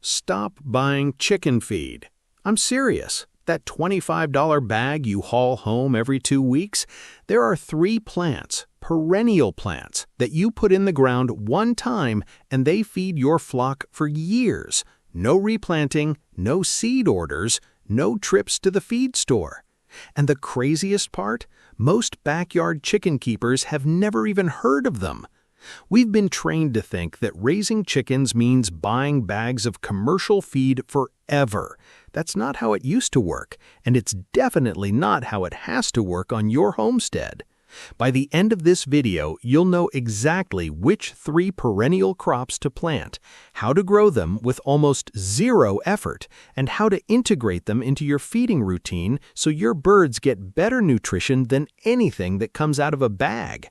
Stop buying chicken feed. I'm serious. That $25 bag you haul home every 2 weeks, there are 3 plants, perennial plants, that you put in the ground one time and they feed your flock for years. No replanting, no seed orders, no trips to the feed store. And the craziest part? Most backyard chicken keepers have never even heard of them. We've been trained to think that raising chickens means buying bags of commercial feed forever. That's not how it used to work, and it's definitely not how it has to work on your homestead. By the end of this video, you'll know exactly which 3 perennial crops to plant, how to grow them with almost zero effort, and how to integrate them into your feeding routine so your birds get better nutrition than anything that comes out of a bag.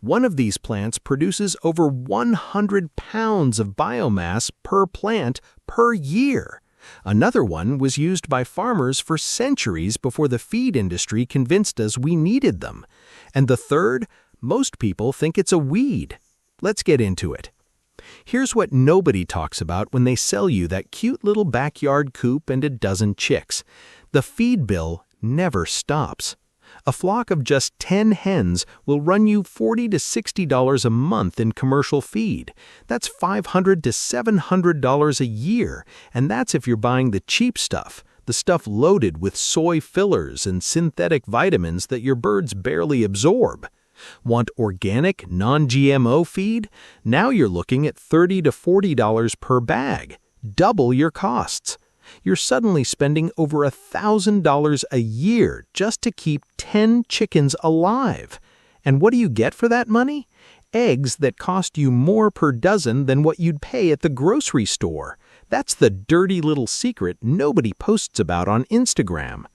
One of these plants produces over 100 pounds of biomass per plant per year. Another one was used by farmers for centuries before the feed industry convinced us we needed them. And the third, most people think it's a weed. Let's get into it. Here's what nobody talks about when they sell you that cute little backyard coop and a dozen chicks. The feed bill never stops. A flock of just 10 hens will run you $40 to $60 a month in commercial feed. That's $500 to $700 a year, and that's if you're buying the cheap stuff, the stuff loaded with soy fillers and synthetic vitamins that your birds barely absorb. Want organic, non-GMO feed? Now you're looking at $30 to $40 per bag, double your costs. You're suddenly spending over $1,000 a year just to keep 10 chickens alive. And what do you get for that money? Eggs that cost you more per dozen than what you'd pay at the grocery store. That's the dirty little secret nobody posts about on Instagram.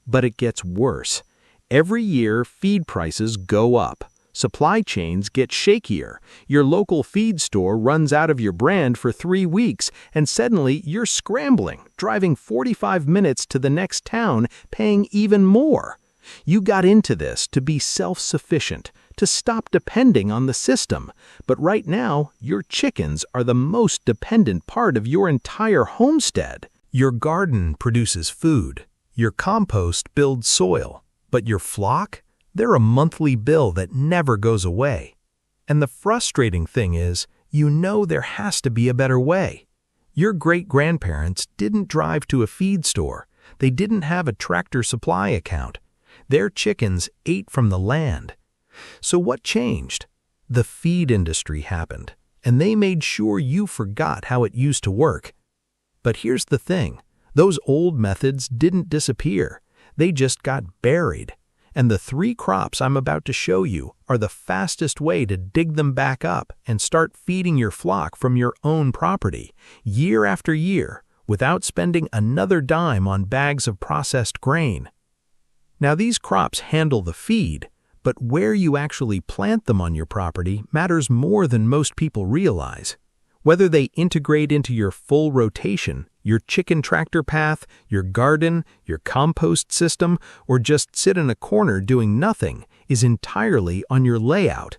But it gets worse. Every year, feed prices go up. Supply chains get shakier. Your local feed store runs out of your brand for 3 weeks, and suddenly you're scrambling, driving 45 minutes to the next town, paying even more. You got into this to be self-sufficient, to stop depending on the system. But right now, your chickens are the most dependent part of your entire homestead. Your garden produces food. Your compost builds soil. But your flock? They're a monthly bill that never goes away. And the frustrating thing is, you know there has to be a better way. Your great-grandparents didn't drive to a feed store. They didn't have a Tractor Supply account. Their chickens ate from the land. So what changed? The feed industry happened, and they made sure you forgot how it used to work. But here's the thing. Those old methods didn't disappear. They just got buried. And the 3 crops I'm about to show you are the fastest way to dig them back up and start feeding your flock from your own property, year after year, without spending another dime on bags of processed grain. Now these crops handle the feed, but where you actually plant them on your property matters more than most people realize. Whether they integrate into your full rotation, your chicken tractor path, your garden, your compost system, or just sit in a corner doing nothing, is entirely on your layout.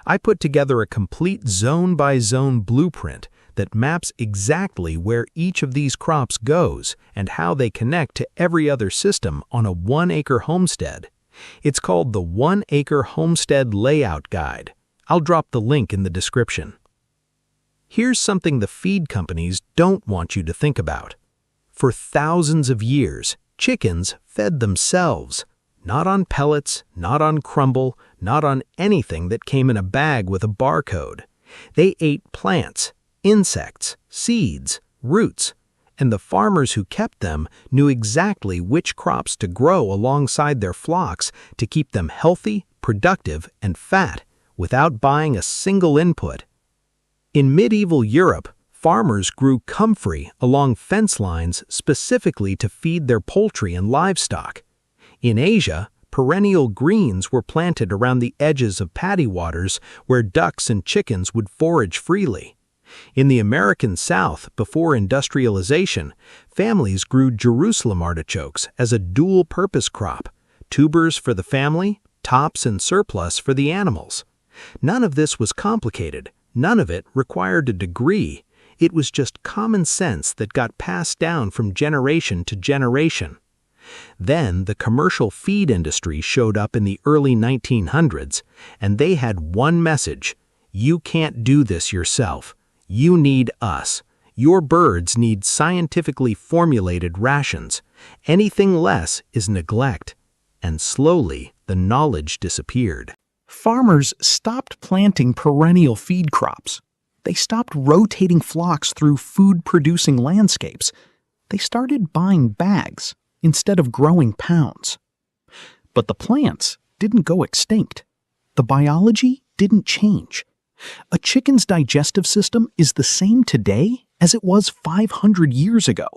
I put together a complete zone-by-zone blueprint that maps exactly where each of these crops goes and how they connect to every other system on a 1-acre homestead. It's called the 1-Acre Homestead Layout Guide. I'll drop the link in the description. Here's something the feed companies don't want you to think about. For thousands of years, chickens fed themselves. Not on pellets, not on crumble, not on anything that came in a bag with a barcode. They ate plants, insects, seeds, roots, and the farmers who kept them knew exactly which crops to grow alongside their flocks to keep them healthy, productive, and fat without buying a single input. In medieval Europe, farmers grew comfrey along fence lines specifically to feed their poultry and livestock. In Asia, perennial greens were planted around the edges of paddy waters where ducks and chickens would forage freely. In the American South, before industrialization, families grew Jerusalem artichokes as a dual-purpose crop, tubers for the family, tops and surplus for the animals. None of this was complicated. None of it required a degree. It was just common sense that got passed down from generation to generation. Then the commercial feed industry showed up in the early 1900s, and they had one message: you can't do this yourself. You need us. Your birds need scientifically formulated rations. Anything less is neglect. And slowly, the knowledge disappeared. Farmers stopped planting perennial feed crops. They stopped rotating flocks through food-producing landscapes. They started buying bags instead of growing pounds. But the plants didn't go extinct. The biology didn't change. A chicken's digestive system is the same today as it was 500 years ago.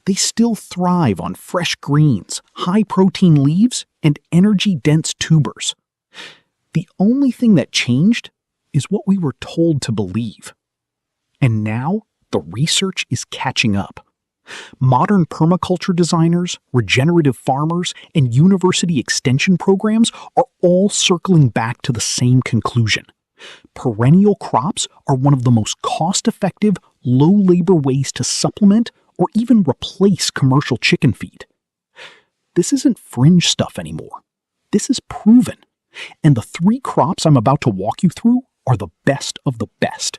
They still thrive on fresh greens, high-protein leaves, and energy-dense tubers. The only thing that changed is what we were told to believe. And now, the research is catching up. Modern permaculture designers, regenerative farmers, and university extension programs are all circling back to the same conclusion. Perennial crops are one of the most cost-effective, low-labor ways to supplement or even replace commercial chicken feed. This isn't fringe stuff anymore. This is proven. And the 3 crops I'm about to walk you through are the best of the best.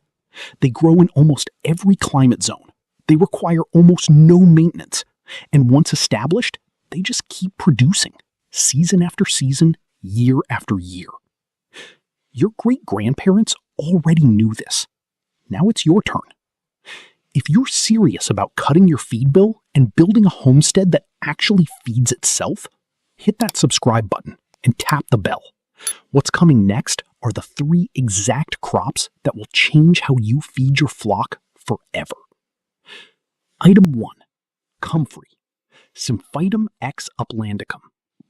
They grow in almost every climate zone. They require almost no maintenance. And once established, they just keep producing, season after season, year after year. Your great-grandparents already knew this. Now it's your turn. If you're serious about cutting your feed bill and building a homestead that actually feeds itself, hit that subscribe button and tap the bell. What's coming next are the 3 exact crops that will change how you feed your flock forever. Item 1. Comfrey. Symphytum X uplandicum.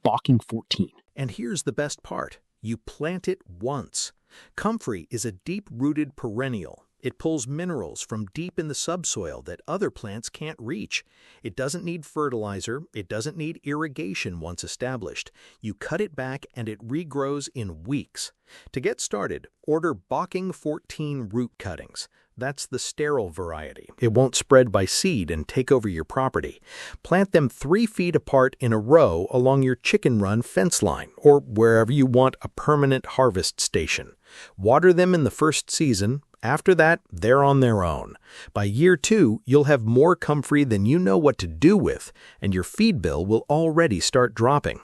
Balking 14. And here's the best part. You plant it once. Comfrey is a deep-rooted perennial. It pulls minerals from deep in the subsoil that other plants can't reach. It doesn't need fertilizer. It doesn't need irrigation once established. You cut it back and it regrows in weeks. To get started, order Balking 14 root cuttings. That's the sterile variety. It won't spread by seed and take over your property. Plant them 3 feet apart in a row along your chicken run fence line or wherever you want a permanent harvest station. Water them in the first season. After that, they're on their own. By year 2, you'll have more comfrey than you know what to do with, and your feed bill will already start dropping.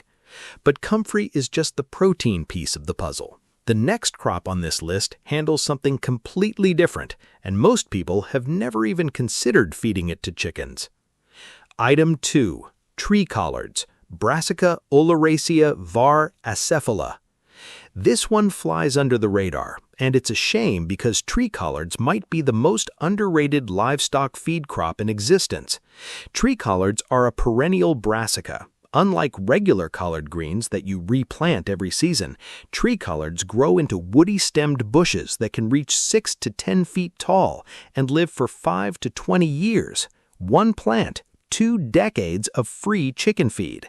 But comfrey is just the protein piece of the puzzle. The next crop on this list handles something completely different, and most people have never even considered feeding it to chickens. Item 2. Tree collards. Brassica oleracea var. Acephala. This one flies under the radar, and it's a shame because tree collards might be the most underrated livestock feed crop in existence. Tree collards are a perennial brassica. Unlike regular collard greens that you replant every season, tree collards grow into woody-stemmed bushes that can reach 6 to 10 feet tall and live for 5 to 20 years. One plant, 2 decades of free chicken feed.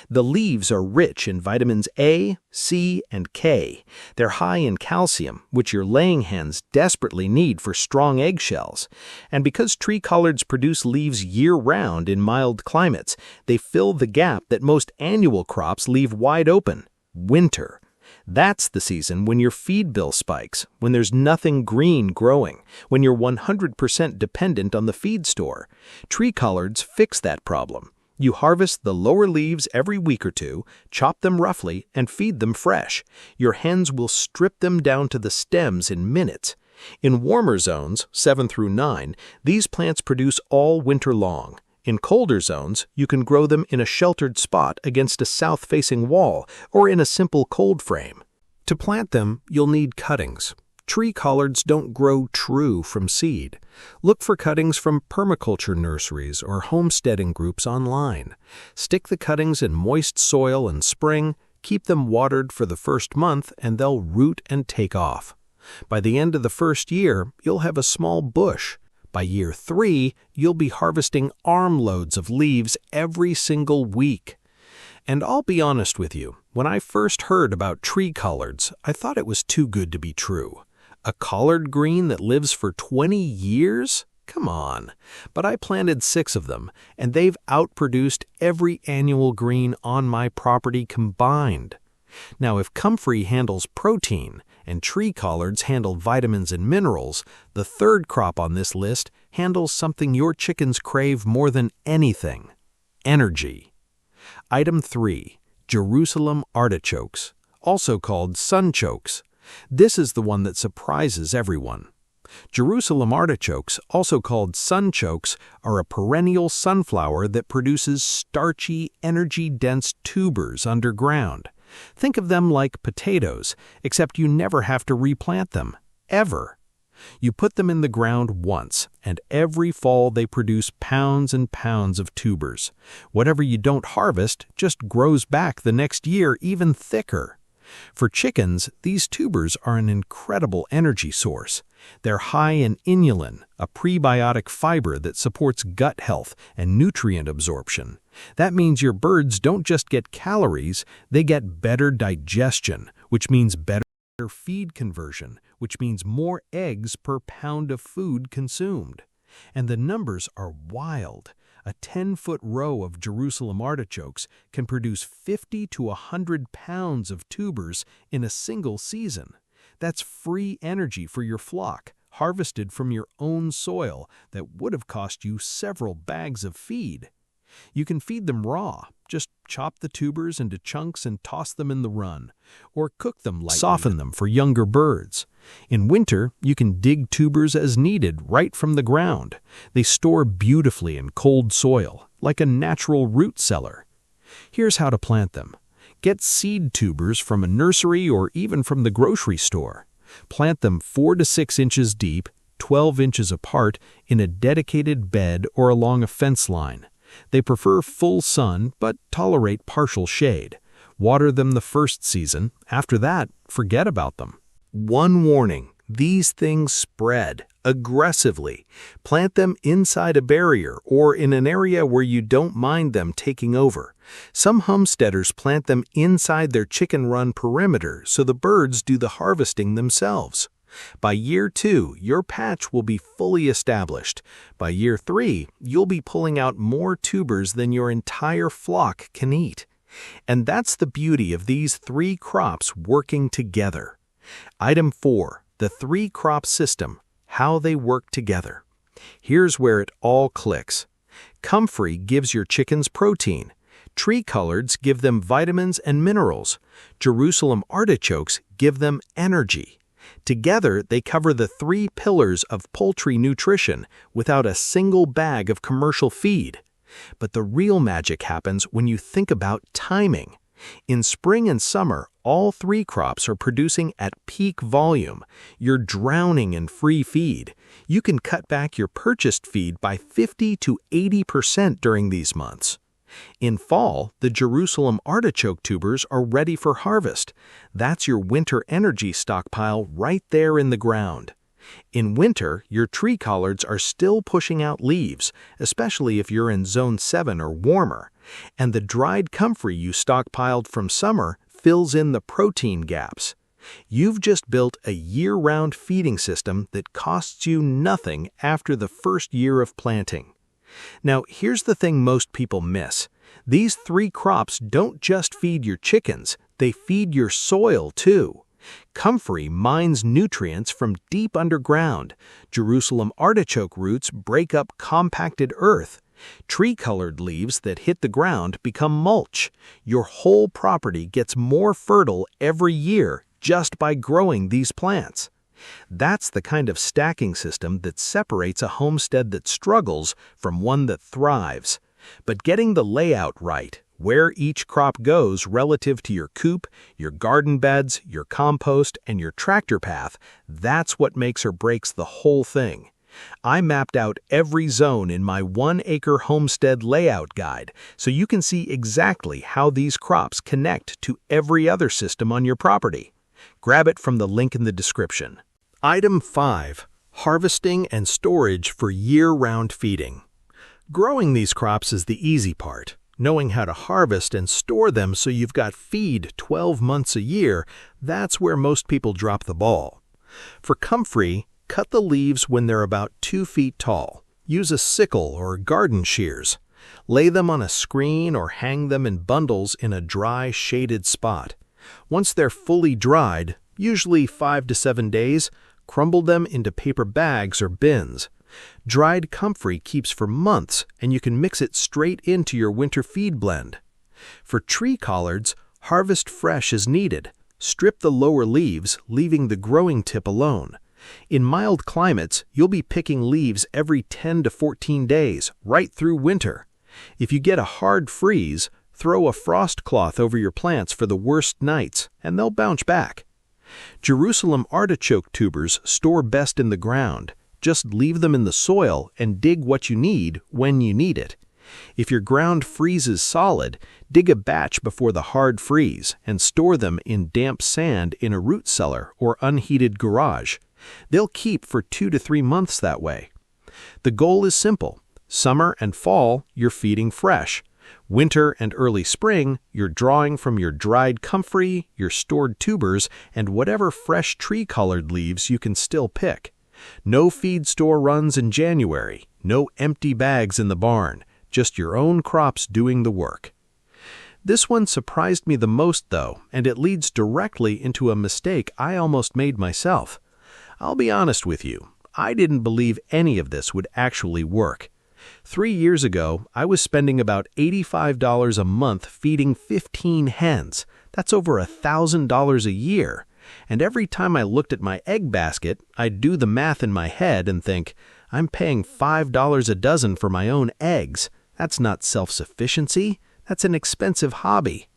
The leaves are rich in vitamins A, C, and K. They're high in calcium, which your laying hens desperately need for strong eggshells. And because tree collards produce leaves year-round in mild climates, they fill the gap that most annual crops leave wide open: winter. That's the season when your feed bill spikes, when there's nothing green growing, when you're 100% dependent on the feed store. Tree collards fix that problem. You harvest the lower leaves every week or 2, chop them roughly, and feed them fresh. Your hens will strip them down to the stems in minutes. In warmer zones, 7 through 9, these plants produce all winter long. In colder zones, you can grow them in a sheltered spot against a south-facing wall or in a simple cold frame. To plant them, you'll need cuttings. Tree collards don't grow true from seed. Look for cuttings from permaculture nurseries or homesteading groups online. Stick the cuttings in moist soil in spring, keep them watered for the first month, and they'll root and take off. By the end of the first year, you'll have a small bush. By year 3, you'll be harvesting armloads of leaves every single week. And I'll be honest with you, when I first heard about tree collards, I thought it was too good to be true. A collard green that lives for 20 years? Come on. But I planted 6 of them, and they've outproduced every annual green on my property combined. Now, if comfrey handles protein and tree collards handle vitamins and minerals, the third crop on this list handles something your chickens crave more than anything: energy. Item 3. Jerusalem artichokes, also called sunchokes. This is the one that surprises everyone. Jerusalem artichokes, also called sunchokes, are a perennial sunflower that produces starchy, energy-dense tubers underground. Think of them like potatoes, except you never have to replant them, ever. You put them in the ground once, and every fall they produce pounds and pounds of tubers. Whatever you don't harvest just grows back the next year even thicker. For chickens, these tubers are an incredible energy source. They're high in inulin, a prebiotic fiber that supports gut health and nutrient absorption. That means your birds don't just get calories, they get better digestion, which means better feed conversion, which means more eggs per pound of food consumed. And the numbers are wild. A 10-foot row of Jerusalem artichokes can produce 50 to 100 pounds of tubers in a single season. That's free energy for your flock, harvested from your own soil that would have cost you several bags of feed. You can feed them raw. Just chop the tubers into chunks and toss them in the run, or cook them lightly. Soften them for younger birds. In winter, you can dig tubers as needed right from the ground. They store beautifully in cold soil, like a natural root cellar. Here's how to plant them. Get seed tubers from a nursery or even from the grocery store. Plant them 4 to 6 inches deep, 12 inches apart, in a dedicated bed or along a fence line. They prefer full sun, but tolerate partial shade. Water them the first season. After that, forget about them. One warning: these things spread aggressively. Plant them inside a barrier or in an area where you don't mind them taking over. Some homesteaders plant them inside their chicken run perimeter so the birds do the harvesting themselves. By year 2, your patch will be fully established. By year 3, you'll be pulling out more tubers than your entire flock can eat. And that's the beauty of these 3 crops working together. Item 4. The 3-crop system. How they work together. Here's where it all clicks. Comfrey gives your chickens protein. Tree collards give them vitamins and minerals. Jerusalem artichokes give them energy. Together, they cover the 3 pillars of poultry nutrition without a single bag of commercial feed. But the real magic happens when you think about timing. In spring and summer, all 3 crops are producing at peak volume. You're drowning in free feed. You can cut back your purchased feed by 50 to 80% during these months. In fall, the Jerusalem artichoke tubers are ready for harvest. That's your winter energy stockpile right there in the ground. In winter, your tree collards are still pushing out leaves, especially if you're in zone 7 or warmer. And the dried comfrey you stockpiled from summer fills in the protein gaps. You've just built a year-round feeding system that costs you nothing after the first year of planting. Now, here's the thing most people miss. These 3 crops don't just feed your chickens, they feed your soil too. Comfrey mines nutrients from deep underground. Jerusalem artichoke roots break up compacted earth. Tree-colored leaves that hit the ground become mulch. Your whole property gets more fertile every year just by growing these plants. That's the kind of stacking system that separates a homestead that struggles from one that thrives. But getting the layout right, where each crop goes relative to your coop, your garden beds, your compost, and your tractor path, that's what makes or breaks the whole thing. I mapped out every zone in my 1-acre homestead layout guide, so you can see exactly how these crops connect to every other system on your property. Grab it from the link in the description. Item 5. Harvesting and storage for year-round feeding. Growing these crops is the easy part. Knowing how to harvest and store them so you've got feed 12 months a year, that's where most people drop the ball. For comfrey, Cut the leaves when they're about 2 feet tall. Use a sickle or garden shears. Lay them on a screen or hang them in bundles in a dry, shaded spot. Once they're fully dried, usually 5 to 7 days, crumble them into paper bags or bins. Dried comfrey keeps for months, and you can mix it straight into your winter feed blend. For tree collards, harvest fresh as needed. Strip the lower leaves, leaving the growing tip alone. In mild climates, you'll be picking leaves every 10 to 14 days, right through winter. If you get a hard freeze, throw a frost cloth over your plants for the worst nights, and they'll bounce back. Jerusalem artichoke tubers store best in the ground. Just leave them in the soil and dig what you need when you need it. If your ground freezes solid, dig a batch before the hard freeze and store them in damp sand in a root cellar or unheated garage. They'll keep for 2 to 3 months that way. The goal is simple. Summer and fall, you're feeding fresh. Winter and early spring, you're drawing from your dried comfrey, your stored tubers, and whatever fresh tree-colored leaves you can still pick. No feed store runs in January, no empty bags in the barn, just your own crops doing the work. This one surprised me the most, though, and it leads directly into a mistake I almost made myself. I'll be honest with you, I didn't believe any of this would actually work. 3 years ago, I was spending about $85 a month feeding 15 hens. That's over $1,000 a year. And every time I looked at my egg basket, I'd do the math in my head and think, I'm paying $5 a dozen for my own eggs. That's not self-sufficiency. That's an expensive hobby.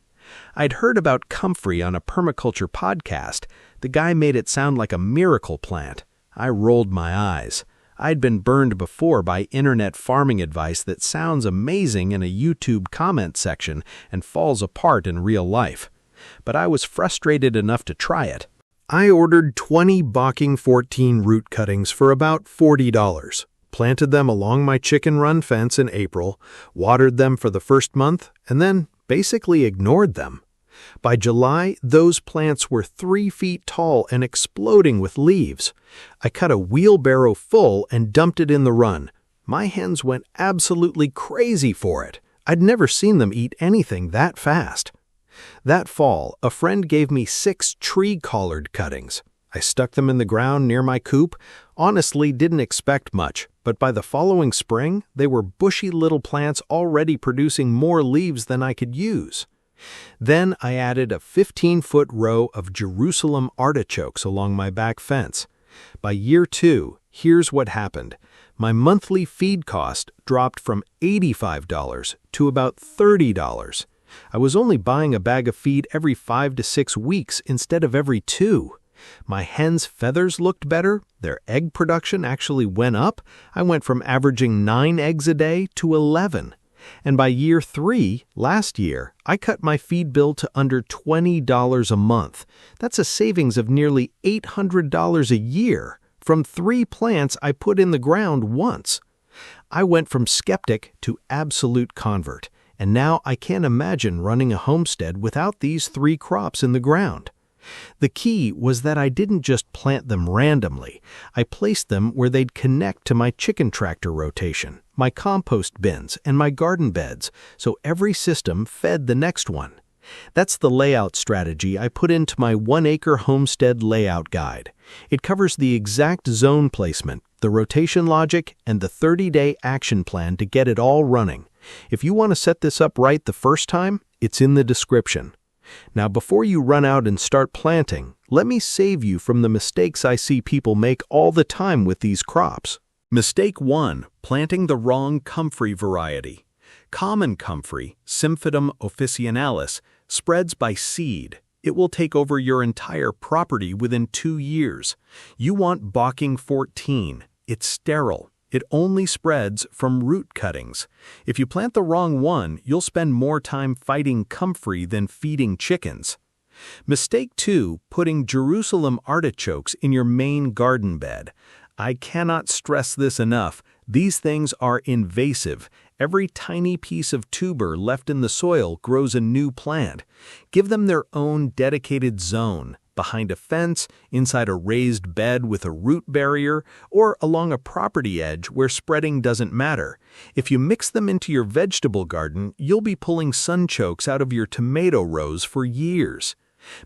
I'd heard about comfrey on a permaculture podcast. The guy made it sound like a miracle plant. I rolled my eyes. I'd been burned before by internet farming advice that sounds amazing in a YouTube comment section and falls apart in real life. But I was frustrated enough to try it. I ordered 20 Bocking 14 root cuttings for about $40, planted them along my chicken run fence in April, watered them for the first month, and then basically ignored them. By July, those plants were 3 feet tall and exploding with leaves. I cut a wheelbarrow full and dumped it in the run. My hens went absolutely crazy for it. I'd never seen them eat anything that fast. That fall, a friend gave me 6 tree-collared cuttings. I stuck them in the ground near my coop. Honestly, didn't expect much, but by the following spring, they were bushy little plants already producing more leaves than I could use. Then I added a 15-foot row of Jerusalem artichokes along my back fence. By year 2, here's what happened. My monthly feed cost dropped from $85 to about $30. I was only buying a bag of feed every 5 to 6 weeks instead of every 2. My hens' feathers looked better, their egg production actually went up. I went from averaging 9 eggs a day to 11. And by year 3, last year, I cut my feed bill to under $20 a month. That's a savings of nearly $800 a year from 3 plants I put in the ground once. I went from skeptic to absolute convert, and now I can't imagine running a homestead without these 3 crops in the ground. The key was that I didn't just plant them randomly. I placed them where they'd connect to my chicken tractor rotation, my compost bins, and my garden beds, so every system fed the next one. That's the layout strategy I put into my 1-acre homestead layout guide. It covers the exact zone placement, the rotation logic, and the 30-day action plan to get it all running. If you want to set this up right the first time, it's in the description. Now, before you run out and start planting, let me save you from the mistakes I see people make all the time with these crops. Mistake 1. Planting the wrong comfrey variety. Common comfrey, Symphytum officinalis, spreads by seed. It will take over your entire property within 2 years. You want Bocking 14. It's sterile. It only spreads from root cuttings. If you plant the wrong one, you'll spend more time fighting comfrey than feeding chickens. Mistake 2, putting Jerusalem artichokes in your main garden bed. I cannot stress this enough. These things are invasive. Every tiny piece of tuber left in the soil grows a new plant. Give them their own dedicated zone. behind a fence, inside a raised bed with a root barrier, or along a property edge where spreading doesn't matter. If you mix them into your vegetable garden, you'll be pulling sunchokes out of your tomato rows for years.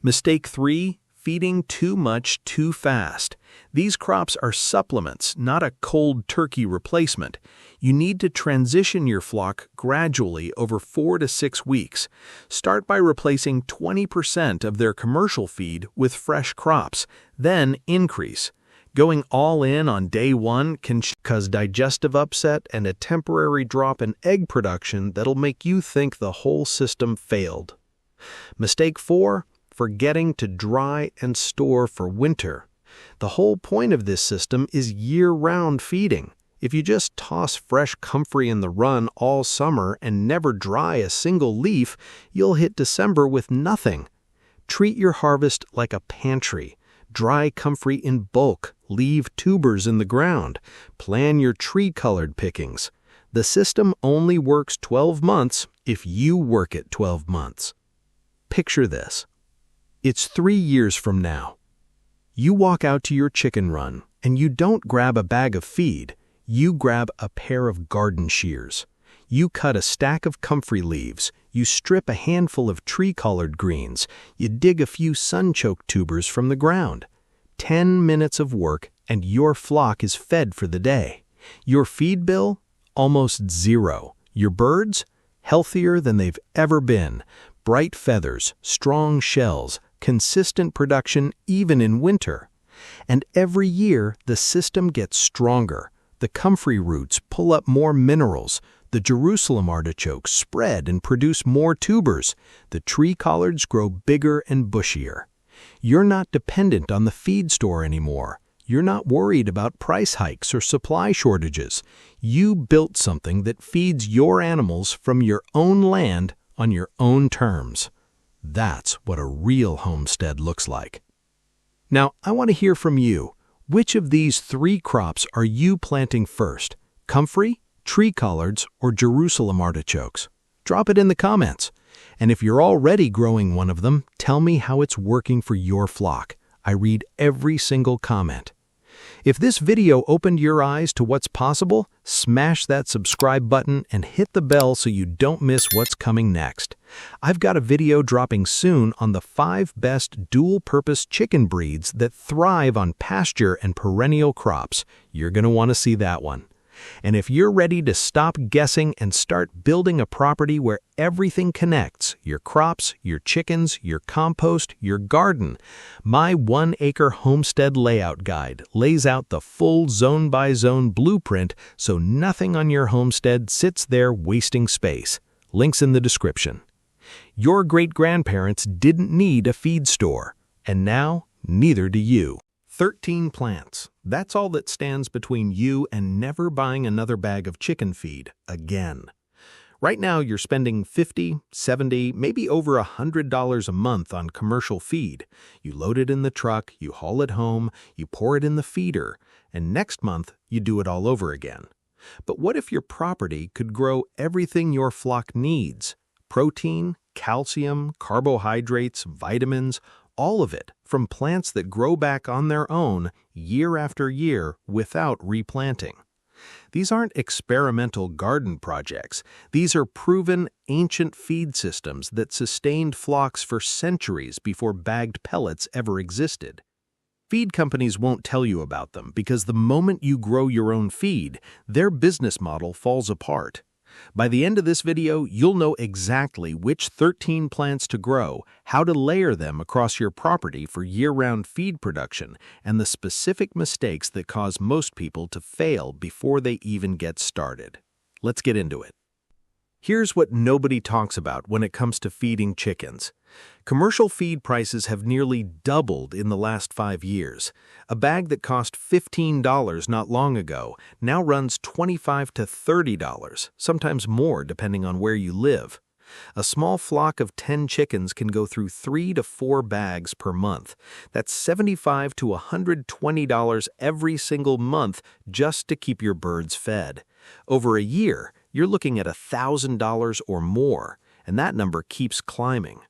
Mistake 3. Feeding too much too fast. These crops are supplements, not a cold turkey replacement. You need to transition your flock gradually over 4 to 6 weeks. Start by replacing 20% of their commercial feed with fresh crops, then increase. Going all in on day 1 can cause digestive upset and a temporary drop in egg production that'll make you think the whole system failed. Mistake 4. Forgetting to dry and store for winter. The whole point of this system is year-round feeding. If you just toss fresh comfrey in the run all summer and never dry a single leaf, you'll hit December with nothing. Treat your harvest like a pantry. Dry comfrey in bulk, leave tubers in the ground, plan your tree-colored pickings. The system only works 12 months if you work it 12 months. Picture this. It's 3 years from now. You walk out to your chicken run, and you don't grab a bag of feed, you grab a pair of garden shears. You cut a stack of comfrey leaves, you strip a handful of tree-colored greens, you dig a few sunchoke tubers from the ground. 10 minutes of work, and your flock is fed for the day. Your feed bill? Almost zero. Your birds? Healthier than they've ever been. Bright feathers, strong shells, consistent production even in winter. And every year, the system gets stronger. The comfrey roots pull up more minerals. The Jerusalem artichokes spread and produce more tubers. The tree collards grow bigger and bushier. You're not dependent on the feed store anymore. You're not worried about price hikes or supply shortages. You built something that feeds your animals from your own land on your own terms. That's what a real homestead looks like. Now, I want to hear from you. Which of these 3 crops are you planting first? Comfrey, tree collards, or Jerusalem artichokes? Drop it in the comments. And if you're already growing one of them, tell me how it's working for your flock. I read every single comment. If this video opened your eyes to what's possible, smash that subscribe button and hit the bell so you don't miss what's coming next. I've got a video dropping soon on the 5 best dual-purpose chicken breeds that thrive on pasture and perennial crops. You're going to want to see that one. And if you're ready to stop guessing and start building a property where everything connects, your crops, your chickens, your compost, your garden, my 1-acre homestead layout guide lays out the full zone-by-zone blueprint so nothing on your homestead sits there wasting space. Links in the description. Your great-grandparents didn't need a feed store, and now neither do you. 13 plants. That's all that stands between you and never buying another bag of chicken feed again. Right now, you're spending $50, $70, maybe over $100 a month on commercial feed. You load it in the truck, you haul it home, you pour it in the feeder, and next month, you do it all over again. But what if your property could grow everything your flock needs? Protein, calcium, carbohydrates, vitamins, all of it from plants that grow back on their own year after year without replanting. These aren't experimental garden projects. These are proven ancient feed systems that sustained flocks for centuries before bagged pellets ever existed. Feed companies won't tell you about them because the moment you grow your own feed, their business model falls apart. By the end of this video, you'll know exactly which 13 plants to grow, how to layer them across your property for year-round feed production, and the specific mistakes that cause most people to fail before they even get started. Let's get into it. Here's what nobody talks about when it comes to feeding chickens. Commercial feed prices have nearly doubled in the last 5 years. A bag that cost $15 not long ago now runs $25 to $30, sometimes more depending on where you live. A small flock of 10 chickens can go through 3 to 4 bags per month. That's $75 to $120 every single month just to keep your birds fed. Over a year, you're looking at $1,000 or more, and that number keeps climbing.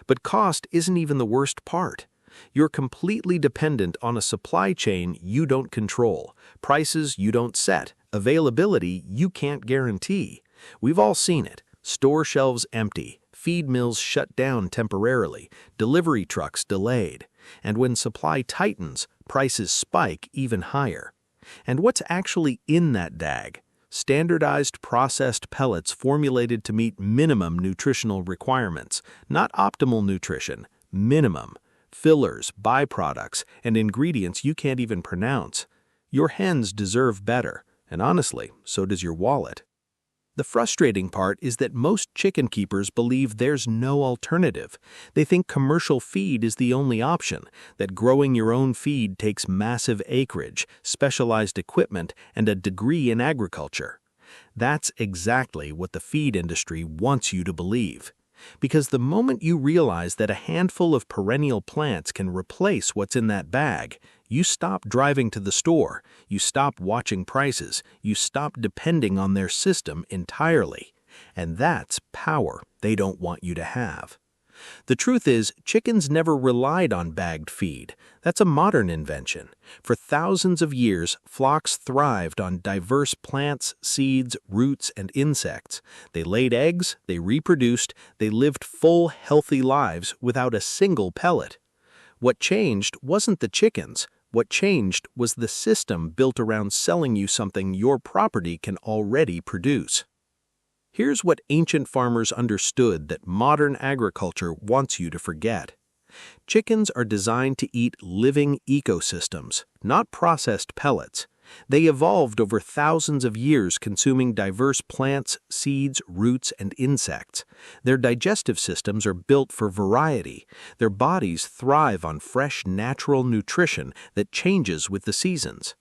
But cost isn't even the worst part. You're completely dependent on a supply chain you don't control, prices you don't set, availability you can't guarantee. We've all seen it. Store shelves empty, feed mills shut down temporarily, delivery trucks delayed. And when supply tightens, prices spike even higher. And what's actually in that bag? Standardized processed pellets formulated to meet minimum nutritional requirements, not optimal nutrition, minimum. Fillers, byproducts, and ingredients you can't even pronounce. Your hens deserve better, and honestly, so does your wallet. The frustrating part is that most chicken keepers believe there's no alternative. They think commercial feed is the only option, that growing your own feed takes massive acreage, specialized equipment, and a degree in agriculture. That's exactly what the feed industry wants you to believe. Because the moment you realize that a handful of perennial plants can replace what's in that bag, you stop driving to the store, you stop watching prices, you stop depending on their system entirely. And that's power they don't want you to have. The truth is, chickens never relied on bagged feed. That's a modern invention. For thousands of years, flocks thrived on diverse plants, seeds, roots, and insects. They laid eggs, they reproduced, they lived full, healthy lives without a single pellet. What changed wasn't the chickens. What changed was the system built around selling you something your property can already produce. Here's what ancient farmers understood that modern agriculture wants you to forget. Chickens are designed to eat living ecosystems, not processed pellets. They evolved over thousands of years consuming diverse plants, seeds, roots, and insects. Their digestive systems are built for variety. Their bodies thrive on fresh, natural nutrition that changes with the seasons.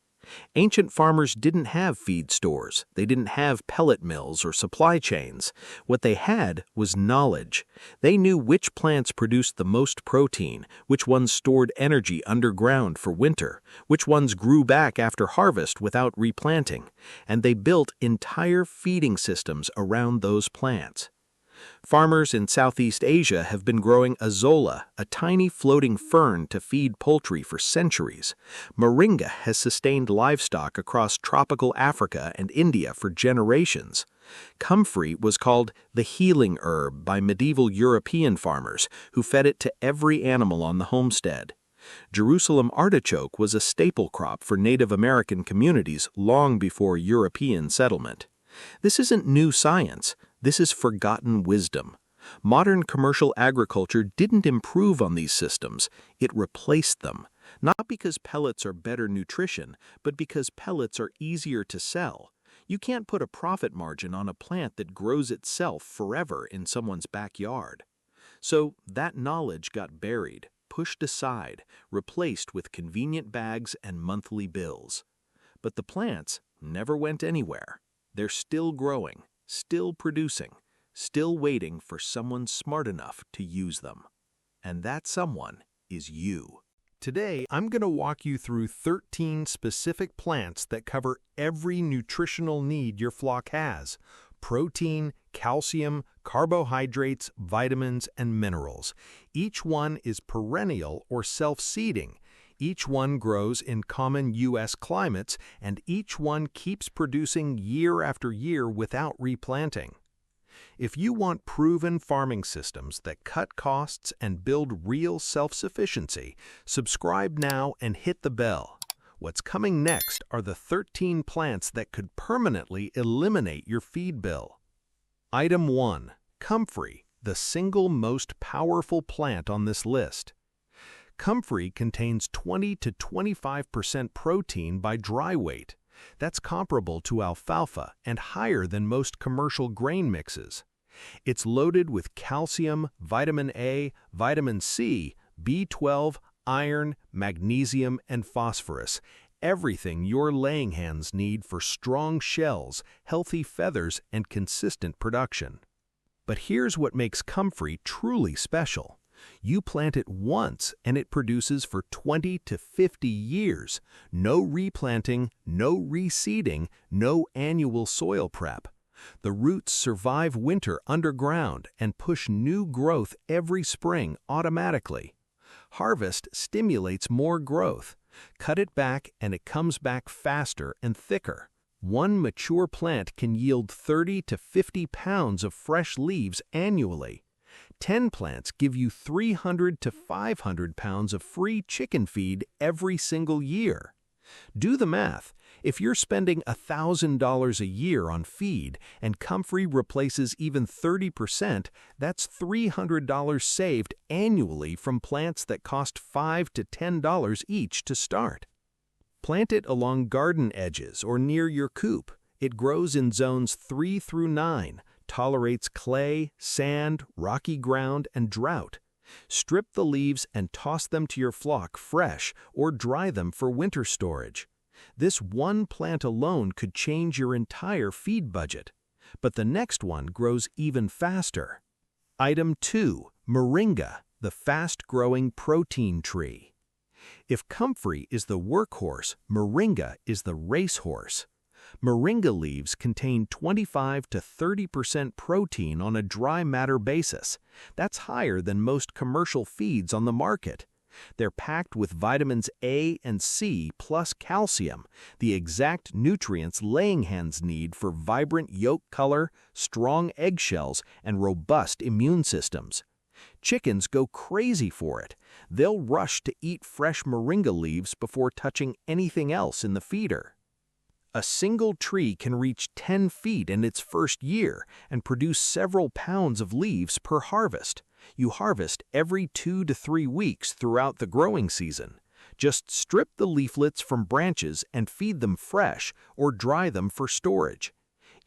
Ancient farmers didn't have feed stores. They didn't have pellet mills or supply chains. What they had was knowledge. They knew which plants produced the most protein, which ones stored energy underground for winter, which ones grew back after harvest without replanting, and they built entire feeding systems around those plants. Farmers in Southeast Asia have been growing azolla, a tiny floating fern, to feed poultry for centuries. Moringa has sustained livestock across tropical Africa and India for generations. Comfrey was called the healing herb by medieval European farmers who fed it to every animal on the homestead. Jerusalem artichoke was a staple crop for Native American communities long before European settlement. This isn't new science. This is forgotten wisdom. Modern commercial agriculture didn't improve on these systems, it replaced them. Not because pellets are better nutrition, but because pellets are easier to sell. You can't put a profit margin on a plant that grows itself forever in someone's backyard. So that knowledge got buried, pushed aside, replaced with convenient bags and monthly bills. But the plants never went anywhere. They're still growing, still producing, still waiting for someone smart enough to use them. And that someone is you. Today, I'm going to walk you through 13 specific plants that cover every nutritional need your flock has: protein, calcium, carbohydrates, vitamins, and minerals. Each one is perennial or self-seeding. Each one grows in common U.S. climates, and each one keeps producing year after year without replanting. If you want proven farming systems that cut costs and build real self-sufficiency, subscribe now and hit the bell. What's coming next are the 13 plants that could permanently eliminate your feed bill. Item 1. Comfrey, the single most powerful plant on this list. Comfrey contains 20 to 25% protein by dry weight. That's comparable to alfalfa and higher than most commercial grain mixes. It's loaded with calcium, vitamin A, vitamin C, B12, iron, magnesium, and phosphorus. Everything your laying hens need for strong shells, healthy feathers, and consistent production. But here's what makes Comfrey truly special. You plant it once and it produces for 20 to 50 years. No replanting, no reseeding, no annual soil prep. The roots survive winter underground and push new growth every spring automatically. Harvest stimulates more growth. Cut it back and it comes back faster and thicker. One mature plant can yield 30 to 50 pounds of fresh leaves annually. 10 plants give you 300 to 500 pounds of free chicken feed every single year. Do the math. If you're spending $1,000 a year on feed and Comfrey replaces even 30%, that's $300 saved annually from plants that cost $5 to $10 each to start. Plant it along garden edges or near your coop. It grows in zones 3 through 9, tolerates clay, sand, rocky ground, and drought. Strip the leaves and toss them to your flock fresh or dry them for winter storage. This one plant alone could change your entire feed budget. But the next one grows even faster. Item 2. Moringa, the fast-growing protein tree. If Comfrey is the workhorse, Moringa is the racehorse. Moringa leaves contain 25 to 30% protein on a dry matter basis. That's higher than most commercial feeds on the market. They're packed with vitamins A and C plus calcium, the exact nutrients laying hens need for vibrant yolk color, strong eggshells, and robust immune systems. Chickens go crazy for it. They'll rush to eat fresh moringa leaves before touching anything else in the feeder. A single tree can reach 10 feet in its first year and produce several pounds of leaves per harvest. You harvest every 2 to 3 weeks throughout the growing season. Just strip the leaflets from branches and feed them fresh or dry them for storage.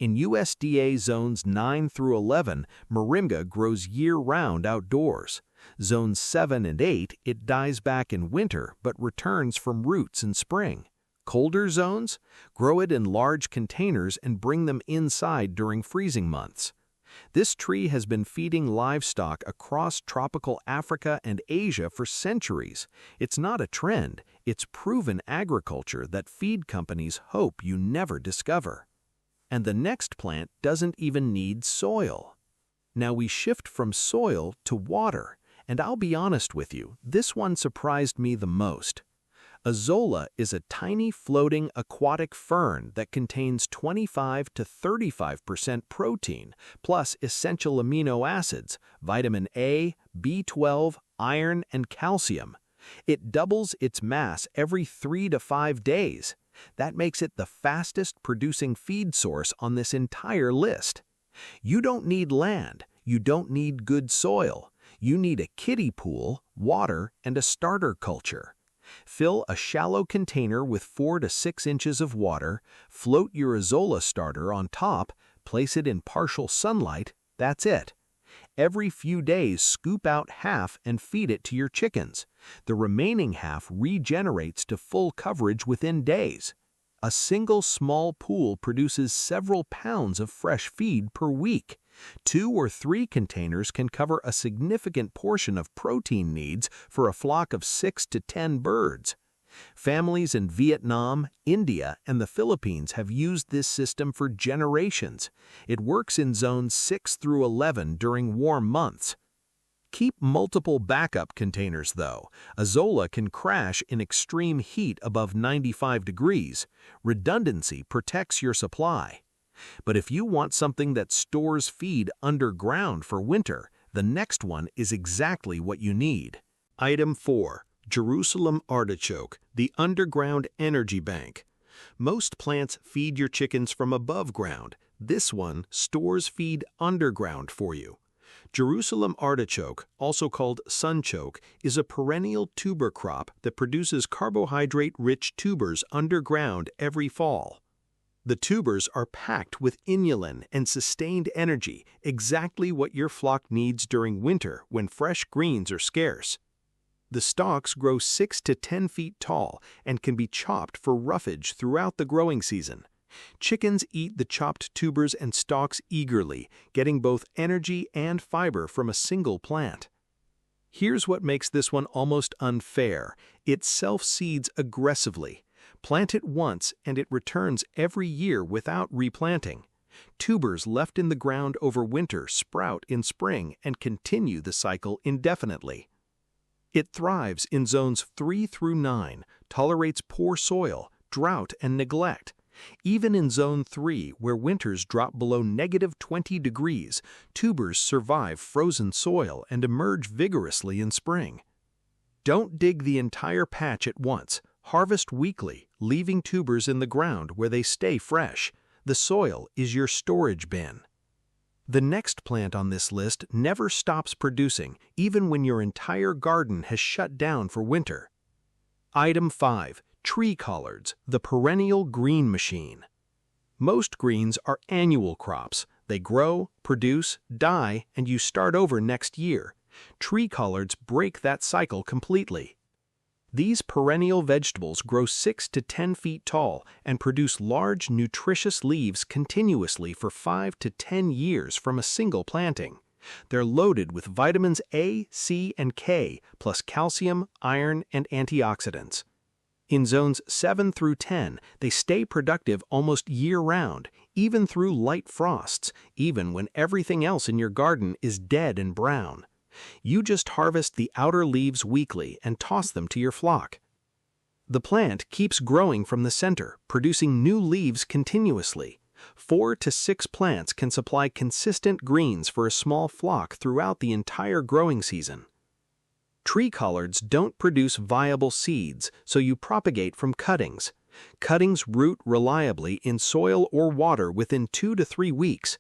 In USDA zones 9 through 11, moringa grows year-round outdoors. Zones 7 and 8, it dies back in winter but returns from roots in spring. Colder zones? Grow it in large containers and bring them inside during freezing months. This tree has been feeding livestock across tropical Africa and Asia for centuries. It's not a trend, it's proven agriculture that feed companies hope you never discover. And the next plant doesn't even need soil. Now we shift from soil to water, and I'll be honest with you, this one surprised me the most. Azolla is a tiny floating aquatic fern that contains 25 to 35% protein, plus essential amino acids, vitamin A, B12, iron, and calcium. It doubles its mass every 3 to 5 days. That makes it the fastest producing feed source on this entire list. You don't need land, you don't need good soil. You need a kiddie pool, water, and a starter culture. Fill a shallow container with 4 to 6 inches of water, float your Azolla starter on top, place it in partial sunlight, that's it. Every few days scoop out half and feed it to your chickens. The remaining half regenerates to full coverage within days. A single small pool produces several pounds of fresh feed per week. 2 or 3 containers can cover a significant portion of protein needs for a flock of 6 to 10 birds. Families in Vietnam, India, and the Philippines have used this system for generations. It works in zones 6 through 11 during warm months. Keep multiple backup containers though. Azolla can crash in extreme heat above 95 degrees. Redundancy protects your supply. But if you want something that stores feed underground for winter, the next one is exactly what you need. Item 4. Jerusalem artichoke, the underground energy bank. Most plants feed your chickens from above ground. This one stores feed underground for you. Jerusalem artichoke, also called sunchoke, is a perennial tuber crop that produces carbohydrate-rich tubers underground every fall. The tubers are packed with inulin and sustained energy, exactly what your flock needs during winter when fresh greens are scarce. The stalks grow 6 to 10 feet tall and can be chopped for roughage throughout the growing season. Chickens eat the chopped tubers and stalks eagerly, getting both energy and fiber from a single plant. Here's what makes this one almost unfair. It self-seeds aggressively. Plant it once and it returns every year without replanting. Tubers left in the ground over winter sprout in spring and continue the cycle indefinitely. It thrives in zones 3 through 9, tolerates poor soil, drought, and neglect. Even in Zone 3, where winters drop below -20 degrees, tubers survive frozen soil and emerge vigorously in spring. Don't dig the entire patch at once. Harvest weekly, leaving tubers in the ground where they stay fresh. The soil is your storage bin. The next plant on this list never stops producing, even when your entire garden has shut down for winter. Item 5. Tree collards, the perennial green machine. Most greens are annual crops. They grow, produce, die, and you start over next year. Tree collards break that cycle completely. These perennial vegetables grow 6 to 10 feet tall and produce large, nutritious leaves continuously for 5 to 10 years from a single planting. They're loaded with vitamins A, C, and K, plus calcium, iron, and antioxidants. In zones 7 through 10, they stay productive almost year-round, even through light frosts, even when everything else in your garden is dead and brown. You just harvest the outer leaves weekly and toss them to your flock. The plant keeps growing from the center, producing new leaves continuously. 4 to 6 plants can supply consistent greens for a small flock throughout the entire growing season. Tree collards don't produce viable seeds, so you propagate from cuttings. Cuttings root reliably in soil or water within 2 to 3 weeks.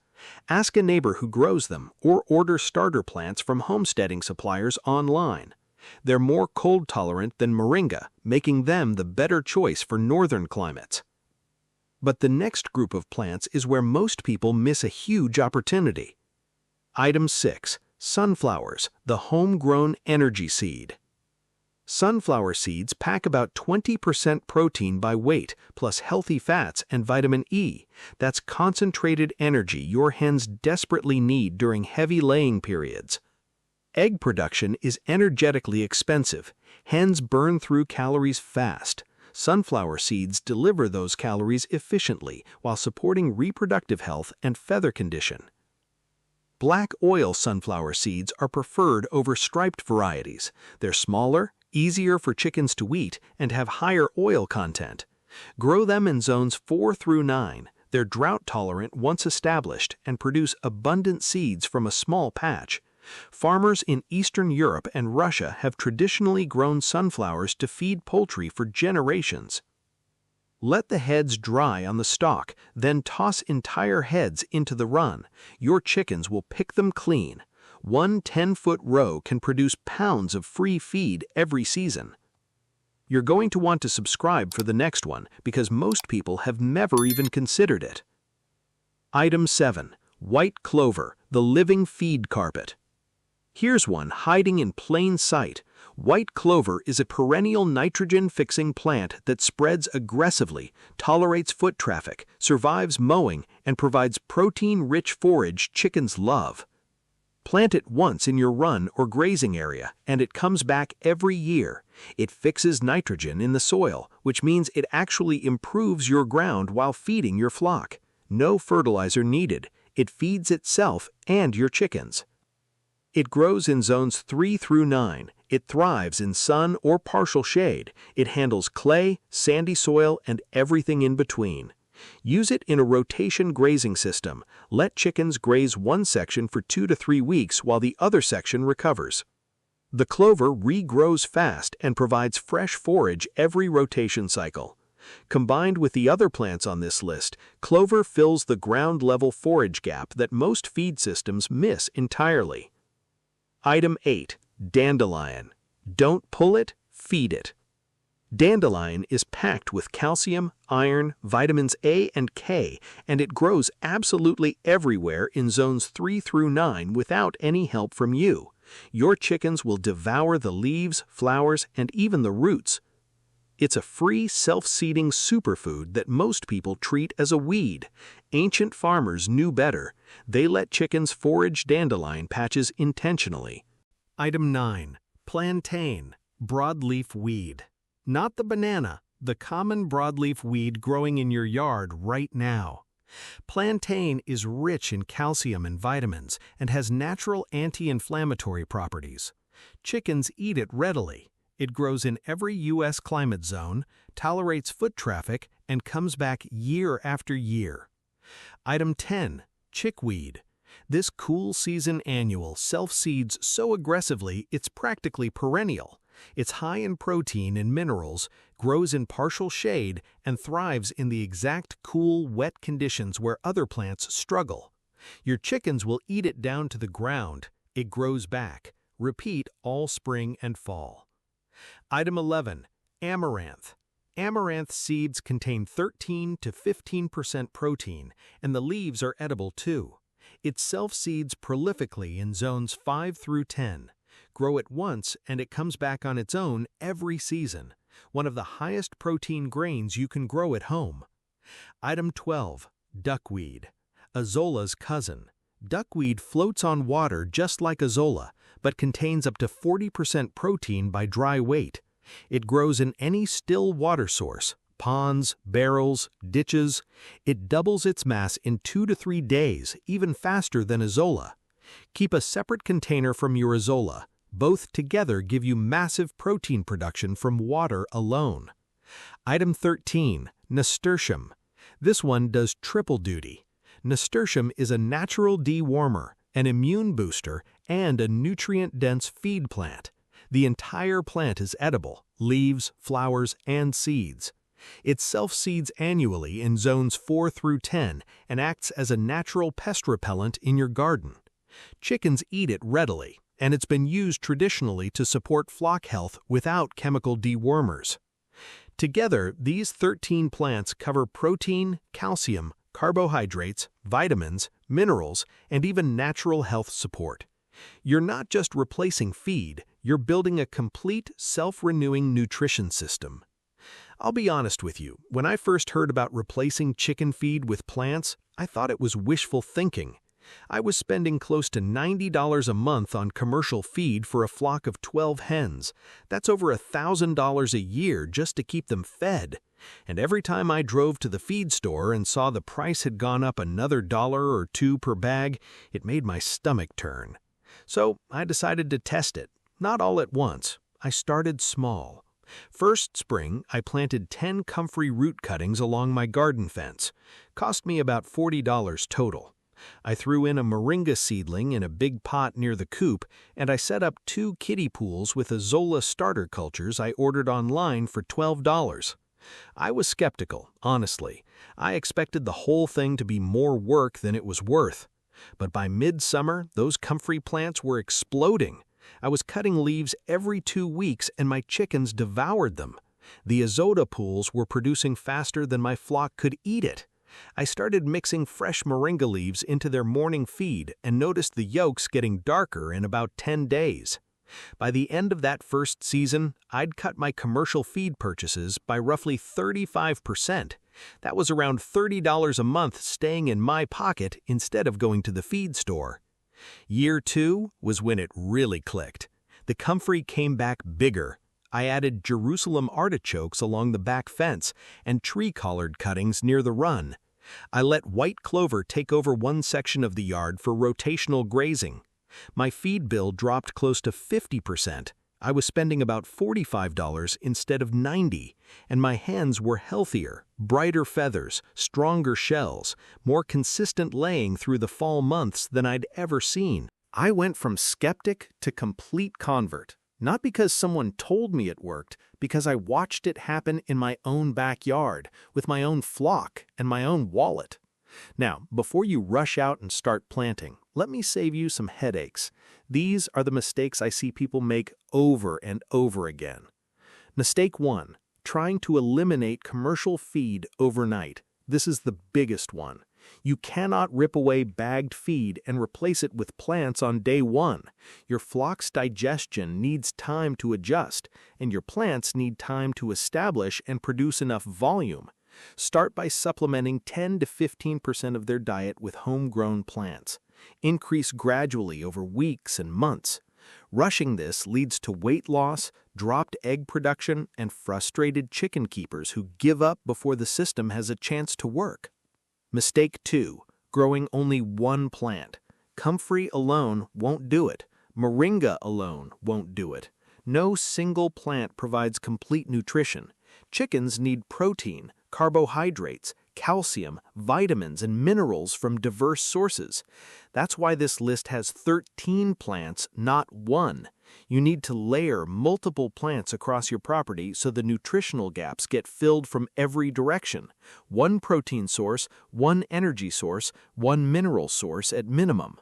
Ask a neighbor who grows them or order starter plants from homesteading suppliers online. They're more cold tolerant than moringa, making them the better choice for northern climates. But the next group of plants is where most people miss a huge opportunity. Item 6. Sunflowers, the homegrown energy seed. Sunflower seeds pack about 20% protein by weight, plus healthy fats and vitamin E. That's concentrated energy your hens desperately need during heavy laying periods. Egg production is energetically expensive. Hens burn through calories fast. Sunflower seeds deliver those calories efficiently while supporting reproductive health and feather condition. Black oil sunflower seeds are preferred over striped varieties. They're smaller, easier for chickens to eat, and have higher oil content. Grow them in zones 4 through 9. They're drought-tolerant once established and produce abundant seeds from a small patch. Farmers in Eastern Europe and Russia have traditionally grown sunflowers to feed poultry for generations. Let the heads dry on the stalk, then toss entire heads into the run. Your chickens will pick them clean. One 10-foot row can produce pounds of free feed every season. You're going to want to subscribe for the next one because most people have never even considered it. Item 7. White clover, the living feed carpet. Here's one hiding in plain sight. White clover is a perennial nitrogen-fixing plant that spreads aggressively, tolerates foot traffic, survives mowing, and provides protein-rich forage chickens love. Plant it once in your run or grazing area, and it comes back every year. It fixes nitrogen in the soil, which means it actually improves your ground while feeding your flock. No fertilizer needed. It feeds itself and your chickens. It grows in zones 3 through 9. It thrives in sun or partial shade. It handles clay, sandy soil, and everything in between. Use it in a rotation grazing system. Let chickens graze one section for 2 to 3 weeks while the other section recovers. The clover regrows fast and provides fresh forage every rotation cycle. Combined with the other plants on this list, clover fills the ground-level forage gap that most feed systems miss entirely. Item 8. Dandelion. Don't pull it, feed it. Dandelion is packed with calcium, iron, vitamins A and K, and it grows absolutely everywhere in zones 3 through 9 without any help from you. Your chickens will devour the leaves, flowers, and even the roots. It's a free, self-seeding superfood that most people treat as a weed. Ancient farmers knew better. They let chickens forage dandelion patches intentionally. Item 9. Plantain, broadleaf weed. Not the banana, the common broadleaf weed growing in your yard right now. Plantain is rich in calcium and vitamins and has natural anti-inflammatory properties. Chickens eat it readily. It grows in every U.S. climate zone, tolerates foot traffic, and comes back year after year. Item 10. Chickweed. This cool season annual self-seeds so aggressively it's practically perennial. It's high in protein and minerals, grows in partial shade, and thrives in the exact cool, wet conditions where other plants struggle. Your chickens will eat it down to the ground. It grows back. Repeat all spring and fall. Item 11. Amaranth. Amaranth seeds contain 13 to 15% protein, and the leaves are edible too. It self-seeds prolifically in zones 5 through 10. Grow it once and it comes back on its own every season. One of the highest protein grains you can grow at home. Item 12. Duckweed. Azola's cousin. Duckweed floats on water just like azola, but contains up to 40% protein by dry weight. It grows in any still water source, ponds, barrels, ditches. It doubles its mass in 2 to 3 days, even faster than azola. Keep a separate container from your azola. Both together give you massive protein production from water alone. Item 13. Nasturtium. This one does triple duty. Nasturtium is a natural dewormer, an immune booster, and a nutrient-dense feed plant. The entire plant is edible, leaves, flowers, and seeds. It self-seeds annually in zones 4 through 10 and acts as a natural pest repellent in your garden. Chickens eat it readily, and it's been used traditionally to support flock health without chemical dewormers. Together, these 13 plants cover protein, calcium, carbohydrates, vitamins, minerals, and even natural health support. You're not just replacing feed, you're building a complete, self-renewing nutrition system. I'll be honest with you, when I first heard about replacing chicken feed with plants, I thought it was wishful thinking. I was spending close to $90 a month on commercial feed for a flock of 12 hens. That's over $1,000 a year just to keep them fed. And every time I drove to the feed store and saw the price had gone up another $1 or $2 per bag, it made my stomach turn. So I decided to test it. Not all at once. I started small. First spring, I planted 10 comfrey root cuttings along my garden fence. Cost me about $40 total. I threw in a moringa seedling in a big pot near the coop, and I set up 2 kiddie pools with azola starter cultures I ordered online for $12. I was skeptical, honestly. I expected the whole thing to be more work than it was worth. But by midsummer, those comfrey plants were exploding. I was cutting leaves every 2 weeks and my chickens devoured them. The azola pools were producing faster than my flock could eat it. I started mixing fresh moringa leaves into their morning feed and noticed the yolks getting darker in about 10 days. By the end of that first season, I'd cut my commercial feed purchases by roughly 35%. That was around $30 a month staying in my pocket instead of going to the feed store. Year 2 was when it really clicked. The comfrey came back bigger. I added Jerusalem artichokes along the back fence and tree-collard cuttings near the run. I let white clover take over one section of the yard for rotational grazing. My feed bill dropped close to 50%. I was spending about $45 instead of $90, and my hens were healthier, brighter feathers, stronger shells, more consistent laying through the fall months than I'd ever seen. I went from skeptic to complete convert. Not because someone told me it worked, because I watched it happen in my own backyard, with my own flock and my own wallet. Now, before you rush out and start planting, let me save you some headaches. These are the mistakes I see people make over and over again. Mistake 1. Trying to eliminate commercial feed overnight. This is the biggest one. You cannot rip away bagged feed and replace it with plants on day 1. Your flock's digestion needs time to adjust, and your plants need time to establish and produce enough volume. Start by supplementing 10 to 15% of their diet with homegrown plants. Increase gradually over weeks and months. Rushing this leads to weight loss, dropped egg production, and frustrated chicken keepers who give up before the system has a chance to work. Mistake 2. Growing only one plant. Comfrey alone won't do it. Moringa alone won't do it. No single plant provides complete nutrition. Chickens need protein, carbohydrates, calcium, vitamins, and minerals from diverse sources. That's why this list has 13 plants, not one. You need to layer multiple plants across your property so the nutritional gaps get filled from every direction. One protein source, one energy source, one mineral source at minimum.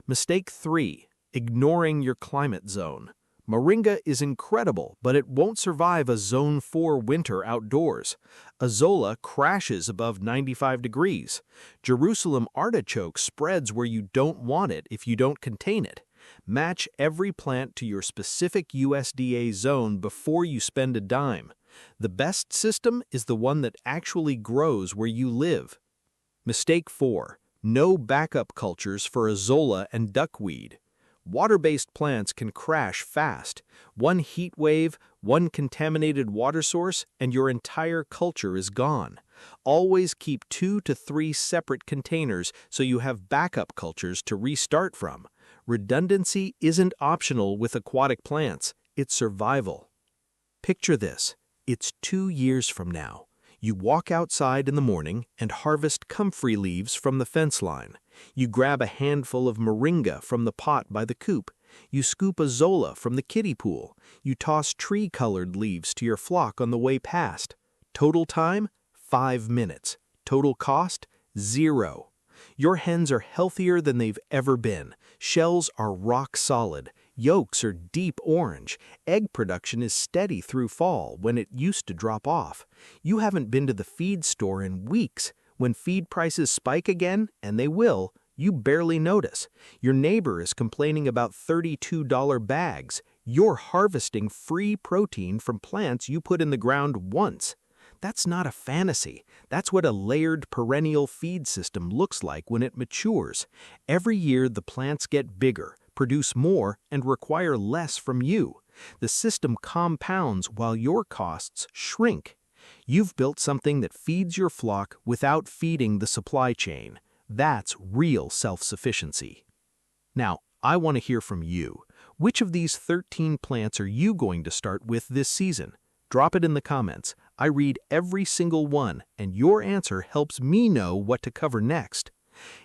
Mistake 3. Ignoring your climate zone. Moringa is incredible, but it won't survive a Zone 4 winter outdoors. Azolla crashes above 95 degrees. Jerusalem artichoke spreads where you don't want it if you don't contain it. Match every plant to your specific USDA zone before you spend a dime. The best system is the one that actually grows where you live. Mistake 4. No backup cultures for azolla and duckweed. Water-based plants can crash fast. One heat wave, one contaminated water source, and your entire culture is gone. Always keep 2 to 3 separate containers so you have backup cultures to restart from. Redundancy isn't optional with aquatic plants, it's survival. Picture this. It's 2 years from now. You walk outside in the morning and harvest comfrey leaves from the fence line. You grab a handful of moringa from the pot by the coop. You scoop azolla from the kiddie pool. You toss tree-colored leaves to your flock on the way past. Total time? 5 minutes. Total cost? 0. Your hens are healthier than they've ever been. Shells are rock solid. Yolks are deep orange. Egg production is steady through fall when it used to drop off. You haven't been to the feed store in weeks. When feed prices spike again, and they will, you barely notice. Your neighbor is complaining about $32 bags. You're harvesting free protein from plants you put in the ground once. That's not a fantasy. That's what a layered perennial feed system looks like when it matures. Every year the plants get bigger, produce more, and require less from you. The system compounds while your costs shrink. You've built something that feeds your flock without feeding the supply chain. That's real self-sufficiency. Now, I want to hear from you. Which of these 13 plants are you going to start with this season? Drop it in the comments. I read every single one, and your answer helps me know what to cover next.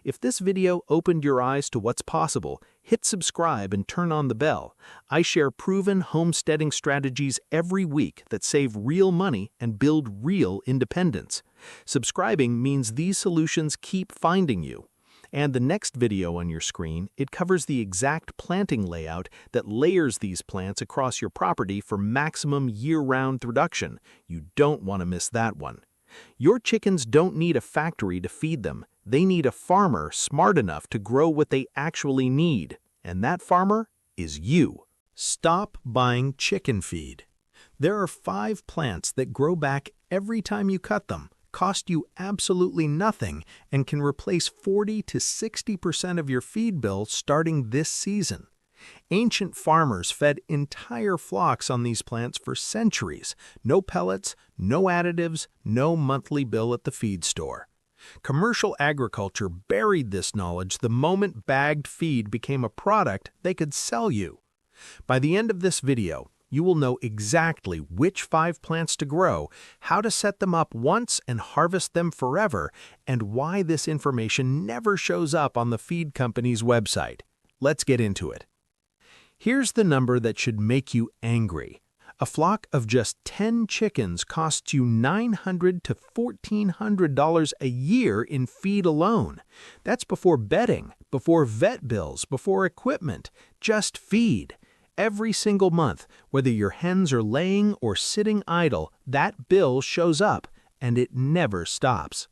If this video opened your eyes to what's possible, hit subscribe and turn on the bell. I share proven homesteading strategies every week that save real money and build real independence. Subscribing means these solutions keep finding you. And the next video on your screen, it covers the exact planting layout that layers these plants across your property for maximum year-round production. You don't want to miss that one. Your chickens don't need a factory to feed them. They need a farmer smart enough to grow what they actually need. And that farmer is you. Stop buying chicken feed. There are 5 plants that grow back every time you cut them, cost you absolutely nothing, and can replace 40 to 60% of your feed bill starting this season. Ancient farmers fed entire flocks on these plants for centuries. No pellets, no additives, no monthly bill at the feed store. Commercial agriculture buried this knowledge the moment bagged feed became a product they could sell you. By the end of this video, you will know exactly which 5 plants to grow, how to set them up once and harvest them forever, and why this information never shows up on the feed company's website. Let's get into it. Here's the number that should make you angry. A flock of just 10 chickens costs you $900 to $1,400 a year in feed alone. That's before bedding, before vet bills, before equipment, just feed. Every single month, whether your hens are laying or sitting idle, that bill shows up, and it never stops.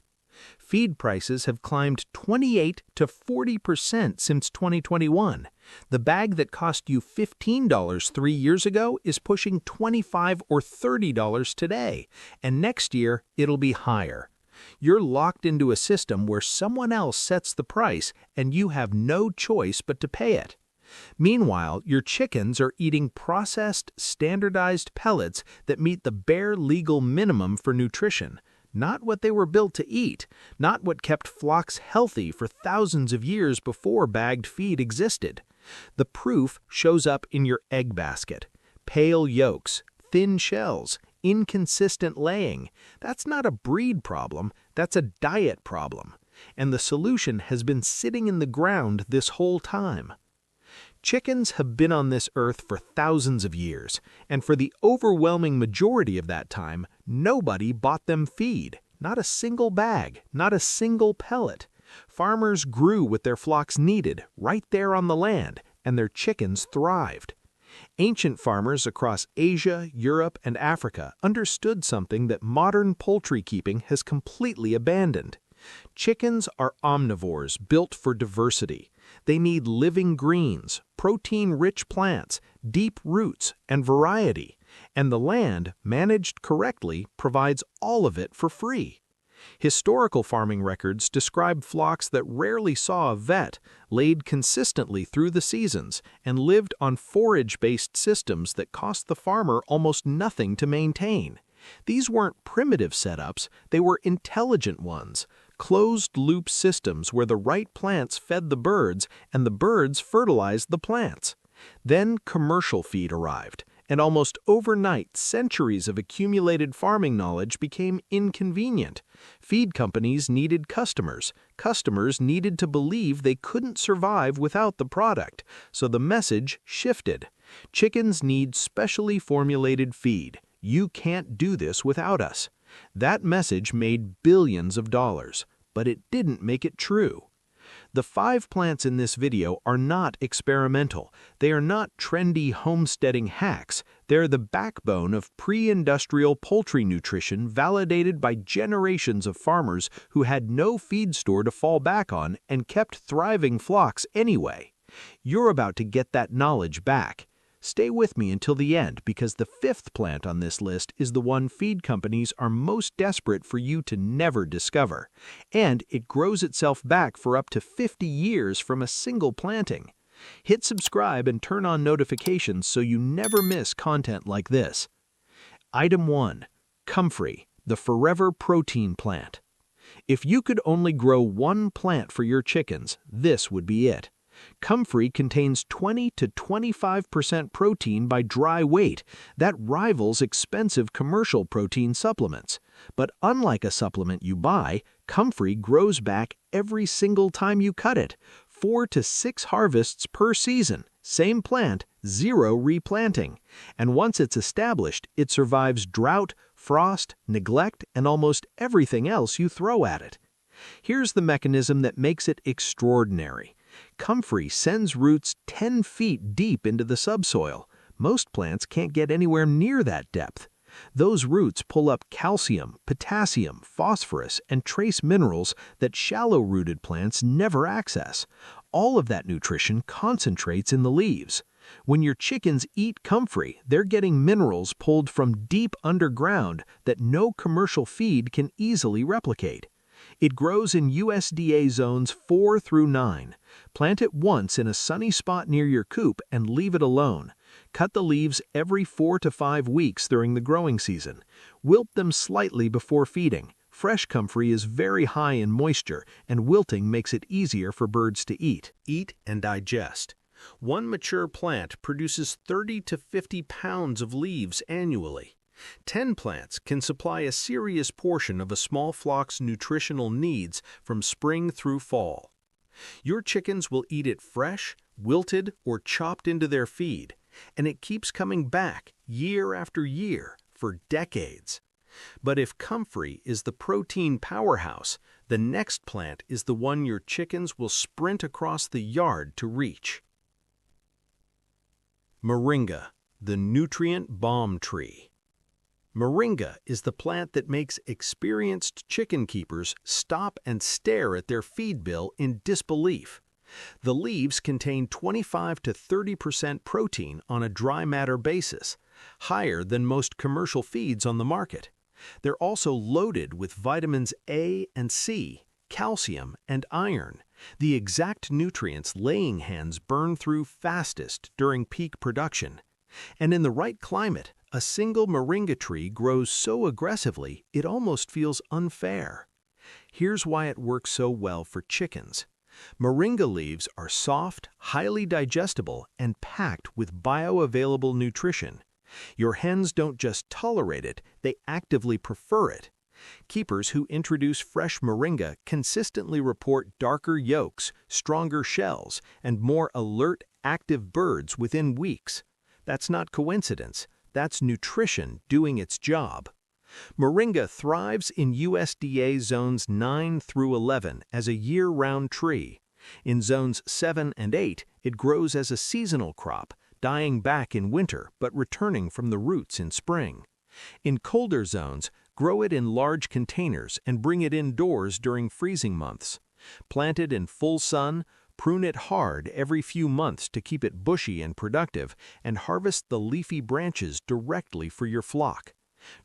Feed prices have climbed 28 to 40% since 2021. The bag that cost you $15 3 years ago is pushing $25 or $30 today, and next year it'll be higher. You're locked into a system where someone else sets the price and you have no choice but to pay it. Meanwhile, your chickens are eating processed, standardized pellets that meet the bare legal minimum for nutrition. Not what they were built to eat, not what kept flocks healthy for thousands of years before bagged feed existed. The proof shows up in your egg basket. Pale yolks, thin shells, inconsistent laying. That's not a breed problem, that's a diet problem. And the solution has been sitting in the ground this whole time. Chickens have been on this earth for thousands of years, and for the overwhelming majority of that time, nobody bought them feed. Not a single bag, not a single pellet. Farmers grew what their flocks needed right there on the land, and their chickens thrived. Ancient farmers across Asia, Europe, and Africa understood something that modern poultry keeping has completely abandoned. Chickens are omnivores built for diversity. They need living greens, protein-rich plants, deep roots, and variety. And the land, managed correctly, provides all of it for free. Historical farming records describe flocks that rarely saw a vet, laid consistently through the seasons, and lived on forage-based systems that cost the farmer almost nothing to maintain. These weren't primitive setups, they were intelligent ones, closed-loop systems where the right plants fed the birds and the birds fertilized the plants. Then commercial feed arrived, and almost overnight, centuries of accumulated farming knowledge became inconvenient. Feed companies needed customers. Customers needed to believe they couldn't survive without the product, so the message shifted. Chickens need specially formulated feed. You can't do this without us. That message made billions of dollars, but it didn't make it true. The 5 plants in this video are not experimental. They are not trendy homesteading hacks. They're the backbone of pre-industrial poultry nutrition validated by generations of farmers who had no feed store to fall back on and kept thriving flocks anyway. You're about to get that knowledge back. Stay with me until the end because the 5th plant on this list is the one feed companies are most desperate for you to never discover. And it grows itself back for up to 50 years from a single planting. Hit subscribe and turn on notifications so you never miss content like this. Item 1. Comfrey, the forever protein plant. If you could only grow one plant for your chickens, this would be it. Comfrey contains 20 to 25% protein by dry weight. That rivals expensive commercial protein supplements. But unlike a supplement you buy, Comfrey grows back every single time you cut it. 4 to 6 harvests per season. Same plant, 0 replanting. And once it's established, it survives drought, frost, neglect, and almost everything else you throw at it. Here's the mechanism that makes it extraordinary. Comfrey sends roots 10 feet deep into the subsoil. Most plants can't get anywhere near that depth. Those roots pull up calcium, potassium, phosphorus, and trace minerals that shallow-rooted plants never access. All of that nutrition concentrates in the leaves. When your chickens eat Comfrey, they're getting minerals pulled from deep underground that no commercial feed can easily replicate. It grows in USDA zones 4 through 9. Plant it once in a sunny spot near your coop and leave it alone. Cut the leaves every 4 to 5 weeks during the growing season. Wilt them slightly before feeding. Fresh Comfrey is very high in moisture, and wilting makes it easier for birds to eat. Eat and digest. One mature plant produces 30 to 50 pounds of leaves annually. 10 plants can supply a serious portion of a small flock's nutritional needs from spring through fall. Your chickens will eat it fresh, wilted, or chopped into their feed, and it keeps coming back year after year for decades. But if Comfrey is the protein powerhouse, the next plant is the one your chickens will sprint across the yard to reach. Moringa, the nutrient bomb tree. Moringa is the plant that makes experienced chicken keepers stop and stare at their feed bill in disbelief. The leaves contain 25 to 30% protein on a dry matter basis, higher than most commercial feeds on the market. They're also loaded with vitamins A and C, calcium, and iron, the exact nutrients laying hens burn through fastest during peak production. And in the right climate, a single moringa tree grows so aggressively it almost feels unfair. Here's why it works so well for chickens. Moringa leaves are soft, highly digestible, and packed with bioavailable nutrition. Your hens don't just tolerate it, they actively prefer it. Keepers who introduce fresh moringa consistently report darker yolks, stronger shells, and more alert, active birds within weeks. That's not coincidence. That's nutrition doing its job. Moringa thrives in USDA zones 9 through 11 as a year-round tree. In zones 7 and 8, it grows as a seasonal crop, dying back in winter but returning from the roots in spring. In colder zones, grow it in large containers and bring it indoors during freezing months. Plant it in full sun, prune it hard every few months to keep it bushy and productive, and harvest the leafy branches directly for your flock.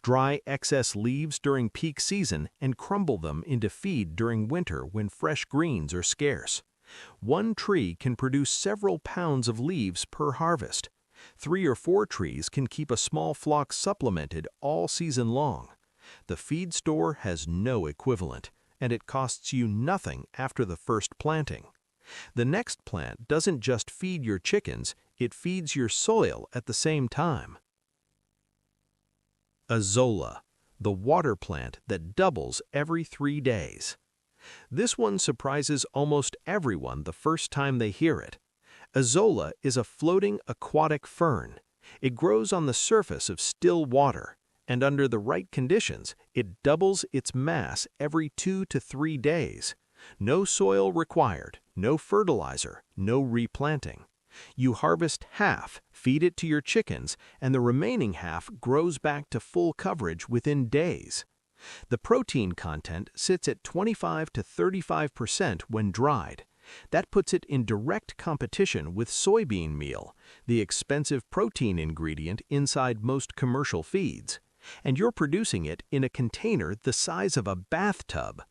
Dry excess leaves during peak season and crumble them into feed during winter when fresh greens are scarce. One tree can produce several pounds of leaves per harvest. 3 or 4 trees can keep a small flock supplemented all season long. The feed store has no equivalent, and it costs you nothing after the first planting. The next plant doesn't just feed your chickens, it feeds your soil at the same time. Azolla, the water plant that doubles every 3 days. This one surprises almost everyone the first time they hear it. Azolla is a floating aquatic fern. It grows on the surface of still water, and under the right conditions, it doubles its mass every 2 to 3 days. No soil required, no fertilizer, no replanting. You harvest half, feed it to your chickens, and the remaining half grows back to full coverage within days. The protein content sits at 25 to 35% when dried. That puts it in direct competition with soybean meal, the expensive protein ingredient inside most commercial feeds. And you're producing it in a container the size of a bathtub.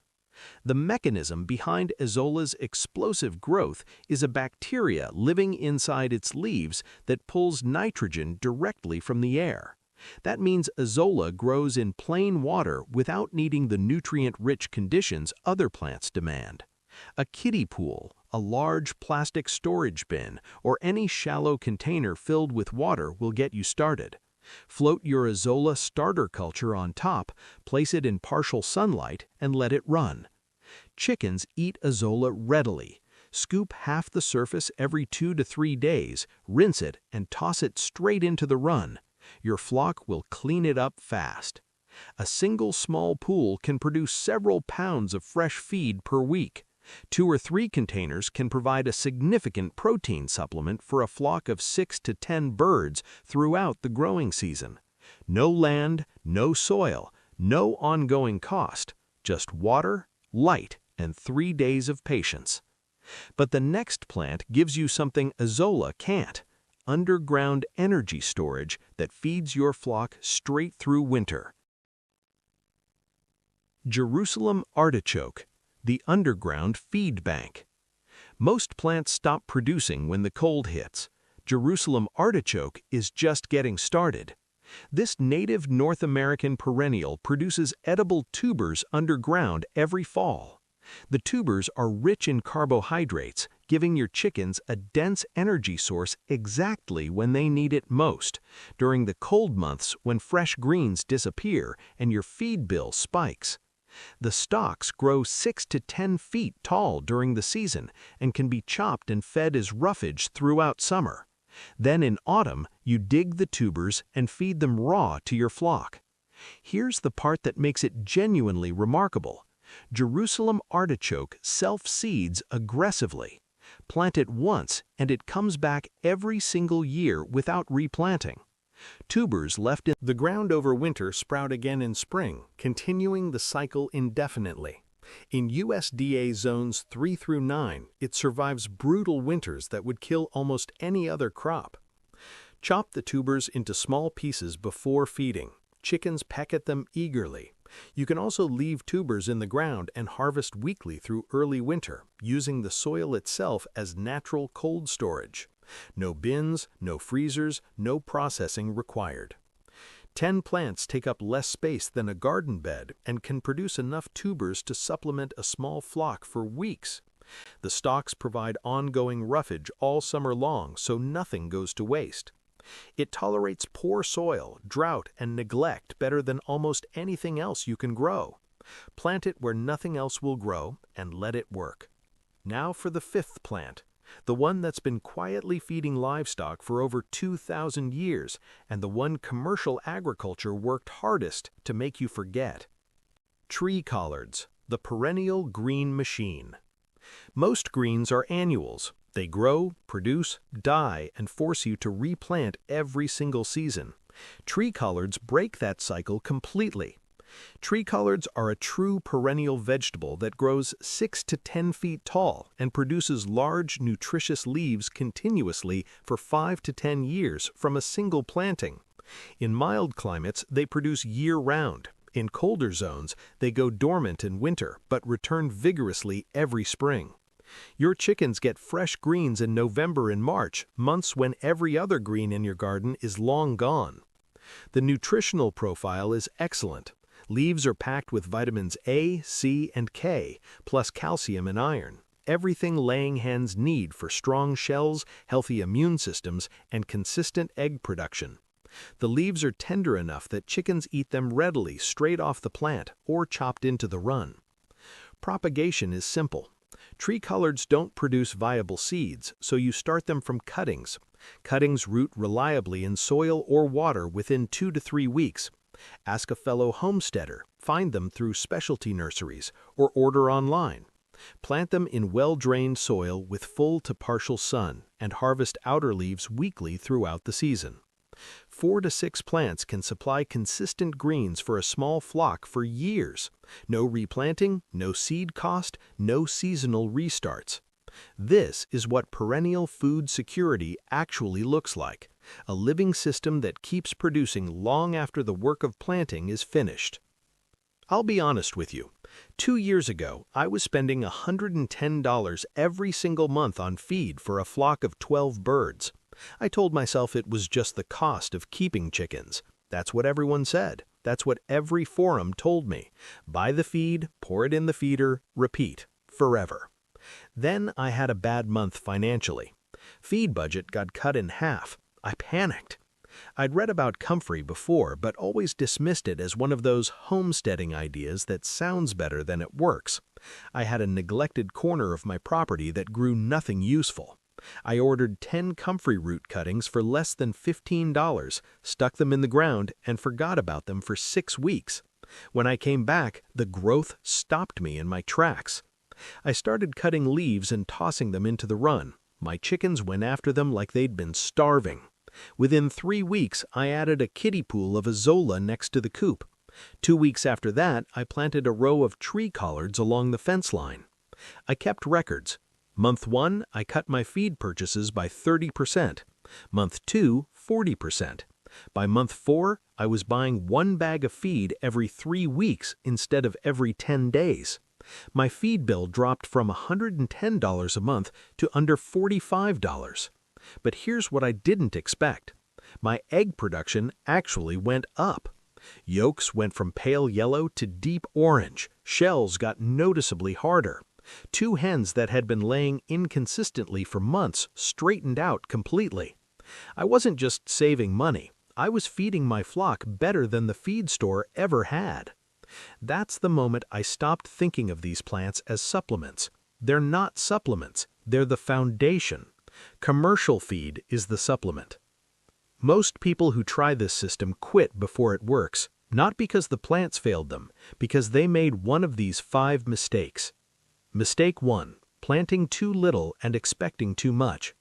The mechanism behind Azolla's explosive growth is a bacteria living inside its leaves that pulls nitrogen directly from the air. That means Azolla grows in plain water without needing the nutrient-rich conditions other plants demand. A kiddie pool, a large plastic storage bin, or any shallow container filled with water will get you started. Float your Azolla starter culture on top, place it in partial sunlight, and let it run. Chickens eat Azolla readily. Scoop half the surface every 2 to 3 days, rinse it, and toss it straight into the run. Your flock will clean it up fast. A single small pool can produce several pounds of fresh feed per week. 2 or 3 containers can provide a significant protein supplement for a flock of 6 to 10 birds throughout the growing season. No land, no soil, no ongoing cost, just water, light, and 3 days of patience. But the next plant gives you something Azolla can't: underground energy storage that feeds your flock straight through winter. Jerusalem artichoke, the underground feed bank. Most plants stop producing when the cold hits. Jerusalem artichoke is just getting started. This native North American perennial produces edible tubers underground every fall. The tubers are rich in carbohydrates, giving your chickens a dense energy source exactly when they need it most, during the cold months when fresh greens disappear and your feed bill spikes. The stalks grow 6 to 10 feet tall during the season and can be chopped and fed as roughage throughout summer. Then in autumn, you dig the tubers and feed them raw to your flock. Here's the part that makes it genuinely remarkable. Jerusalem artichoke self-seeds aggressively. Plant it once and it comes back every single year without replanting. Tubers left in the ground over winter sprout again in spring, continuing the cycle indefinitely. In USDA zones 3 through 9, it survives brutal winters that would kill almost any other crop. Chop the tubers into small pieces before feeding. Chickens peck at them eagerly. You can also leave tubers in the ground and harvest weekly through early winter, using the soil itself as natural cold storage. No bins, no freezers, no processing required. 10 plants take up less space than a garden bed and can produce enough tubers to supplement a small flock for weeks. The stalks provide ongoing roughage all summer long, so nothing goes to waste. It tolerates poor soil, drought, and neglect better than almost anything else you can grow. Plant it where nothing else will grow and let it work. Now for the fifth plant, the one that's been quietly feeding livestock for over 2,000 years and the one commercial agriculture worked hardest to make you forget. Tree collards, the perennial green machine. Most greens are annuals. They grow, produce, die, and force you to replant every single season. Tree collards break that cycle completely. Tree collards are a true perennial vegetable that grows 6 to 10 feet tall and produces large, nutritious leaves continuously for 5 to 10 years from a single planting. In mild climates, they produce year-round. In colder zones, they go dormant in winter but return vigorously every spring. Your chickens get fresh greens in November and March, months when every other green in your garden is long gone. The nutritional profile is excellent. Leaves are packed with vitamins A, C, and K, plus calcium and iron. Everything laying hens need for strong shells, healthy immune systems, and consistent egg production. The leaves are tender enough that chickens eat them readily straight off the plant or chopped into the run. Propagation is simple. Tree collards don't produce viable seeds, so you start them from cuttings. Cuttings root reliably in soil or water within 2 to 3 weeks. Ask a fellow homesteader, find them through specialty nurseries, or order online. Plant them in well-drained soil with full to partial sun and harvest outer leaves weekly throughout the season. 4 to 6 plants can supply consistent greens for a small flock for years. No replanting, no seed cost, no seasonal restarts. This is what perennial food security actually looks like, a living system that keeps producing long after the work of planting is finished. I'll be honest with you. 2 years ago, I was spending $110 every single month on feed for a flock of 12 birds. I told myself it was just the cost of keeping chickens. That's what everyone said. That's what every forum told me. Buy the feed, pour it in the feeder, repeat, forever. Then I had a bad month financially. Feed budget got cut in half. I panicked. I'd read about comfrey before, but always dismissed it as one of those homesteading ideas that sounds better than it works. I had a neglected corner of my property that grew nothing useful. I ordered 10 comfrey root cuttings for less than $15, stuck them in the ground, and forgot about them for 6 weeks. When I came back, the growth stopped me in my tracks. I started cutting leaves and tossing them into the run. My chickens went after them like they'd been starving. Within 3 weeks, I added a kiddie pool of azolla next to the coop. 2 weeks after that, I planted a row of tree collards along the fence line. I kept records. Month 1, I cut my feed purchases by 30%. Month 2, 40%. By month 4, I was buying 1 bag of feed every 3 weeks instead of every 10 days. My feed bill dropped from $110 a month to under $45. But here's what I didn't expect. My egg production actually went up. Yolks went from pale yellow to deep orange. Shells got noticeably harder. 2 hens that had been laying inconsistently for months straightened out completely. I wasn't just saving money. I was feeding my flock better than the feed store ever had. That's the moment I stopped thinking of these plants as supplements. They're not supplements. They're the foundation. Commercial feed is the supplement. Most people who try this system quit before it works, not because the plants failed them, because they made one of these 5 mistakes. Mistake 1. Planting too little and expecting too much.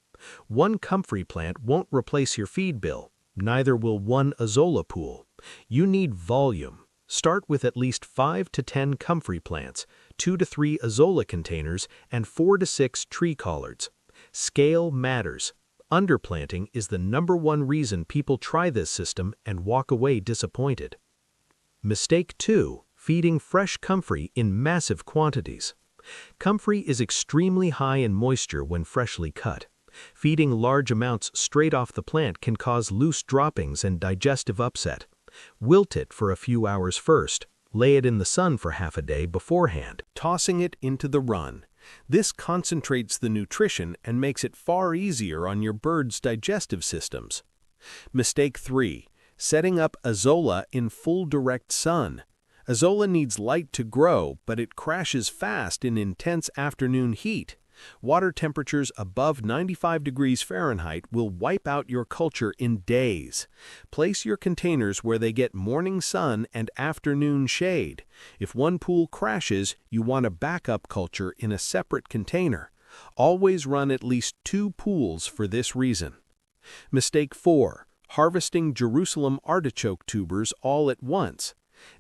1 comfrey plant won't replace your feed bill. Neither will 1 azolla pool. You need volume. Start with at least 5 to 10 comfrey plants, 2 to 3 azolla containers, and 4 to 6 tree collards. Scale matters. Underplanting is the #1 reason people try this system and walk away disappointed. Mistake 2. Feeding fresh comfrey in massive quantities. Comfrey is extremely high in moisture when freshly cut. Feeding large amounts straight off the plant can cause loose droppings and digestive upset. Wilt it for a few hours first. Lay it in the sun for half a day beforehand, tossing it into the run. This concentrates the nutrition and makes it far easier on your bird's digestive systems. Mistake 3. Setting up Azolla in full direct sun. Azolla needs light to grow, but it crashes fast in intense afternoon heat. Water temperatures above 95 degrees Fahrenheit will wipe out your culture in days. Place your containers where they get morning sun and afternoon shade. If one pool crashes, you want a backup culture in a separate container. Always run at least 2 pools for this reason. Mistake 4. Harvesting Jerusalem artichoke tubers all at once.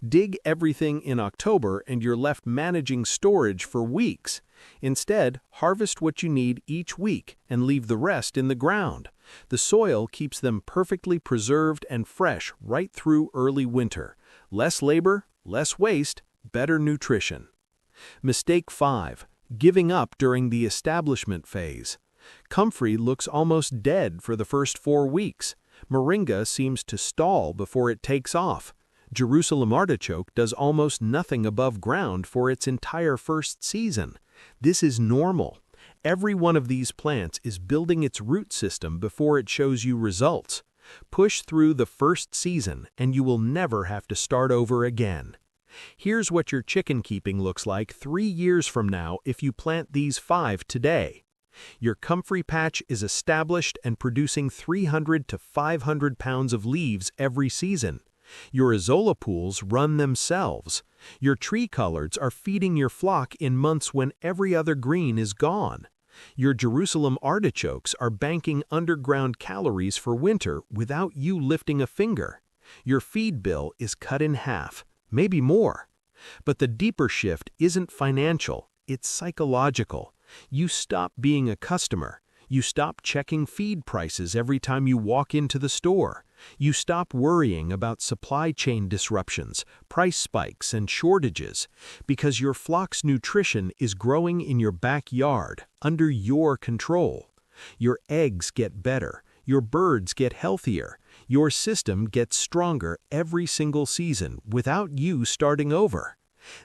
Dig everything in October and you're left managing storage for weeks. Instead, harvest what you need each week and leave the rest in the ground. The soil keeps them perfectly preserved and fresh right through early winter. Less labor, less waste, better nutrition. Mistake 5. Giving up during the establishment phase. Comfrey looks almost dead for the first 4 weeks. Moringa seems to stall before it takes off. Jerusalem artichoke does almost nothing above ground for its entire first season. This is normal. Every one of these plants is building its root system before it shows you results. Push through the first season and you will never have to start over again. Here's what your chicken keeping looks like 3 years from now if you plant these 5 today. Your comfrey patch is established and producing 300 to 500 pounds of leaves every season. Your Azolla pools run themselves. Your tree collards are feeding your flock in months when every other green is gone. Your Jerusalem artichokes are banking underground calories for winter without you lifting a finger. Your feed bill is cut in half, maybe more. But the deeper shift isn't financial, it's psychological. You stop being a customer. You stop checking feed prices every time you walk into the store. You stop worrying about supply chain disruptions, price spikes, and shortages, because your flock's nutrition is growing in your backyard, under your control. Your eggs get better, your birds get healthier, your system gets stronger every single season without you starting over.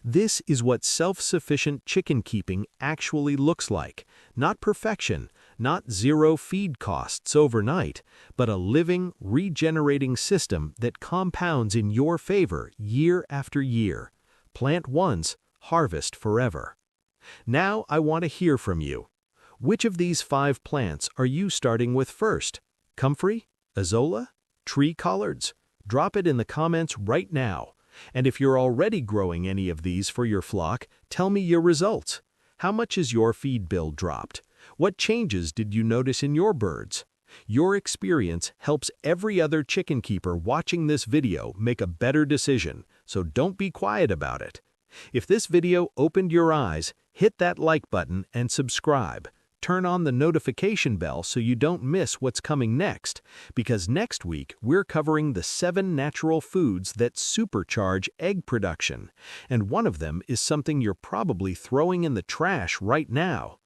This is what self-sufficient chicken keeping actually looks like. Not perfection, not zero feed costs overnight, but a living, regenerating system that compounds in your favor year after year. Plant once, harvest forever. Now I want to hear from you. Which of these 5 plants are you starting with first? Comfrey? Azolla? Tree collards? Drop it in the comments right now. And if you're already growing any of these for your flock, tell me your results. How much has your feed bill dropped? What changes did you notice in your birds? Your experience helps every other chicken keeper watching this video make a better decision, so don't be quiet about it. If this video opened your eyes, hit that like button and subscribe. Turn on the notification bell so you don't miss what's coming next, because next week we're covering the 7 natural foods that supercharge egg production, and one of them is something you're probably throwing in the trash right now.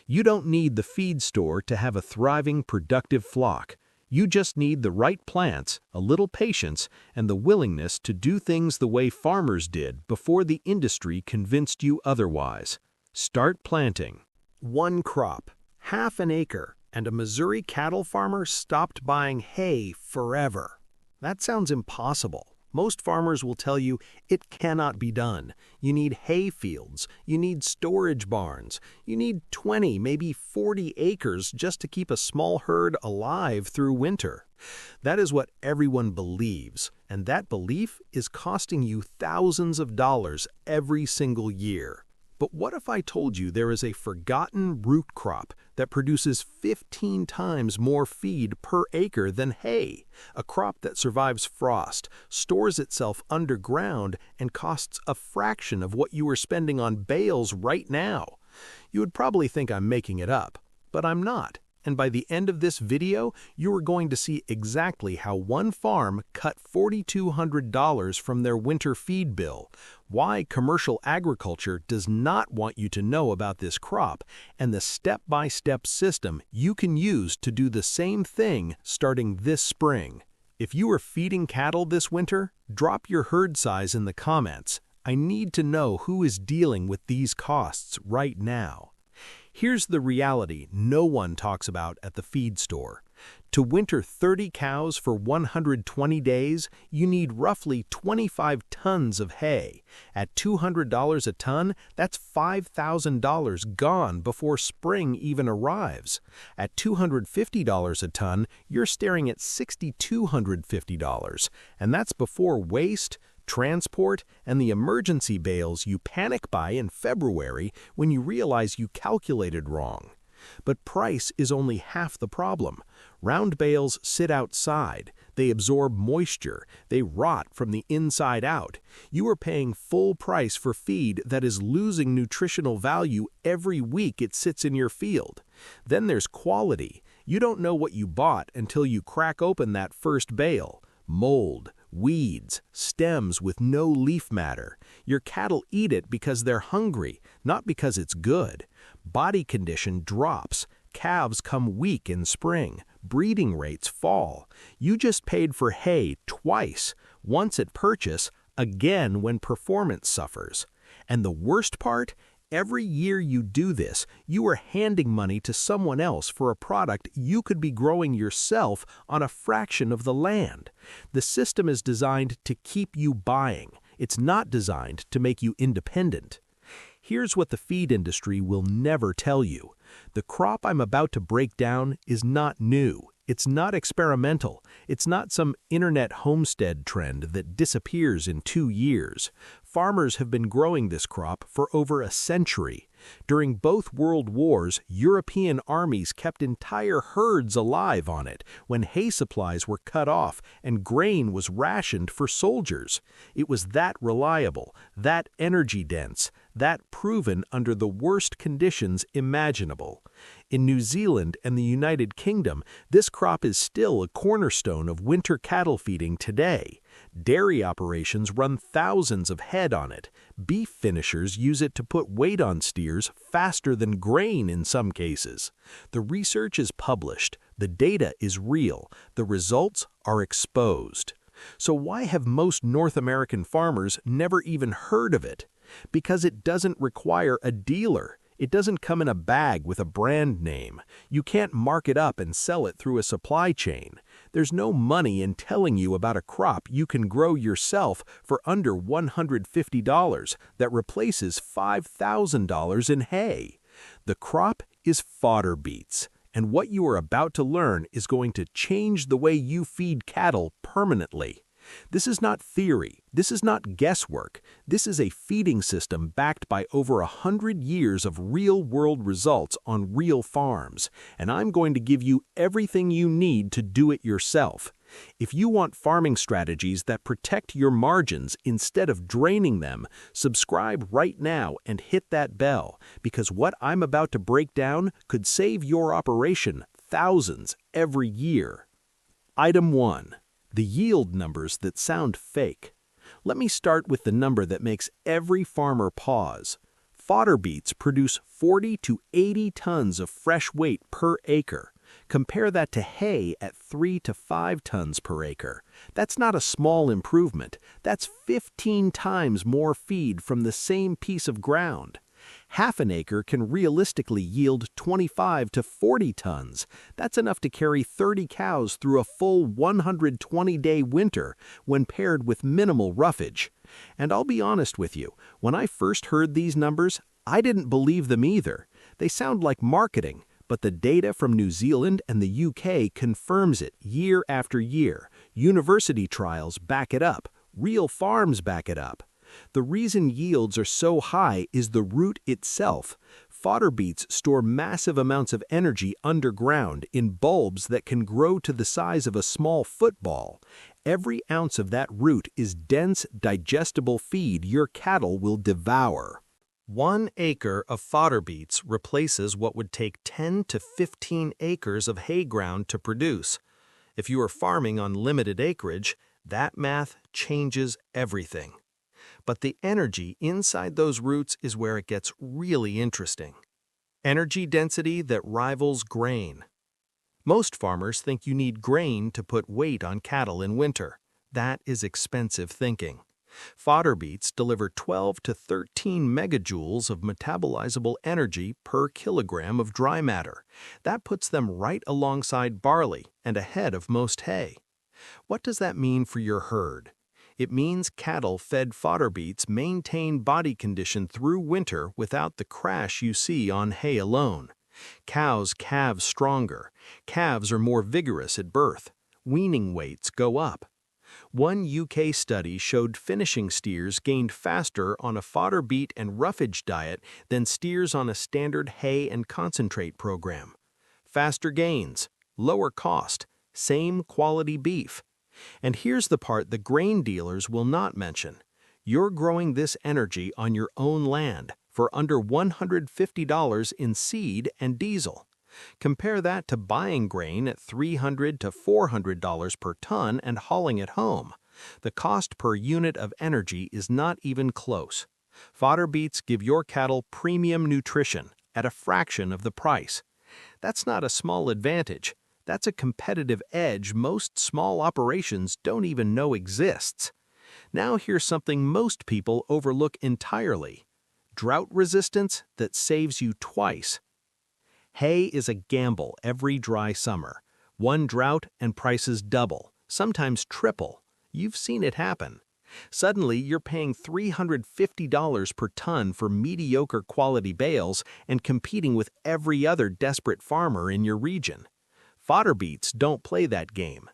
You don't need the feed store to have a thriving, productive flock. You just need the right plants, a little patience, and the willingness to do things the way farmers did before the industry convinced you otherwise. Start planting. 1 crop, half an acre, and a Missouri cattle farmer stopped buying hay forever. That sounds impossible. Most farmers will tell you it cannot be done. You need hay fields, you need storage barns, you need 20, maybe 40 acres just to keep a small herd alive through winter. That is what everyone believes, and that belief is costing you thousands of dollars every single year. But what if I told you there is a forgotten root crop that produces 15 times more feed per acre than hay, a crop that survives frost, stores itself underground, and costs a fraction of what you are spending on bales right now? You would probably think I'm making it up, but I'm not. And by the end of this video, you are going to see exactly how one farm cut $4,200 from their winter feed bill, why commercial agriculture does not want you to know about this crop, and the step-by-step system you can use to do the same thing starting this spring. If you are feeding cattle this winter, drop your herd size in the comments. I need to know who is dealing with these costs right now. Here's the reality no one talks about at the feed store. To winter 30 cows for 120 days, you need roughly 25 tons of hay. At $200 a ton, that's $5,000 gone before spring even arrives. At $250 a ton, you're staring at $6,250, and that's before waste, transport, and the emergency bales you panic buy in February when you realize you calculated wrong. But price is only half the problem. Round bales sit outside. They absorb moisture. They rot from the inside out. You are paying full price for feed that is losing nutritional value every week it sits in your field. Then there's quality. You don't know what you bought until you crack open that first bale. Mold, weeds, stems with no leaf matter. Your cattle eat it because they're hungry, not because it's good. Body condition drops. Calves come weak in spring. Breeding rates fall. You just paid for hay twice, once at purchase, again when performance suffers. And the worst part? Every year you do this, you are handing money to someone else for a product you could be growing yourself on a fraction of the land. The system is designed to keep you buying. It's not designed to make you independent. Here's what the feed industry will never tell you. The crop I'm about to break down is not new. It's not experimental. It's not some internet homestead trend that disappears in 2 years. Farmers have been growing this crop for over a century. During both world wars, European armies kept entire herds alive on it when hay supplies were cut off and grain was rationed for soldiers. It was that reliable, that energy-dense, that proven under the worst conditions imaginable. In New Zealand and the United Kingdom, this crop is still a cornerstone of winter cattle feeding today. Dairy operations run thousands of head on it. Beef finishers use it to put weight on steers faster than grain in some cases. The research is published. The data is real. The results are exposed. So why have most North American farmers never even heard of it? Because it doesn't require a dealer. It doesn't come in a bag with a brand name. You can't mark it up and sell it through a supply chain. There's no money in telling you about a crop you can grow yourself for under $150 that replaces $5,000 in hay. The crop is fodder beets, and what you are about to learn is going to change the way you feed cattle permanently. This is not theory. This is not guesswork. This is a feeding system backed by over 100 years of real-world results on real farms, and I'm going to give you everything you need to do it yourself. If you want farming strategies that protect your margins instead of draining them, subscribe right now and hit that bell, because what I'm about to break down could save your operation thousands every year. Item 1. The yield numbers that sound fake. Let me start with the number that makes every farmer pause. Fodder beets produce 40 to 80 tons of fresh weight per acre. Compare that to hay at 3 to 5 tons per acre. That's not a small improvement. That's 15 times more feed from the same piece of ground. Half an acre can realistically yield 25 to 40 tons. That's enough to carry 30 cows through a full 120-day winter when paired with minimal roughage. And I'll be honest with you, when I first heard these numbers, I didn't believe them either. They sound like marketing, but the data from New Zealand and the UK confirms it year after year. University trials back it up. Real farms back it up. The reason yields are so high is the root itself. Fodder beets store massive amounts of energy underground in bulbs that can grow to the size of a small football. Every ounce of that root is dense, digestible feed your cattle will devour. 1 acre of fodder beets replaces what would take 10 to 15 acres of hay ground to produce. If you are farming on limited acreage, that math changes everything. But the energy inside those roots is where it gets really interesting. Energy density that rivals grain. Most farmers think you need grain to put weight on cattle in winter. That is expensive thinking. Fodder beets deliver 12 to 13 megajoules of metabolizable energy per kilogram of dry matter. That puts them right alongside barley and ahead of most hay. What does that mean for your herd? It means cattle-fed fodder beets maintain body condition through winter without the crash you see on hay alone. Cows calve stronger. Calves are more vigorous at birth. Weaning weights go up. One UK study showed finishing steers gained faster on a fodder beet and roughage diet than steers on a standard hay and concentrate program. Faster gains, lower cost, same quality beef. And here's the part the grain dealers will not mention. You're growing this energy on your own land for under $150 in seed and diesel. Compare that to buying grain at $300 to $400 per ton and hauling it home. The cost per unit of energy is not even close. Fodder beets give your cattle premium nutrition at a fraction of the price. That's not a small advantage. That's a competitive edge most small operations don't even know exists. Now here's something most people overlook entirely: drought resistance that saves you twice. Hay is a gamble every dry summer. One drought and prices double, sometimes triple. You've seen it happen. Suddenly, you're paying $350 per ton for mediocre quality bales and competing with every other desperate farmer in your region. Fodder beets don't play that game.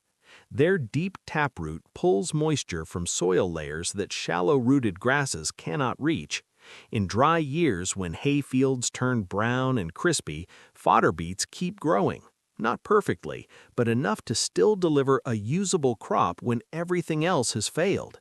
Their deep taproot pulls moisture from soil layers that shallow-rooted grasses cannot reach. In dry years when hay fields turn brown and crispy, fodder beets keep growing. Not perfectly, but enough to still deliver a usable crop when everything else has failed.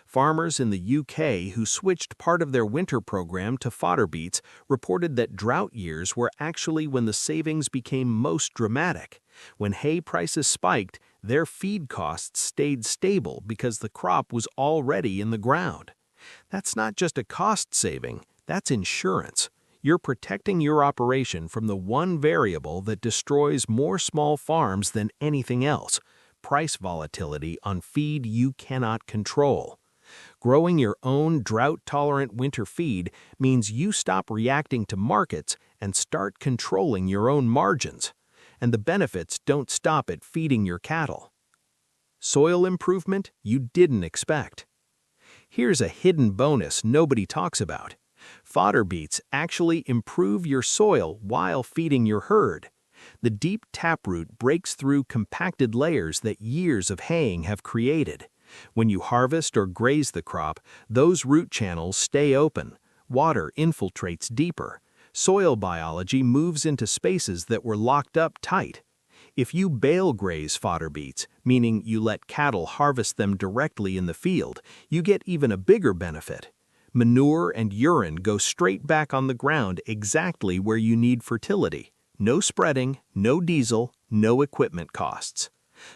Farmers in the UK who switched part of their winter program to fodder beets reported that drought years were actually when the savings became most dramatic. When hay prices spiked, their feed costs stayed stable because the crop was already in the ground. That's not just a cost saving, that's insurance. You're protecting your operation from the one variable that destroys more small farms than anything else: price volatility on feed you cannot control. Growing your own drought-tolerant winter feed means you stop reacting to markets and start controlling your own margins. And the benefits don't stop at feeding your cattle. Soil improvement you didn't expect. Here's a hidden bonus nobody talks about. Fodder beets actually improve your soil while feeding your herd. The deep taproot breaks through compacted layers that years of haying have created. When you harvest or graze the crop, those root channels stay open. Water infiltrates deeper. Soil biology moves into spaces that were locked up tight. If you bale graze fodder beets, meaning you let cattle harvest them directly in the field, you get even a bigger benefit. Manure and urine go straight back on the ground exactly where you need fertility. No spreading, no diesel, no equipment costs.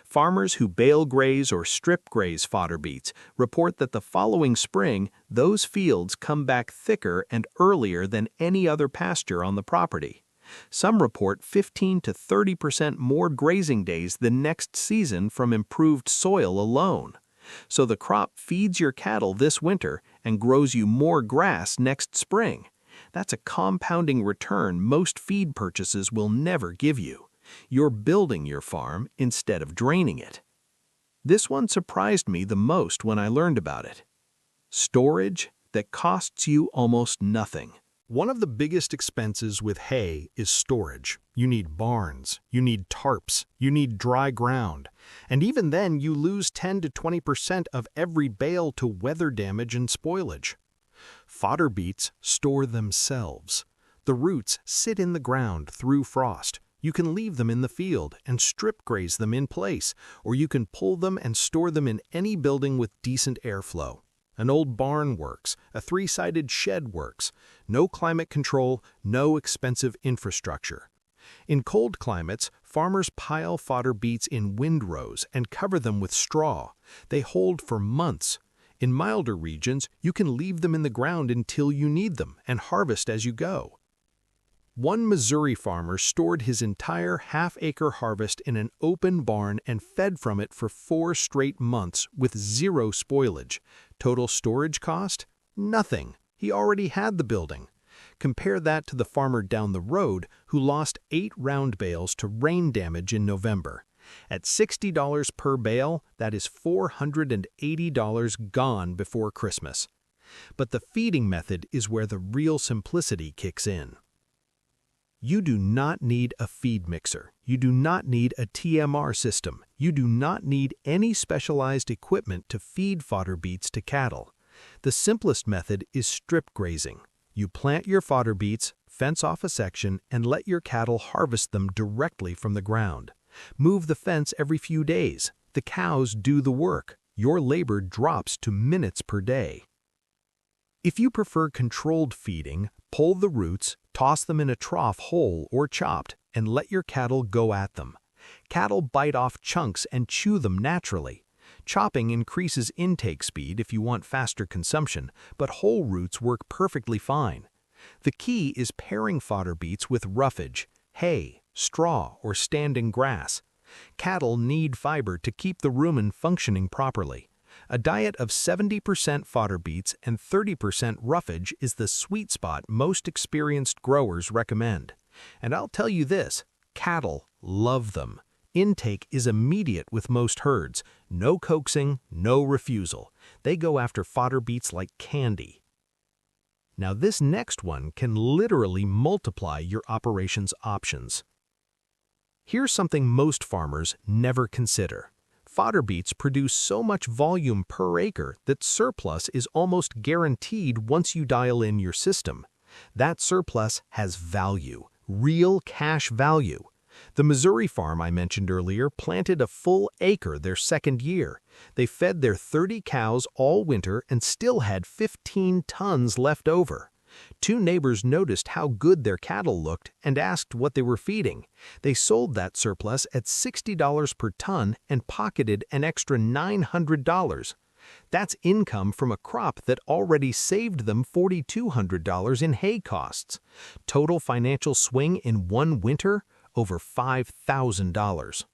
Farmers who bale graze or strip graze fodder beets report that the following spring, those fields come back thicker and earlier than any other pasture on the property. Some report 15 to 30% more grazing days the next season from improved soil alone. So the crop feeds your cattle this winter and grows you more grass next spring. That's a compounding return most feed purchases will never give you. You're building your farm instead of draining it. This one surprised me the most when I learned about it. Storage that costs you almost nothing. One of the biggest expenses with hay is storage. You need barns, you need tarps, you need dry ground. And even then, you lose 10 to 20% of every bale to weather damage and spoilage. Fodder beets store themselves. The roots sit in the ground through frost. You can leave them in the field and strip graze them in place, or you can pull them and store them in any building with decent airflow. An old barn works, a three-sided shed works. No climate control, no expensive infrastructure. In cold climates, farmers pile fodder beets in windrows and cover them with straw. They hold for months. In milder regions, you can leave them in the ground until you need them and harvest as you go. One Missouri farmer stored his entire half-acre harvest in an open barn and fed from it for 4 straight months with zero spoilage. Total storage cost? Nothing. He already had the building. Compare that to the farmer down the road who lost 8 round bales to rain damage in November. At $60 per bale, that is $480 gone before Christmas. But the feeding method is where the real simplicity kicks in. You do not need a feed mixer. You do not need a TMR system. You do not need any specialized equipment to feed fodder beets to cattle. The simplest method is strip grazing. You plant your fodder beets, fence off a section, and let your cattle harvest them directly from the ground. Move the fence every few days. The cows do the work. Your labor drops to minutes per day. If you prefer controlled feeding, pull the roots, toss them in a trough whole or chopped, and let your cattle go at them. Cattle bite off chunks and chew them naturally. Chopping increases intake speed if you want faster consumption, but whole roots work perfectly fine. The key is pairing fodder beets with roughage, hay, straw, or standing grass. Cattle need fiber to keep the rumen functioning properly. A diet of 70% fodder beets and 30% roughage is the sweet spot most experienced growers recommend. And I'll tell you this, cattle love them. Intake is immediate with most herds. No coaxing, no refusal. They go after fodder beets like candy. Now this next one can literally multiply your operations options. Here's something most farmers never consider. Fodder beets produce so much volume per acre that surplus is almost guaranteed once you dial in your system. That surplus has value, real cash value. The Missouri farm I mentioned earlier planted a full acre their second year. They fed their 30 cows all winter and still had 15 tons left over. 2 neighbors noticed how good their cattle looked and asked what they were feeding. They sold that surplus at $60 per ton and pocketed an extra $900. That's income from a crop that already saved them $4,200 in hay costs. Total financial swing in one winter? Over $5,000.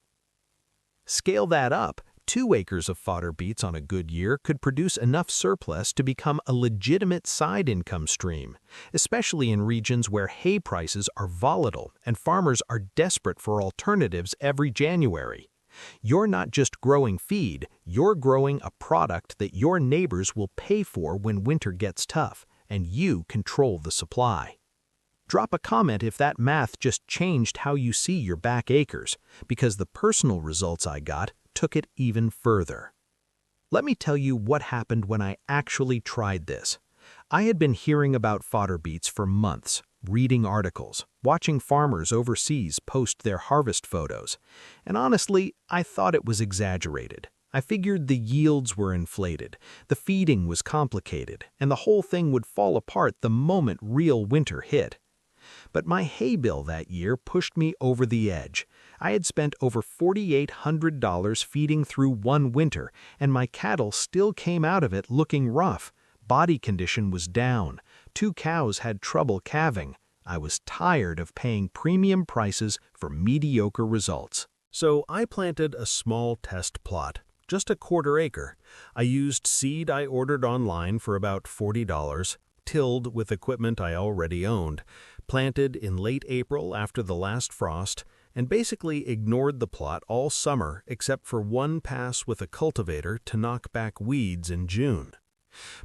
Scale that up, 2 acres of fodder beets on a good year could produce enough surplus to become a legitimate side income stream, especially in regions where hay prices are volatile and farmers are desperate for alternatives every January. You're not just growing feed, you're growing a product that your neighbors will pay for when winter gets tough, and you control the supply. Drop a comment if that math just changed how you see your back acres, because the personal results I got took it even further. Let me tell you what happened when I actually tried this. I had been hearing about fodder beets for months, reading articles, watching farmers overseas post their harvest photos, and honestly, I thought it was exaggerated. I figured the yields were inflated, the feeding was complicated, and the whole thing would fall apart the moment real winter hit. But my hay bill that year pushed me over the edge. I had spent over $4,800 feeding through one winter, and my cattle still came out of it looking rough. Body condition was down. 2 cows had trouble calving. I was tired of paying premium prices for mediocre results. So I planted a small test plot, just a 1/4 acre. I used seed I ordered online for about $40, tilled with equipment I already owned, planted in late April after the last frost, and basically ignored the plot all summer except for one pass with a cultivator to knock back weeds in June.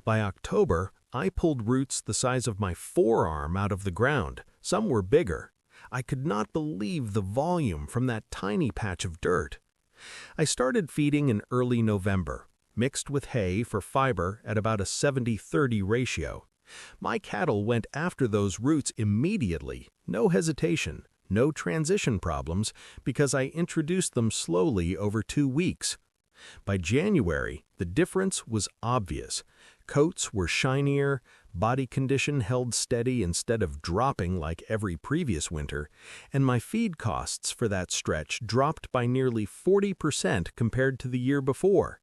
By October, I pulled roots the size of my forearm out of the ground. Some were bigger. I could not believe the volume from that tiny patch of dirt. I started feeding in early November, mixed with hay for fiber at about a 70-30 ratio. My cattle went after those roots immediately, no hesitation, no transition problems, because I introduced them slowly over 2 weeks. By January, the difference was obvious. Coats were shinier, body condition held steady instead of dropping like every previous winter, and my feed costs for that stretch dropped by nearly 40% compared to the year before.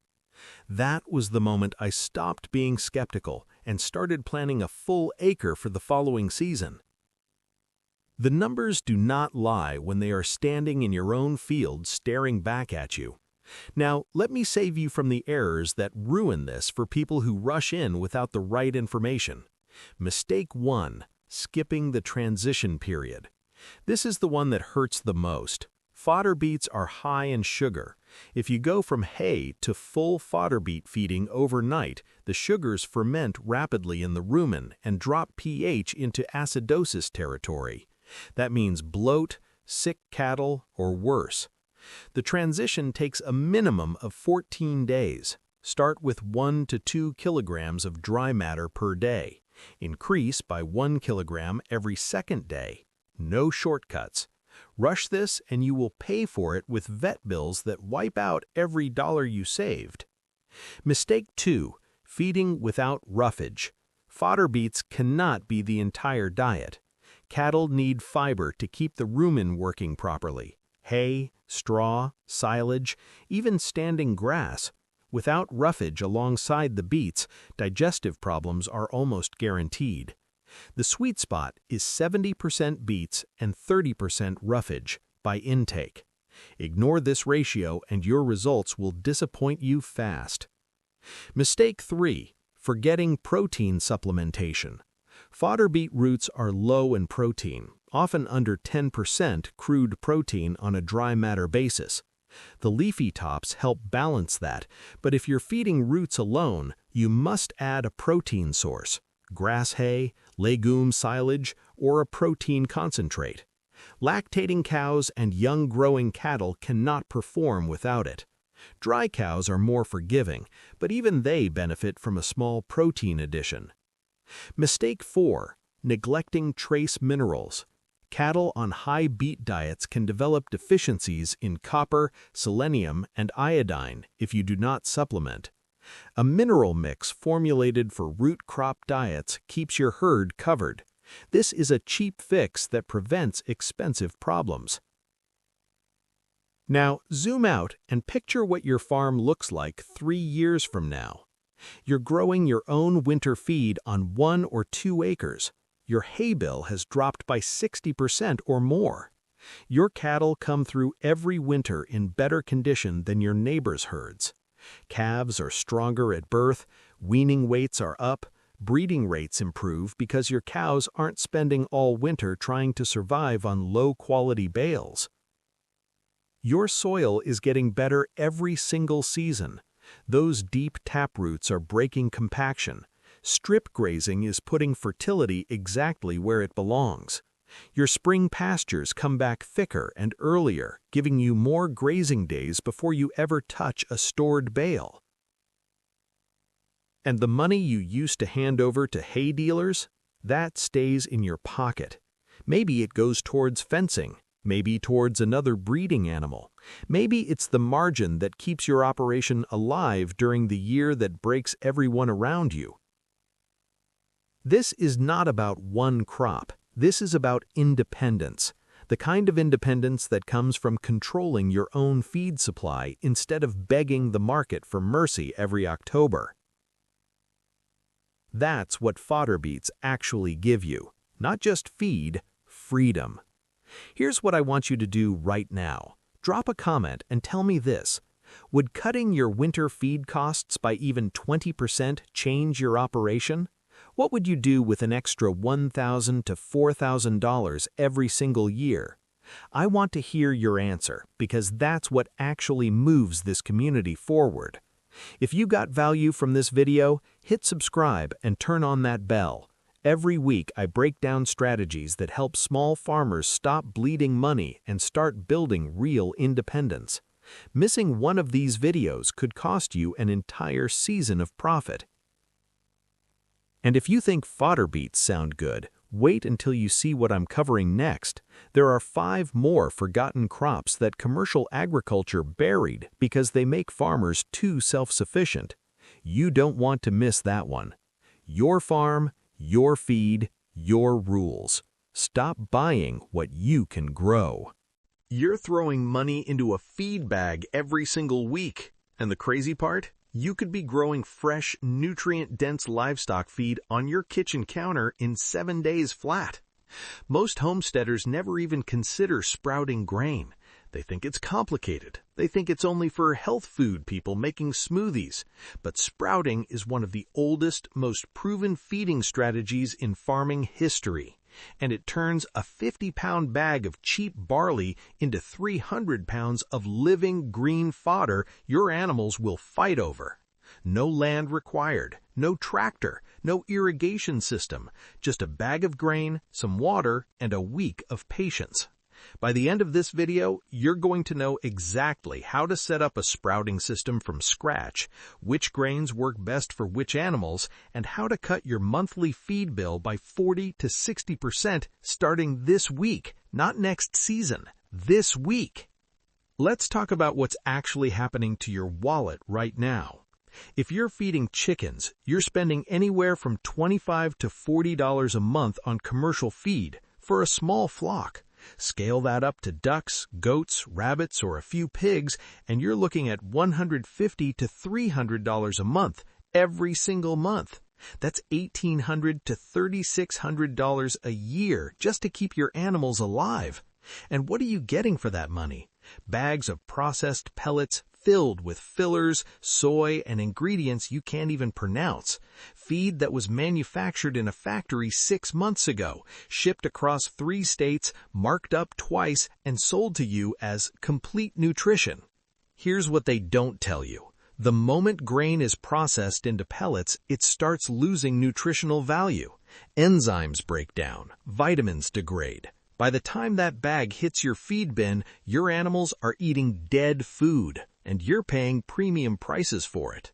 That was the moment I stopped being skeptical and started planning a full acre for the following season. The numbers do not lie when they are standing in your own field staring back at you. Now, let me save you from the errors that ruin this for people who rush in without the right information. Mistake 1: skipping the transition period. This is the one that hurts the most. Fodder beets are high in sugar. If you go from hay to full fodder beet feeding overnight, the sugars ferment rapidly in the rumen and drop pH into acidosis territory. That means bloat, sick cattle, or worse. The transition takes a minimum of 14 days. Start with 1 to 2 kilograms of dry matter per day. Increase by 1 kilogram every second day. No shortcuts. Rush this and you will pay for it with vet bills that wipe out every dollar you saved. Mistake 2: feeding without roughage. Fodder beets cannot be the entire diet. Cattle need fiber to keep the rumen working properly. Hay, straw, silage, even standing grass. Without roughage alongside the beets, digestive problems are almost guaranteed. The sweet spot is 70% beets and 30% roughage by intake. Ignore this ratio and your results will disappoint you fast. Mistake 3: forgetting protein supplementation. Fodder beet roots are low in protein, often under 10% crude protein on a dry matter basis. The leafy tops help balance that, but if you're feeding roots alone, you must add a protein source: grass hay, legume silage, or a protein concentrate. Lactating cows and young growing cattle cannot perform without it. Dry cows are more forgiving, but even they benefit from a small protein addition. Mistake 4: neglecting trace minerals. Cattle on high beet diets can develop deficiencies in copper, selenium, and iodine if you do not supplement. A mineral mix formulated for root crop diets keeps your herd covered. This is a cheap fix that prevents expensive problems. Now, zoom out and picture what your farm looks like 3 years from now. You're growing your own winter feed on 1 or 2 acres. Your hay bill has dropped by 60% or more. Your cattle come through every winter in better condition than your neighbor's herds. Calves are stronger at birth, weaning weights are up, breeding rates improve because your cows aren't spending all winter trying to survive on low-quality bales. Your soil is getting better every single season. Those deep taproots are breaking compaction. Strip grazing is putting fertility exactly where it belongs. Your spring pastures come back thicker and earlier, giving you more grazing days before you ever touch a stored bale. And the money you used to hand over to hay dealers, that stays in your pocket. Maybe it goes towards fencing, maybe towards another breeding animal. Maybe it's the margin that keeps your operation alive during the year that breaks everyone around you. This is not about one crop. This is about independence, the kind of independence that comes from controlling your own feed supply instead of begging the market for mercy every October. That's what fodder beets actually give you. Not just feed, freedom. Here's what I want you to do right now. Drop a comment and tell me this. Would cutting your winter feed costs by even 20% change your operation? What would you do with an extra $1,000 to $4,000 every single year? I want to hear your answer because that's what actually moves this community forward. If you got value from this video, hit subscribe and turn on that bell. Every week I break down strategies that help small farmers stop bleeding money and start building real independence. Missing one of these videos could cost you an entire season of profit. And if you think fodder beets sound good, wait until you see what I'm covering next. There are 5 more forgotten crops that commercial agriculture buried because they make farmers too self-sufficient. You don't want to miss that one. Your farm, your feed, your rules. Stop buying what you can grow. You're throwing money into a feed bag every single week. And the crazy part? You could be growing fresh, nutrient-dense livestock feed on your kitchen counter in 7 days flat. Most homesteaders never even consider sprouting grain. They think it's complicated. They think it's only for health food people making smoothies. But sprouting is one of the oldest, most proven feeding strategies in farming history. And it turns a 50-pound bag of cheap barley into 300 pounds of living green fodder your animals will fight over. No land required, no tractor, no irrigation system, just a bag of grain, some water, and a week of patience. By the end of this video, you're going to know exactly how to set up a sprouting system from scratch, which grains work best for which animals, and how to cut your monthly feed bill by 40 to 60% starting this week, not next season, this week. Let's talk about what's actually happening to your wallet right now. If you're feeding chickens, you're spending anywhere from $25 to $40 a month on commercial feed for a small flock. Scale that up to ducks, goats, rabbits, or a few pigs, and you're looking at $150 to $300 a month every single month. That's $1,800 to $3,600 a year just to keep your animals alive. And what are you getting for that money? Bags of processed pellets filled with fillers, soy, and ingredients you can't even pronounce. Feed that was manufactured in a factory 6 months ago, shipped across 3 states, marked up twice, and sold to you as complete nutrition. Here's what they don't tell you. The moment grain is processed into pellets, it starts losing nutritional value. Enzymes break down, vitamins degrade. By the time that bag hits your feed bin, your animals are eating dead food, and you're paying premium prices for it.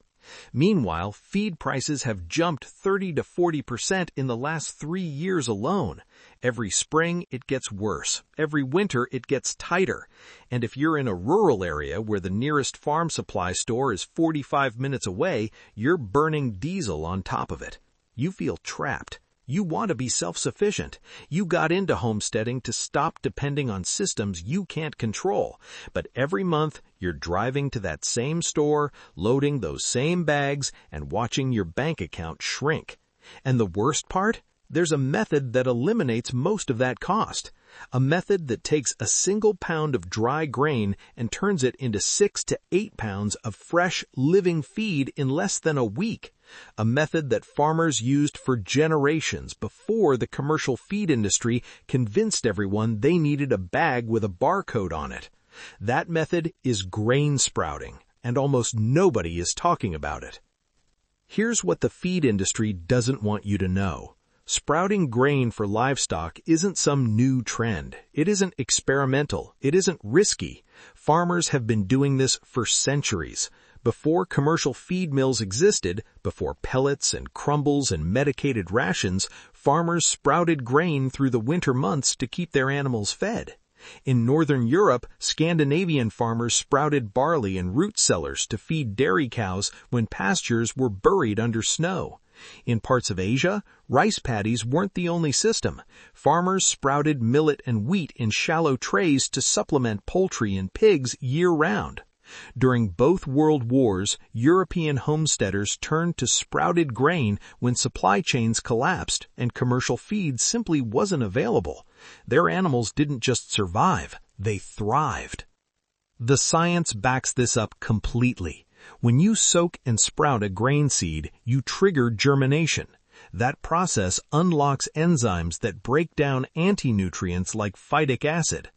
Meanwhile, feed prices have jumped 30 to 40% in the last 3 years alone. Every spring, it gets worse. Every winter, it gets tighter. And if you're in a rural area where the nearest farm supply store is 45 minutes away, you're burning diesel on top of it. You feel trapped. You want to be self-sufficient. You got into homesteading to stop depending on systems you can't control. But every month, you're driving to that same store, loading those same bags, and watching your bank account shrink. And the worst part? There's a method that eliminates most of that cost. A method that takes a single pound of dry grain and turns it into 6 to 8 pounds of fresh, living feed in less than a week. A method that farmers used for generations before the commercial feed industry convinced everyone they needed a bag with a barcode on it. That method is grain sprouting, and almost nobody is talking about it. Here's what the feed industry doesn't want you to know. Sprouting grain for livestock isn't some new trend. It isn't experimental. It isn't risky. Farmers have been doing this for centuries. Before commercial feed mills existed, before pellets and crumbles and medicated rations, farmers sprouted grain through the winter months to keep their animals fed. In Northern Europe, Scandinavian farmers sprouted barley in root cellars to feed dairy cows when pastures were buried under snow. In parts of Asia, rice paddies weren't the only system. Farmers sprouted millet and wheat in shallow trays to supplement poultry and pigs year-round. During both world wars, European homesteaders turned to sprouted grain when supply chains collapsed and commercial feed simply wasn't available. Their animals didn't just survive, they thrived. The science backs this up completely. When you soak and sprout a grain seed, you trigger germination. That process unlocks enzymes that break down anti-nutrients like phytic acid.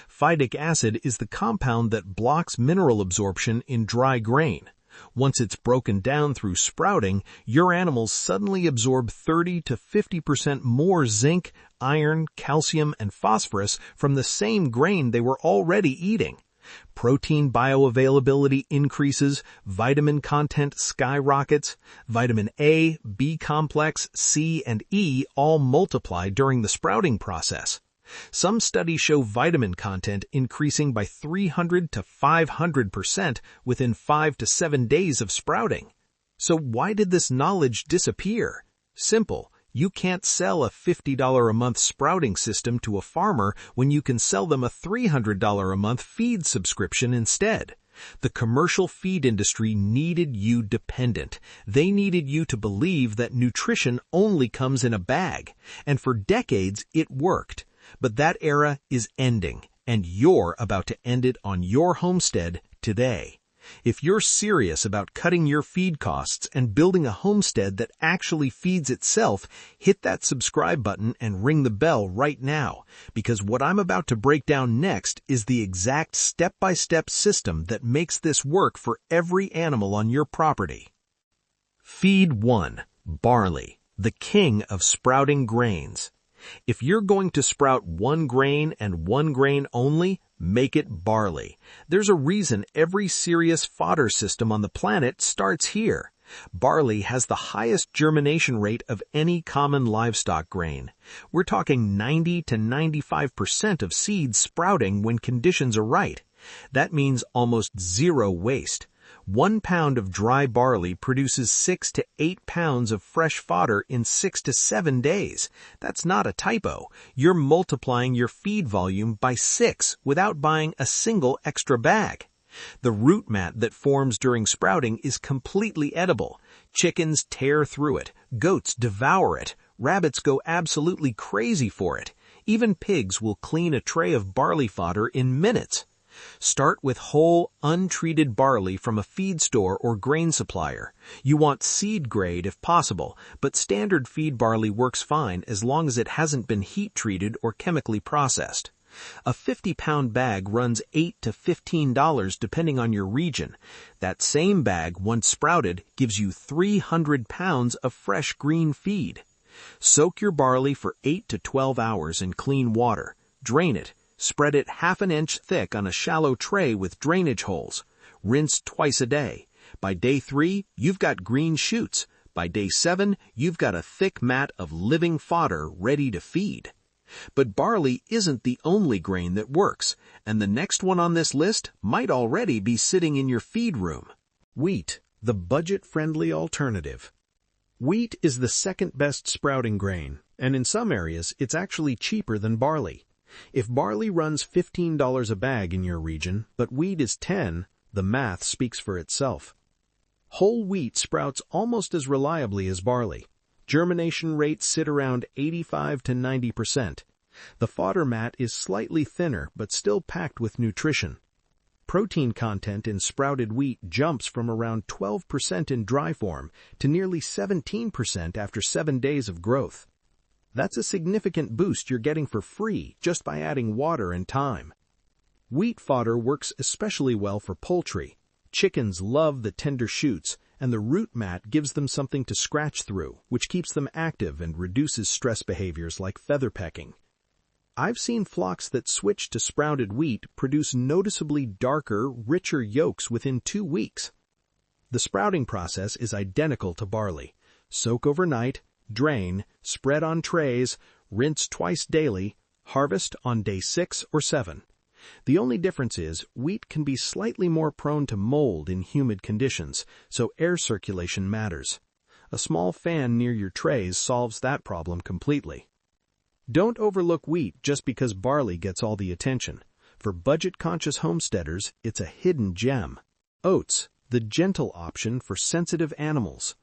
Phytic acid is the compound that blocks mineral absorption in dry grain. Once it's broken down through sprouting, your animals suddenly absorb 30 to 50% more zinc, iron, calcium, and phosphorus from the same grain they were already eating. Protein bioavailability increases, vitamin content skyrockets, vitamin A, B complex, C, and E all multiply during the sprouting process. Some studies show vitamin content increasing by 300 to 500% within 5 to 7 days of sprouting. So why did this knowledge disappear? Simple. You can't sell a $50 a month sprouting system to a farmer when you can sell them a $300 a month feed subscription instead. The commercial feed industry needed you dependent. They needed you to believe that nutrition only comes in a bag. And for decades, it worked. But that era is ending, and you're about to end it on your homestead today. If you're serious about cutting your feed costs and building a homestead that actually feeds itself, hit that subscribe button and ring the bell right now, because what I'm about to break down next is the exact step-by-step system that makes this work for every animal on your property. Feed 1. Barley, the king of sprouting grains. If you're going to sprout one grain and one grain only, make it barley. There's a reason every serious fodder system on the planet starts here. Barley has the highest germination rate of any common livestock grain. We're talking 90 to 95% of seeds sprouting when conditions are right. That means almost zero waste. 1 pound of dry barley produces 6 to 8 pounds of fresh fodder in 6 to 7 days. That's not a typo. You're multiplying your feed volume by 6 without buying a single extra bag. The root mat that forms during sprouting is completely edible. Chickens tear through it. Goats devour it. Rabbits go absolutely crazy for it. Even pigs will clean a tray of barley fodder in minutes. Start with whole, untreated barley from a feed store or grain supplier. You want seed grade if possible, but standard feed barley works fine as long as it hasn't been heat treated or chemically processed. A 50-pound bag runs $8 to $15 depending on your region. That same bag, once sprouted, gives you 300 pounds of fresh green feed. Soak your barley for 8 to 12 hours in clean water. Drain it. Spread it half an inch thick on a shallow tray with drainage holes. Rinse twice a day. By day 3, you've got green shoots. By day 7, you've got a thick mat of living fodder ready to feed. But barley isn't the only grain that works, and the next one on this list might already be sitting in your feed room. Wheat, the budget-friendly alternative. Wheat is the second best sprouting grain, and in some areas it's actually cheaper than barley. If barley runs $15 a bag in your region, but wheat is $10, the math speaks for itself. Whole wheat sprouts almost as reliably as barley. Germination rates sit around 85 to 90%. The fodder mat is slightly thinner but still packed with nutrition. Protein content in sprouted wheat jumps from around 12% in dry form to nearly 17% after 7 days of growth. That's a significant boost you're getting for free just by adding water and time. Wheat fodder works especially well for poultry. Chickens love the tender shoots, and the root mat gives them something to scratch through, which keeps them active and reduces stress behaviors like feather pecking. I've seen flocks that switch to sprouted wheat produce noticeably darker, richer yolks within 2 weeks. The sprouting process is identical to barley. Soak overnight, drain, spread on trays, rinse twice daily, harvest on day 6 or 7. The only difference is wheat can be slightly more prone to mold in humid conditions, so air circulation matters. A small fan near your trays solves that problem completely. Don't overlook wheat just because barley gets all the attention. For budget-conscious homesteaders, it's a hidden gem. Oats, the gentle option for sensitive animals.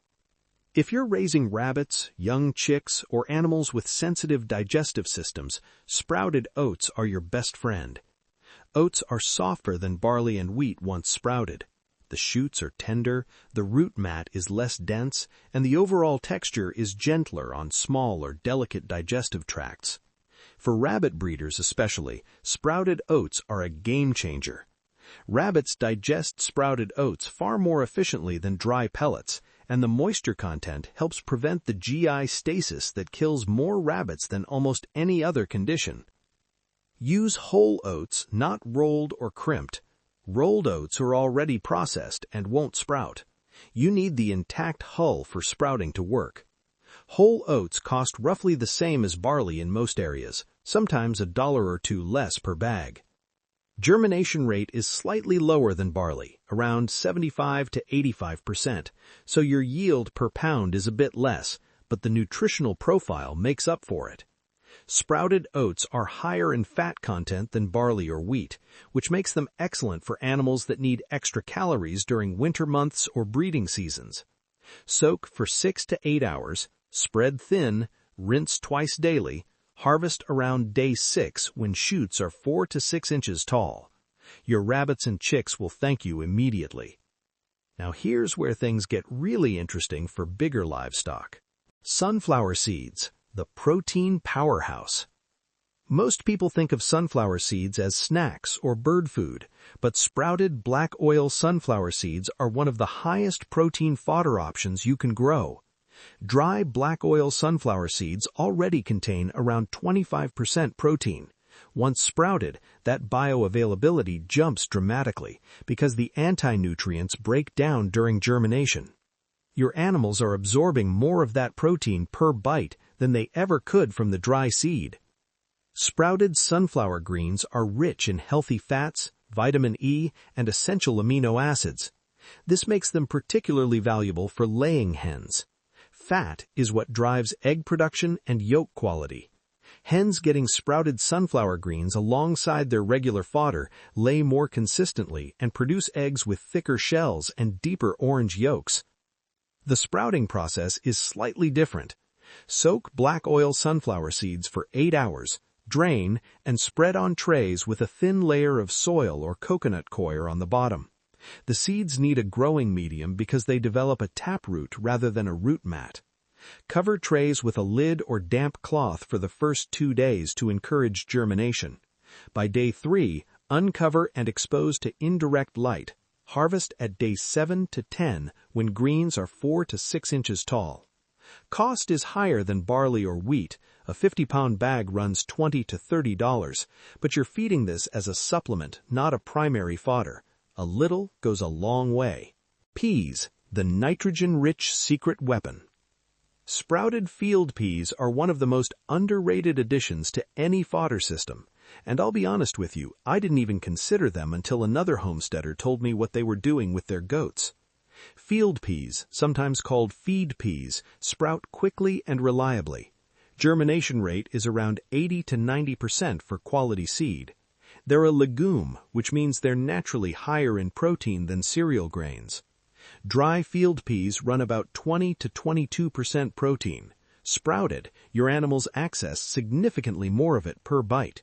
If you're raising rabbits, young chicks, or animals with sensitive digestive systems, sprouted oats are your best friend. Oats are softer than barley and wheat once sprouted. The shoots are tender, the root mat is less dense, and the overall texture is gentler on small or delicate digestive tracts. For rabbit breeders especially, sprouted oats are a game changer. Rabbits digest sprouted oats far more efficiently than dry pellets, and the moisture content helps prevent the GI stasis that kills more rabbits than almost any other condition. Use whole oats, not rolled or crimped. Rolled oats are already processed and won't sprout. You need the intact hull for sprouting to work. Whole oats cost roughly the same as barley in most areas, sometimes $1 or $2 less per bag. Germination rate is slightly lower than barley, around 75 to 85%, so your yield per pound is a bit less, but the nutritional profile makes up for it. Sprouted oats are higher in fat content than barley or wheat, which makes them excellent for animals that need extra calories during winter months or breeding seasons. Soak for 6 to 8 hours, spread thin, rinse twice daily, Harvest around day 6 when shoots are 4 to 6 inches tall. Your rabbits and chicks will thank you immediately. Now here's where things get really interesting for bigger livestock. Sunflower seeds, the protein powerhouse. Most people think of sunflower seeds as snacks or bird food, but sprouted black oil sunflower seeds are one of the highest protein fodder options you can grow. Dry black oil sunflower seeds already contain around 25% protein. Once sprouted, that bioavailability jumps dramatically because the anti-nutrients break down during germination. Your animals are absorbing more of that protein per bite than they ever could from the dry seed. Sprouted sunflower greens are rich in healthy fats, vitamin E, and essential amino acids. This makes them particularly valuable for laying hens. Fat is what drives egg production and yolk quality. Hens getting sprouted sunflower greens alongside their regular fodder lay more consistently and produce eggs with thicker shells and deeper orange yolks. The sprouting process is slightly different. Soak black oil sunflower seeds for 8 hours, drain, and spread on trays with a thin layer of soil or coconut coir on the bottom. The seeds need a growing medium because they develop a taproot rather than a root mat. Cover trays with a lid or damp cloth for the first 2 days to encourage germination. By day 3, uncover and expose to indirect light. Harvest at day 7 to 10 when greens are 4 to 6 inches tall. Cost is higher than barley or wheat. A 50-pound bag runs $20 to $30, but you're feeding this as a supplement, not a primary fodder. A little goes a long way. Peas, the nitrogen-rich secret weapon. Sprouted field peas are one of the most underrated additions to any fodder system, and I'll be honest with you, I didn't even consider them until another homesteader told me what they were doing with their goats. Field peas, sometimes called feed peas, sprout quickly and reliably. Germination rate is around 80 to 90% for quality seed. They're a legume, which means they're naturally higher in protein than cereal grains. Dry field peas run about 20 to 22% protein. Sprouted, your animals access significantly more of it per bite.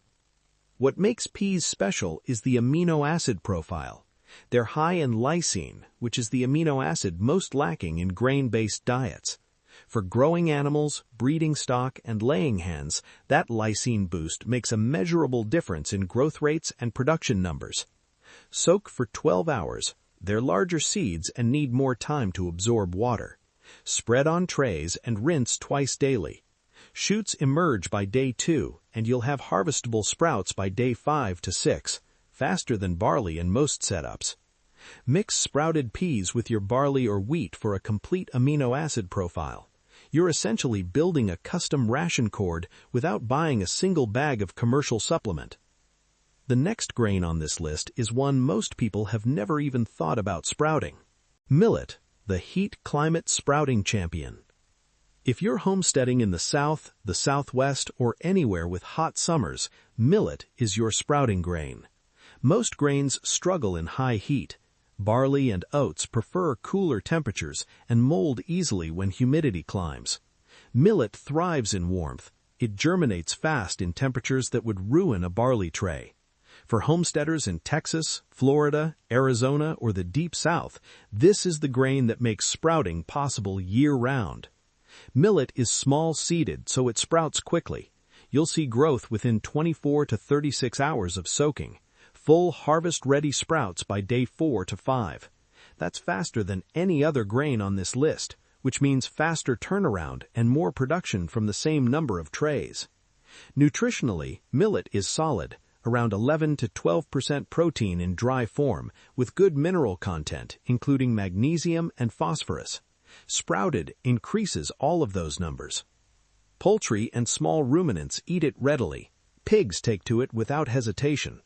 What makes peas special is the amino acid profile. They're high in lysine, which is the amino acid most lacking in grain-based diets. For growing animals, breeding stock, and laying hens, that lysine boost makes a measurable difference in growth rates and production numbers. Soak for 12 hours. They're larger seeds and need more time to absorb water. Spread on trays and rinse twice daily. Shoots emerge by day 2, and you'll have harvestable sprouts by day 5 to 6, faster than barley in most setups. Mix sprouted peas with your barley or wheat for a complete amino acid profile. You're essentially building a custom ration cord without buying a single bag of commercial supplement. The next grain on this list is one most people have never even thought about sprouting. Millet, the heat-climate sprouting champion. If you're homesteading in the South, the Southwest, or anywhere with hot summers, millet is your sprouting grain. Most grains struggle in high heat. Barley and oats prefer cooler temperatures and mold easily when humidity climbs. Millet thrives in warmth. It germinates fast in temperatures that would ruin a barley tray. For homesteaders in Texas, Florida, Arizona, or the Deep South, this is the grain that makes sprouting possible year-round. Millet is small-seeded, so it sprouts quickly. You'll see growth within 24 to 36 hours of soaking. Full harvest-ready sprouts by day 4 to 5. That's faster than any other grain on this list, which means faster turnaround and more production from the same number of trays. Nutritionally, millet is solid, around 11 to 12% protein in dry form, with good mineral content, including magnesium and phosphorus. Sprouted increases all of those numbers. Poultry and small ruminants eat it readily. Pigs take to it without hesitation.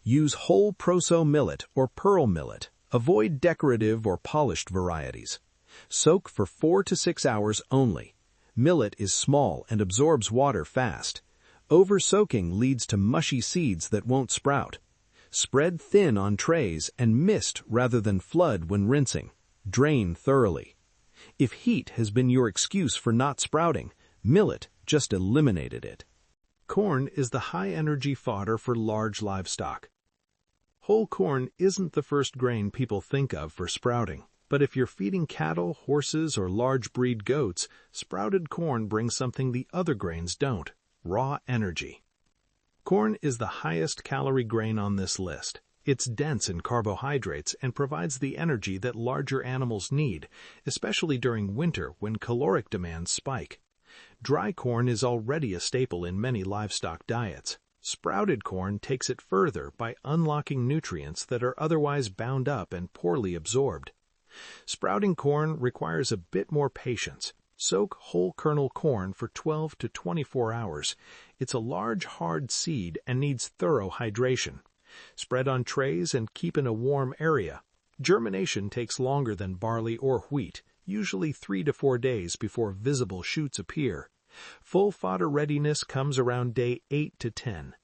Use whole proso millet or pearl millet. Avoid decorative or polished varieties. Soak for 4 to 6 hours only. Millet is small and absorbs water fast. Over-soaking leads to mushy seeds that won't sprout. Spread thin on trays and mist rather than flood when rinsing. Drain thoroughly. If heat has been your excuse for not sprouting, millet just eliminated it. Corn is the high-energy fodder for large livestock. Whole corn isn't the first grain people think of for sprouting, but if you're feeding cattle, horses, or large breed goats, sprouted corn brings something the other grains don't: raw energy. Corn is the highest calorie grain on this list. It's dense in carbohydrates and provides the energy that larger animals need, especially during winter when caloric demands spike. Dry corn is already a staple in many livestock diets. Sprouted corn takes it further by unlocking nutrients that are otherwise bound up and poorly absorbed. Sprouting corn requires a bit more patience. Soak whole kernel corn for 12 to 24 hours. It's a large, hard seed and needs thorough hydration. Spread on trays and keep in a warm area. Germination takes longer than barley or wheat, usually 3 to 4 days before visible shoots appear. Full fodder readiness comes around day 8 to 10.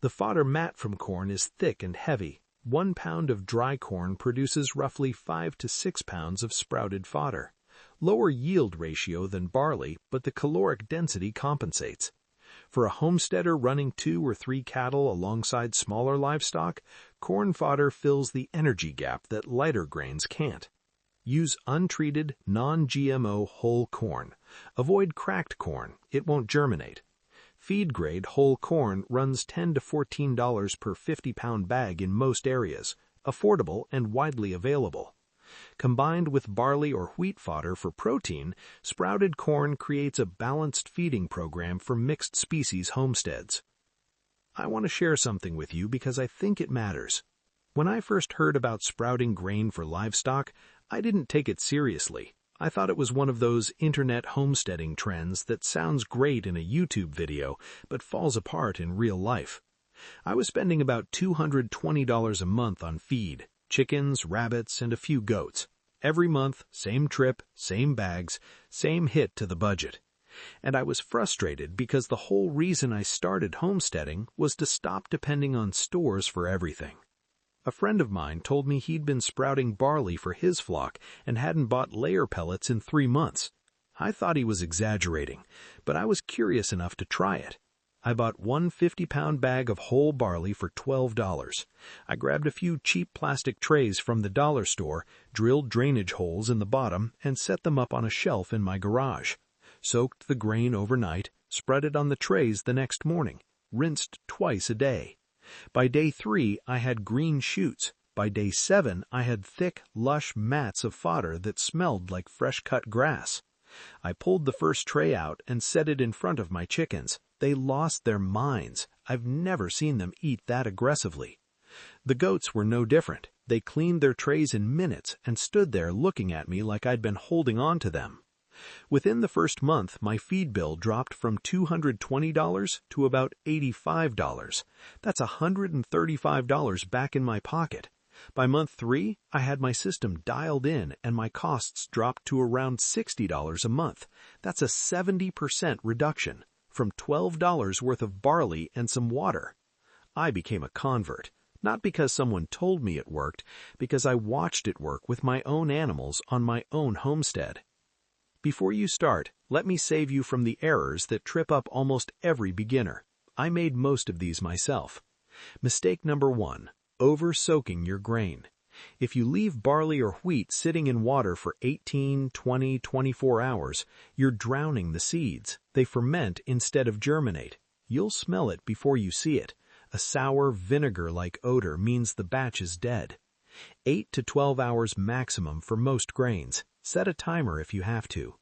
The fodder mat from corn is thick and heavy. 1 pound of dry corn produces roughly 5 to 6 pounds of sprouted fodder. Lower yield ratio than barley, but the caloric density compensates. For a homesteader running 2 or 3 cattle alongside smaller livestock, corn fodder fills the energy gap that lighter grains can't. Use untreated, non-GMO whole corn. Avoid cracked corn. It won't germinate. Feed-grade whole corn runs $10 to $14 per 50-pound bag in most areas, affordable and widely available. Combined with barley or wheat fodder for protein, sprouted corn creates a balanced feeding program for mixed species homesteads. I want to share something with you because I think it matters. When I first heard about sprouting grain for livestock, I didn't take it seriously. I thought it was one of those internet homesteading trends that sounds great in a YouTube video, but falls apart in real life. I was spending about $220 a month on feed, chickens, rabbits, and a few goats. Every month, same trip, same bags, same hit to the budget. And I was frustrated because the whole reason I started homesteading was to stop depending on stores for everything. A friend of mine told me he'd been sprouting barley for his flock and hadn't bought layer pellets in 3 months. I thought he was exaggerating, but I was curious enough to try it. I bought 1 50-pound bag of whole barley for $12. I grabbed a few cheap plastic trays from the dollar store, drilled drainage holes in the bottom, and set them up on a shelf in my garage. Soaked the grain overnight, spread it on the trays the next morning, rinsed twice a day. By day 3, I had green shoots. By day 7, I had thick, lush mats of fodder that smelled like fresh-cut grass. I pulled the first tray out and set it in front of my chickens. They lost their minds. I've never seen them eat that aggressively. The goats were no different. They cleaned their trays in minutes and stood there looking at me like I'd been holding on to them. Within the first month, my feed bill dropped from $220 to about $85. That's $135 back in my pocket. By month 3, I had my system dialed in and my costs dropped to around $60 a month. That's a 70% reduction, from $12 worth of barley and some water. I became a convert, not because someone told me it worked, because I watched it work with my own animals on my own homestead. Before you start, let me save you from the errors that trip up almost every beginner. I made most of these myself. Mistake number 1, over-soaking your grain. If you leave barley or wheat sitting in water for 18, 20, 24 hours, you're drowning the seeds. They ferment instead of germinate. You'll smell it before you see it. A sour, vinegar-like odor means the batch is dead. 8 to 12 hours maximum for most grains. Set a timer if you have to.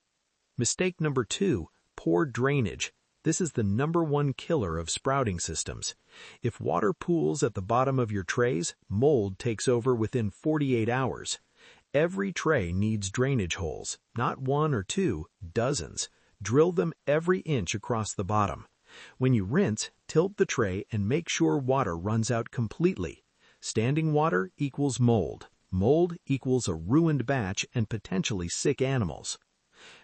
Mistake number 2, poor drainage. This is the #1 killer of sprouting systems. If water pools at the bottom of your trays, mold takes over within 48 hours. Every tray needs drainage holes, not 1 or 2, dozens. Drill them every inch across the bottom. When you rinse, tilt the tray and make sure water runs out completely. Standing water equals mold. Mold equals a ruined batch and potentially sick animals.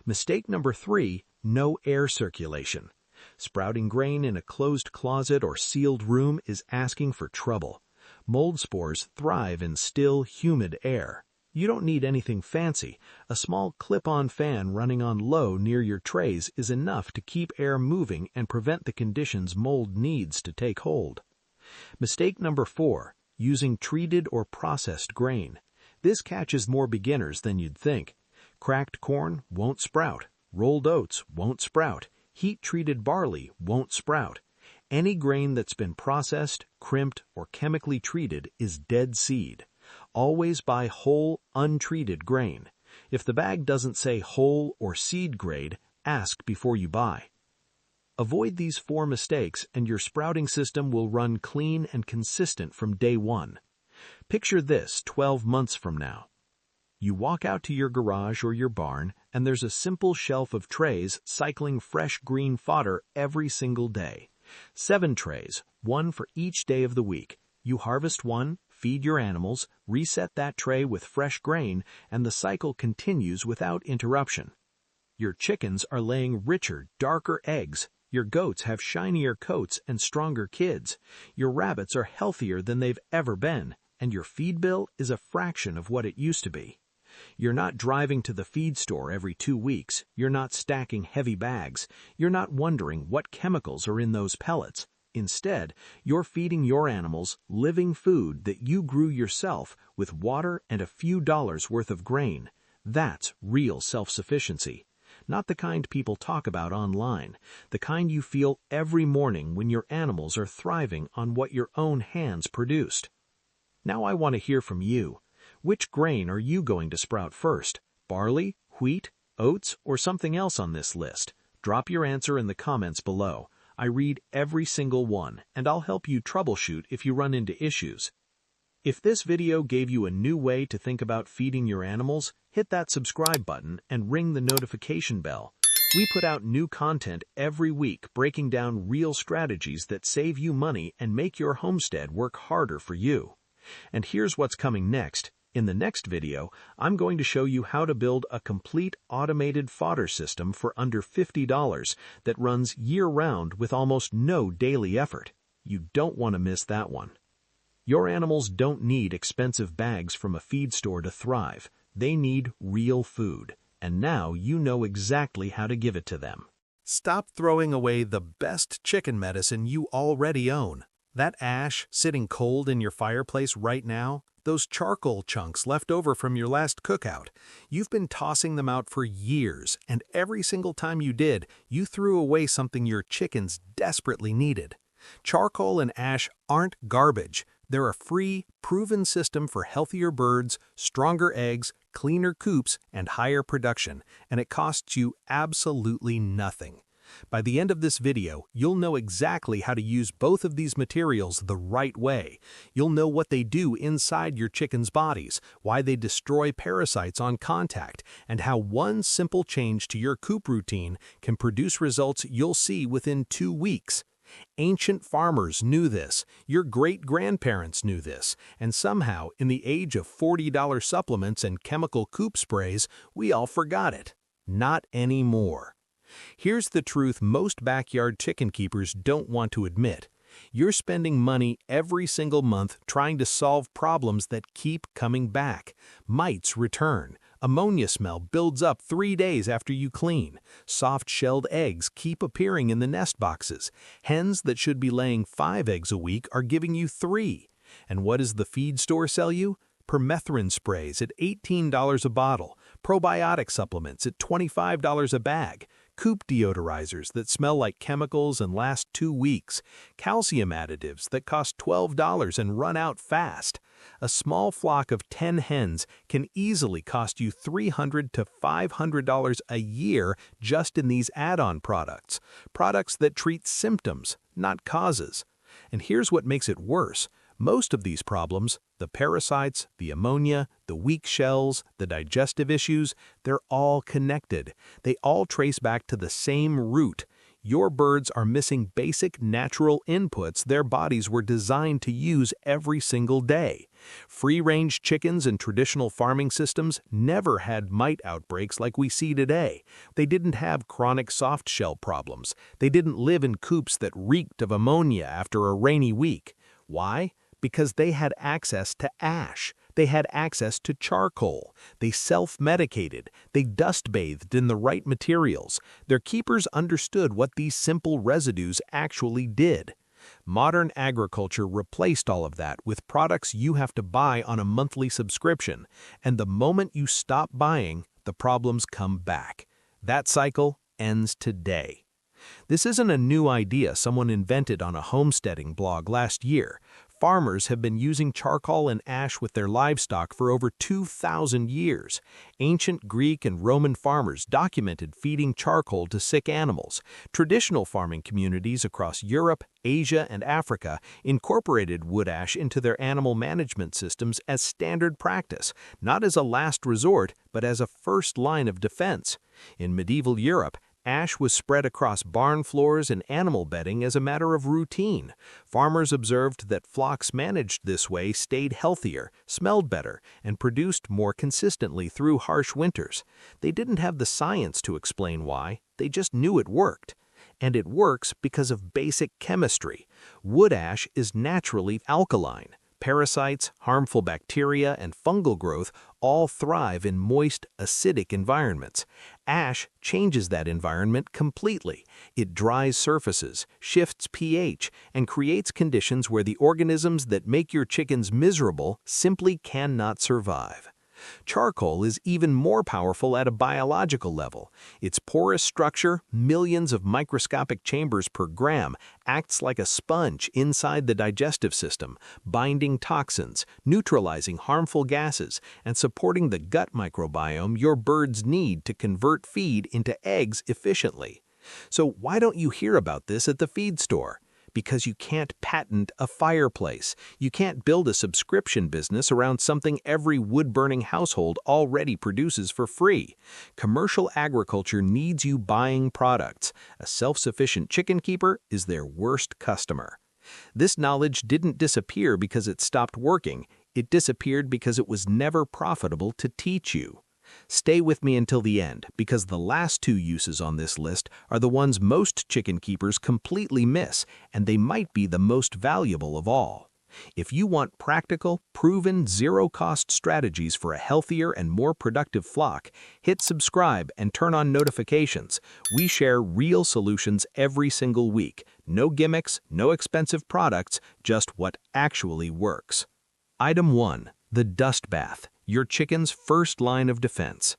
Mistake number 3, no air circulation. Sprouting grain in a closed closet or sealed room is asking for trouble. Mold spores thrive in still, humid air. You don't need anything fancy. A small clip-on fan running on low near your trays is enough to keep air moving and prevent the conditions mold needs to take hold. Mistake number 4, using treated or processed grain. This catches more beginners than you'd think. Cracked corn won't sprout. Rolled oats won't sprout. Heat-treated barley won't sprout. Any grain that's been processed, crimped, or chemically treated is dead seed. Always buy whole, untreated grain. If the bag doesn't say whole or seed grade, ask before you buy. Avoid these 4 mistakes and your sprouting system will run clean and consistent from day 1. Picture this 12 months from now. You walk out to your garage or your barn, and there's a simple shelf of trays cycling fresh green fodder every single day. 7 trays, 1 for each day of the week. You harvest 1, feed your animals, reset that tray with fresh grain, and the cycle continues without interruption. Your chickens are laying richer, darker eggs. Your goats have shinier coats and stronger kids. Your rabbits are healthier than they've ever been, and your feed bill is a fraction of what it used to be. You're not driving to the feed store every 2 weeks. You're not stacking heavy bags. You're not wondering what chemicals are in those pellets. Instead, you're feeding your animals living food that you grew yourself with water and a few dollars worth of grain. That's real self-sufficiency. Not the kind people talk about online, the kind you feel every morning when your animals are thriving on what your own hands produced. Now I want to hear from you. Which grain are you going to sprout first? Barley, wheat, oats, or something else on this list? Drop your answer in the comments below. I read every single one, and I'll help you troubleshoot if you run into issues. If this video gave you a new way to think about feeding your animals, hit that subscribe button and ring the notification bell. We put out new content every week breaking down real strategies that save you money and make your homestead work harder for you. And here's what's coming next. In the next video, I'm going to show you how to build a complete automated fodder system for under $50 that runs year-round with almost no daily effort. You don't want to miss that one. Your animals don't need expensive bags from a feed store to thrive. They need real food, and now you know exactly how to give it to them. Stop throwing away the best chicken medicine you already own. That ash sitting cold in your fireplace right now, those charcoal chunks left over from your last cookout, you've been tossing them out for years, and every single time you did, you threw away something your chickens desperately needed. Charcoal and ash aren't garbage. They're a free, proven system for healthier birds, stronger eggs, cleaner coops, and higher production, and it costs you absolutely nothing. By the end of this video, you'll know exactly how to use both of these materials the right way. You'll know what they do inside your chickens' bodies, why they destroy parasites on contact, and how one simple change to your coop routine can produce results you'll see within 2 weeks. Ancient farmers knew this, your great-grandparents knew this, and somehow, in the age of $40 supplements and chemical coop sprays, we all forgot it. Not anymore. Here's the truth most backyard chicken keepers don't want to admit. You're spending money every single month trying to solve problems that keep coming back. Mites return. Ammonia smell builds up 3 days after you clean. Soft-shelled eggs keep appearing in the nest boxes. Hens that should be laying 5 eggs a week are giving you 3. And what does the feed store sell you? Permethrin sprays at $18 a bottle. Probiotic supplements at $25 a bag. Coop deodorizers that smell like chemicals and last 2 weeks, calcium additives that cost $12 and run out fast. A small flock of 10 hens can easily cost you $300 to $500 a year just in these add-on products that treat symptoms, not causes. And here's what makes it worse. Most of these problems, the parasites, the ammonia, the weak shells, the digestive issues, they're all connected. They all trace back to the same root. Your birds are missing basic natural inputs their bodies were designed to use every single day. Free-range chickens in traditional farming systems never had mite outbreaks like we see today. They didn't have chronic soft-shell problems. They didn't live in coops that reeked of ammonia after a rainy week. Why? Because they had access to ash, They had access to charcoal. They self-medicated. They dust-bathed in the right materials. Their keepers understood what these simple residues actually did. Modern agriculture replaced all of that with products you have to buy on a monthly subscription, and the moment you stop buying, the problems come back. That cycle ends today. This isn't a new idea someone invented on a homesteading blog last year. Farmers have been using charcoal and ash with their livestock for over 2,000 years. Ancient Greek and Roman farmers documented feeding charcoal to sick animals. Traditional farming communities across Europe, Asia, and Africa incorporated wood ash into their animal management systems as standard practice, not as a last resort, but as a first line of defense. In medieval Europe, ash was spread across barn floors and animal bedding as a matter of routine. Farmers observed that flocks managed this way stayed healthier, smelled better, and produced more consistently through harsh winters. They didn't have the science to explain why, they just knew it worked. And it works because of basic chemistry. Wood ash is naturally alkaline. Parasites, harmful bacteria, and fungal growth all thrive in moist, acidic environments. Ash changes that environment completely. It dries surfaces, shifts pH, and creates conditions where the organisms that make your chickens miserable simply cannot survive. Charcoal is even more powerful at a biological level. Its porous structure, millions of microscopic chambers per gram, acts like a sponge inside the digestive system, binding toxins, neutralizing harmful gases, and supporting the gut microbiome your birds need to convert feed into eggs efficiently. So why don't you hear about this at the feed store? Because you can't patent a fireplace. You can't build a subscription business around something every wood-burning household already produces for free. Commercial agriculture needs you buying products. A self-sufficient chicken keeper is their worst customer. This knowledge didn't disappear because it stopped working. It disappeared because it was never profitable to teach you. Stay with me until the end, because the last two uses on this list are the ones most chicken keepers completely miss, and they might be the most valuable of all. If you want practical, proven, zero-cost strategies for a healthier and more productive flock, hit subscribe and turn on notifications. We share real solutions every single week. No gimmicks, no expensive products, just what actually works. Item 1. The dust bath. Your chicken's first line of defense.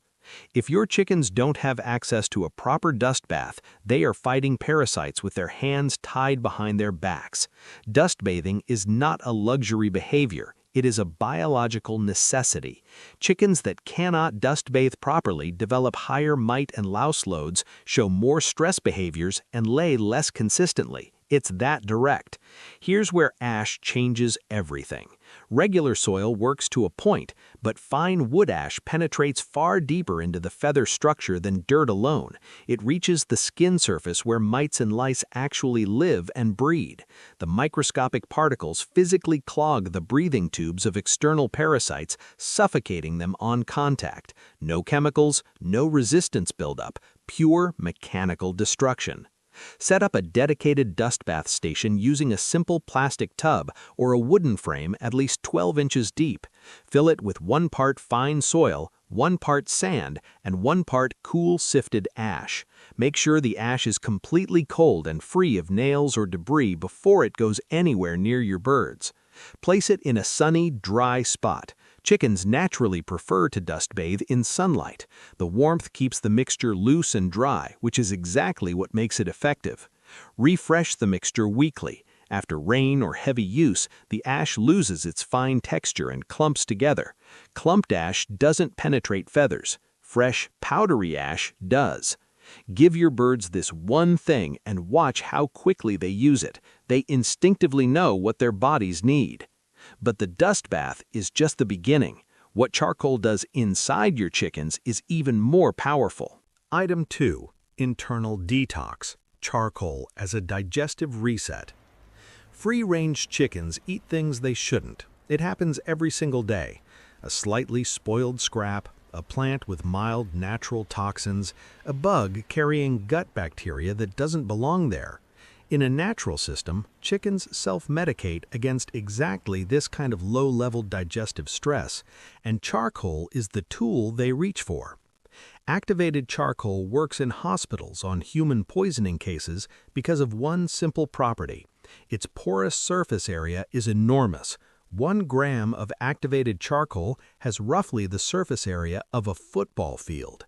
If your chickens don't have access to a proper dust bath, they are fighting parasites with their hands tied behind their backs. Dust bathing is not a luxury behavior. It is a biological necessity. Chickens that cannot dust bathe properly develop higher mite and louse loads, show more stress behaviors, and lay less consistently. It's that direct. Here's where ash changes everything. Regular soil works to a point, but fine wood ash penetrates far deeper into the feather structure than dirt alone. It reaches the skin surface where mites and lice actually live and breed. The microscopic particles physically clog the breathing tubes of external parasites, suffocating them on contact. No chemicals, no resistance buildup, pure mechanical destruction. Set up a dedicated dust bath station using a simple plastic tub or a wooden frame at least 12 inches deep. Fill it with 1 part fine soil, 1 part sand, and 1 part cool sifted ash. Make sure the ash is completely cold and free of nails or debris before it goes anywhere near your birds. Place it in a sunny, dry spot. Chickens naturally prefer to dust bathe in sunlight. The warmth keeps the mixture loose and dry, which is exactly what makes it effective. Refresh the mixture weekly. After rain or heavy use, the ash loses its fine texture and clumps together. Clumped ash doesn't penetrate feathers. Fresh, powdery ash does. Give your birds this one thing and watch how quickly they use it. They instinctively know what their bodies need. But the dust bath is just the beginning. What charcoal does inside your chickens is even more powerful. Item 2. Internal detox. Charcoal as a digestive reset. Free-range chickens eat things they shouldn't. It happens every single day. A slightly spoiled scrap, a plant with mild natural toxins, a bug carrying gut bacteria that doesn't belong there. In a natural system, chickens self-medicate against exactly this kind of low-level digestive stress, and charcoal is the tool they reach for. Activated charcoal works in hospitals on human poisoning cases because of one simple property. Its porous surface area is enormous. 1 gram of activated charcoal has roughly the surface area of a football field.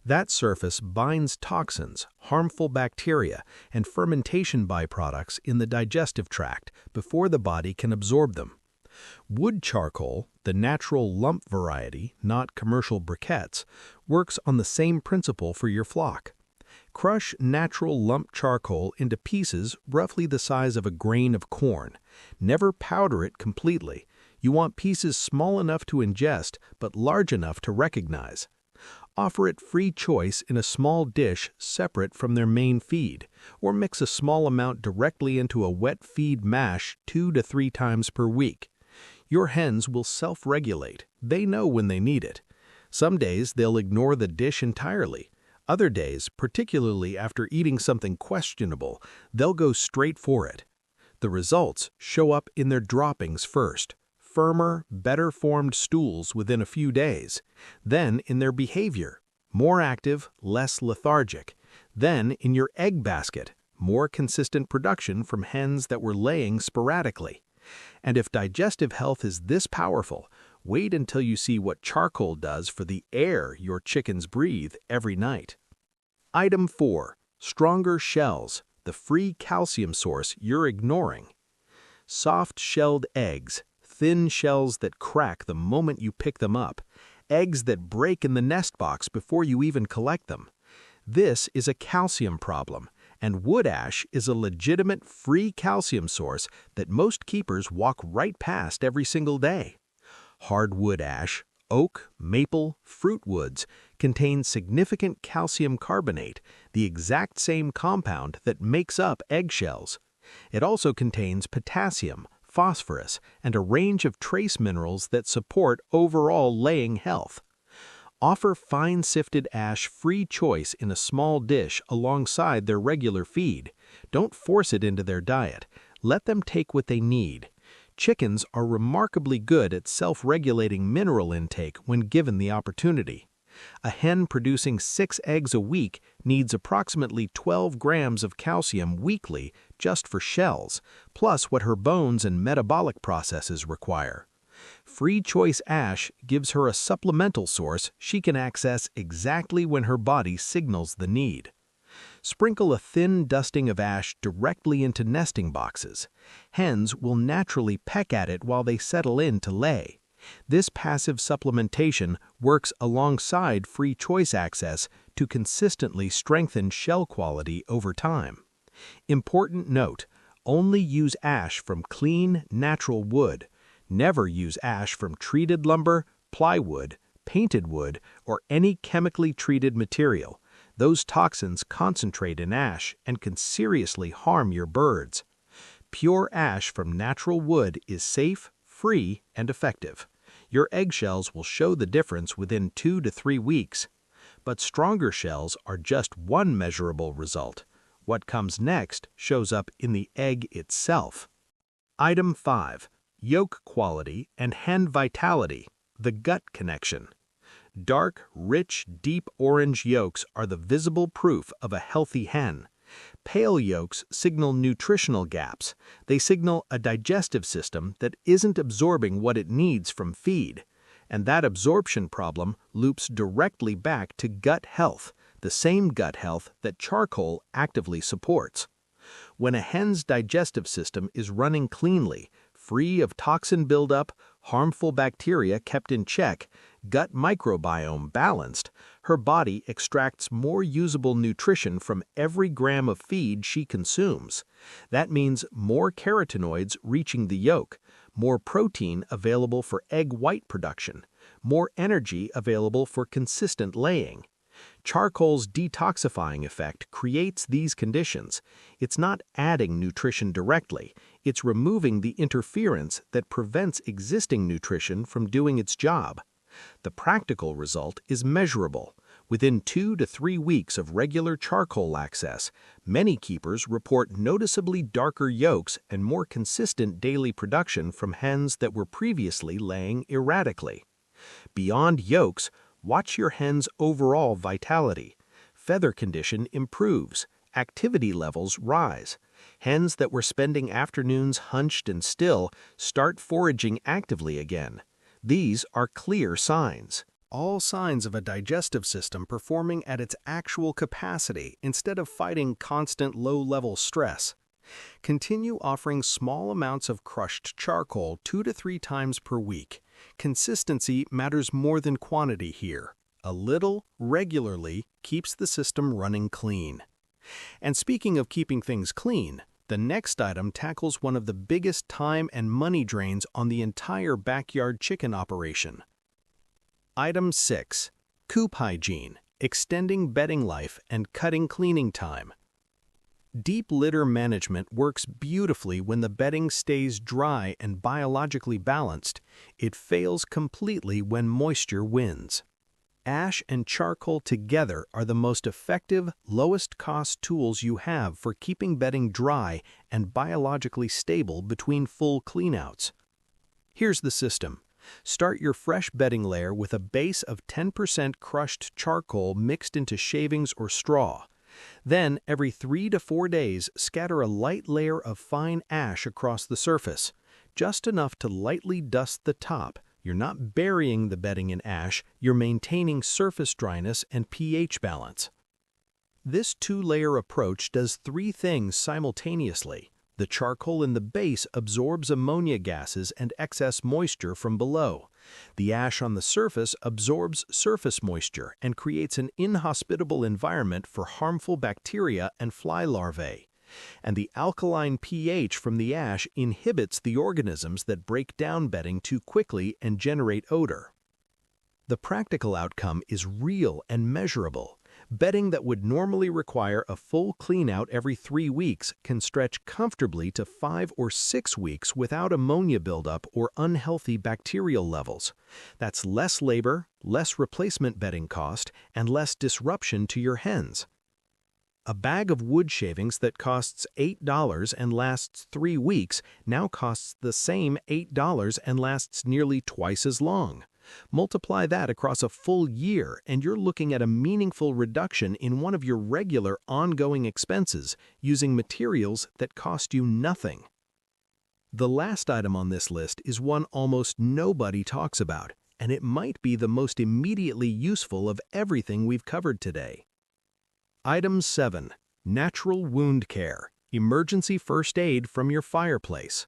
That surface binds toxins, harmful bacteria, and fermentation byproducts in the digestive tract before the body can absorb them. Wood charcoal, the natural lump variety, not commercial briquettes, works on the same principle for your flock. Crush natural lump charcoal into pieces roughly the size of a grain of corn. Never powder it completely. You want pieces small enough to ingest but large enough to recognize. Offer it free choice in a small dish separate from their main feed, or mix a small amount directly into a wet feed mash 2 to 3 times per week. Your hens will self-regulate. They know when they need it. Some days they'll ignore the dish entirely. Other days, particularly after eating something questionable, they'll go straight for it. The results show up in their droppings first. Firmer, better-formed stools within a few days. Then in their behavior, more active, less lethargic. Then in your egg basket, more consistent production from hens that were laying sporadically. And if digestive health is this powerful, wait until you see what charcoal does for the air your chickens breathe every night. Item 4. Stronger shells, the free calcium source you're ignoring. Soft-shelled eggs. Thin shells that crack the moment you pick them up, eggs that break in the nest box before you even collect them. This is a calcium problem, and wood ash is a legitimate free calcium source that most keepers walk right past every single day. Hardwood ash, oak, maple, fruit woods contain significant calcium carbonate, the exact same compound that makes up eggshells. It also contains potassium, phosphorus, and a range of trace minerals that support overall laying health. Offer fine-sifted ash free choice in a small dish alongside their regular feed. Don't force it into their diet. Let them take what they need. Chickens are remarkably good at self-regulating mineral intake when given the opportunity. A hen producing 6 eggs a week needs approximately 12 grams of calcium weekly just for shells, plus what her bones and metabolic processes require. Free choice ash gives her a supplemental source she can access exactly when her body signals the need. Sprinkle a thin dusting of ash directly into nesting boxes. Hens will naturally peck at it while they settle in to lay. This passive supplementation works alongside free choice access to consistently strengthen shell quality over time. Important note: only use ash from clean, natural wood. Never use ash from treated lumber, plywood, painted wood, or any chemically treated material. Those toxins concentrate in ash and can seriously harm your birds. Pure ash from natural wood is safe, free, and effective. Your eggshells will show the difference within 2 to 3 weeks. But stronger shells are just one measurable result. What comes next shows up in the egg itself. Item 5. Yolk quality and hen vitality, the gut connection. Dark, rich, deep orange yolks are the visible proof of a healthy hen. Pale yolks signal nutritional gaps. They signal a digestive system that isn't absorbing what it needs from feed. And that absorption problem loops directly back to gut health, the same gut health that charcoal actively supports. When a hen's digestive system is running cleanly, free of toxin buildup, harmful bacteria kept in check, gut microbiome balanced, her body extracts more usable nutrition from every gram of feed she consumes. That means more carotenoids reaching the yolk, more protein available for egg white production, more energy available for consistent laying. Charcoal's detoxifying effect creates these conditions. It's not adding nutrition directly, it's removing the interference that prevents existing nutrition from doing its job. The practical result is measurable. Within 2 to 3 weeks of regular charcoal access, many keepers report noticeably darker yolks and more consistent daily production from hens that were previously laying erratically. Beyond yolks, watch your hens' overall vitality. Feather condition improves, activity levels rise. Hens that were spending afternoons hunched and still start foraging actively again. These are clear signs. All signs of a digestive system performing at its actual capacity instead of fighting constant low-level stress. Continue offering small amounts of crushed charcoal 2 to 3 times per week. Consistency matters more than quantity here. A little, regularly, keeps the system running clean. And speaking of keeping things clean, the next item tackles one of the biggest time and money drains on the entire backyard chicken operation. Item 6. Coop hygiene, extending bedding life and cutting cleaning time. Deep litter management works beautifully when the bedding stays dry and biologically balanced. It fails completely when moisture wins. Ash and charcoal together are the most effective, lowest-cost tools you have for keeping bedding dry and biologically stable between full cleanouts. Here's the system. Start your fresh bedding layer with a base of 10% crushed charcoal mixed into shavings or straw. Then, every 3 to 4 days, scatter a light layer of fine ash across the surface, just enough to lightly dust the top. You're not burying the bedding in ash, you're maintaining surface dryness and pH balance. This 2-layer approach does 3 things simultaneously. The charcoal in the base absorbs ammonia gases and excess moisture from below. The ash on the surface absorbs surface moisture and creates an inhospitable environment for harmful bacteria and fly larvae. And the alkaline pH from the ash inhibits the organisms that break down bedding too quickly and generate odor. The practical outcome is real and measurable. Bedding that would normally require a full cleanout every 3 weeks can stretch comfortably to 5 or 6 weeks without ammonia buildup or unhealthy bacterial levels. That's less labor, less replacement bedding cost, and less disruption to your hens. A bag of wood shavings that costs $8 and lasts 3 weeks now costs the same $8 and lasts nearly twice as long. Multiply that across a full year and you're looking at a meaningful reduction in one of your regular ongoing expenses using materials that cost you nothing. The last item on this list is one almost nobody talks about, and it might be the most immediately useful of everything we've covered today. Item 7. Natural wound care, emergency first aid from your fireplace.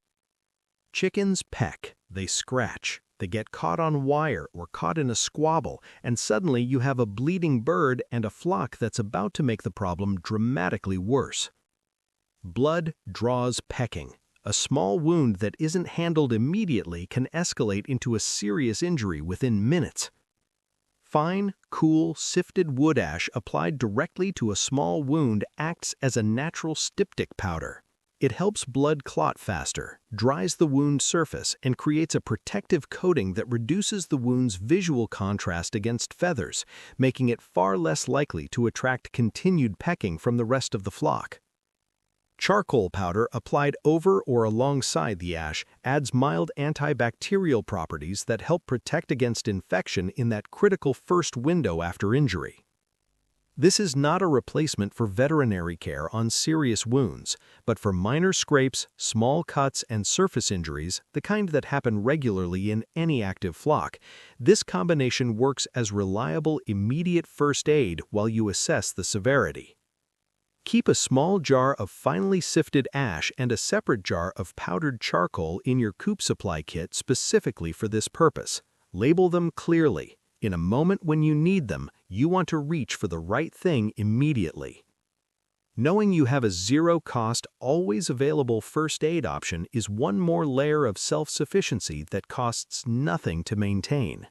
Chickens peck, they scratch. They get caught on wire or caught in a squabble, and suddenly you have a bleeding bird and a flock that's about to make the problem dramatically worse. Blood draws pecking. A small wound that isn't handled immediately can escalate into a serious injury within minutes. Fine, cool, sifted wood ash applied directly to a small wound acts as a natural styptic powder. It helps blood clot faster, dries the wound surface, and creates a protective coating that reduces the wound's visual contrast against feathers, making it far less likely to attract continued pecking from the rest of the flock. Charcoal powder applied over or alongside the ash adds mild antibacterial properties that help protect against infection in that critical first window after injury. This is not a replacement for veterinary care on serious wounds, but for minor scrapes, small cuts, and surface injuries, the kind that happen regularly in any active flock. This combination works as reliable, immediate first aid while you assess the severity. Keep a small jar of finely sifted ash and a separate jar of powdered charcoal in your coop supply kit specifically for this purpose. Label them clearly. In a moment when you need them, you want to reach for the right thing immediately. Knowing you have a zero-cost, always available first aid option is one more layer of self-sufficiency that costs nothing to maintain.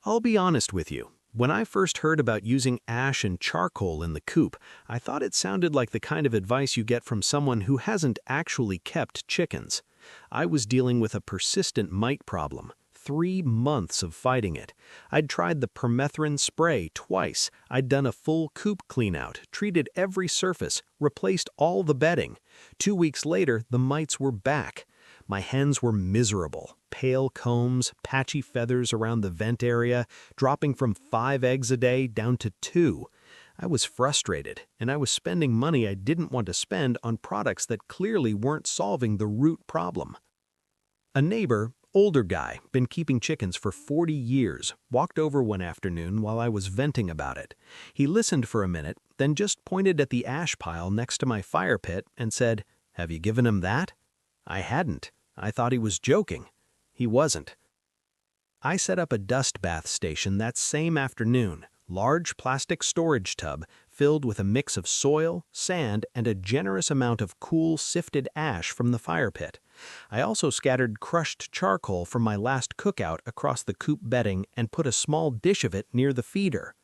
I'll be honest with you. When I first heard about using ash and charcoal in the coop, I thought it sounded like the kind of advice you get from someone who hasn't actually kept chickens. I was dealing with a persistent mite problem. 3 months of fighting it. I'd tried the permethrin spray twice. I'd done a full coop cleanout, treated every surface, replaced all the bedding. 2 weeks later, the mites were back. My hens were miserable. Pale combs, patchy feathers around the vent area, dropping from 5 eggs a day down to 2. I was frustrated, and I was spending money I didn't want to spend on products that clearly weren't solving the root problem. A neighbor, older guy, been keeping chickens for 40 years, walked over one afternoon while I was venting about it. He listened for a minute, then just pointed at the ash pile next to my fire pit and said, "Have you given him that?" I hadn't. I thought he was joking. He wasn't. I set up a dust bath station that same afternoon, large plastic storage tub filled with a mix of soil, sand, and a generous amount of cool sifted ash from the fire pit. I also scattered crushed charcoal from my last cookout across the coop bedding and put a small dish of it near the feeder.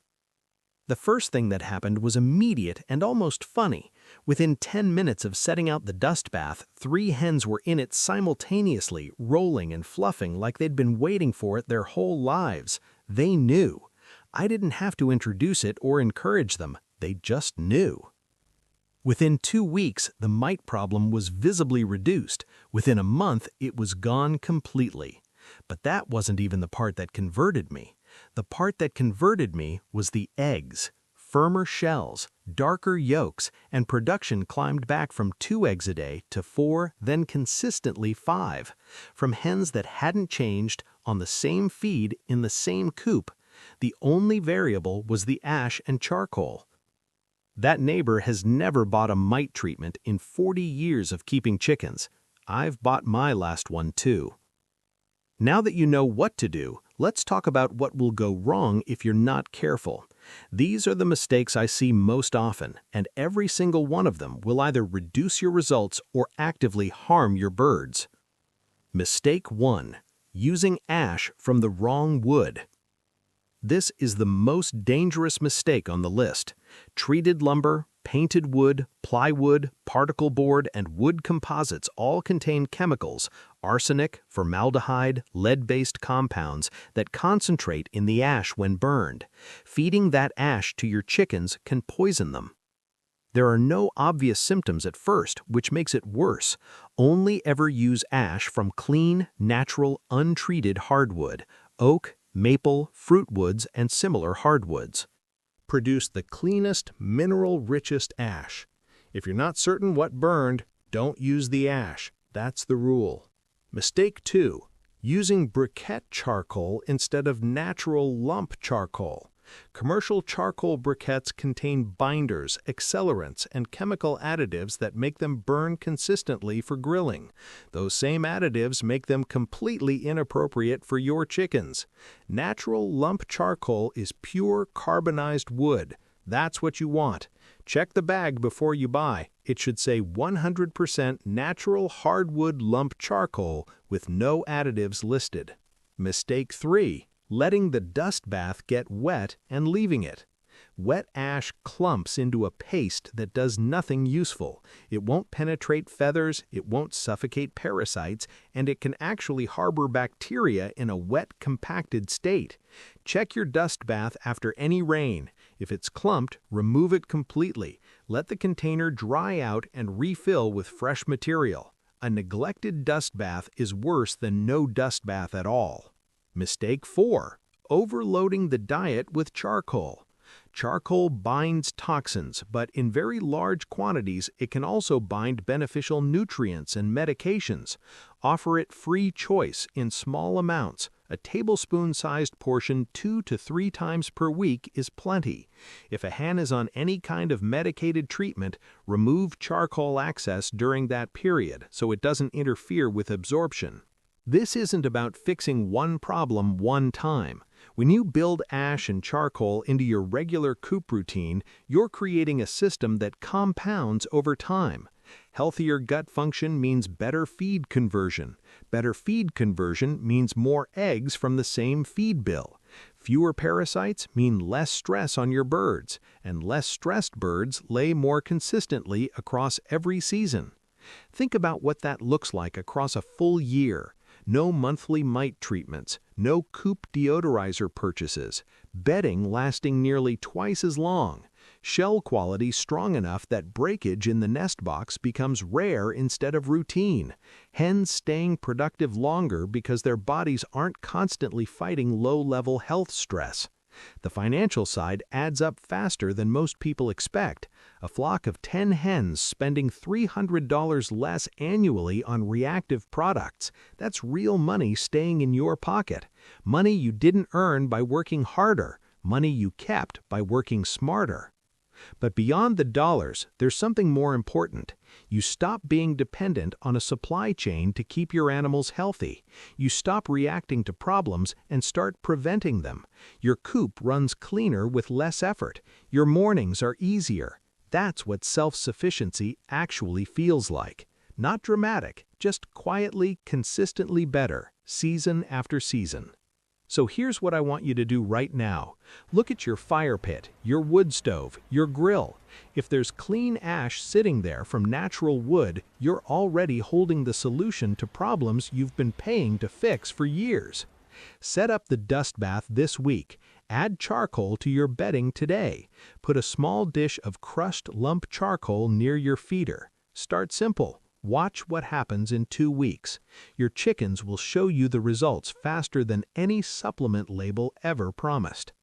The first thing that happened was immediate and almost funny. Within 10 minutes of setting out the dust bath, 3 hens were in it simultaneously, rolling and fluffing like they'd been waiting for it their whole lives. They knew. I didn't have to introduce it or encourage them. They just knew. Within 2 weeks, the mite problem was visibly reduced. Within a month, it was gone completely. But that wasn't even the part that converted me. The part that converted me was the eggs. Firmer shells, darker yolks, and production climbed back from 2 eggs a day to 4, then consistently 5. From hens that hadn't changed, on the same feed, in the same coop. The only variable was the ash and charcoal. That neighbor has never bought a mite treatment in 40 years of keeping chickens. I've bought my last one too. Now that you know what to do, let's talk about what will go wrong if you're not careful. These are the mistakes I see most often, and every single one of them will either reduce your results or actively harm your birds. Mistake 1. Using ash from the wrong wood. This is the most dangerous mistake on the list. Treated lumber, painted wood, plywood, particle board, and wood composites all contain chemicals, arsenic, formaldehyde, lead-based compounds that concentrate in the ash when burned. Feeding that ash to your chickens can poison them. There are no obvious symptoms at first, which makes it worse. Only ever use ash from clean, natural, untreated hardwood, oak, maple, fruitwoods, and similar hardwoods. Produce the cleanest, mineral-richest ash. If you're not certain what burned, don't use the ash. That's the rule. Mistake 2. Using briquette charcoal instead of natural lump charcoal. Commercial charcoal briquettes contain binders, accelerants, and chemical additives that make them burn consistently for grilling. Those same additives make them completely inappropriate for your chickens. Natural lump charcoal is pure carbonized wood. That's what you want. Check the bag before you buy. It should say 100% natural hardwood lump charcoal with no additives listed. Mistake 3. Letting the dust bath get wet and leaving it. Wet ash clumps into a paste that does nothing useful. It won't penetrate feathers, it won't suffocate parasites, and it can actually harbor bacteria in a wet, compacted state. Check your dust bath after any rain. If it's clumped, remove it completely. Let the container dry out and refill with fresh material. A neglected dust bath is worse than no dust bath at all. Mistake 4. Overloading the diet with charcoal. Charcoal binds toxins, but in very large quantities it can also bind beneficial nutrients and medications. Offer it free choice in small amounts. A tablespoon-sized portion 2 to 3 times per week is plenty. If a hen is on any kind of medicated treatment, remove charcoal access during that period so it doesn't interfere with absorption. This isn't about fixing one problem one time. When you build ash and charcoal into your regular coop routine, you're creating a system that compounds over time. Healthier gut function means better feed conversion. Better feed conversion means more eggs from the same feed bill. Fewer parasites mean less stress on your birds, and less stressed birds lay more consistently across every season. Think about what that looks like across a full year. No monthly mite treatments, no coop deodorizer purchases, bedding lasting nearly twice as long, shell quality strong enough that breakage in the nest box becomes rare instead of routine, hens staying productive longer because their bodies aren't constantly fighting low-level health stress. The financial side adds up faster than most people expect. A flock of 10 hens spending $300 less annually on reactive products. That's real money staying in your pocket. Money you didn't earn by working harder. Money you kept by working smarter. But beyond the dollars, there's something more important. You stop being dependent on a supply chain to keep your animals healthy. You stop reacting to problems and start preventing them. Your coop runs cleaner with less effort. Your mornings are easier. That's what self-sufficiency actually feels like. Not dramatic, just quietly, consistently better, season after season. So here's what I want you to do right now. Look at your fire pit, your wood stove, your grill. If there's clean ash sitting there from natural wood, you're already holding the solution to problems you've been paying to fix for years. Set up the dust bath this week. Add charcoal to your bedding today. Put a small dish of crushed lump charcoal near your feeder. Start simple. Watch what happens in 2 weeks. Your chickens will show you the results faster than any supplement label ever promised.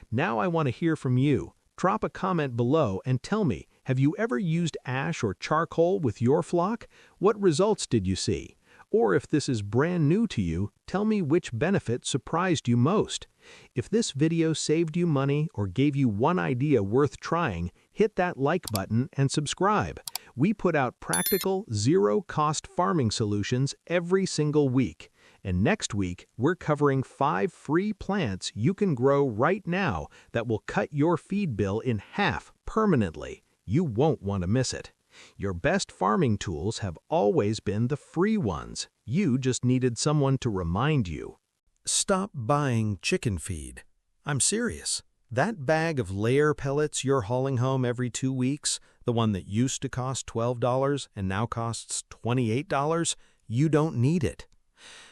Now I want to hear from you. Drop a comment below and tell me, have you ever used ash or charcoal with your flock? What results did you see? Or if this is brand new to you, tell me which benefit surprised you most. If this video saved you money or gave you one idea worth trying, hit that like button and subscribe. We put out practical, zero-cost farming solutions every single week. And next week, we're covering 5 free plants you can grow right now that will cut your feed bill in half permanently. You won't want to miss it. Your best farming tools have always been the free ones. You just needed someone to remind you. Stop buying chicken feed. I'm serious. That bag of layer pellets you're hauling home every 2 weeks, the one that used to cost $12 and now costs $28, you don't need it.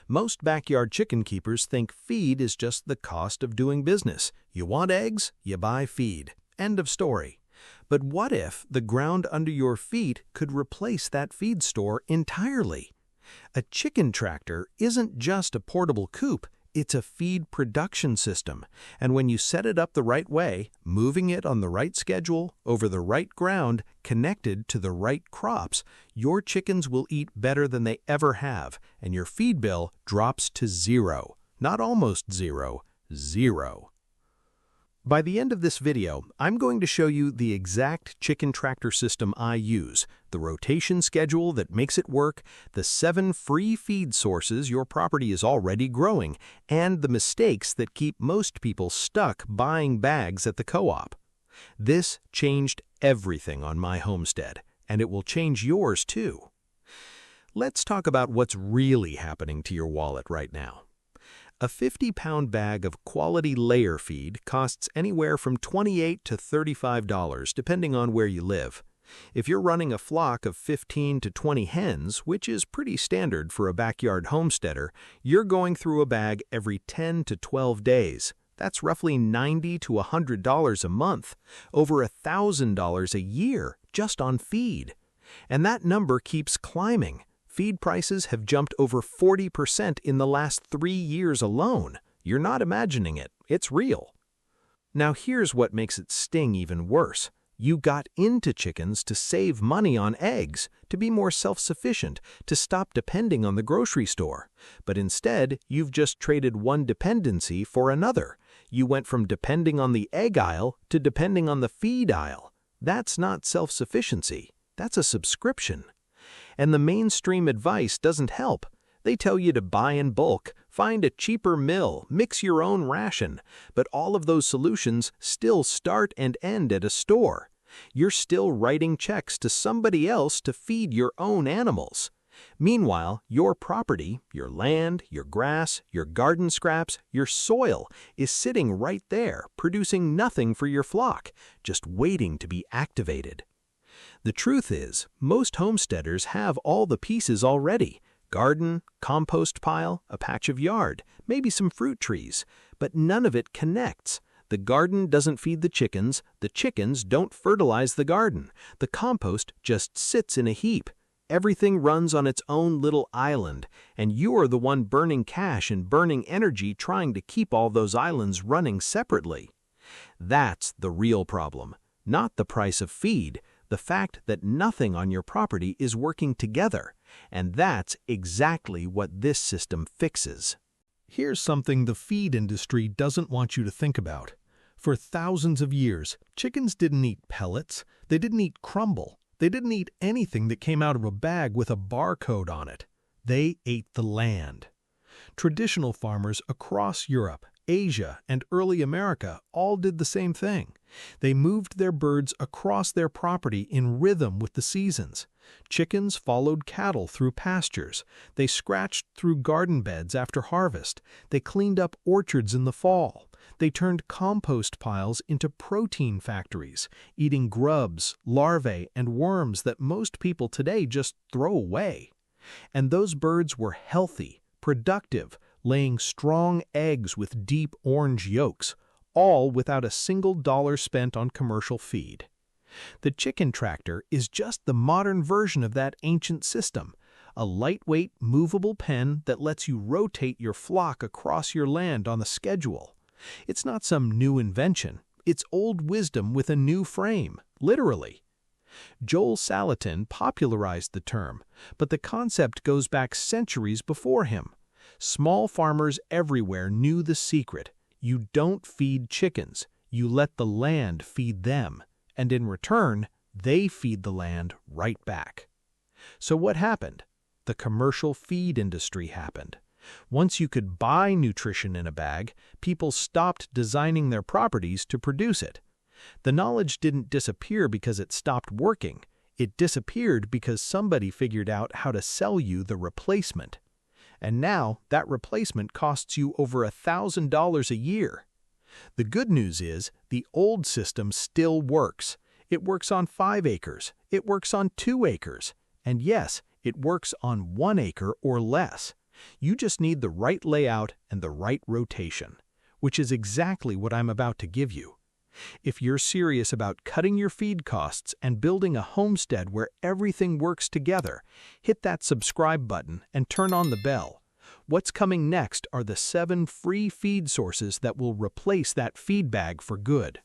Most backyard chicken keepers think feed is just the cost of doing business. You want eggs? You buy feed. End of story. But what if the ground under your feet could replace that feed store entirely? A chicken tractor isn't just a portable coop, it's a feed production system. And when you set it up the right way, moving it on the right schedule, over the right ground, connected to the right crops, your chickens will eat better than they ever have, and your feed bill drops to zero. Not almost zero, zero. By the end of this video, I'm going to show you the exact chicken tractor system I use, the rotation schedule that makes it work, the 7 free feed sources your property is already growing, and the mistakes that keep most people stuck buying bags at the co-op. This changed everything on my homestead, and it will change yours too. Let's talk about what's really happening to your wallet right now. A 50-pound bag of quality layer feed costs anywhere from $28 to $35, depending on where you live. If you're running a flock of 15 to 20 hens, which is pretty standard for a backyard homesteader, you're going through a bag every 10 to 12 days. That's roughly $90 to $100 a month, over $1,000 a year just on feed. And that number keeps climbing. Feed prices have jumped over 40% in the last 3 years alone. You're not imagining it. It's real. Now here's what makes it sting even worse. You got into chickens to save money on eggs, to be more self-sufficient, to stop depending on the grocery store. But instead, you've just traded one dependency for another. You went from depending on the egg aisle to depending on the feed aisle. That's not self-sufficiency. That's a subscription. And the mainstream advice doesn't help. They tell you to buy in bulk, find a cheaper mill, mix your own ration, but all of those solutions still start and end at a store. You're still writing checks to somebody else to feed your own animals. Meanwhile, your property, your land, your grass, your garden scraps, your soil is sitting right there, producing nothing for your flock, just waiting to be activated. The truth is, most homesteaders have all the pieces already. Garden, compost pile, a patch of yard, maybe some fruit trees, but none of it connects. The garden doesn't feed the chickens don't fertilize the garden, the compost just sits in a heap. Everything runs on its own little island, and you're the one burning cash and burning energy trying to keep all those islands running separately. That's the real problem, not the price of feed, the fact that nothing on your property is working together, and that's exactly what this system fixes. Here's something the feed industry doesn't want you to think about. For thousands of years, chickens didn't eat pellets, they didn't eat crumble, they didn't eat anything that came out of a bag with a barcode on it. They ate the land. Traditional farmers across Europe, Asia, and early America all did the same thing. They moved their birds across their property in rhythm with the seasons. Chickens followed cattle through pastures. They scratched through garden beds after harvest. They cleaned up orchards in the fall. They turned compost piles into protein factories, eating grubs, larvae, and worms that most people today just throw away. And those birds were healthy, productive, laying strong eggs with deep orange yolks, all without a single dollar spent on commercial feed. The chicken tractor is just the modern version of that ancient system, a lightweight, movable pen that lets you rotate your flock across your land on a schedule. It's not some new invention, it's old wisdom with a new frame, literally. Joel Salatin popularized the term, but the concept goes back centuries before him. Small farmers everywhere knew the secret. You don't feed chickens, you let the land feed them, and in return, they feed the land right back. So what happened? The commercial feed industry happened. Once you could buy nutrition in a bag, people stopped designing their properties to produce it. The knowledge didn't disappear because it stopped working. It disappeared because somebody figured out how to sell you the replacement. And now that replacement costs you over $1,000 a year. The good news is the old system still works. It works on 5 acres. It works on 2 acres. And yes, it works on 1 acre or less. You just need the right layout and the right rotation, which is exactly what I'm about to give you. If you're serious about cutting your feed costs and building a homestead where everything works together, hit that subscribe button and turn on the bell. What's coming next are the 7 free feed sources that will replace that feed bag for good.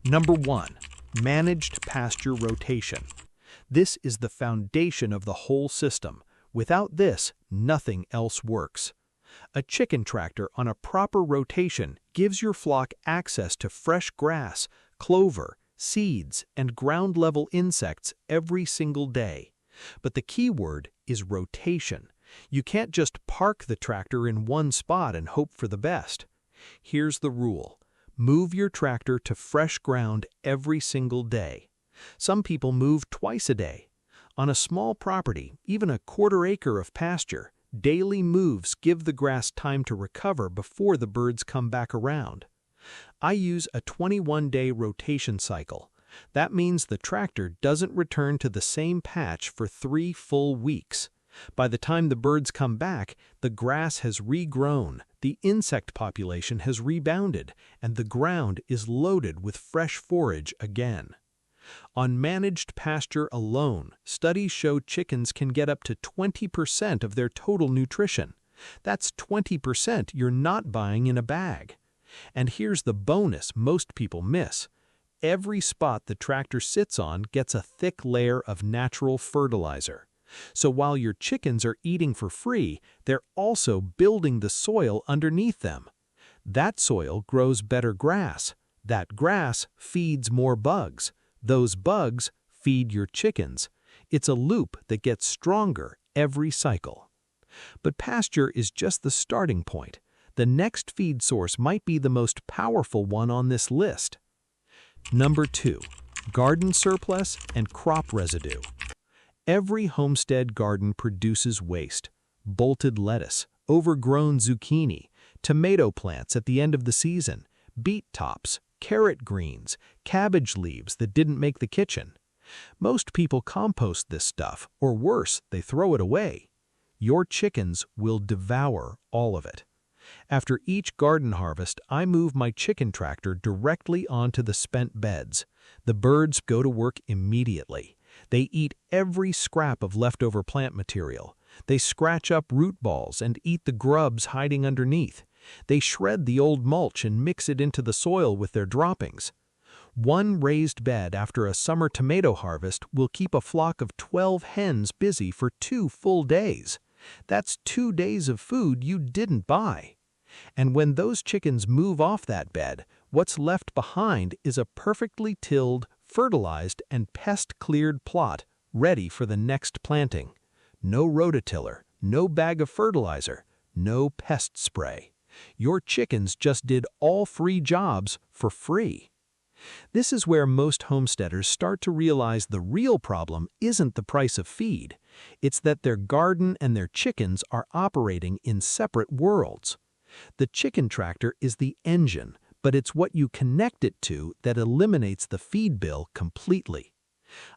Number 1. Managed pasture rotation. This is the foundation of the whole system. Without this, nothing else works. A chicken tractor on a proper rotation gives your flock access to fresh grass, clover, seeds, and ground-level insects every single day. But the key word is rotation. You can't just park the tractor in one spot and hope for the best. Here's the rule. Move your tractor to fresh ground every single day. Some people move twice a day. On a small property, even a 1/4 acre of pasture, daily moves give the grass time to recover before the birds come back around. I use a 21-day rotation cycle. That means the tractor doesn't return to the same patch for 3 full weeks. By the time the birds come back, the grass has regrown, the insect population has rebounded, and the ground is loaded with fresh forage again. On managed pasture alone, studies show chickens can get up to 20% of their total nutrition. That's 20% you're not buying in a bag. And here's the bonus most people miss. Every spot the tractor sits on gets a thick layer of natural fertilizer. So while your chickens are eating for free, they're also building the soil underneath them. That soil grows better grass. That grass feeds more bugs. Those bugs feed your chickens. It's a loop that gets stronger every cycle. But pasture is just the starting point. The next feed source might be the most powerful one on this list. Number 2. Garden surplus and crop residue. Every homestead garden produces waste. Bolted lettuce, overgrown zucchini, tomato plants at the end of the season, beet tops, carrot greens, cabbage leaves that didn't make the kitchen. Most people compost this stuff, or worse, they throw it away. Your chickens will devour all of it. After each garden harvest, I move my chicken tractor directly onto the spent beds. The birds go to work immediately. They eat every scrap of leftover plant material. They scratch up root balls and eat the grubs hiding underneath. They shred the old mulch and mix it into the soil with their droppings. One raised bed after a summer tomato harvest will keep a flock of 12 hens busy for 2 full days. That's 2 days of food you didn't buy. And when those chickens move off that bed, what's left behind is a perfectly tilled, fertilized, and pest-cleared plot ready for the next planting. No rototiller, no bag of fertilizer, no pest spray. Your chickens just did all 3 jobs for free. This is where most homesteaders start to realize the real problem isn't the price of feed. It's that their garden and their chickens are operating in separate worlds. The chicken tractor is the engine, but it's what you connect it to that eliminates the feed bill completely.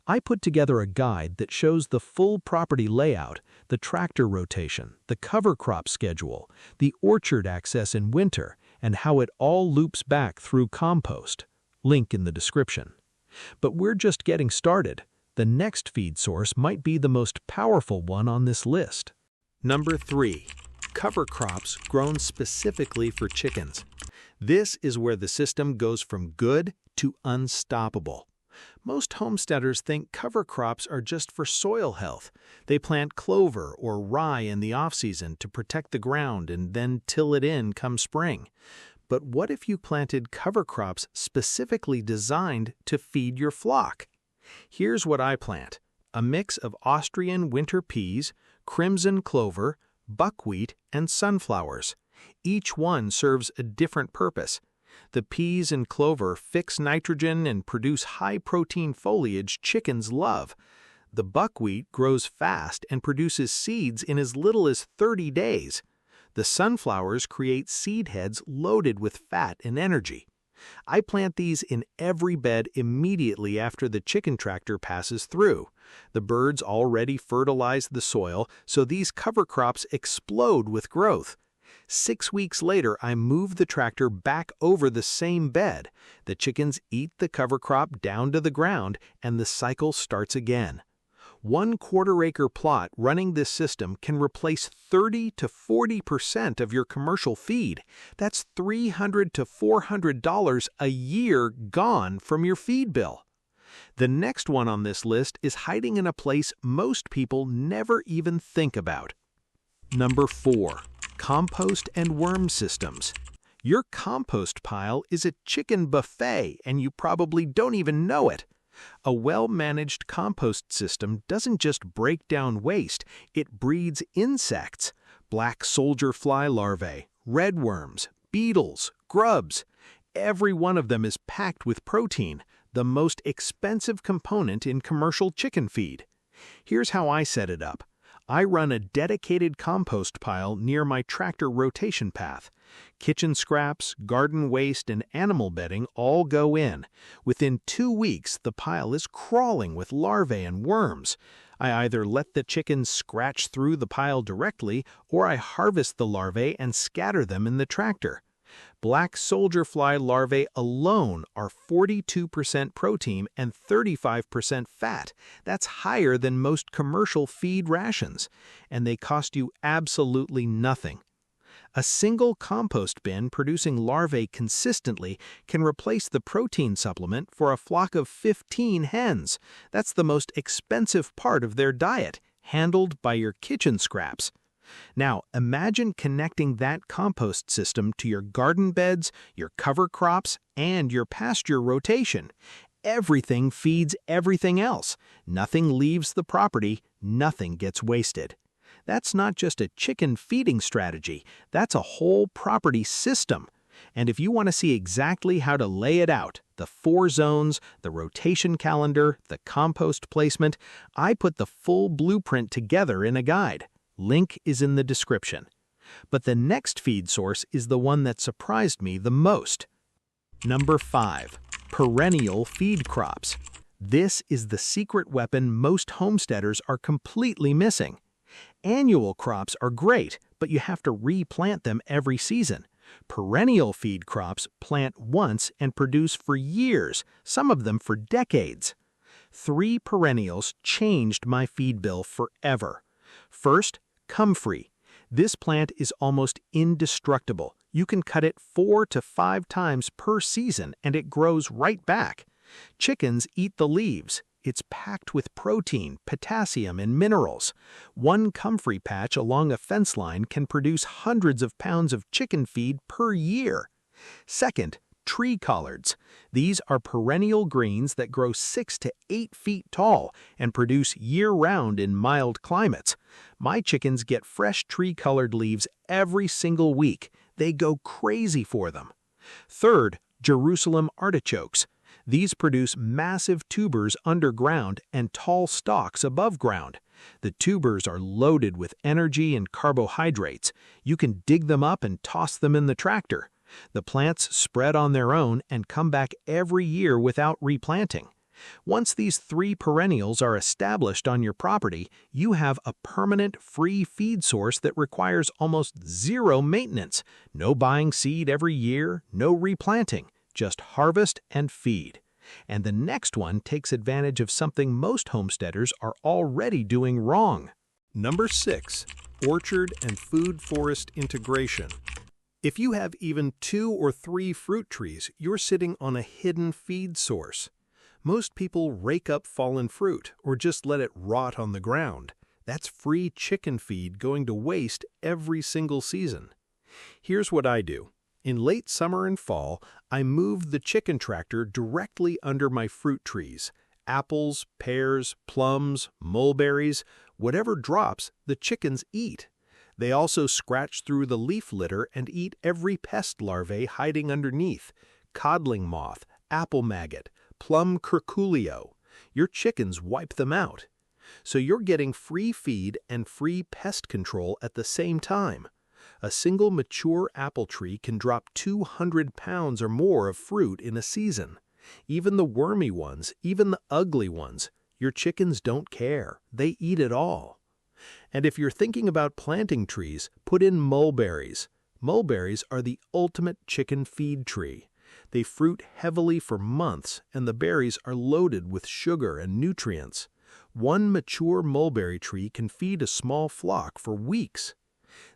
I put together a guide that shows the full property layout, the tractor rotation, the cover crop schedule, the orchard access in winter, and how it all loops back through compost. Link in the description. But we're just getting started. The next feed source might be the most powerful one on this list. Number 3. Cover crops grown specifically for chickens. This is where the system goes from good to unstoppable. Most homesteaders think cover crops are just for soil health. They plant clover or rye in the off-season to protect the ground and then till it in come spring. But what if you planted cover crops specifically designed to feed your flock? Here's what I plant: a mix of Austrian winter peas, crimson clover, buckwheat, and sunflowers. Each one serves a different purpose. The peas and clover fix nitrogen and produce high-protein foliage chickens love. The buckwheat grows fast and produces seeds in as little as 30 days. The sunflowers create seed heads loaded with fat and energy. I plant these in every bed immediately after the chicken tractor passes through. The birds already fertilize the soil, so these cover crops explode with growth. 6 weeks later, I move the tractor back over the same bed. The chickens eat the cover crop down to the ground, and the cycle starts again. 1/4 acre plot running this system can replace 30 to 40% of your commercial feed. That's $300 to $400 a year gone from your feed bill. The next one on this list is hiding in a place most people never even think about. Number 4. Compost and worm systems. Your compost pile is a chicken buffet, and you probably don't even know it. A well-managed compost system doesn't just break down waste, it breeds insects: black soldier fly larvae, redworms, beetles, grubs. Every one of them is packed with protein, the most expensive component in commercial chicken feed. Here's how I set it up. I run a dedicated compost pile near my tractor rotation path. Kitchen scraps, garden waste, and animal bedding all go in. Within 2 weeks, the pile is crawling with larvae and worms. I either let the chickens scratch through the pile directly, or I harvest the larvae and scatter them in the tractor. Black soldier fly larvae alone are 42% protein and 35% fat. That's higher than most commercial feed rations, and they cost you absolutely nothing. A single compost bin producing larvae consistently can replace the protein supplement for a flock of 15 hens. That's the most expensive part of their diet, handled by your kitchen scraps. Now, imagine connecting that compost system to your garden beds, your cover crops, and your pasture rotation. Everything feeds everything else. Nothing leaves the property, nothing gets wasted. That's not just a chicken feeding strategy, that's a whole property system. And if you want to see exactly how to lay it out, the 4 zones, the rotation calendar, the compost placement, I put the full blueprint together in a guide. Link is in the description. But the next feed source is the one that surprised me the most. Number 5. Perennial feed crops. This is the secret weapon most homesteaders are completely missing. Annual crops are great, but you have to replant them every season. Perennial feed crops plant once and produce for years, some of them for decades. 3 perennials changed my feed bill forever. First, comfrey. This plant is almost indestructible. You can cut it 4 to 5 times per season and it grows right back. Chickens eat the leaves. It's packed with protein, potassium, and minerals. One comfrey patch along a fence line can produce hundreds of pounds of chicken feed per year. Second, tree collards. These are perennial greens that grow 6 to 8 feet tall and produce year-round in mild climates. My chickens get fresh tree-colored leaves every single week. They go crazy for them. Third, Jerusalem artichokes. These produce massive tubers underground and tall stalks above ground. The tubers are loaded with energy and carbohydrates. You can dig them up and toss them in the tractor. The plants spread on their own and come back every year without replanting. Once these 3 perennials are established on your property, you have a permanent free feed source that requires almost zero maintenance. No buying seed every year, no replanting. Just harvest and feed. And the next one takes advantage of something most homesteaders are already doing wrong. Number 6. Orchard and food forest integration. If you have even 2 or 3 fruit trees, you're sitting on a hidden feed source. Most people rake up fallen fruit or just let it rot on the ground. That's free chicken feed going to waste every single season. Here's what I do. In late summer and fall, I moved the chicken tractor directly under my fruit trees. Apples, pears, plums, mulberries, whatever drops, the chickens eat. They also scratch through the leaf litter and eat every pest larvae hiding underneath. Codling moth, apple maggot, plum curculio. Your chickens wipe them out. So you're getting free feed and free pest control at the same time. A single mature apple tree can drop 200 pounds or more of fruit in a season. Even the wormy ones, even the ugly ones, your chickens don't care. They eat it all. And if you're thinking about planting trees, put in mulberries. Mulberries are the ultimate chicken feed tree. They fruit heavily for months, and the berries are loaded with sugar and nutrients. One mature mulberry tree can feed a small flock for weeks.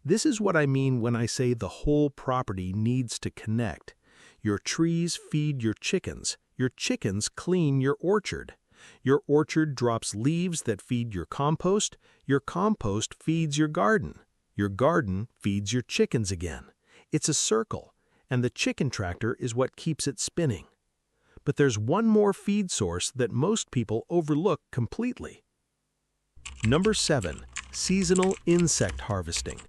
This is what I mean when I say the whole property needs to connect. Your trees feed your chickens clean your orchard. Your orchard drops leaves that feed your compost feeds your garden feeds your chickens again. It's a circle, and the chicken tractor is what keeps it spinning. But there's one more feed source that most people overlook completely. Number 7. Seasonal insect harvesting.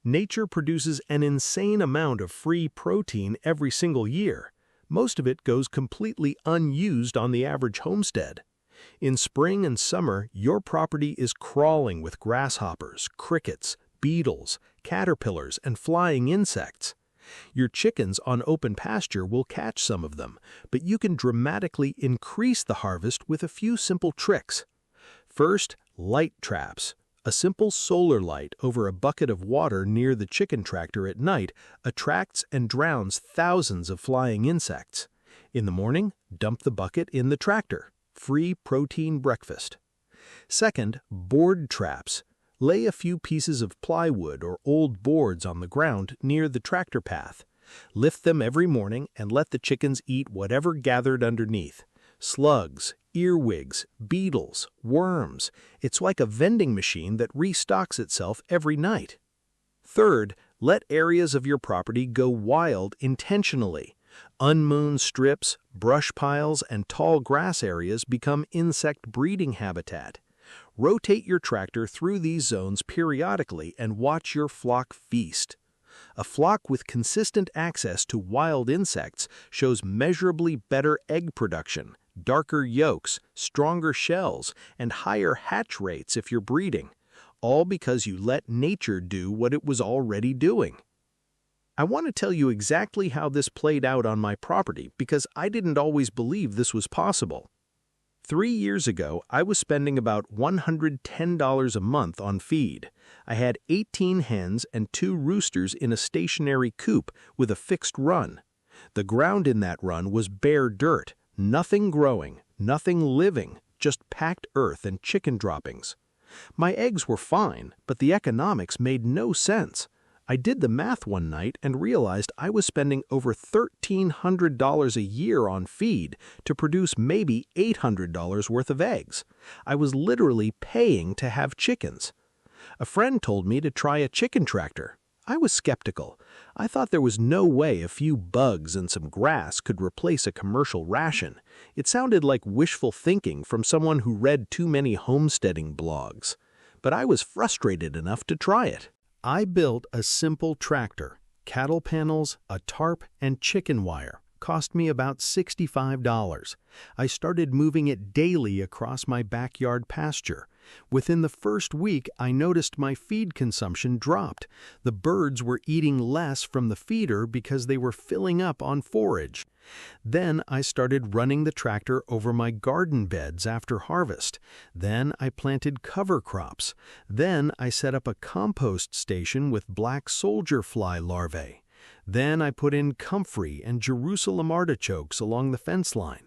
Nature produces an insane amount of free protein every single year. Most of it goes completely unused on the average homestead. In spring and summer, your property is crawling with grasshoppers, crickets, beetles, caterpillars, and flying insects. Your chickens on open pasture will catch some of them, but you can dramatically increase the harvest with a few simple tricks. First, light traps. A simple solar light over a bucket of water near the chicken tractor at night attracts and drowns thousands of flying insects. In the morning, dump the bucket in the tractor. Free protein breakfast. Second, board traps. Lay a few pieces of plywood or old boards on the ground near the tractor path. Lift them every morning and let the chickens eat whatever gathered underneath. Slugs, earwigs, beetles, worms. It's like a vending machine that restocks itself every night. Third, let areas of your property go wild intentionally. Unmown strips, brush piles, and tall grass areas become insect breeding habitat. Rotate your tractor through these zones periodically and watch your flock feast. A flock with consistent access to wild insects shows measurably better egg production, darker yolks, stronger shells, and higher hatch rates if you're breeding, all because you let nature do what it was already doing. I want to tell you exactly how this played out on my property because I didn't always believe this was possible. 3 years ago, I was spending about $110 a month on feed. I had 18 hens and 2 roosters in a stationary coop with a fixed run. The ground in that run was bare dirt, nothing growing, nothing living, just packed earth and chicken droppings. My eggs were fine, but the economics made no sense. I did the math one night and realized I was spending over $1,300 a year on feed to produce maybe $800 worth of eggs. I was literally paying to have chickens. A friend told me to try a chicken tractor. I was skeptical. I thought there was no way a few bugs and some grass could replace a commercial ration. It sounded like wishful thinking from someone who read too many homesteading blogs. But I was frustrated enough to try it. I built a simple tractor. Cattle panels, a tarp, and chicken wire. Cost me about $65. I started moving it daily across my backyard pasture. Within the first week, I noticed my feed consumption dropped. The birds were eating less from the feeder because they were filling up on forage. Then I started running the tractor over my garden beds after harvest. Then I planted cover crops. Then I set up a compost station with black soldier fly larvae. Then I put in comfrey and Jerusalem artichokes along the fence line.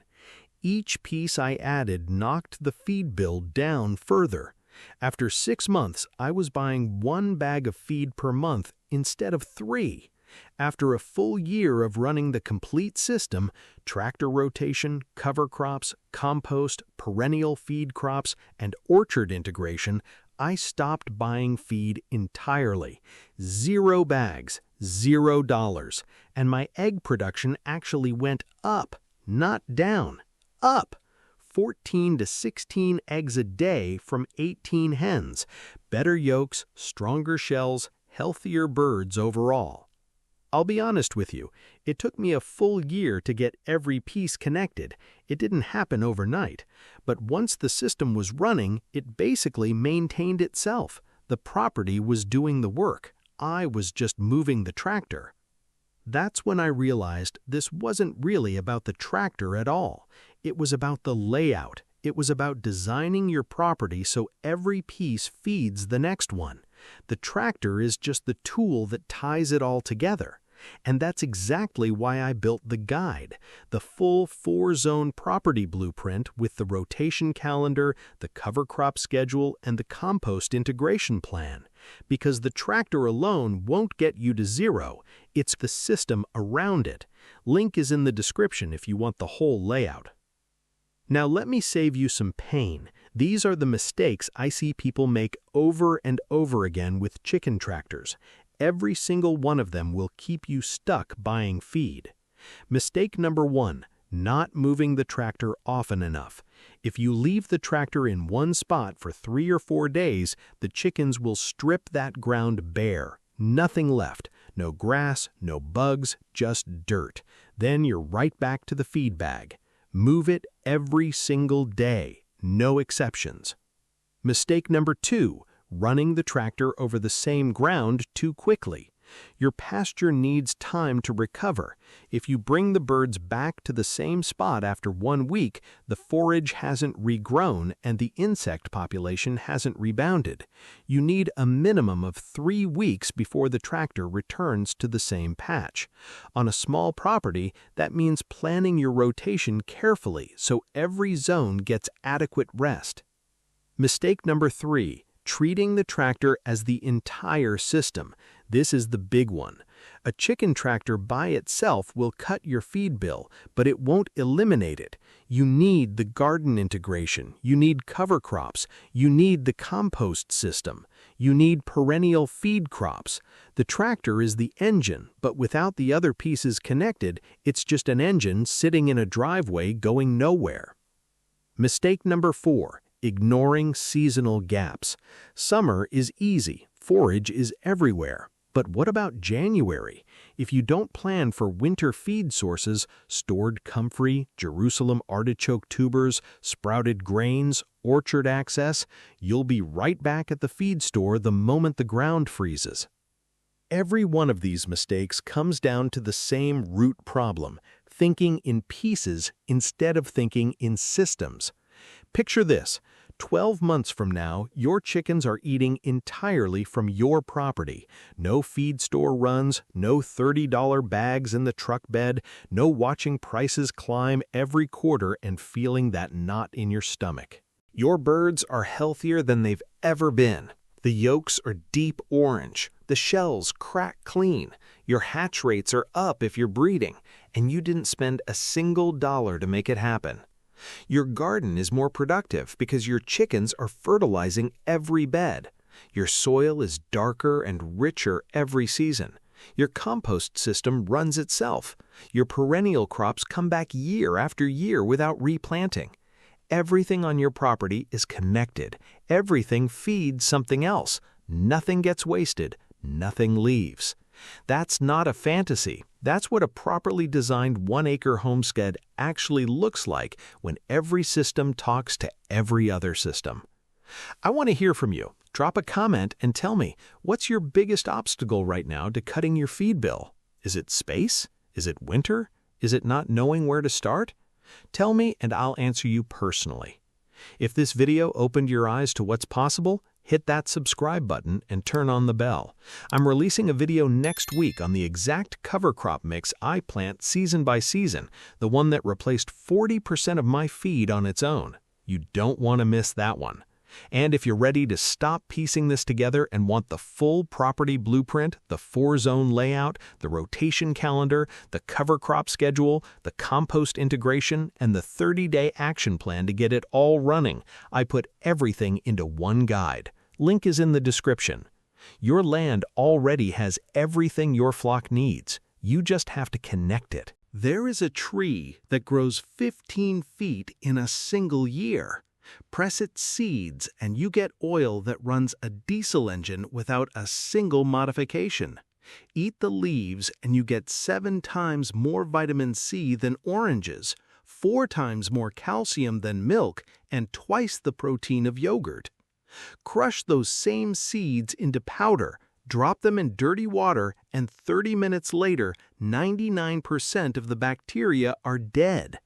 Each piece I added knocked the feed bill down further. After 6 months, I was buying 1 bag of feed per month instead of 3. After a full year of running the complete system, tractor rotation, cover crops, compost, perennial feed crops, and orchard integration, I stopped buying feed entirely. 0 bags, $0, and my egg production actually went up, not down. Up! 14 to 16 eggs a day from 18 hens. Better yolks, stronger shells, healthier birds overall. I'll be honest with you, it took me a full year to get every piece connected. It didn't happen overnight. But once the system was running, it basically maintained itself. The property was doing the work. I was just moving the tractor. That's when I realized this wasn't really about the tractor at all. It was about the layout. It was about designing your property so every piece feeds the next one. The tractor is just the tool that ties it all together. And that's exactly why I built the guide, the full 4-zone property blueprint with the rotation calendar, the cover crop schedule, and the compost integration plan. Because the tractor alone won't get you to 0, it's the system around it. Link is in the description if you want the whole layout. Now let me save you some pain. These are the mistakes I see people make over and over again with chicken tractors. Every single one of them will keep you stuck buying feed. Mistake number 1, not moving the tractor often enough. If you leave the tractor in one spot for 3 or 4 days, the chickens will strip that ground bare. Nothing left. No grass, no bugs, just dirt. Then you're right back to the feed bag. Move it every single day. No exceptions. Mistake number 2, running the tractor over the same ground too quickly. Your pasture needs time to recover. If you bring the birds back to the same spot after 1 week, the forage hasn't regrown and the insect population hasn't rebounded. You need a minimum of 3 weeks before the tractor returns to the same patch. On a small property, that means planning your rotation carefully so every zone gets adequate rest. Mistake number 3. Treating the tractor as the entire system. This is the big one. A chicken tractor by itself will cut your feed bill, but it won't eliminate it. You need the garden integration. You need cover crops. You need the compost system. You need perennial feed crops. The tractor is the engine, but without the other pieces connected, it's just an engine sitting in a driveway going nowhere. Mistake number 4. Ignoring seasonal gaps. Summer is easy. Forage is everywhere. But what about January? If you don't plan for winter feed sources, stored comfrey, Jerusalem artichoke tubers, sprouted grains, orchard access, you'll be right back at the feed store the moment the ground freezes. Every one of these mistakes comes down to the same root problem, thinking in pieces instead of thinking in systems. Picture this. 12 months from now, your chickens are eating entirely from your property. No feed store runs, no $30 bags in the truck bed, no watching prices climb every quarter and feeling that knot in your stomach. Your birds are healthier than they've ever been. The yolks are deep orange, the shells crack clean, your hatch rates are up if you're breeding, and you didn't spend a single dollar to make it happen. Your garden is more productive because your chickens are fertilizing every bed. Your soil is darker and richer every season. Your compost system runs itself. Your perennial crops come back year after year without replanting. Everything on your property is connected. Everything feeds something else. Nothing gets wasted. Nothing leaves. That's not a fantasy. That's what a properly designed 1-acre homestead actually looks like when every system talks to every other system. I want to hear from you. Drop a comment and tell me, what's your biggest obstacle right now to cutting your feed bill? Is it space? Is it winter? Is it not knowing where to start? Tell me and I'll answer you personally. If this video opened your eyes to what's possible, hit that subscribe button and turn on the bell. I'm releasing a video next week on the exact cover crop mix I plant season by season, the one that replaced 40% of my feed on its own. You don't want to miss that one. And if you're ready to stop piecing this together and want the full property blueprint, the 4-zone layout, the rotation calendar, the cover crop schedule, the compost integration, and the 30-day action plan to get it all running, I put everything into one guide. Link is in the description. Your land already has everything your flock needs. You just have to connect it. There is a tree that grows 15 feet in a single year. Press its seeds and you get oil that runs a diesel engine without a single modification. Eat the leaves and you get 7 times more vitamin C than oranges, 4 times more calcium than milk, and twice the protein of yogurt. Crush those same seeds into powder, drop them in dirty water, and 30 minutes later, 99% of the bacteria are dead.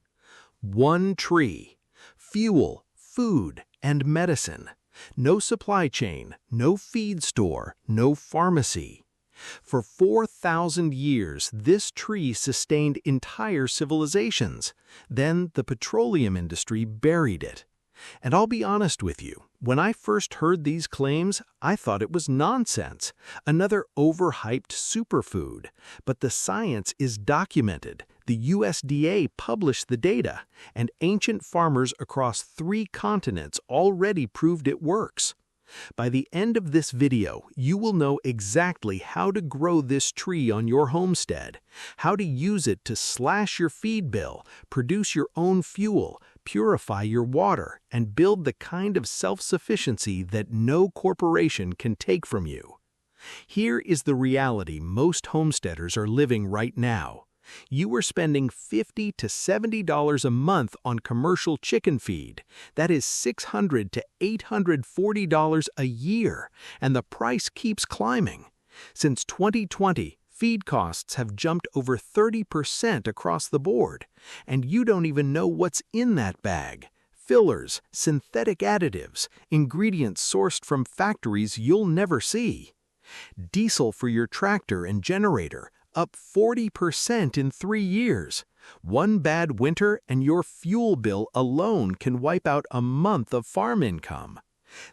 One tree. Fuel, food, and medicine. No supply chain, no feed store, no pharmacy. For 4,000 years, this tree sustained entire civilizations. Then the petroleum industry buried it. And I'll be honest with you, when I first heard these claims, I thought it was nonsense, another overhyped superfood. But the science is documented. The USDA published the data, and ancient farmers across 3 continents already proved it works. By the end of this video, you will know exactly how to grow this tree on your homestead, how to use it to slash your feed bill, produce your own fuel, purify your water, and build the kind of self-sufficiency that no corporation can take from you. Here is the reality most homesteaders are living right now. You are spending $50 to $70 a month on commercial chicken feed. That is $600 to $840 a year, and the price keeps climbing. Since 2020, feed costs have jumped over 30% across the board, and you don't even know what's in that bag. Fillers, synthetic additives, ingredients sourced from factories you'll never see. Diesel for your tractor and generator, up 40% in 3 years. One bad winter and your fuel bill alone can wipe out a month of farm income.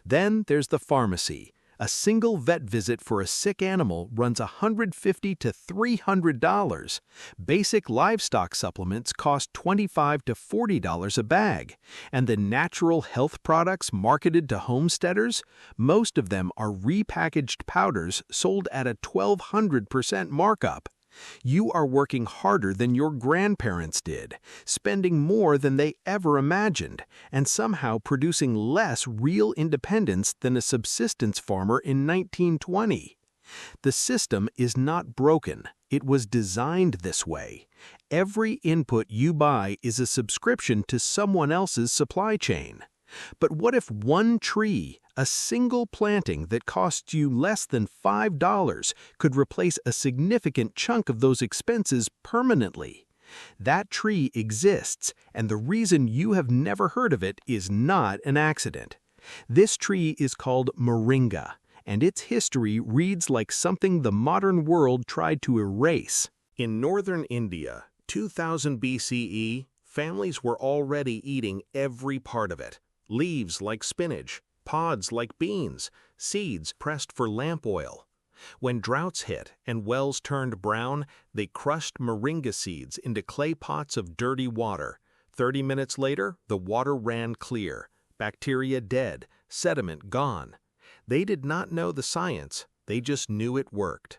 Then there's the pharmacy. A single vet visit for a sick animal runs $150 to $300. Basic livestock supplements cost $25 to $40 a bag. And the natural health products marketed to homesteaders, most of them are repackaged powders sold at a 1,200% markup. You are working harder than your grandparents did, spending more than they ever imagined, and somehow producing less real independence than a subsistence farmer in 1920. The system is not broken. It was designed this way. Every input you buy is a subscription to someone else's supply chain. But what if one tree, a single planting that costs you less than $5, could replace a significant chunk of those expenses permanently? That tree exists, and the reason you have never heard of it is not an accident. This tree is called moringa, and its history reads like something the modern world tried to erase. In northern India, 2000 BCE, families were already eating every part of it. Leaves like spinach, pods like beans, seeds pressed for lamp oil. When droughts hit and wells turned brown, they crushed moringa seeds into clay pots of dirty water. 30 minutes later, the water ran clear, bacteria dead, sediment gone. They did not know the science, they just knew it worked.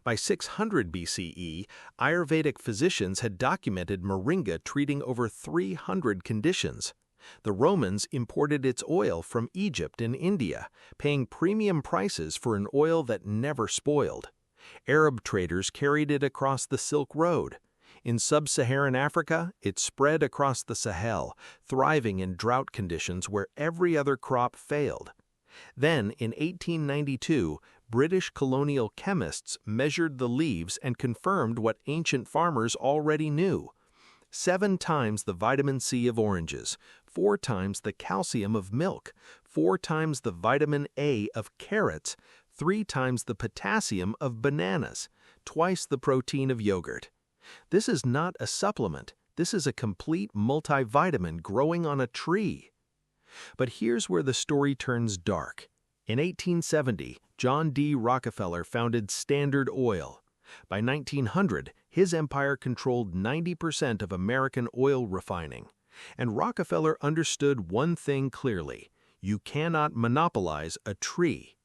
By 600 BCE, Ayurvedic physicians had documented moringa treating over 300 conditions. The Romans imported its oil from Egypt and India, paying premium prices for an oil that never spoiled. Arab traders carried it across the Silk Road. In sub-Saharan Africa, it spread across the Sahel, thriving in drought conditions where every other crop failed. Then, in 1892, British colonial chemists measured the leaves and confirmed what ancient farmers already knew. 7 times the vitamin C of oranges, 4 times the calcium of milk, 4 times the vitamin A of carrots, 3 times the potassium of bananas, twice the protein of yogurt. This is not a supplement, this is a complete multivitamin growing on a tree. But here's where the story turns dark. In 1870, John D. Rockefeller founded Standard Oil. By 1900, his empire controlled 90% of American oil refining. And Rockefeller understood one thing clearly: you cannot monopolize a tree.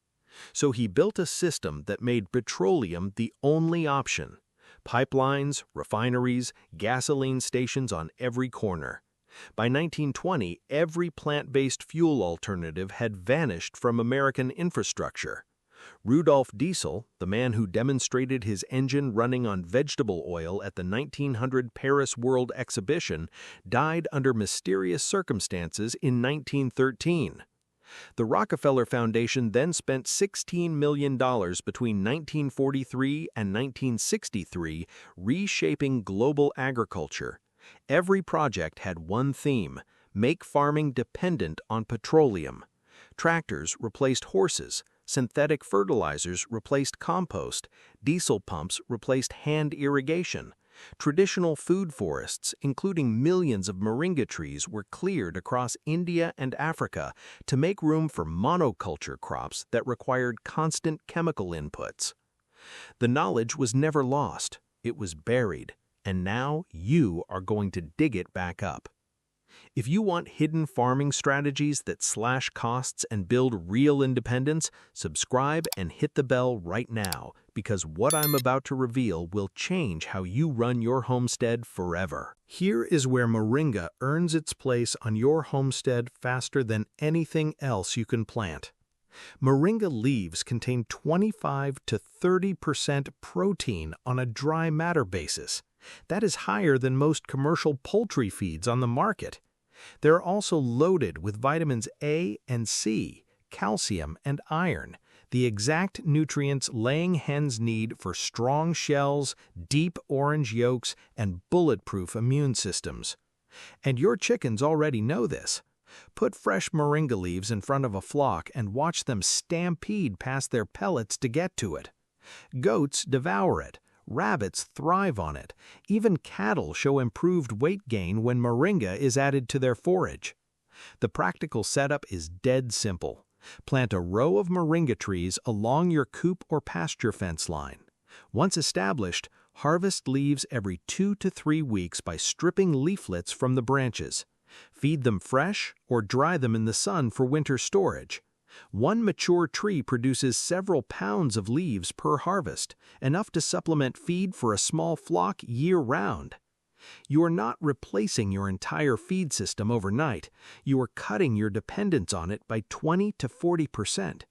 So he built a system that made petroleum the only option. Pipelines, refineries, gasoline stations on every corner. By 1920, every plant-based fuel alternative had vanished from American infrastructure. Rudolf Diesel, the man who demonstrated his engine running on vegetable oil at the 1900 Paris World Exhibition, died under mysterious circumstances in 1913. The Rockefeller Foundation then spent $16 million between 1943 and 1963 reshaping global agriculture. Every project had one theme: make farming dependent on petroleum. Tractors replaced horses, synthetic fertilizers replaced compost, diesel pumps replaced hand irrigation. Traditional food forests, including millions of moringa trees, were cleared across India and Africa to make room for monoculture crops that required constant chemical inputs. The knowledge was never lost, it was buried, and now you are going to dig it back up. If you want hidden farming strategies that slash costs and build real independence, subscribe and hit the bell right now, because what I'm about to reveal will change how you run your homestead forever. Here is where moringa earns its place on your homestead faster than anything else you can plant. Moringa leaves contain 25 to 30% protein on a dry matter basis. That is higher than most commercial poultry feeds on the market. They're also loaded with vitamins A and C, calcium, and iron, the exact nutrients laying hens need for strong shells, deep orange yolks, and bulletproof immune systems. And your chickens already know this. Put fresh moringa leaves in front of a flock and watch them stampede past their pellets to get to it. Goats devour it. Rabbits thrive on it. Even cattle show improved weight gain when moringa is added to their forage. The practical setup is dead simple. Plant a row of moringa trees along your coop or pasture fence line. Once established, harvest leaves every 2 to 3 weeks by stripping leaflets from the branches. Feed them fresh or dry them in the sun for winter storage. One mature tree produces several pounds of leaves per harvest, enough to supplement feed for a small flock year-round. You are not replacing your entire feed system overnight. You are cutting your dependence on it by 20 to 40%.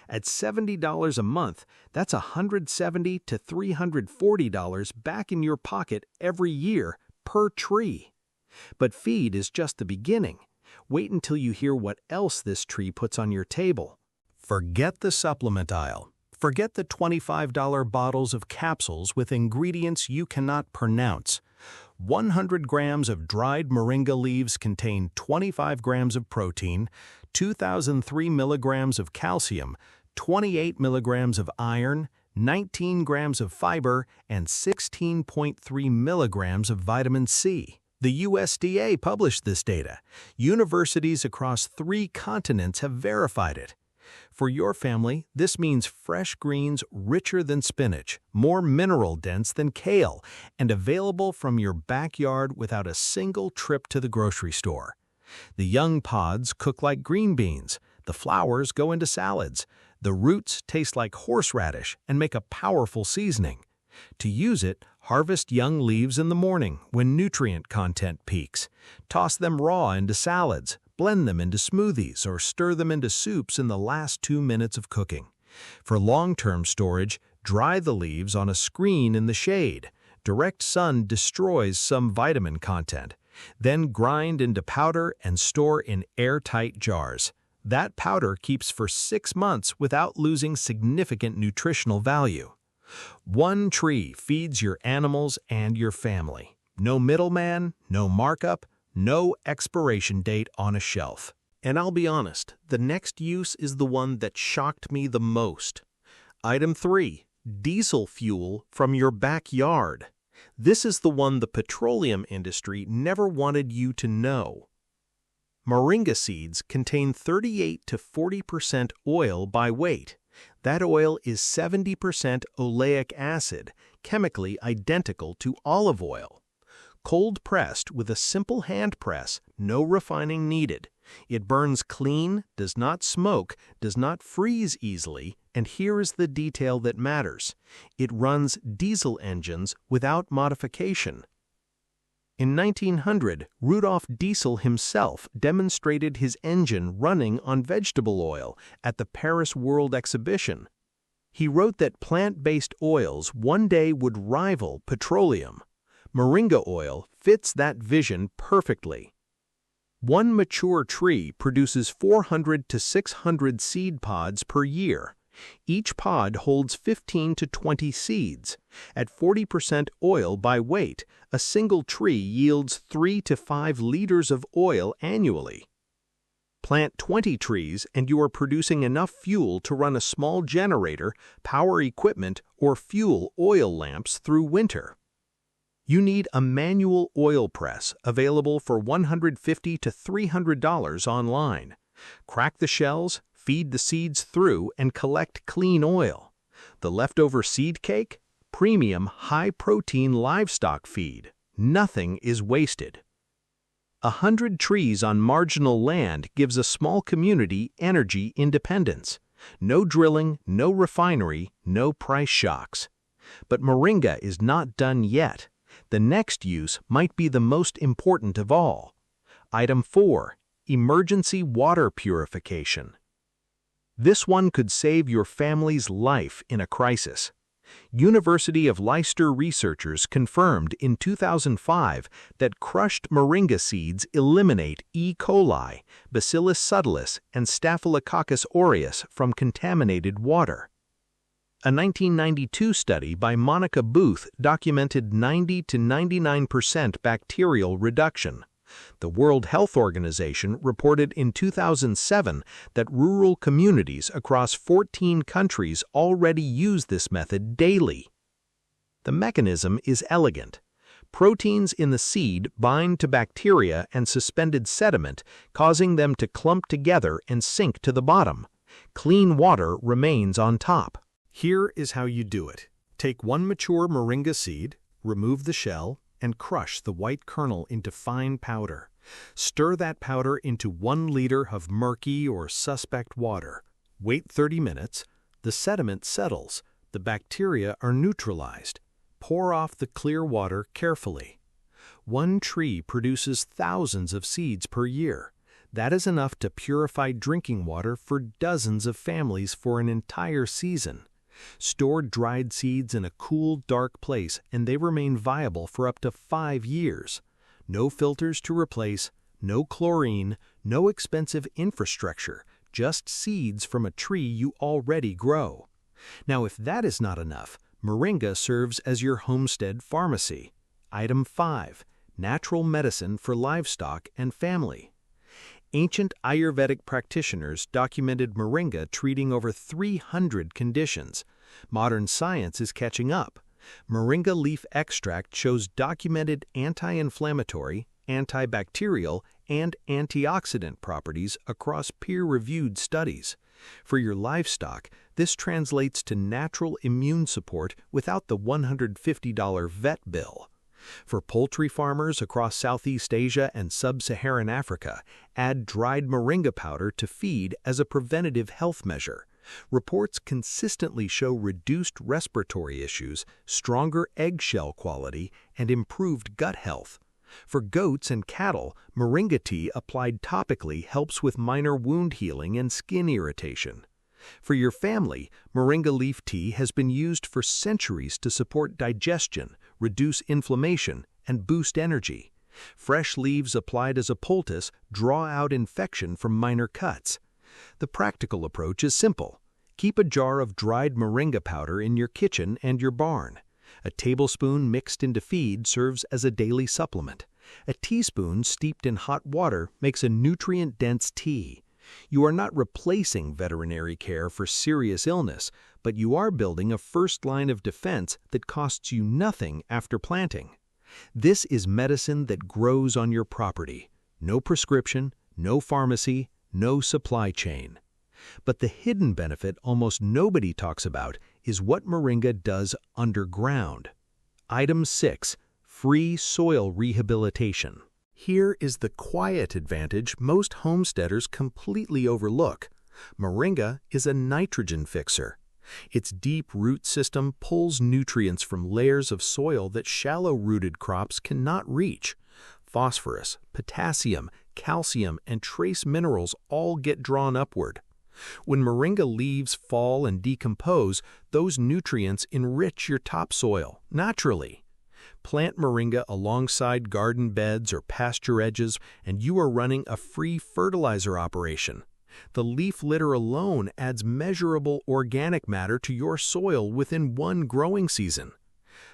At $70 a month, that's $170 to $340 back in your pocket every year per tree. But feed is just the beginning. Wait until you hear what else this tree puts on your table. Forget the supplement aisle. Forget the $25 bottles of capsules with ingredients you cannot pronounce. 100 grams of dried moringa leaves contain 25 grams of protein, 2,003 milligrams of calcium, 28 milligrams of iron, 19 grams of fiber, and 16.3 milligrams of vitamin C. The USDA published this data. Universities across 3 continents have verified it. For your family, this means fresh greens richer than spinach, more mineral-dense than kale, and available from your backyard without a single trip to the grocery store. The young pods cook like green beans, the flowers go into salads, the roots taste like horseradish and make a powerful seasoning. To use it, harvest young leaves in the morning when nutrient content peaks. Toss them raw into salads, blend them into smoothies, or stir them into soups in the last 2 minutes of cooking. For long-term storage, dry the leaves on a screen in the shade. Direct sun destroys some vitamin content. Then grind into powder and store in airtight jars. That powder keeps for 6 months without losing significant nutritional value. One tree feeds your animals and your family. No middleman, no markup, no expiration date on a shelf. And I'll be honest, the next use is the one that shocked me the most. Item 3. Diesel fuel from your backyard. This is the one the petroleum industry never wanted you to know. Moringa seeds contain 38 to 40% oil by weight. That oil is 70% oleic acid, chemically identical to olive oil. Cold pressed with a simple hand press, no refining needed. It burns clean, does not smoke, does not freeze easily, and here is the detail that matters. It runs diesel engines without modification. In 1900, Rudolf Diesel himself demonstrated his engine running on vegetable oil at the Paris World Exhibition. He wrote that plant-based oils one day would rival petroleum. Moringa oil fits that vision perfectly. One mature tree produces 400 to 600 seed pods per year. Each pod holds 15 to 20 seeds. At 40% oil by weight, a single tree yields 3 to 5 liters of oil annually. Plant 20 trees and you are producing enough fuel to run a small generator, power equipment, or fuel oil lamps through winter. You need a manual oil press available for $150 to $300 online. Crack the shells, feed the seeds through, and collect clean oil. The leftover seed cake? Premium, high-protein livestock feed. Nothing is wasted. 100 trees on marginal land gives a small community energy independence. No drilling, no refinery, no price shocks. But moringa is not done yet. The next use might be the most important of all. Item 4. Emergency water purification. This one could save your family's life in a crisis. University of Leicester researchers confirmed in 2005 that crushed moringa seeds eliminate E. coli, Bacillus subtilis, and Staphylococcus aureus from contaminated water. A 1992 study by Monica Booth documented 90 to 99% bacterial reduction. The World Health Organization reported in 2007 that rural communities across 14 countries already use this method daily. The mechanism is elegant. Proteins in the seed bind to bacteria and suspended sediment, causing them to clump together and sink to the bottom. Clean water remains on top. Here is how you do it. Take one mature moringa seed, remove the shell, and crush the white kernel into fine powder. Stir that powder into 1 liter of murky or suspect water. Wait 30 minutes. The sediment settles. The bacteria are neutralized. Pour off the clear water carefully. One tree produces thousands of seeds per year. That is enough to purify drinking water for dozens of families for an entire season. Store dried seeds in a cool, dark place and they remain viable for up to 5 years. No filters to replace, no chlorine, no expensive infrastructure, just seeds from a tree you already grow. Now, if that is not enough, moringa serves as your homestead pharmacy. Item 5. Natural medicine for livestock and family. Ancient Ayurvedic practitioners documented moringa treating over 300 conditions. Modern science is catching up. Moringa leaf extract shows documented anti-inflammatory, antibacterial, and antioxidant properties across peer-reviewed studies. For your livestock, this translates to natural immune support without the $150 vet bill. For poultry farmers across Southeast Asia and Sub-Saharan Africa, add dried moringa powder to feed as a preventative health measure. Reports consistently show reduced respiratory issues, stronger eggshell quality, and improved gut health. For goats and cattle, moringa tea applied topically helps with minor wound healing and skin irritation. For your family, moringa leaf tea has been used for centuries to support digestion, reduce inflammation, and boost energy. Fresh leaves applied as a poultice draw out infection from minor cuts. The practical approach is simple. Keep a jar of dried moringa powder in your kitchen and your barn. A tablespoon mixed into feed serves as a daily supplement. A teaspoon steeped in hot water makes a nutrient-dense tea. You are not replacing veterinary care for serious illness, but you are building a first line of defense that costs you nothing after planting. This is medicine that grows on your property. No prescription, no pharmacy, no supply chain. But the hidden benefit almost nobody talks about is what moringa does underground. Item 6. Free soil rehabilitation. Here is the quiet advantage most homesteaders completely overlook. Moringa is a nitrogen fixer. Its deep root system pulls nutrients from layers of soil that shallow-rooted crops cannot reach. Phosphorus, potassium, calcium, and trace minerals all get drawn upward. When moringa leaves fall and decompose, those nutrients enrich your topsoil naturally. Plant moringa alongside garden beds or pasture edges, and you are running a free fertilizer operation. The leaf litter alone adds measurable organic matter to your soil within one growing season.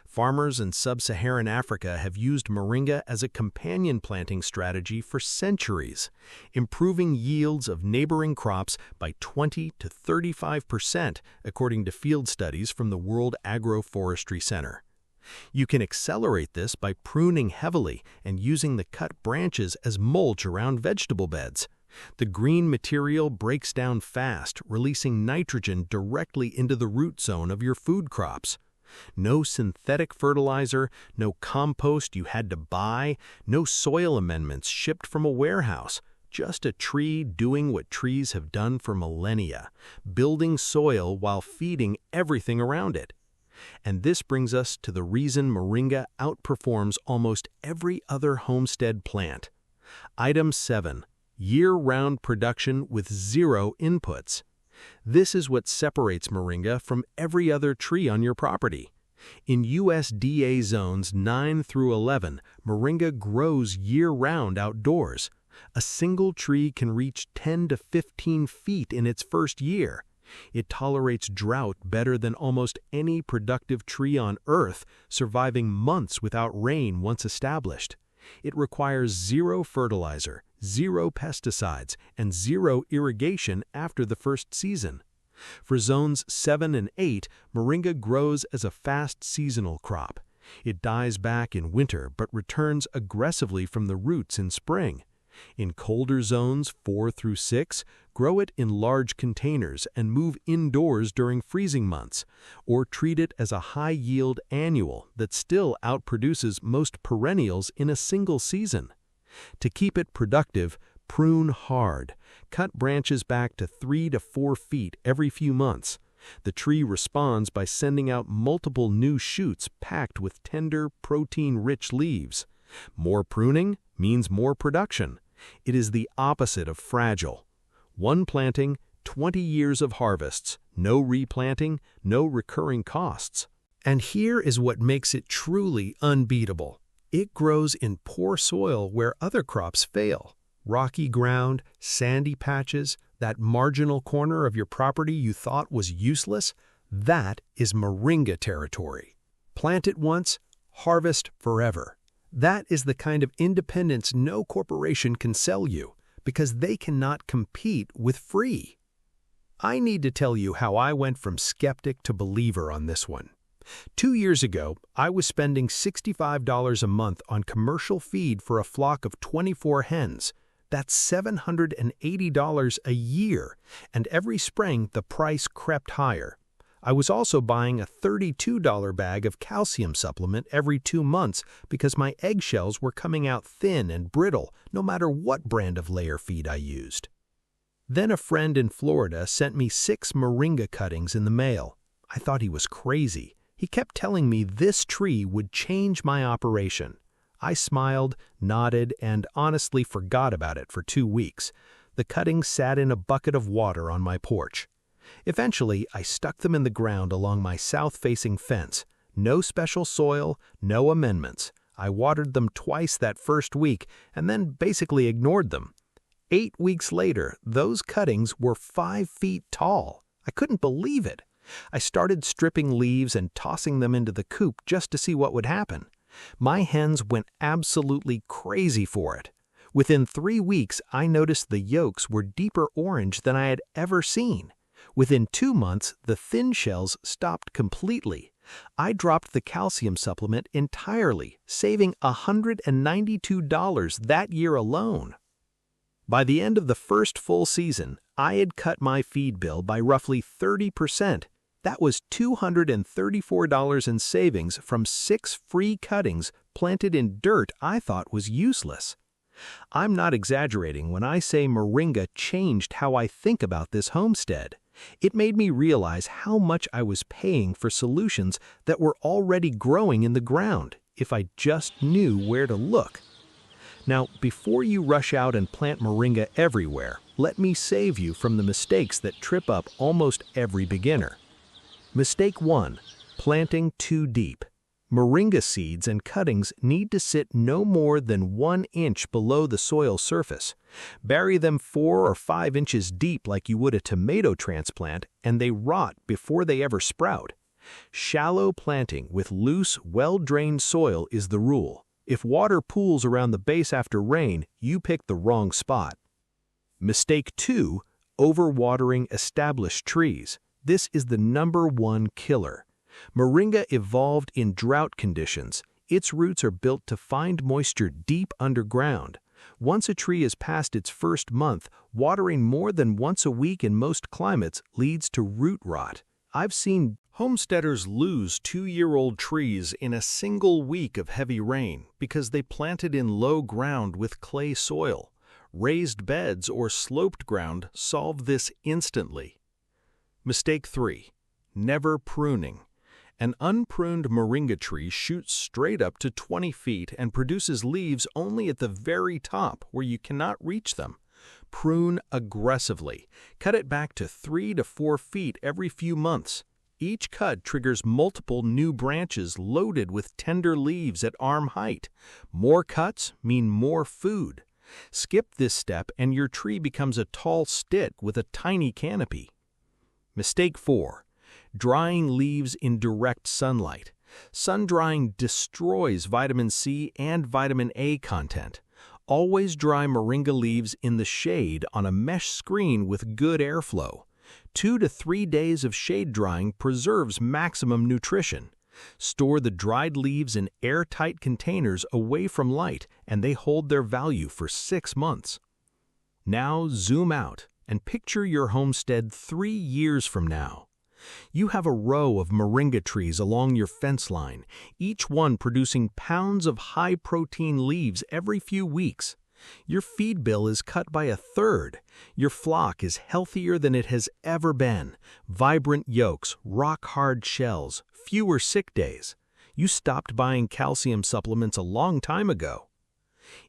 Farmers in Sub-Saharan Africa have used moringa as a companion planting strategy for centuries, improving yields of neighboring crops by 20 to 35%, according to field studies from the World Agroforestry Center. You can accelerate this by pruning heavily and using the cut branches as mulch around vegetable beds. The green material breaks down fast, releasing nitrogen directly into the root zone of your food crops. No synthetic fertilizer, no compost you had to buy, no soil amendments shipped from a warehouse. Just a tree doing what trees have done for millennia, building soil while feeding everything around it. And this brings us to the reason moringa outperforms almost every other homestead plant. Item 7. Year-round production with zero inputs. This is what separates moringa from every other tree on your property. In USDA zones 9 through 11, moringa grows year-round outdoors. A single tree can reach 10 to 15 feet in its first year. It tolerates drought better than almost any productive tree on Earth, surviving months without rain once established. It requires zero fertilizer, zero pesticides, and zero irrigation after the first season. For zones 7 and 8, moringa grows as a fast seasonal crop. It dies back in winter but returns aggressively from the roots in spring. In colder zones 4 through 6, grow it in large containers and move indoors during freezing months, or treat it as a high-yield annual that still outproduces most perennials in a single season. To keep it productive, prune hard. Cut branches back to 3 to 4 feet every few months. The tree responds by sending out multiple new shoots packed with tender, protein-rich leaves. More pruning means more production. It is the opposite of fragile. One planting, 20 years of harvests, no replanting, no recurring costs. And here is what makes it truly unbeatable. It grows in poor soil where other crops fail. Rocky ground, sandy patches, that marginal corner of your property you thought was useless, that is moringa territory. Plant it once, Harvest forever. That is the kind of independence no corporation can sell you, because they cannot compete with free. I need to tell you how I went from skeptic to believer on this one. 2 years ago, I was spending $65 a month on commercial feed for a flock of 24 hens. That's $780 a year, and every spring the price crept higher. I was also buying a $32 bag of calcium supplement every 2 months because my eggshells were coming out thin and brittle no matter what brand of layer feed I used. Then a friend in Florida sent me 6 moringa cuttings in the mail. I thought he was crazy. He kept telling me this tree would change my operation. I smiled, nodded, and honestly forgot about it for 2 weeks. The cuttings sat in a bucket of water on my porch. Eventually, I stuck them in the ground along my south-facing fence. No special soil, no amendments. I watered them twice that first week and then basically ignored them. 8 weeks later, those cuttings were 5 feet tall. I couldn't believe it. I started stripping leaves and tossing them into the coop just to see what would happen. My hens went absolutely crazy for it. Within 3 weeks, I noticed the yolks were deeper orange than I had ever seen. Within 2 months, the thin shells stopped completely. I dropped the calcium supplement entirely, saving $192 that year alone. By the end of the first full season, I had cut my feed bill by roughly 30%. That was $234 in savings from 6 free cuttings planted in dirt I thought was useless. I'm not exaggerating when I say moringa changed how I think about this homestead. It made me realize how much I was paying for solutions that were already growing in the ground if I just knew where to look. Now, before you rush out and plant moringa everywhere, let me save you from the mistakes that trip up almost every beginner. Mistake 1. Planting too deep. Moringa seeds and cuttings need to sit no more than 1 inch below the soil surface. Bury them 4 or 5 inches deep like you would a tomato transplant, and they rot before they ever sprout. Shallow planting with loose, well-drained soil is the rule. If water pools around the base after rain, you picked the wrong spot. Mistake 2. Overwatering established trees. This is the #1 killer. Moringa evolved in drought conditions. Its roots are built to find moisture deep underground. Once a tree is past its first month, watering more than once a week in most climates leads to root rot. I've seen homesteaders lose 2-year-old trees in a single week of heavy rain because they planted in low ground with clay soil. Raised beds or sloped ground solve this instantly. Mistake 3. Never pruning. An unpruned moringa tree shoots straight up to 20 feet and produces leaves only at the very top where you cannot reach them. Prune aggressively. Cut it back to 3 to 4 feet every few months. Each cut triggers multiple new branches loaded with tender leaves at arm height. More cuts mean more food. Skip this step and your tree becomes a tall stick with a tiny canopy. Mistake 4. Drying leaves in direct sunlight. Sun drying destroys vitamin C and vitamin A content. Always dry moringa leaves in the shade on a mesh screen with good airflow. 2 to 3 days of shade drying preserves maximum nutrition. Store the dried leaves in airtight containers away from light, and they hold their value for 6 months. Now zoom out and picture your homestead 3 years from now. You have a row of moringa trees along your fence line, each one producing pounds of high-protein leaves every few weeks. Your feed bill is cut by 1/3. Your flock is healthier than it has ever been. Vibrant yolks, rock-hard shells, fewer sick days. You stopped buying calcium supplements a long time ago.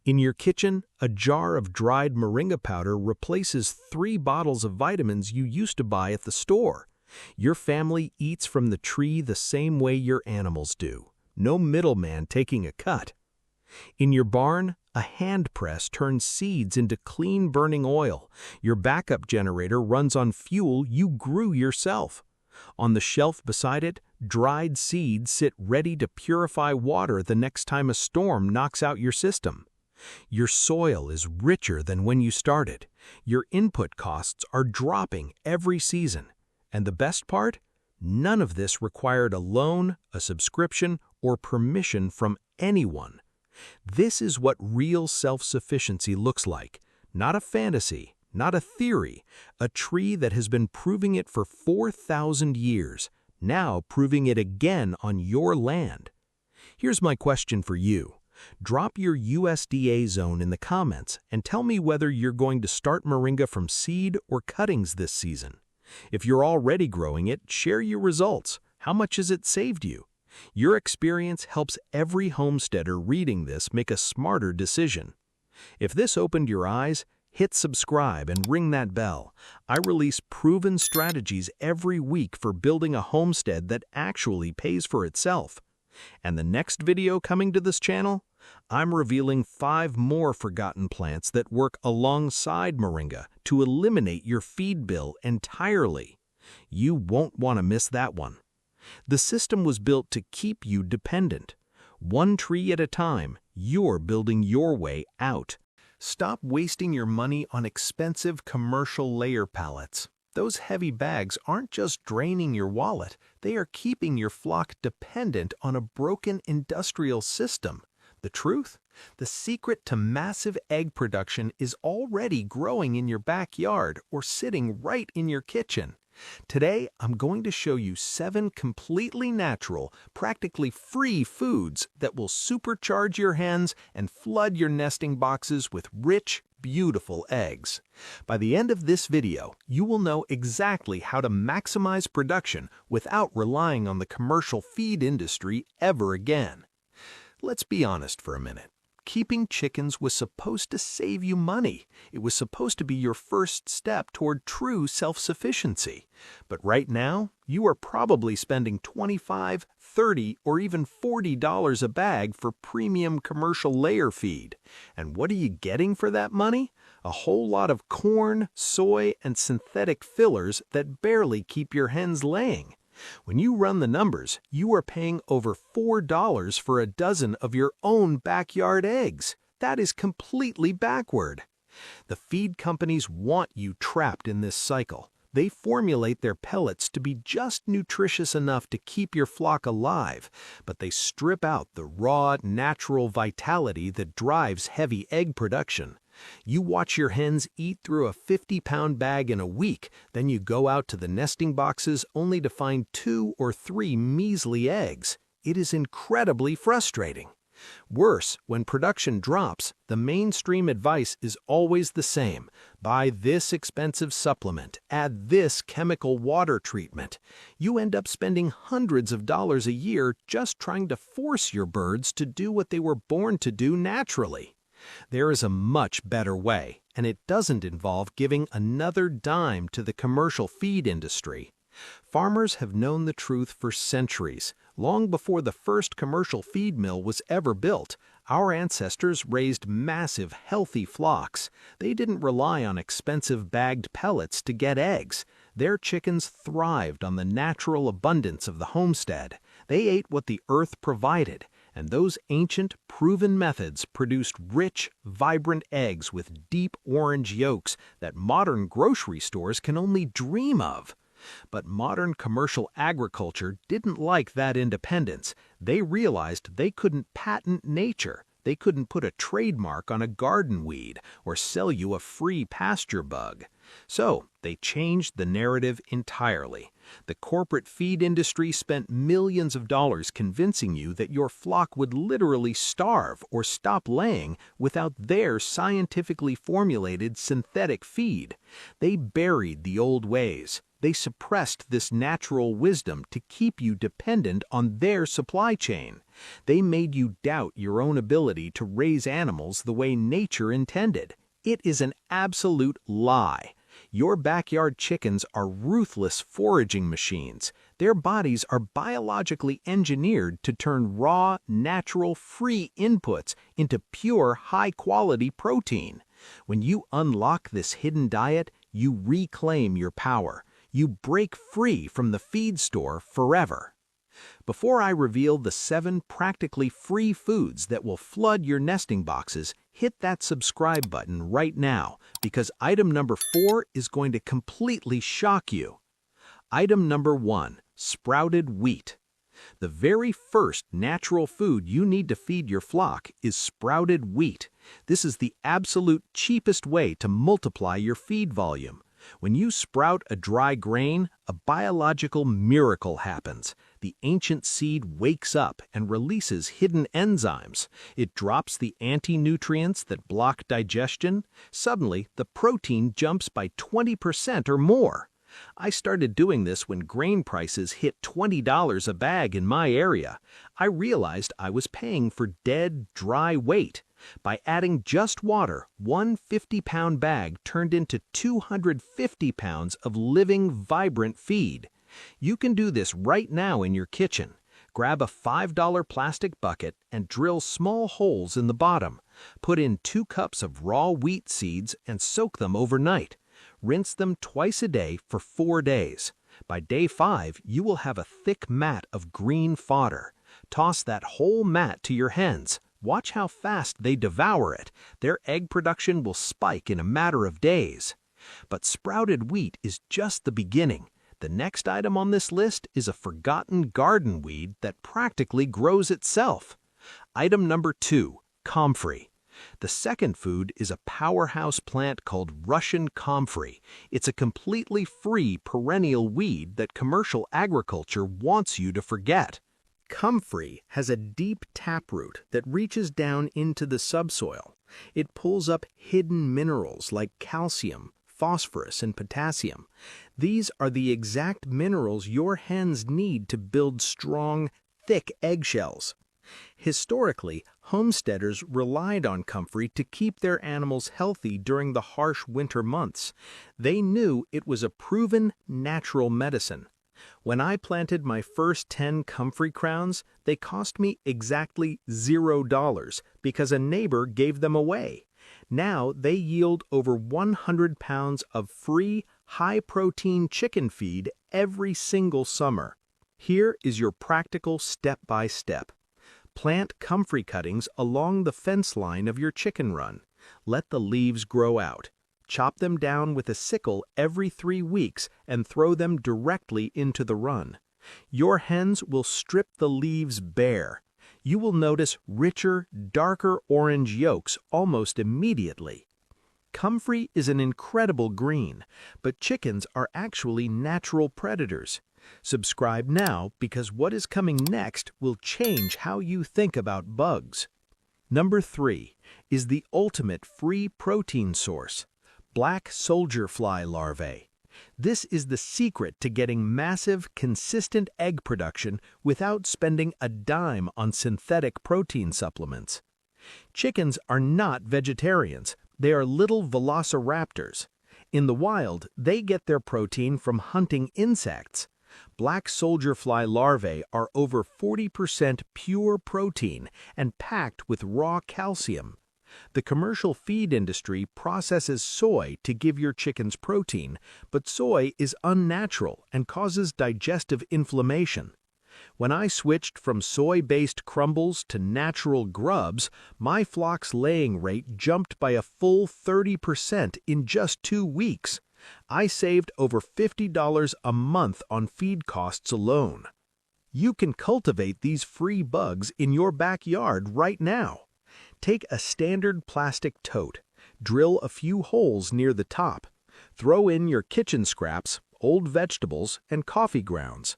In your kitchen, a jar of dried moringa powder replaces 3 bottles of vitamins you used to buy at the store. Your family eats from the tree the same way your animals do. No middleman taking a cut. In your barn, a hand press turns seeds into clean burning oil. Your backup generator runs on fuel you grew yourself. On the shelf beside it, dried seeds sit ready to purify water the next time a storm knocks out your system. Your soil is richer than when you started. Your input costs are dropping every season. And the best part? None of this required a loan, a subscription, or permission from anyone. This is what real self-sufficiency looks like. Not a fantasy, not a theory, a tree that has been proving it for 4,000 years, now proving it again on your land. Here's my question for you. Drop your USDA zone in the comments and tell me whether you're going to start moringa from seed or cuttings this season. If you're already growing it, share your results. How much has it saved you? Your experience helps every homesteader reading this make a smarter decision. If this opened your eyes, hit subscribe and ring that bell. I release proven strategies every week for building a homestead that actually pays for itself. And the next video coming to this channel, I'm revealing 5 more forgotten plants that work alongside moringa to eliminate your feed bill entirely. You won't want to miss that one. The system was built to keep you dependent. One tree at a time, you're building your way out. Stop wasting your money on expensive commercial layer pallets. Those heavy bags aren't just draining your wallet, they are keeping your flock dependent on a broken industrial system. The truth? The secret to massive egg production is already growing in your backyard or sitting right in your kitchen. Today, I'm going to show you 7 completely natural, practically free foods that will supercharge your hens and flood your nesting boxes with rich, beautiful eggs. By the end of this video, you will know exactly how to maximize production without relying on the commercial feed industry ever again. Let's be honest for a minute. Keeping chickens was supposed to save you money. It was supposed to be your first step toward true self-sufficiency. But right now, you are probably spending $25, $30, or even $40 a bag for premium commercial layer feed. And what are you getting for that money? A whole lot of corn, soy, and synthetic fillers that barely keep your hens laying. When you run the numbers, you are paying over $4 for a dozen of your own backyard eggs. That is completely backward. The feed companies want you trapped in this cycle. They formulate their pellets to be just nutritious enough to keep your flock alive, but they strip out the raw, natural vitality that drives heavy egg production. You watch your hens eat through a 50-pound bag in a week, then you go out to the nesting boxes only to find 2 or 3 measly eggs. It is incredibly frustrating. Worse, when production drops, the mainstream advice is always the same. Buy this expensive supplement, add this chemical water treatment. You end up spending hundreds of dollars a year just trying to force your birds to do what they were born to do naturally. There is a much better way, and it doesn't involve giving another dime to the commercial feed industry. Farmers have known the truth for centuries. Long before the first commercial feed mill was ever built, our ancestors raised massive, healthy flocks. They didn't rely on expensive bagged pellets to get eggs. Their chickens thrived on the natural abundance of the homestead. They ate what the earth provided. And those ancient, proven methods produced rich, vibrant eggs with deep orange yolks that modern grocery stores can only dream of. But modern commercial agriculture didn't like that independence. They realized they couldn't patent nature. They couldn't put a trademark on a garden weed or sell you a free pasture bug. So they changed the narrative entirely. The corporate feed industry spent millions of dollars convincing you that your flock would literally starve or stop laying without their scientifically formulated synthetic feed. They buried the old ways. They suppressed this natural wisdom to keep you dependent on their supply chain. They made you doubt your own ability to raise animals the way nature intended. It is an absolute lie. Your backyard chickens are ruthless foraging machines. Their bodies are biologically engineered to turn raw, natural, free inputs into pure, high-quality protein. When you unlock this hidden diet, you reclaim your power. You break free from the feed store forever. Before I reveal the 7 practically free foods that will flood your nesting boxes, hit that subscribe button right now because item number 4 is going to completely shock you. Item number 1, sprouted wheat. The very first natural food you need to feed your flock is sprouted wheat. This is the absolute cheapest way to multiply your feed volume. When you sprout a dry grain, a biological miracle happens. The ancient seed wakes up and releases hidden enzymes. It drops the anti-nutrients that block digestion. Suddenly, the protein jumps by 20% or more. I started doing this when grain prices hit $20 a bag in my area. I realized I was paying for dead, dry weight. By adding just water, one 50-pound bag turned into 250 pounds of living, vibrant feed. You can do this right now in your kitchen. Grab a $5 plastic bucket and drill small holes in the bottom. Put in 2 cups of raw wheat seeds and soak them overnight. Rinse them twice a day for 4 days. By day 5, you will have a thick mat of green fodder. Toss that whole mat to your hens. Watch how fast they devour it. Their egg production will spike in a matter of days. But sprouted wheat is just the beginning. The next item on this list is a forgotten garden weed that practically grows itself. Item number 2, comfrey. The second food is a powerhouse plant called Russian comfrey. It's a completely free perennial weed that commercial agriculture wants you to forget. Comfrey has a deep taproot that reaches down into the subsoil. It pulls up hidden minerals like calcium, phosphorus, and potassium. These are the exact minerals your hens need to build strong, thick eggshells. Historically, homesteaders relied on comfrey to keep their animals healthy during the harsh winter months. They knew it was a proven natural medicine. When I planted my first 10 comfrey crowns, they cost me exactly $0 because a neighbor gave them away. Now they yield over 100 pounds of free, high-protein chicken feed every single summer. Here is your practical step-by-step. Plant comfrey cuttings along the fence line of your chicken run. Let the leaves grow out. Chop them down with a sickle every 3 weeks and throw them directly into the run. Your hens will strip the leaves bare. You will notice richer, darker orange yolks almost immediately. Comfrey is an incredible green, but chickens are actually natural predators. Subscribe now because what is coming next will change how you think about bugs. Number 3 is the ultimate free protein source, black soldier fly larvae. This is the secret to getting massive, consistent egg production without spending a dime on synthetic protein supplements. Chickens are not vegetarians. They are little velociraptors. In the wild, they get their protein from hunting insects. Black soldier fly larvae are over 40% pure protein and packed with raw calcium. The commercial feed industry processes soy to give your chickens protein, but soy is unnatural and causes digestive inflammation. When I switched from soy-based crumbles to natural grubs, my flock's laying rate jumped by a full 30% in just 2 weeks. I saved over $50 a month on feed costs alone. You can cultivate these free bugs in your backyard right now. Take a standard plastic tote, drill a few holes near the top, throw in your kitchen scraps, old vegetables, and coffee grounds.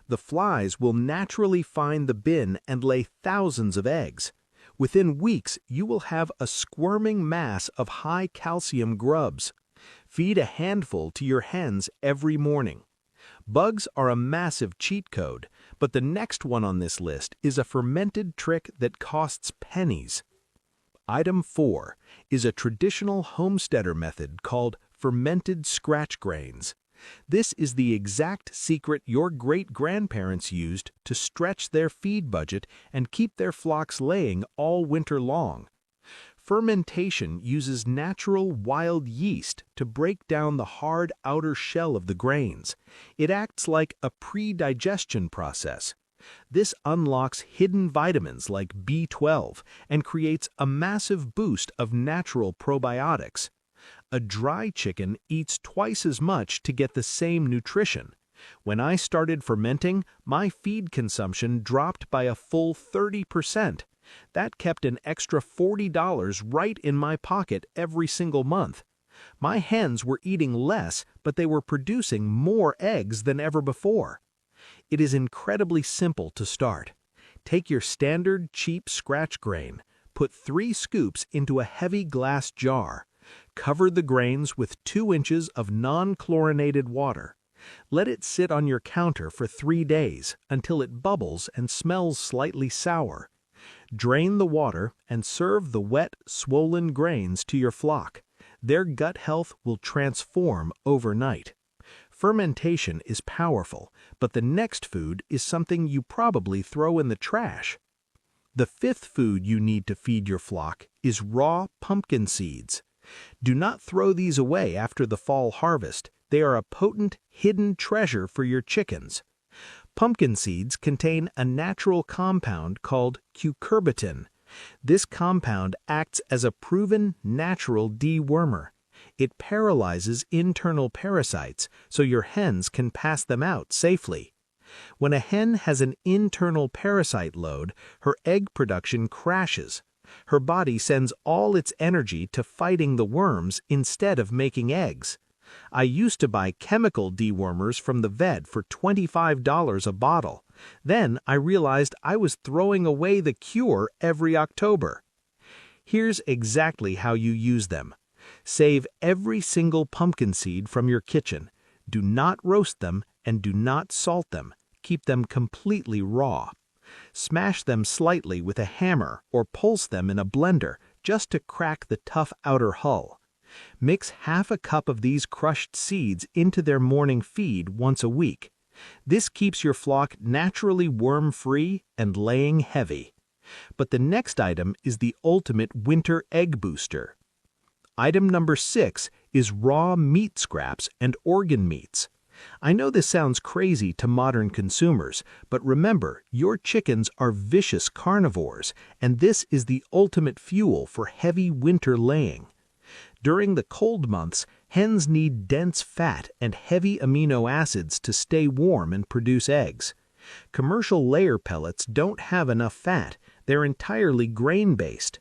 The flies will naturally find the bin and lay thousands of eggs. Within weeks, you will have a squirming mass of high-calcium grubs. Feed a handful to your hens every morning. Bugs are a massive cheat code, but the next one on this list is a fermented trick that costs pennies. Item 4 is a traditional homesteader method called fermented scratch grains. This is the exact secret your great-grandparents used to stretch their feed budget and keep their flocks laying all winter long. Fermentation uses natural wild yeast to break down the hard outer shell of the grains. It acts like a pre-digestion process. This unlocks hidden vitamins like B12 and creates a massive boost of natural probiotics. A dry chicken eats twice as much to get the same nutrition. When I started fermenting, my feed consumption dropped by a full 30%. That kept an extra $40 right in my pocket every single month. My hens were eating less, but they were producing more eggs than ever before. It is incredibly simple to start. Take your standard cheap scratch grain, put 3 scoops into a heavy glass jar. Cover the grains with 2 inches of non-chlorinated water. Let it sit on your counter for 3 days until it bubbles and smells slightly sour. Drain the water and serve the wet, swollen grains to your flock. Their gut health will transform overnight. Fermentation is powerful, but the next food is something you probably throw in the trash. The 5th food you need to feed your flock is raw pumpkin seeds. Do not throw these away after the fall harvest. They are a potent, hidden treasure for your chickens. Pumpkin seeds contain a natural compound called cucurbitин. This compound acts as a proven natural dewormer. It paralyzes internal parasites so your hens can pass them out safely. When a hen has an internal parasite load, her egg production crashes. Her body sends all its energy to fighting the worms instead of making eggs. I used to buy chemical dewormers from the vet for $25 a bottle. Then I realized I was throwing away the cure every October. Here's exactly how you use them. Save every single pumpkin seed from your kitchen. Do not roast them and do not salt them. Keep them completely raw. Smash them slightly with a hammer or pulse them in a blender just to crack the tough outer hull. Mix half a cup of these crushed seeds into their morning feed once a week. This keeps your flock naturally worm-free and laying heavy. But the next item is the ultimate winter egg booster. Item number 6 is raw meat scraps and organ meats. I know this sounds crazy to modern consumers, but remember, your chickens are vicious carnivores, and this is the ultimate fuel for heavy winter laying. During the cold months, hens need dense fat and heavy amino acids to stay warm and produce eggs. Commercial layer pellets don't have enough fat, they're entirely grain-based.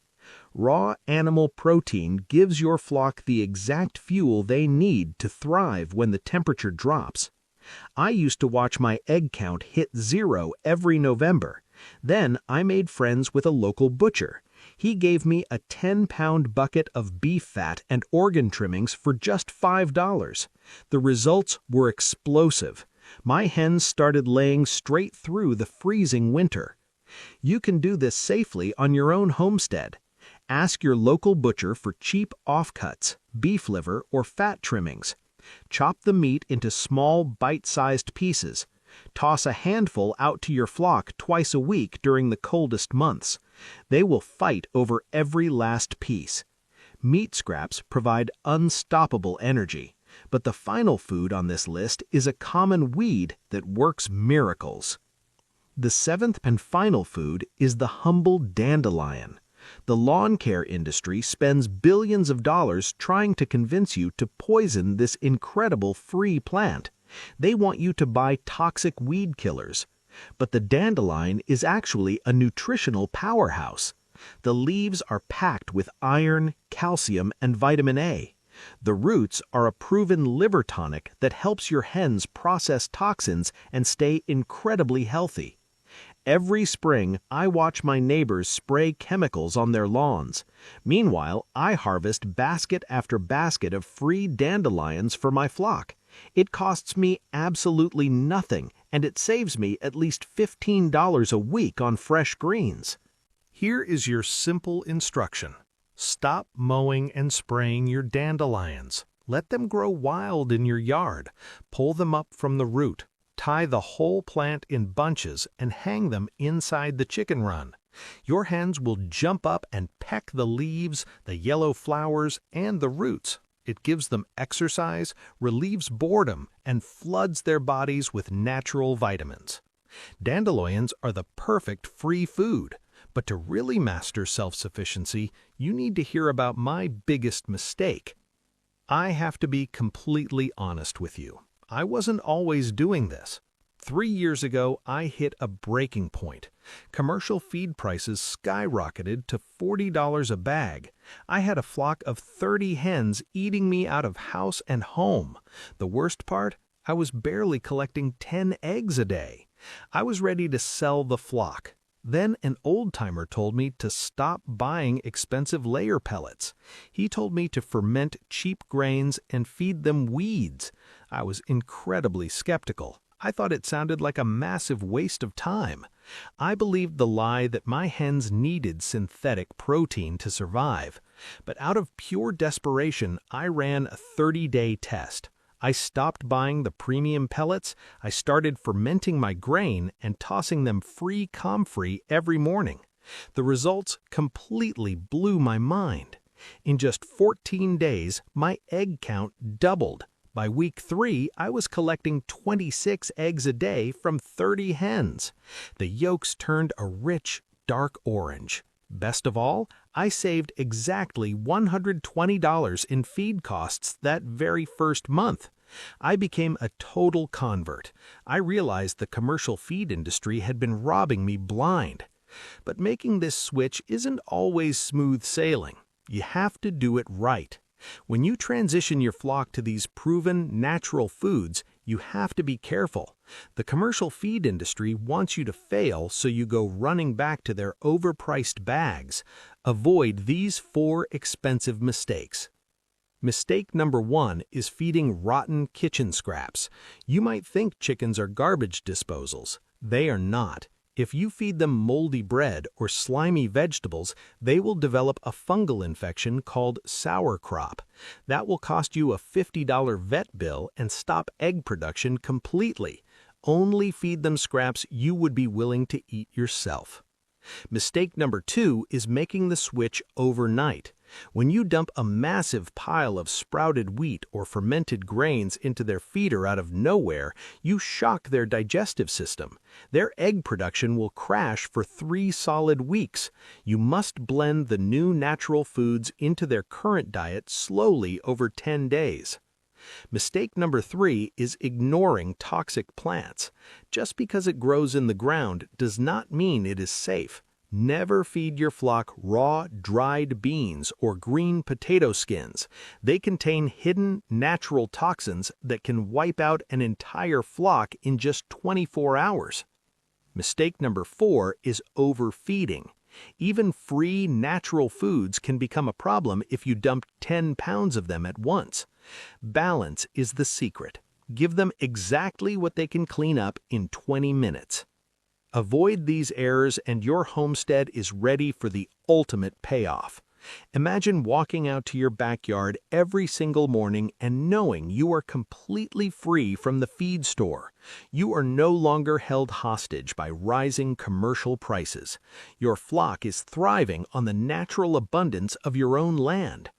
Raw animal protein gives your flock the exact fuel they need to thrive when the temperature drops. I used to watch my egg count hit 0 every November. Then I made friends with a local butcher. He gave me a 10-pound bucket of beef fat and organ trimmings for just $5. The results were explosive. My hens started laying straight through the freezing winter. You can do this safely on your own homestead. Ask your local butcher for cheap offcuts, beef liver, or fat trimmings. Chop the meat into small, bite-sized pieces. Toss a handful out to your flock twice a week during the coldest months. They will fight over every last piece. Meat scraps provide unstoppable energy, but the final food on this list is a common weed that works miracles. The 7th and final food is the humble dandelion. The lawn care industry spends billions of dollars trying to convince you to poison this incredible free plant. They want you to buy toxic weed killers. But the dandelion is actually a nutritional powerhouse. The leaves are packed with iron, calcium, and vitamin A. The roots are a proven liver tonic that helps your hens process toxins and stay incredibly healthy. Every spring, I watch my neighbors spray chemicals on their lawns. Meanwhile, I harvest basket after basket of free dandelions for my flock. It costs me absolutely nothing, and it saves me at least $15 a week on fresh greens. Here is your simple instruction. Stop mowing and spraying your dandelions. Let them grow wild in your yard. Pull them up from the root. Tie the whole plant in bunches and hang them inside the chicken run. Your hens will jump up and peck the leaves, the yellow flowers, and the roots. It gives them exercise, relieves boredom, and floods their bodies with natural vitamins. Dandelions are the perfect free food, but to really master self-sufficiency, you need to hear about my biggest mistake. I have to be completely honest with you. I wasn't always doing this. 3 years ago, I hit a breaking point. Commercial feed prices skyrocketed to $40 a bag. I had a flock of 30 hens eating me out of house and home. The worst part? I was barely collecting 10 eggs a day. I was ready to sell the flock. Then an old-timer told me to stop buying expensive layer pellets. He told me to ferment cheap grains and feed them weeds. I was incredibly skeptical. I thought it sounded like a massive waste of time. I believed the lie that my hens needed synthetic protein to survive. But out of pure desperation, I ran a 30-day test. I stopped buying the premium pellets, I started fermenting my grain and tossing them comfrey every morning. The results completely blew my mind. In just 14 days, my egg count doubled. By week 3, I was collecting 26 eggs a day from 30 hens. The yolks turned a rich, dark orange. Best of all, I saved exactly $120 in feed costs that very first month. I became a total convert. I realized the commercial feed industry had been robbing me blind. But making this switch isn't always smooth sailing. You have to do it right. When you transition your flock to these proven, natural foods, you have to be careful. The commercial feed industry wants you to fail, so you go running back to their overpriced bags. Avoid these 4 expensive mistakes. Mistake number 1 is feeding rotten kitchen scraps. You might think chickens are garbage disposals. They are not. If you feed them moldy bread or slimy vegetables, they will develop a fungal infection called sour crop. That will cost you a $50 vet bill and stop egg production completely. Only feed them scraps you would be willing to eat yourself. Mistake number 2 is making the switch overnight. When you dump a massive pile of sprouted wheat or fermented grains into their feeder out of nowhere, you shock their digestive system. Their egg production will crash for 3 solid weeks. You must blend the new natural foods into their current diet slowly over 10 days. Mistake number 3 is ignoring toxic plants. Just because it grows in the ground does not mean it is safe. Never feed your flock raw, dried beans or green potato skins. They contain hidden, natural toxins that can wipe out an entire flock in just 24 hours. Mistake number 4 is overfeeding. Even free, natural foods can become a problem if you dump 10 pounds of them at once. Balance is the secret. Give them exactly what they can clean up in 20 minutes. Avoid these errors and your homestead is ready for the ultimate payoff. Imagine walking out to your backyard every single morning and knowing you are completely free from the feed store. You are no longer held hostage by rising commercial prices. Your flock is thriving on the natural abundance of your own land.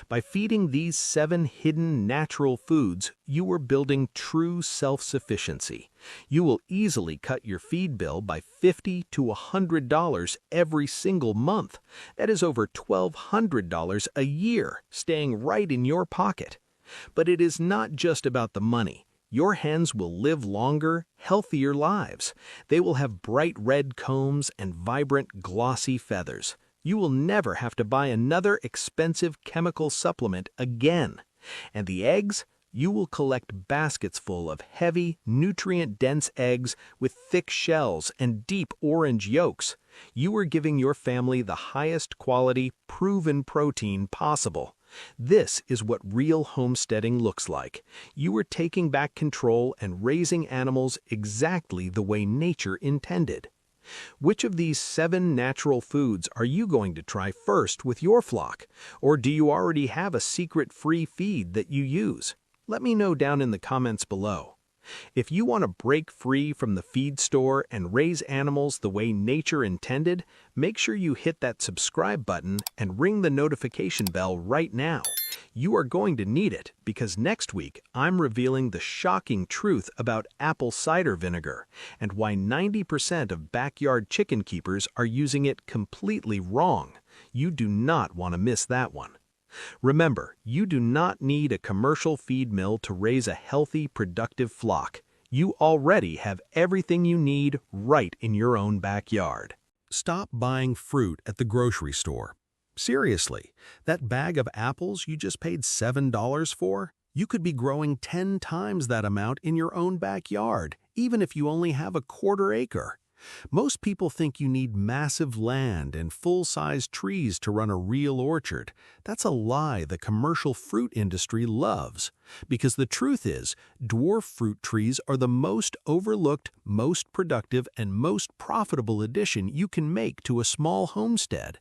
By feeding these 7 hidden natural foods, you are building true self-sufficiency. You will easily cut your feed bill by $50 to $100 every single month. That is over $1,200 a year, staying right in your pocket. But it is not just about the money. Your hens will live longer, healthier lives. They will have bright red combs and vibrant, glossy feathers. You will never have to buy another expensive chemical supplement again. And the eggs? You will collect baskets full of heavy, nutrient-dense eggs with thick shells and deep orange yolks. You are giving your family the highest quality, proven protein possible. This is what real homesteading looks like. You are taking back control and raising animals exactly the way nature intended. Which of these 7 natural foods are you going to try first with your flock? Or do you already have a secret free feed that you use? Let me know down in the comments below. If you want to break free from the feed store and raise animals the way nature intended, make sure you hit that subscribe button and ring the notification bell right now. You are going to need it because next week I'm revealing the shocking truth about apple cider vinegar and why 90% of backyard chicken keepers are using it completely wrong. You do not want to miss that one. Remember, you do not need a commercial feed mill to raise a healthy, productive flock. You already have everything you need right in your own backyard. Stop buying fruit at the grocery store. Seriously, that bag of apples you just paid $7 for? You could be growing 10 times that amount in your own backyard, even if you only have a quarter acre. Most people think you need massive land and full-size trees to run a real orchard. That's a lie the commercial fruit industry loves. Because the truth is, dwarf fruit trees are the most overlooked, most productive, and most profitable addition you can make to a small homestead.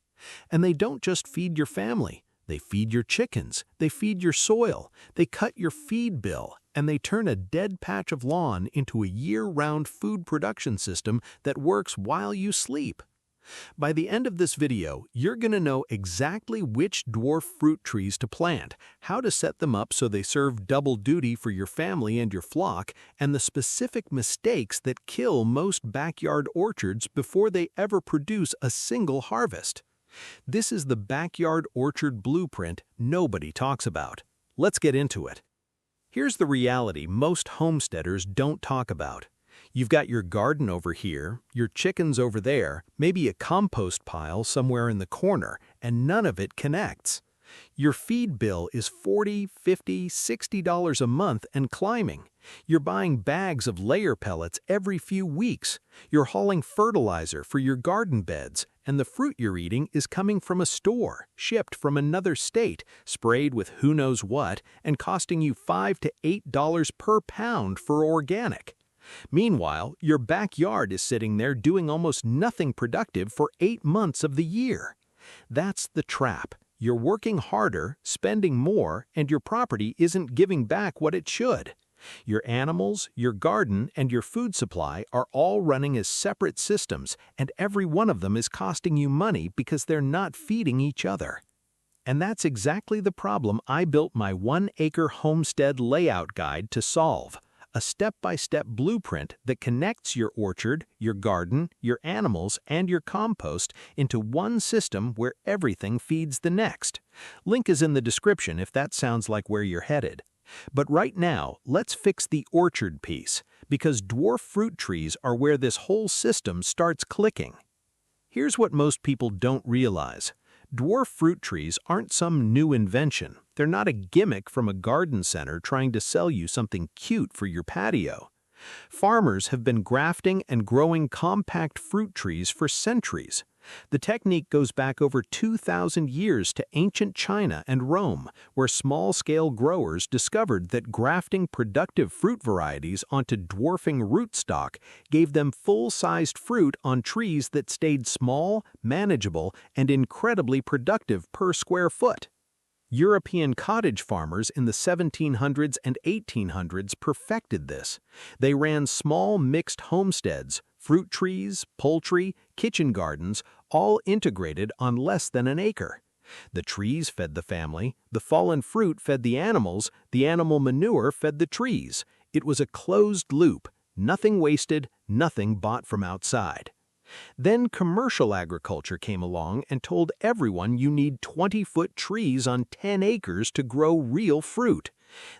And they don't just feed your family. They feed your chickens, they feed your soil, they cut your feed bill, and they turn a dead patch of lawn into a year-round food production system that works while you sleep. By the end of this video, you're going to know exactly which dwarf fruit trees to plant, how to set them up so they serve double duty for your family and your flock, and the specific mistakes that kill most backyard orchards before they ever produce a single harvest. This is the backyard orchard blueprint nobody talks about. Let's get into it. Here's the reality most homesteaders don't talk about. You've got your garden over here, your chickens over there, maybe a compost pile somewhere in the corner, and none of it connects. Your feed bill is $40, $50, $60 a month and climbing. You're buying bags of layer pellets every few weeks. You're hauling fertilizer for your garden beds, and the fruit you're eating is coming from a store, shipped from another state, sprayed with who knows what, and costing you $5 to $8 per pound for organic. Meanwhile, your backyard is sitting there doing almost nothing productive for 8 months of the year. That's the trap. You're working harder, spending more, and your property isn't giving back what it should. Your animals, your garden, and your food supply are all running as separate systems, and every one of them is costing you money because they're not feeding each other. And that's exactly the problem I built my 1-acre homestead layout guide to solve. A step-by-step blueprint that connects your orchard, your garden, your animals, and your compost into one system where everything feeds the next. Link is in the description if that sounds like where you're headed. But right now, let's fix the orchard piece, because dwarf fruit trees are where this whole system starts clicking. Here's what most people don't realize. Dwarf fruit trees aren't some new invention. They're not a gimmick from a garden center trying to sell you something cute for your patio. Farmers have been grafting and growing compact fruit trees for centuries. The technique goes back over 2,000 years to ancient China and Rome, where small-scale growers discovered that grafting productive fruit varieties onto dwarfing rootstock gave them full-sized fruit on trees that stayed small, manageable, and incredibly productive per square foot. European cottage farmers in the 1700s and 1800s perfected this. They ran small mixed homesteads, fruit trees, poultry, kitchen gardens, all integrated on less than an acre. The trees fed the family, the fallen fruit fed the animals, the animal manure fed the trees. It was a closed loop, nothing wasted, nothing bought from outside. Then commercial agriculture came along and told everyone you need 20-foot trees on 10 acres to grow real fruit.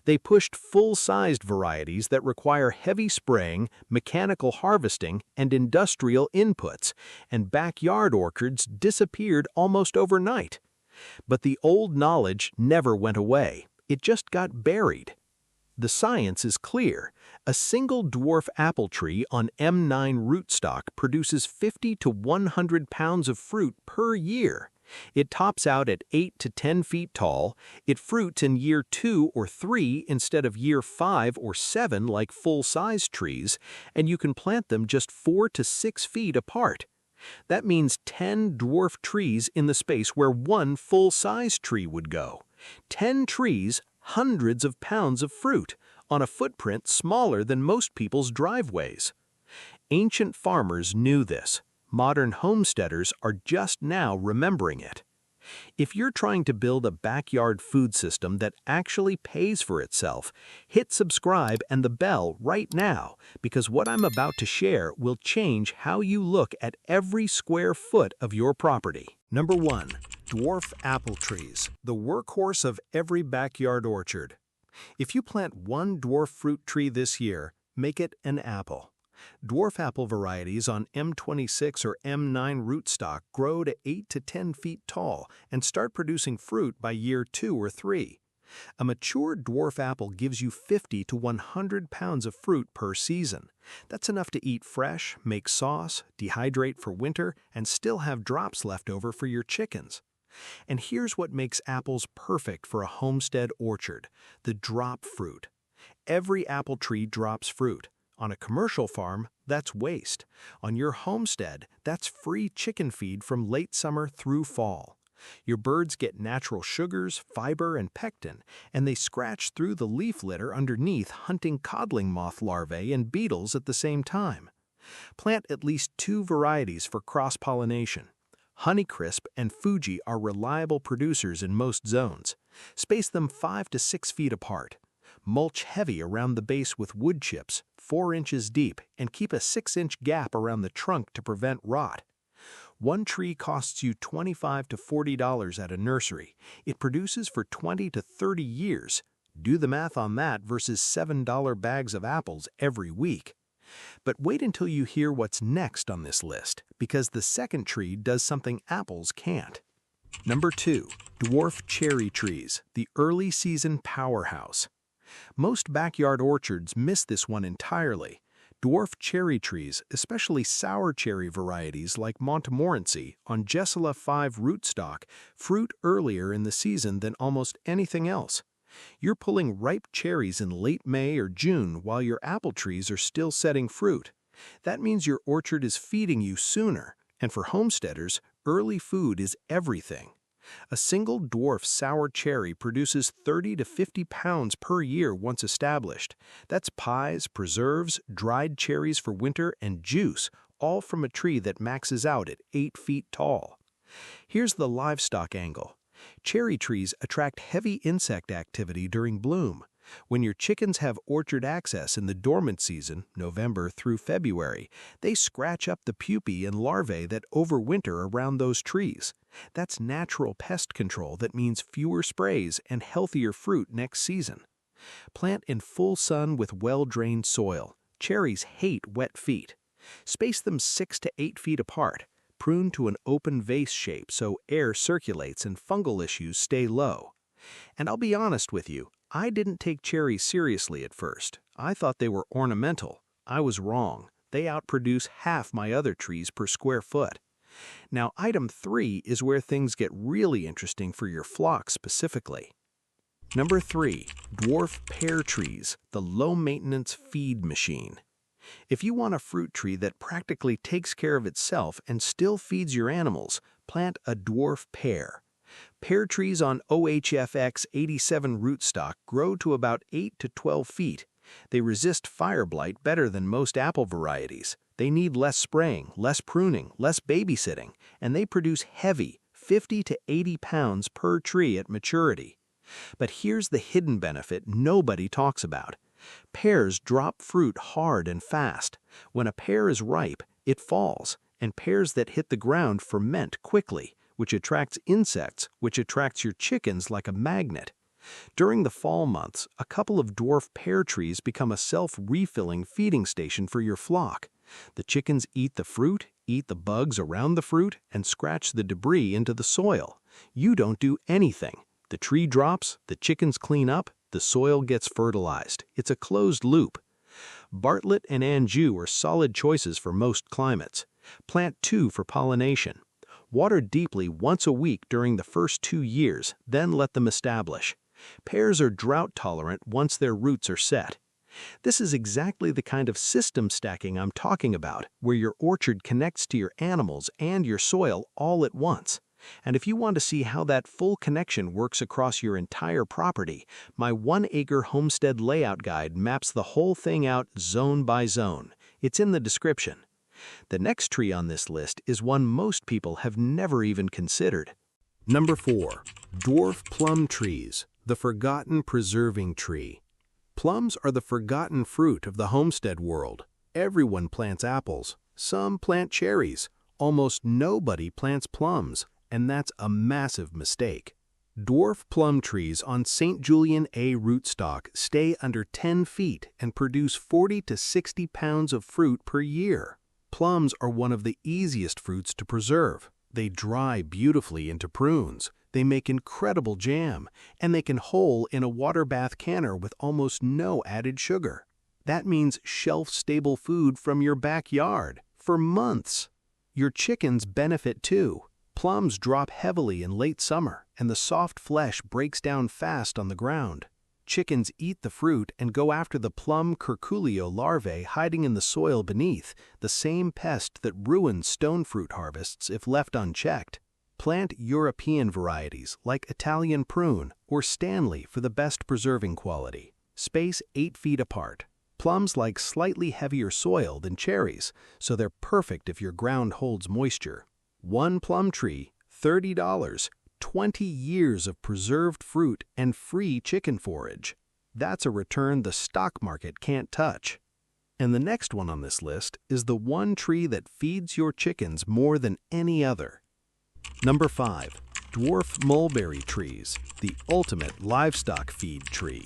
They pushed full-sized varieties that require heavy spraying, mechanical harvesting, and industrial inputs, and backyard orchards disappeared almost overnight. But the old knowledge never went away. It just got buried. The science is clear. A single dwarf apple tree on M9 rootstock produces 50 to 100 pounds of fruit per year. It tops out at 8 to 10 feet tall. It fruits in year 2 or 3 instead of year 5 or 7 like full-size trees, and you can plant them just 4 to 6 feet apart. That means 10 dwarf trees in the space where one full-size tree would go. 10 trees, hundreds of pounds of fruit on a footprint smaller than most people's driveways. Ancient farmers knew this. Modern homesteaders are just now remembering it. If you're trying to build a backyard food system that actually pays for itself, hit subscribe and the bell right now, because what I'm about to share will change how you look at every square foot of your property. Number 1. Dwarf apple trees, the workhorse of every backyard orchard. If you plant one dwarf fruit tree this year, make it an apple. Dwarf apple varieties on M26 or M9 rootstock grow to 8 to 10 feet tall and start producing fruit by year 2 or 3. A mature dwarf apple gives you 50 to 100 pounds of fruit per season. That's enough to eat fresh, make sauce, dehydrate for winter, and still have drops left over for your chickens. And here's what makes apples perfect for a homestead orchard: the drop fruit. Every apple tree drops fruit. On a commercial farm, that's waste. On your homestead, that's free chicken feed from late summer through fall. Your birds get natural sugars, fiber, and pectin, and they scratch through the leaf litter underneath, hunting codling moth larvae and beetles at the same time. Plant at least 2 varieties for cross-pollination. Honeycrisp and Fuji are reliable producers in most zones. Space them 5 to 6 feet apart. Mulch heavy around the base with wood chips, 4 inches deep, and keep a 6-inch gap around the trunk to prevent rot. One tree costs you $25 to $40 at a nursery. It produces for 20 to 30 years. Do the math on that versus $7 bags of apples every week. But wait until you hear what's next on this list, because the second tree does something apples can't. Number 2. Dwarf cherry trees, the early season powerhouse. Most backyard orchards miss this one entirely. Dwarf cherry trees, especially sour cherry varieties like Montmorency on Jessala 5 rootstock, fruit earlier in the season than almost anything else. You're pulling ripe cherries in late May or June while your apple trees are still setting fruit. That means your orchard is feeding you sooner, and for homesteaders, early food is everything. A single dwarf sour cherry produces 30 to 50 pounds per year once established. That's pies, preserves, dried cherries for winter, and juice, all from a tree that maxes out at 8 feet tall. Here's the livestock angle. Cherry trees attract heavy insect activity during bloom. When your chickens have orchard access in the dormant season, November through February, they scratch up the pupae and larvae that overwinter around those trees. That's natural pest control that means fewer sprays and healthier fruit next season. Plant in full sun with well-drained soil. Cherries hate wet feet. Space them 6 to 8 feet apart. Prune to an open vase shape so air circulates and fungal issues stay low. And I'll be honest with you, I didn't take cherries seriously at first. I thought they were ornamental. I was wrong. They outproduce half my other trees per square foot. Now, item 3 is where things get really interesting for your flock specifically. Number 3. Dwarf pear trees, the low-maintenance feed machine. If you want a fruit tree that practically takes care of itself and still feeds your animals, plant a dwarf pear. Pear trees on OHFX 87 rootstock grow to about 8 to 12 feet. They resist fire blight better than most apple varieties. They need less spraying, less pruning, less babysitting, and they produce heavy, 50 to 80 pounds per tree at maturity. But here's the hidden benefit nobody talks about. Pears drop fruit hard and fast. When a pear is ripe, it falls, and pears that hit the ground ferment quickly, which attracts insects, which attracts your chickens like a magnet. During the fall months, a couple of dwarf pear trees become a self-refilling feeding station for your flock. The chickens eat the fruit, eat the bugs around the fruit, and scratch the debris into the soil. You don't do anything. The tree drops, the chickens clean up, the soil gets fertilized. It's a closed loop. Bartlett and Anjou are solid choices for most climates. Plant 2 for pollination. Water deeply once a week during the first 2 years, then let them establish. Pears are drought tolerant once their roots are set. This is exactly the kind of system stacking I'm talking about, where your orchard connects to your animals and your soil all at once. And if you want to see how that full connection works across your entire property, my 1-acre homestead layout guide maps the whole thing out zone by zone. It's in the description. The next tree on this list is one most people have never even considered. Number 4. Dwarf plum trees, the forgotten preserving tree. Plums are the forgotten fruit of the homestead world. Everyone plants apples. Some plant cherries. Almost nobody plants plums, and that's a massive mistake. Dwarf plum trees on St. Julian A rootstock stay under 10 feet and produce 40 to 60 pounds of fruit per year. Plums are one of the easiest fruits to preserve. They dry beautifully into prunes. They make incredible jam, and they can hole in a water bath canner with almost no added sugar. That means shelf-stable food from your backyard for months. Your chickens benefit too. Plums drop heavily in late summer, and the soft flesh breaks down fast on the ground. Chickens eat the fruit and go after the plum curculio larvae hiding in the soil beneath, the same pest that ruins stone fruit harvests if left unchecked. Plant European varieties like Italian prune or Stanley for the best preserving quality. Space 8 feet apart. Plums like slightly heavier soil than cherries, so they're perfect if your ground holds moisture. One plum tree, $30, 20 years of preserved fruit and free chicken forage. That's a return the stock market can't touch. And the next one on this list is the one tree that feeds your chickens more than any other. Number 5. Dwarf mulberry trees, the ultimate livestock feed tree.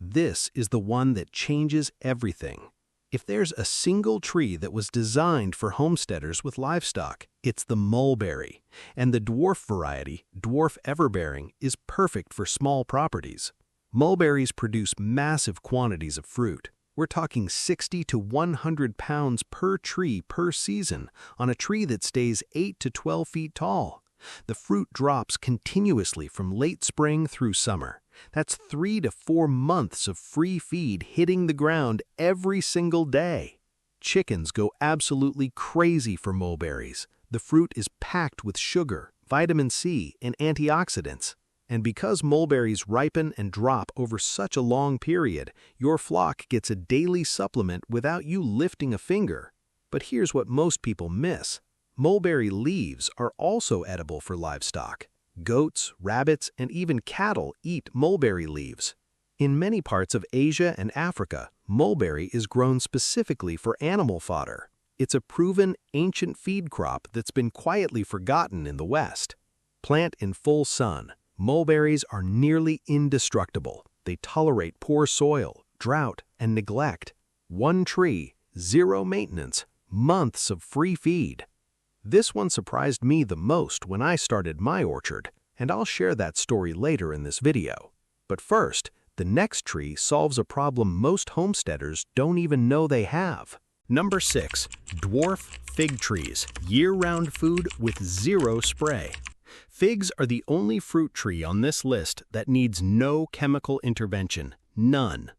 This is the one that changes everything. If there's a single tree that was designed for homesteaders with livestock, it's the mulberry. And the dwarf variety, dwarf everbearing, is perfect for small properties. Mulberries produce massive quantities of fruit. We're talking 60 to 100 pounds per tree per season on a tree that stays 8 to 12 feet tall. The fruit drops continuously from late spring through summer. That's 3 to 4 months of free feed hitting the ground every single day. Chickens go absolutely crazy for mulberries. The fruit is packed with sugar, vitamin C, and antioxidants. And because mulberries ripen and drop over such a long period, your flock gets a daily supplement without you lifting a finger. But here's what most people miss. Mulberry leaves are also edible for livestock. Goats, rabbits, and even cattle eat mulberry leaves. In many parts of Asia and Africa, mulberry is grown specifically for animal fodder. It's a proven ancient feed crop that's been quietly forgotten in the West. Plant in full sun. Mulberries are nearly indestructible. They tolerate poor soil, drought, and neglect. One tree, zero maintenance, months of free feed. This one surprised me the most when I started my orchard, and I'll share that story later in this video. But first, the next tree solves a problem most homesteaders don't even know they have. Number 6. Dwarf fig trees, year-round food with zero spray. Figs are the only fruit tree on this list that needs no chemical intervention, none.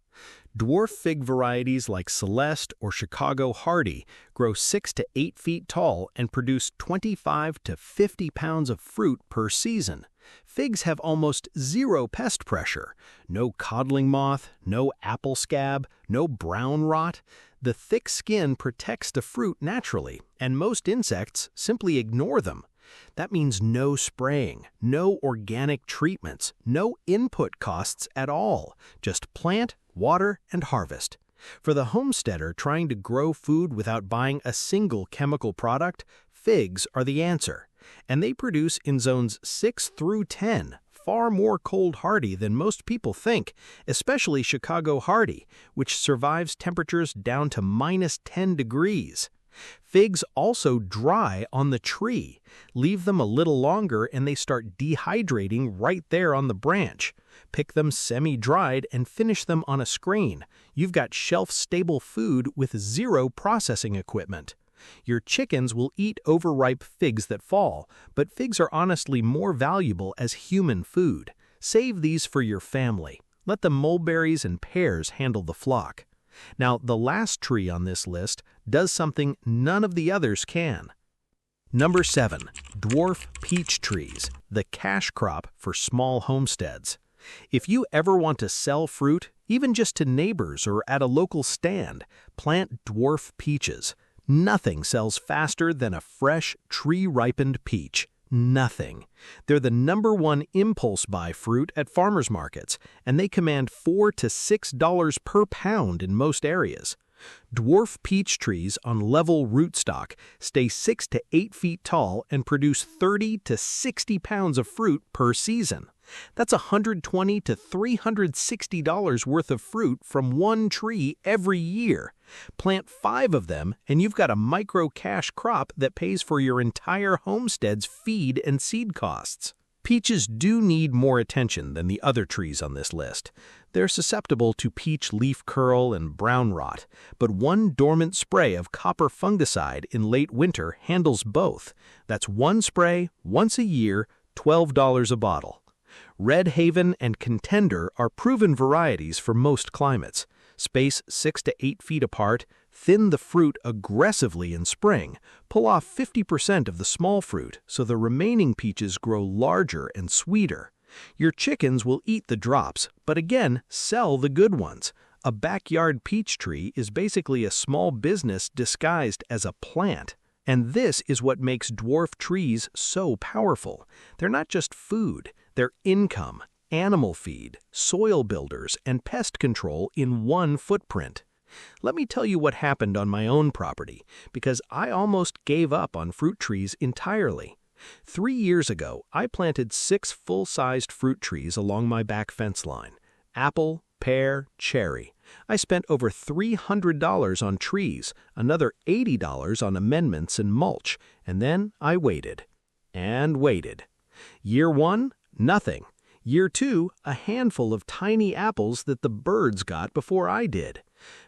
Dwarf fig varieties like Celeste or Chicago Hardy grow 6 to 8 feet tall and produce 25 to 50 pounds of fruit per season. Figs have almost zero pest pressure, no codling moth, no apple scab, no brown rot. The thick skin protects the fruit naturally, and most insects simply ignore them. That means no spraying, no organic treatments, no input costs at all, just plant, water, and harvest. For the homesteader trying to grow food without buying a single chemical product, figs are the answer. And they produce in zones 6 through 10, far more cold hardy than most people think, especially Chicago Hardy, which survives temperatures down to -10 degrees. Figs also dry on the tree. Leave them a little longer and they start dehydrating right there on the branch. Pick them semi-dried and finish them on a screen. You've got shelf-stable food with zero processing equipment. Your chickens will eat overripe figs that fall, but figs are honestly more valuable as human food. Save these for your family. Let the mulberries and pears handle the flock. Now, the last tree on this list does something none of the others can. Number 7. Dwarf peach trees, the cash crop for small homesteads. If you ever want to sell fruit, even just to neighbors or at a local stand, plant dwarf peaches. Nothing sells faster than a fresh, tree-ripened peach. Nothing. They're the #1 impulse buy fruit at farmers markets, and they command $4 to $6 per pound in most areas. Dwarf peach trees on level rootstock stay 6 to 8 feet tall and produce 30 to 60 pounds of fruit per season. That's $120 to $360 worth of fruit from one tree every year. Plant 5 of them, and you've got a micro cash crop that pays for your entire homestead's feed and seed costs. Peaches do need more attention than the other trees on this list. They're susceptible to peach leaf curl and brown rot, but one dormant spray of copper fungicide in late winter handles both. That's one spray, once a year, $12 a bottle. Red Haven and Contender are proven varieties for most climates. Space 6 to 8 feet apart, thin the fruit aggressively in spring, pull off 50% of the small fruit so the remaining peaches grow larger and sweeter. Your chickens will eat the drops, but again, sell the good ones. A backyard peach tree is basically a small business disguised as a plant. And this is what makes dwarf trees so powerful. They're not just food, they're income, animal feed, soil builders, and pest control in one footprint. Let me tell you what happened on my own property, because I almost gave up on fruit trees entirely. 3 years ago, I planted 6 full-sized fruit trees along my back fence line. Apple, pear, cherry. I spent over $300 on trees, another $80 on amendments and mulch, and then I waited. And waited. Year 1, nothing. Year 2, a handful of tiny apples that the birds got before I did.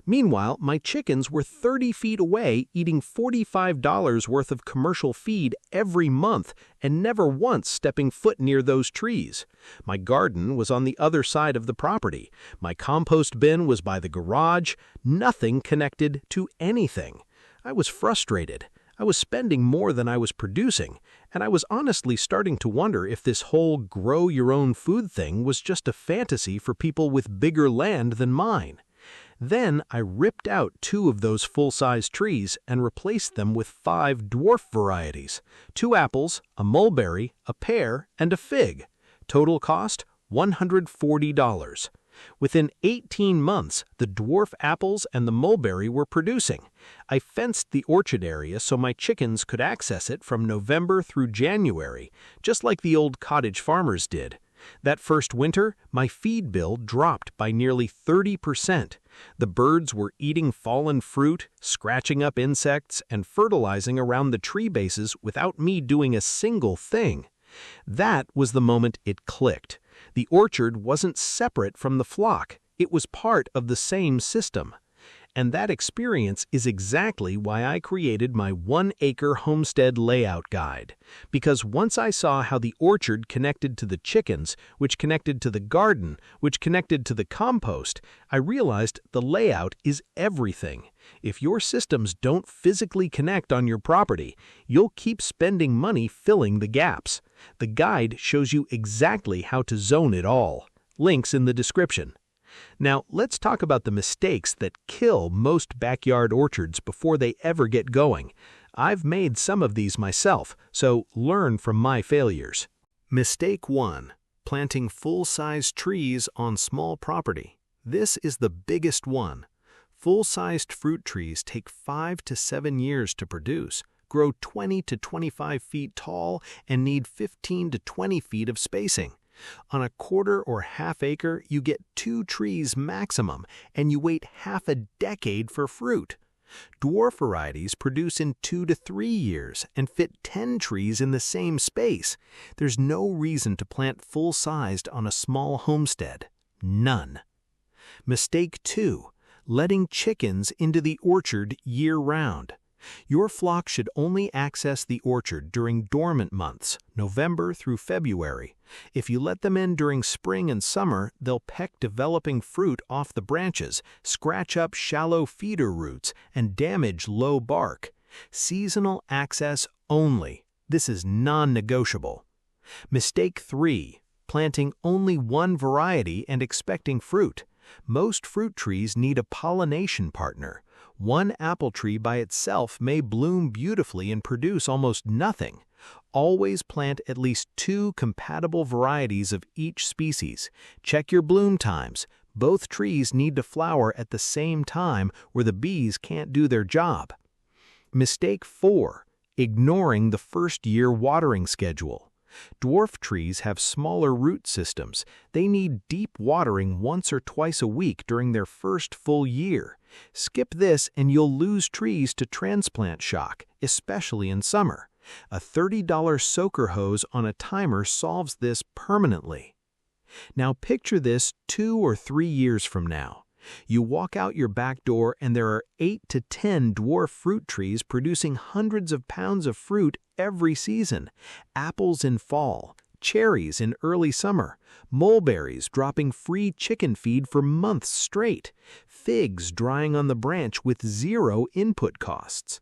Meanwhile, my chickens were 30 feet away eating $45 worth of commercial feed every month and never once stepping foot near those trees. My garden was on the other side of the property. My compost bin was by the garage. Nothing connected to anything. I was frustrated. I was spending more than I was producing, and I was honestly starting to wonder if this whole grow-your-own-food thing was just a fantasy for people with bigger land than mine. Then I ripped out 2 of those full-size trees and replaced them with 5 dwarf varieties, 2 apples, a mulberry, a pear, and a fig. Total cost, $140. Within 18 months, the dwarf apples and the mulberry were producing. I fenced the orchard area so my chickens could access it from November through January, just like the old cottage farmers did. That first winter, my feed bill dropped by nearly 30%. The birds were eating fallen fruit, scratching up insects, and fertilizing around the tree bases without me doing a single thing. That was the moment it clicked. The orchard wasn't separate from the flock. It was part of the same system. And that experience is exactly why I created my 1-acre homestead layout guide. Because once I saw how the orchard connected to the chickens, which connected to the garden, which connected to the compost, I realized the layout is everything. If your systems don't physically connect on your property, you'll keep spending money filling the gaps. The guide shows you exactly how to zone it all. Links in the description. Now, let's talk about the mistakes that kill most backyard orchards before they ever get going. I've made some of these myself, so learn from my failures. Mistake 1. Planting full-sized trees on small property. This is the biggest one. Full-sized fruit trees take 5 to 7 years to produce, grow 20 to 25 feet tall, and need 15 to 20 feet of spacing. On a quarter or half acre, you get 2 trees maximum, and you wait half a decade for fruit. Dwarf varieties produce in 2 to 3 years and fit 10 trees in the same space. There's no reason to plant full-sized on a small homestead. None. Mistake 2. Letting chickens into the orchard year-round. Your flock should only access the orchard during dormant months, November through February. If you let them in during spring and summer, they'll peck developing fruit off the branches, scratch up shallow feeder roots, and damage low bark. Seasonal access only. This is non-negotiable. Mistake 3. Planting only one variety and expecting fruit. Most fruit trees need a pollination partner. One apple tree by itself may bloom beautifully and produce almost nothing. Always plant at least 2 compatible varieties of each species. Check your bloom times. Both trees need to flower at the same time or the bees can't do their job. Mistake 4. Ignoring the first-year watering schedule. Dwarf trees have smaller root systems. They need deep watering once or twice a week during their first full year. Skip this and you'll lose trees to transplant shock, especially in summer. A $30 soaker hose on a timer solves this permanently. Now picture this 2 or 3 years from now. You walk out your back door and there are 8 to 10 dwarf fruit trees producing hundreds of pounds of fruit every season. Apples in fall, cherries in early summer, mulberries dropping free chicken feed for months straight, figs drying on the branch with 0 input costs.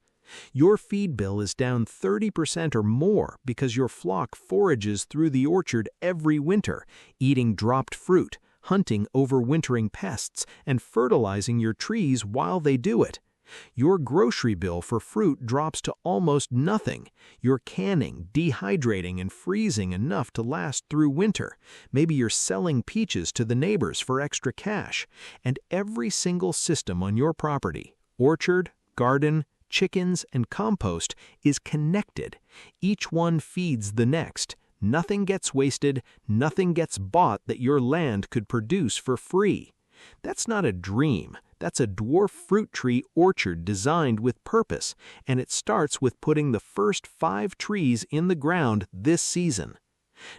Your feed bill is down 30% or more because your flock forages through the orchard every winter, eating dropped fruit, hunting overwintering pests, and fertilizing your trees while they do it. Your grocery bill for fruit drops to almost nothing. You're canning, dehydrating, and freezing enough to last through winter. Maybe you're selling peaches to the neighbors for extra cash. And every single system on your property, orchard, garden, chickens, and compost, is connected. Each one feeds the next. Nothing gets wasted, nothing gets bought that your land could produce for free. That's not a dream. That's a dwarf fruit tree orchard designed with purpose, and it starts with putting the first 5 trees in the ground this season.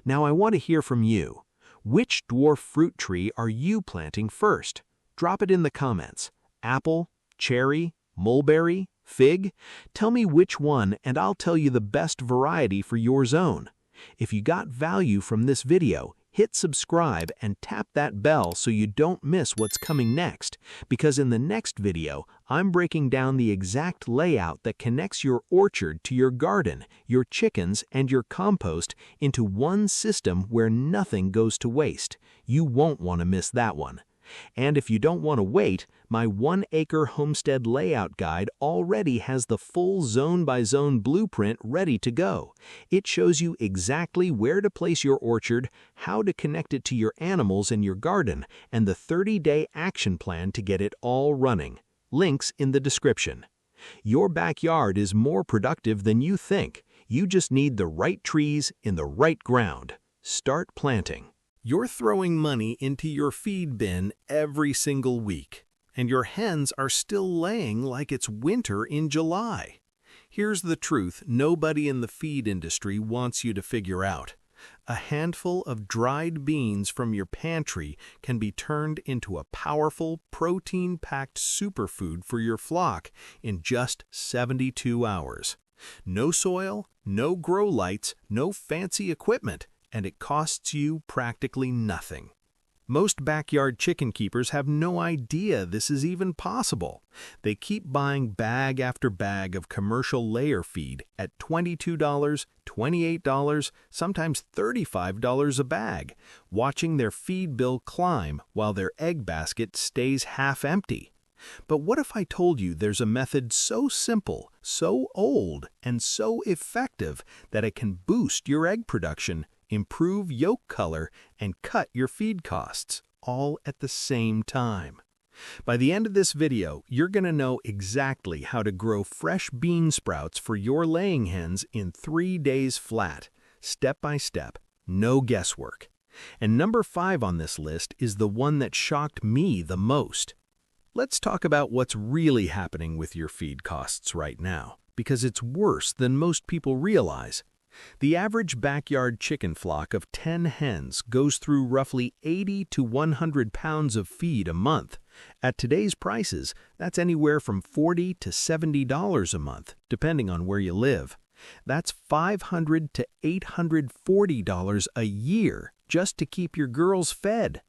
Now I want to hear from you. Which dwarf fruit tree are you planting first? Drop it in the comments. Apple, cherry, mulberry, fig? Tell me which one and I'll tell you the best variety for your zone. If you got value from this video, hit subscribe and tap that bell so you don't miss what's coming next, because in the next video, I'm breaking down the exact layout that connects your orchard to your garden, your chickens, and your compost into one system where nothing goes to waste. You won't want to miss that one. And if you don't want to wait, my 1-acre homestead layout guide already has the full zone-by-zone blueprint ready to go. It shows you exactly where to place your orchard, how to connect it to your animals and your garden, and the 30-day action plan to get it all running. Links in the description. Your backyard is more productive than you think. You just need the right trees in the right ground. Start planting. You're throwing money into your feed bin every single week, and your hens are still laying like it's winter in July. Here's the truth nobody in the feed industry wants you to figure out. A handful of dried beans from your pantry can be turned into a powerful, protein-packed superfood for your flock in just 72 hours. No soil, no grow lights, no fancy equipment, and it costs you practically nothing. Most backyard chicken keepers have no idea this is even possible. They keep buying bag after bag of commercial layer feed at $22, $28, sometimes $35 a bag, watching their feed bill climb while their egg basket stays half empty. But what if I told you there's a method so simple, so old, and so effective that it can boost your egg production, improve yolk color, and cut your feed costs, all at the same time? By the end of this video, you're going to know exactly how to grow fresh bean sprouts for your laying hens in 3 days flat, step by step, no guesswork. And number 5 on this list is the one that shocked me the most. Let's talk about what's really happening with your feed costs right now, because it's worse than most people realize. The average backyard chicken flock of 10 hens goes through roughly 80 to 100 pounds of feed a month. At today's prices, that's anywhere from $40 to $70 a month, depending on where you live. That's $500 to $840 a year just to keep your girls fed.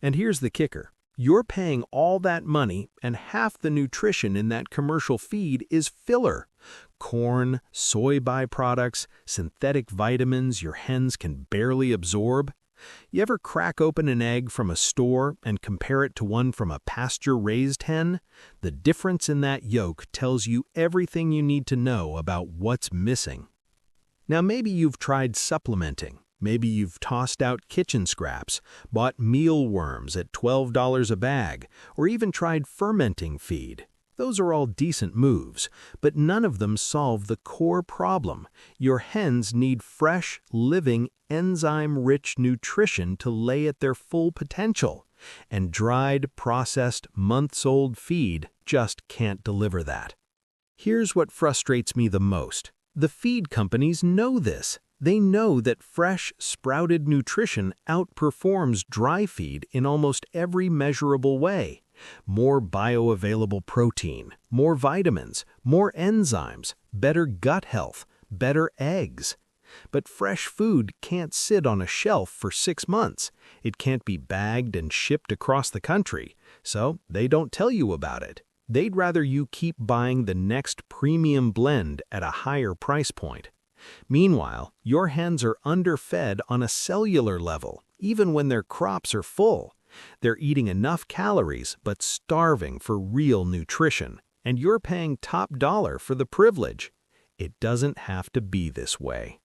And here's the kicker. You're paying all that money, and half the nutrition in that commercial feed is filler. corn, soy byproducts, synthetic vitamins your hens can barely absorb? You ever crack open an egg from a store and compare it to one from a pasture-raised hen? The difference in that yolk tells you everything you need to know about what's missing. Now maybe you've tried supplementing. Maybe you've tossed out kitchen scraps, bought mealworms at $12 a bag, or even tried fermenting feed. Those are all decent moves, but none of them solve the core problem. Your hens need fresh, living, enzyme-rich nutrition to lay at their full potential, and dried, processed, months-old feed just can't deliver that. Here's what frustrates me the most. The feed companies know this. They know that fresh, sprouted nutrition outperforms dry feed in almost every measurable way. More bioavailable protein, more vitamins, more enzymes, better gut health, better eggs. But fresh food can't sit on a shelf for 6 months. It can't be bagged and shipped across the country, so they don't tell you about it. They'd rather you keep buying the next premium blend at a higher price point. Meanwhile, your hens are underfed on a cellular level, even when their crops are full. They're eating enough calories but starving for real nutrition, and you're paying top dollar for the privilege. It doesn't have to be this way.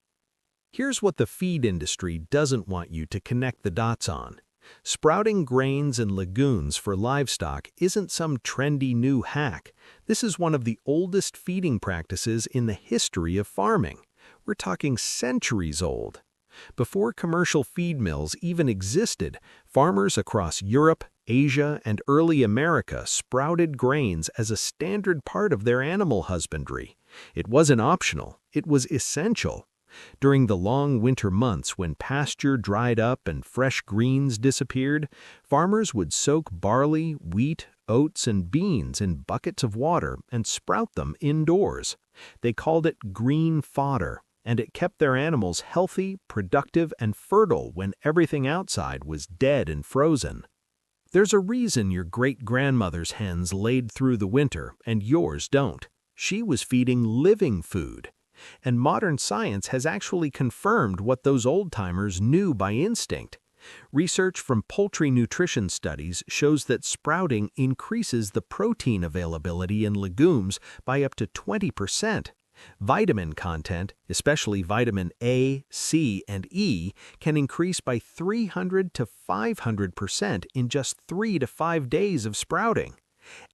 Here's what the feed industry doesn't want you to connect the dots on. Sprouting grains and legumes for livestock isn't some trendy new hack. This is one of the oldest feeding practices in the history of farming. We're talking centuries old. Before commercial feed mills even existed, farmers across Europe, Asia, and early America sprouted grains as a standard part of their animal husbandry. It wasn't optional, it was essential. During the long winter months when pasture dried up and fresh greens disappeared, farmers would soak barley, wheat, oats, and beans in buckets of water and sprout them indoors. They called it green fodder, and it kept their animals healthy, productive, and fertile when everything outside was dead and frozen. There's a reason your great-grandmother's hens laid through the winter and yours don't. She was feeding living food. And modern science has actually confirmed what those old-timers knew by instinct. Research from poultry nutrition studies shows that sprouting increases the protein availability in legumes by up to 20%. Vitamin content, especially vitamin A, C, and E, can increase by 300 to 500% in just 3 to 5 days of sprouting.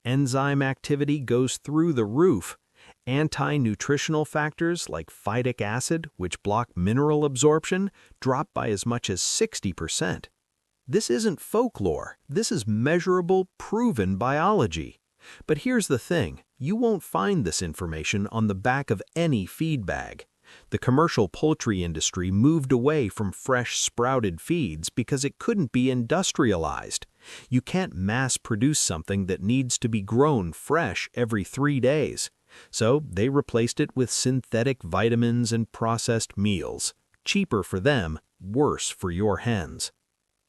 Enzyme activity goes through the roof. Anti-nutritional factors like phytic acid, which block mineral absorption, drop by as much as 60%. This isn't folklore. This is measurable, proven biology. But here's the thing. You won't find this information on the back of any feed bag. The commercial poultry industry moved away from fresh sprouted feeds because it couldn't be industrialized. You can't mass-produce something that needs to be grown fresh every 3 days. So they replaced it with synthetic vitamins and processed meals. Cheaper for them, worse for your hens.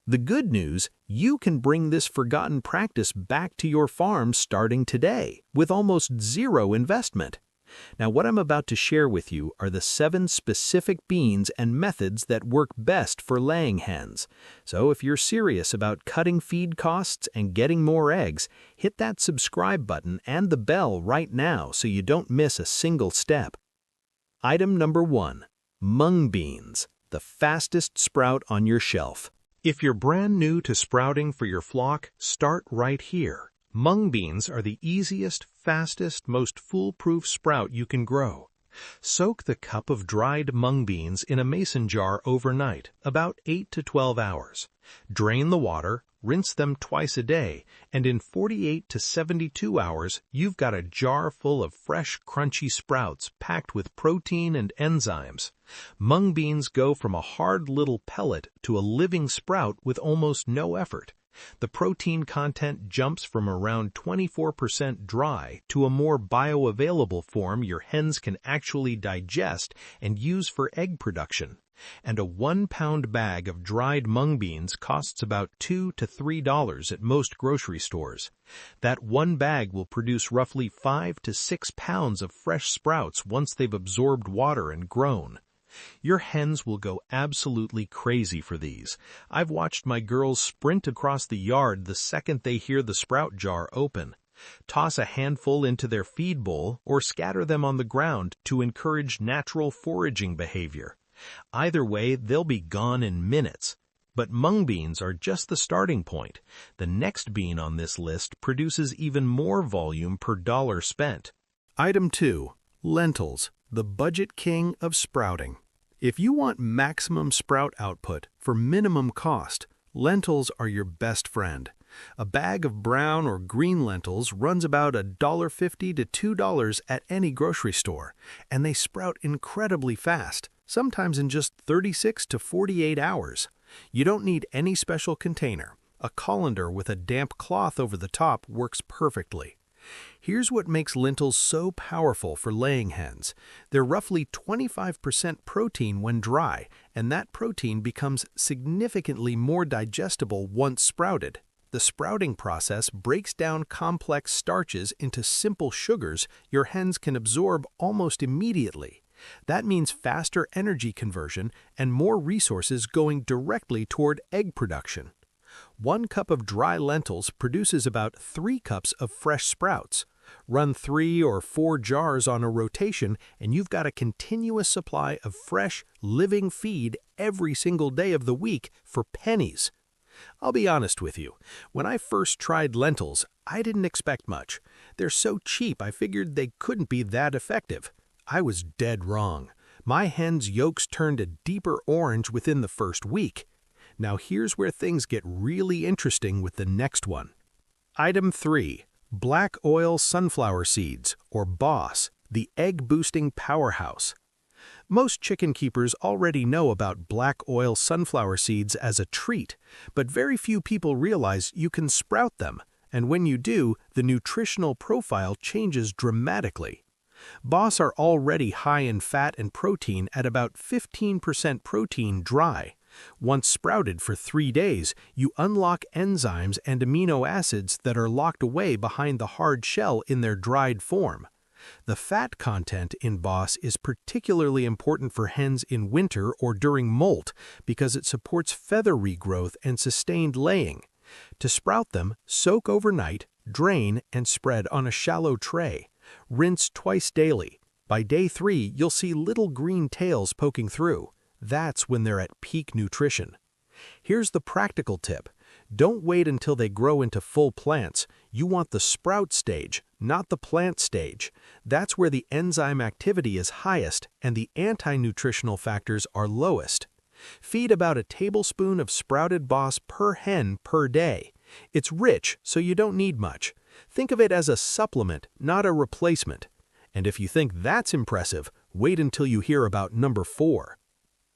The good news, you can bring this forgotten practice back to your farm starting today, with almost zero investment. Now, what I'm about to share with you are the 7 specific beans and methods that work best for laying hens. So if you're serious about cutting feed costs and getting more eggs, hit that subscribe button and the bell right now so you don't miss a single step. Item number 1. Mung beans, the fastest sprout on your shelf. If you're brand new to sprouting for your flock, start right here. Mung beans are the easiest, fastest, most foolproof sprout you can grow. Soak the cup of dried mung beans in a mason jar overnight, about 8 to 12 hours. Drain the water, rinse them twice a day, and in 48 to 72 hours, you've got a jar full of fresh, crunchy sprouts packed with protein and enzymes. Mung beans go from a hard little pellet to a living sprout with almost no effort. The protein content jumps from around 24% dry to a more bioavailable form your hens can actually digest and use for egg production. And a 1-pound bag of dried mung beans costs about $2 to $3 at most grocery stores. That one bag will produce roughly 5 to 6 pounds of fresh sprouts once they've absorbed water and grown. Your hens will go absolutely crazy for these. I've watched my girls sprint across the yard the second they hear the sprout jar open. Toss a handful into their feed bowl or scatter them on the ground to encourage natural foraging behavior. Either way, they'll be gone in minutes. But mung beans are just the starting point. The next bean on this list produces even more volume per dollar spent. Item 2. Lentils, the budget king of sprouting. If you want maximum sprout output for minimum cost, lentils are your best friend. A bag of brown or green lentils runs about $1.50 to $2 at any grocery store, and they sprout incredibly fast, sometimes in just 36 to 48 hours. You don't need any special container. A colander with a damp cloth over the top works perfectly. Here's what makes lentils so powerful for laying hens. They're roughly 25% protein when dry, and that protein becomes significantly more digestible once sprouted. The sprouting process breaks down complex starches into simple sugars your hens can absorb almost immediately. That means faster energy conversion and more resources going directly toward egg production. 1 cup of dry lentils produces about 3 cups of fresh sprouts. Run 3 or 4 jars on a rotation, and you've got a continuous supply of fresh, living feed every single day of the week for pennies. I'll be honest with you, when I first tried lentils, I didn't expect much. They're so cheap I figured they couldn't be that effective. I was dead wrong. My hens' yolks turned a deeper orange within the first week. Now here's where things get really interesting with the next one. Item 3. Black oil sunflower seeds, or BOSS, the egg-boosting powerhouse. Most chicken keepers already know about black oil sunflower seeds as a treat, but very few people realize you can sprout them, and when you do, the nutritional profile changes dramatically. BOSS are already high in fat and protein at about 15% protein dry. Once sprouted for 3 days, you unlock enzymes and amino acids that are locked away behind the hard shell in their dried form. The fat content in BOSS is particularly important for hens in winter or during molt because it supports feather regrowth and sustained laying. To sprout them, soak overnight, drain, and spread on a shallow tray. Rinse twice daily. By day 3, you'll see little green tails poking through. That's when they're at peak nutrition. Here's the practical tip. Don't wait until they grow into full plants. You want the sprout stage, not the plant stage. That's where the enzyme activity is highest and the anti-nutritional factors are lowest. Feed about a tablespoon of sprouted BOSS per hen per day. It's rich, so you don't need much. Think of it as a supplement, not a replacement. And if you think that's impressive, wait until you hear about number 4.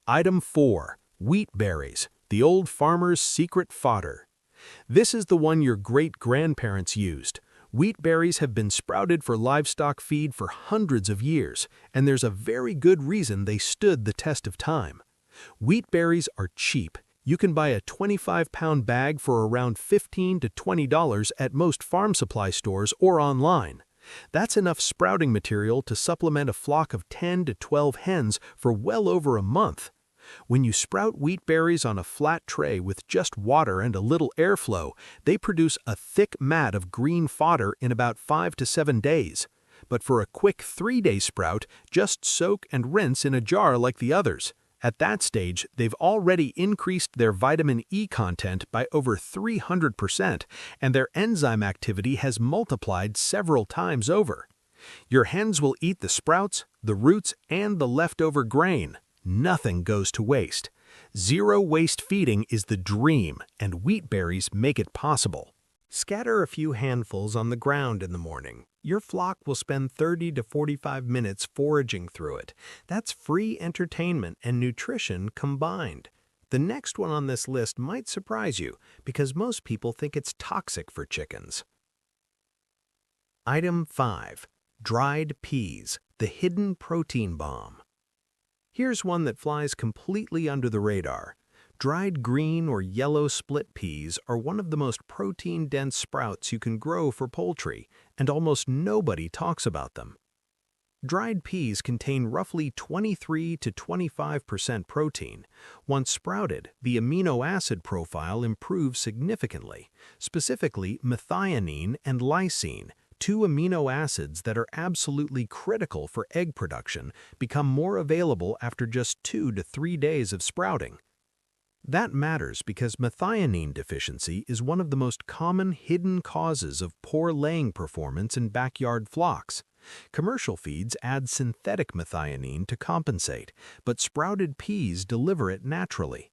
Item 4. Wheat berries, the old farmer's secret fodder. This is the one your great-grandparents used. Wheat berries have been sprouted for livestock feed for hundreds of years, and there's a very good reason they stood the test of time. Wheat berries are cheap. You can buy a 25-pound bag for around $15 to $20 at most farm supply stores or online. That's enough sprouting material to supplement a flock of 10 to 12 hens for well over a month. When you sprout wheat berries on a flat tray with just water and a little airflow, they produce a thick mat of green fodder in about 5 to 7 days. But for a quick 3-day sprout, just soak and rinse in a jar like the others. At that stage, they've already increased their vitamin E content by over 300%, and their enzyme activity has multiplied several times over. Your hens will eat the sprouts, the roots, and the leftover grain. Nothing goes to waste. Zero-waste feeding is the dream, and wheat berries make it possible. Scatter a few handfuls on the ground in the morning. Your flock will spend 30 to 45 minutes foraging through it. That's free entertainment and nutrition combined. The next one on this list might surprise you because most people think it's toxic for chickens. Item 5. Dried peas, the hidden protein bomb. Here's one that flies completely under the radar. Dried green or yellow split peas are one of the most protein-dense sprouts you can grow for poultry, and almost nobody talks about them. Dried peas contain roughly 23 to 25% protein. Once sprouted, the amino acid profile improves significantly, specifically methionine and lysine, two amino acids that are absolutely critical for egg production, become more available after just 2 to 3 days of sprouting. That matters because methionine deficiency is one of the most common hidden causes of poor laying performance in backyard flocks. Commercial feeds add synthetic methionine to compensate, but sprouted peas deliver it naturally.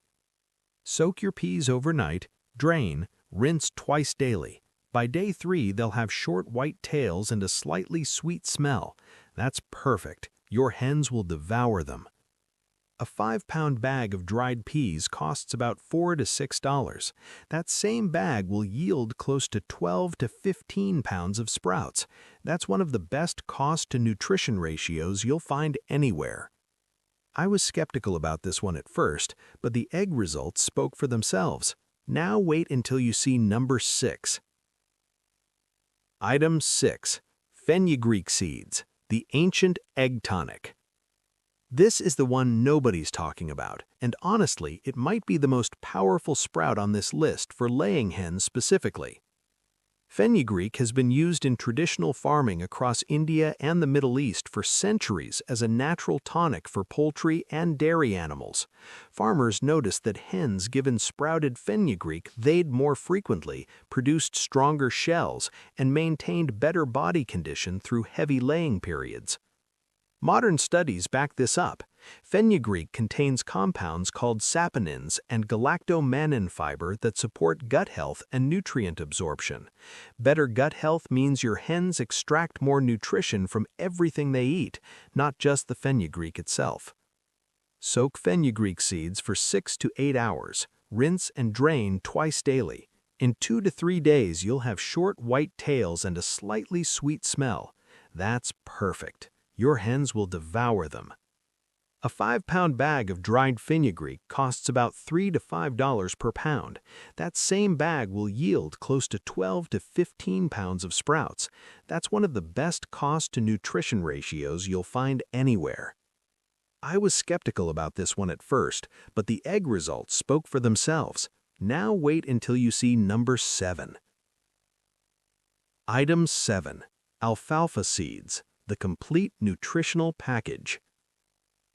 Soak your peas overnight, drain, rinse twice daily. By day 3, they'll have short white tails and a slightly sweet smell. That's perfect. Your hens will devour them. A 5-pound bag of dried peas costs about $4 to $6. That same bag will yield close to 12 to 15 pounds of sprouts. That's one of the best cost-to-nutrition ratios you'll find anywhere. I was skeptical about this one at first, but the egg results spoke for themselves. Now wait until you see number 6. Item 6. Fenugreek seeds, the ancient egg tonic. This is the one nobody's talking about, and honestly, it might be the most powerful sprout on this list for laying hens specifically. Fenugreek has been used in traditional farming across India and the Middle East for centuries as a natural tonic for poultry and dairy animals. Farmers noticed that hens given sprouted fenugreek laid more frequently, produced stronger shells, and maintained better body condition through heavy laying periods. Modern studies back this up. Fenugreek contains compounds called saponins and galactomannan fiber that support gut health and nutrient absorption. Better gut health means your hens extract more nutrition from everything they eat, not just the fenugreek itself. Soak fenugreek seeds for 6 to 8 hours. Rinse and drain twice daily. In 2 to 3 days, you'll have short white tails and a slightly sweet smell. That's perfect. Your hens will devour them. A 5-pound bag of dried fenugreek costs about $3 to $5 per pound. That same bag will yield close to 12 to 15 pounds of sprouts. That's one of the best cost-to-nutrition ratios you'll find anywhere. I was skeptical about this one at first, but the egg results spoke for themselves. Now wait until you see number 7. Item 7. Alfalfa seeds, the complete nutritional package.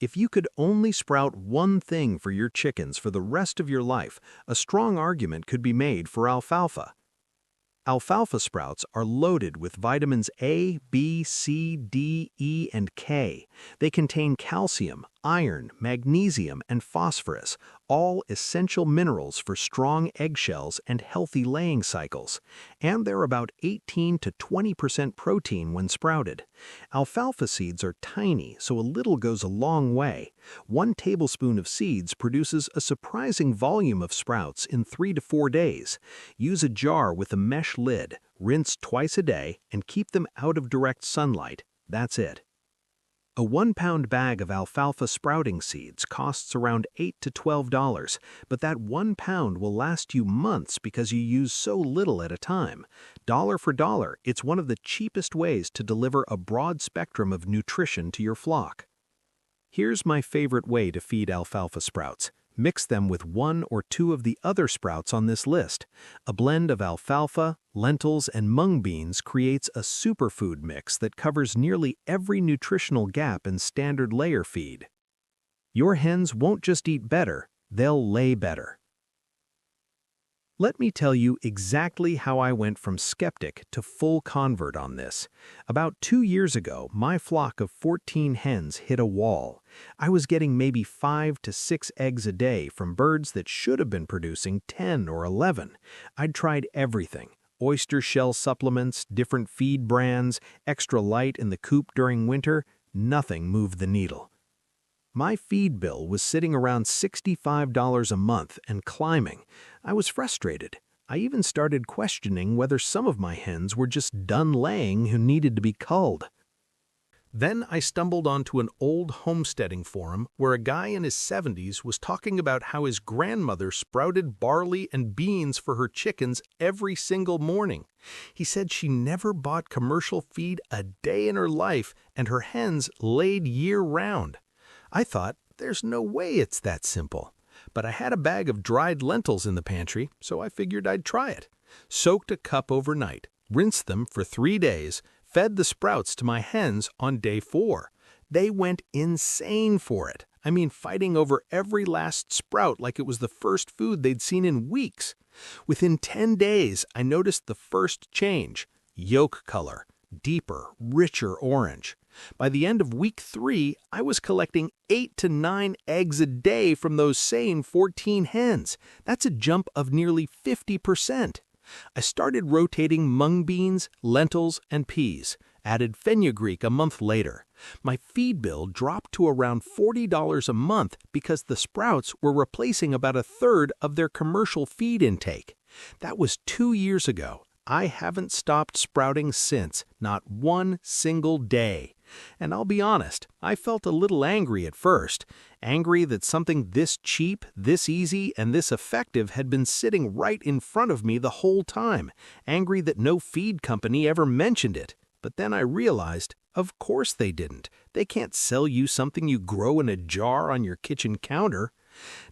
If you could only sprout one thing for your chickens for the rest of your life, a strong argument could be made for alfalfa. Alfalfa sprouts are loaded with vitamins A, B, C, D, E, and K. They contain calcium, iron, magnesium, and phosphorus, all essential minerals for strong eggshells and healthy laying cycles. And they're about 18 to 20% protein when sprouted. Alfalfa seeds are tiny, so a little goes a long way. 1 tablespoon of seeds produces a surprising volume of sprouts in 3 to 4 days. Use a jar with a mesh lid, rinse twice a day, and keep them out of direct sunlight. That's it. A 1-pound bag of alfalfa sprouting seeds costs around $8 to $12, but that 1 pound will last you months because you use so little at a time. Dollar for dollar, it's one of the cheapest ways to deliver a broad spectrum of nutrition to your flock. Here's my favorite way to feed alfalfa sprouts. Mix them with 1 or 2 of the other sprouts on this list. A blend of alfalfa, lentils, and mung beans creates a superfood mix that covers nearly every nutritional gap in standard layer feed. Your hens won't just eat better, they'll lay better. Let me tell you exactly how I went from skeptic to full convert on this. About 2 years ago, my flock of 14 hens hit a wall. I was getting maybe 5 to 6 eggs a day from birds that should have been producing 10 or 11. I'd tried everything: oyster shell supplements, different feed brands, extra light in the coop during winter. Nothing moved the needle. My feed bill was sitting around $65 a month and climbing. I was frustrated. I even started questioning whether some of my hens were just done laying who needed to be culled. Then I stumbled onto an old homesteading forum where a guy in his 70s was talking about how his grandmother sprouted barley and beans for her chickens every single morning. He said she never bought commercial feed a day in her life and her hens laid year-round. I thought, there's no way it's that simple. But I had a bag of dried lentils in the pantry, so I figured I'd try it. Soaked a cup overnight, rinsed them for 3 days, fed the sprouts to my hens on day 4. They went insane for it. I mean, fighting over every last sprout like it was the first food they'd seen in weeks. Within 10 days, I noticed the first change: yolk color, deeper, richer orange. By the end of week 3, I was collecting 8 to 9 eggs a day from those same 14 hens. That's a jump of nearly 50%. I started rotating mung beans, lentils, and peas, added fenugreek a month later. My feed bill dropped to around $40 a month because the sprouts were replacing about a third of their commercial feed intake. That was 2 years ago. I haven't stopped sprouting since, not one single day. And I'll be honest, I felt a little angry at first. Angry that something this cheap, this easy, and this effective had been sitting right in front of me the whole time. Angry that no feed company ever mentioned it. But then I realized, of course they didn't. They can't sell you something you grow in a jar on your kitchen counter.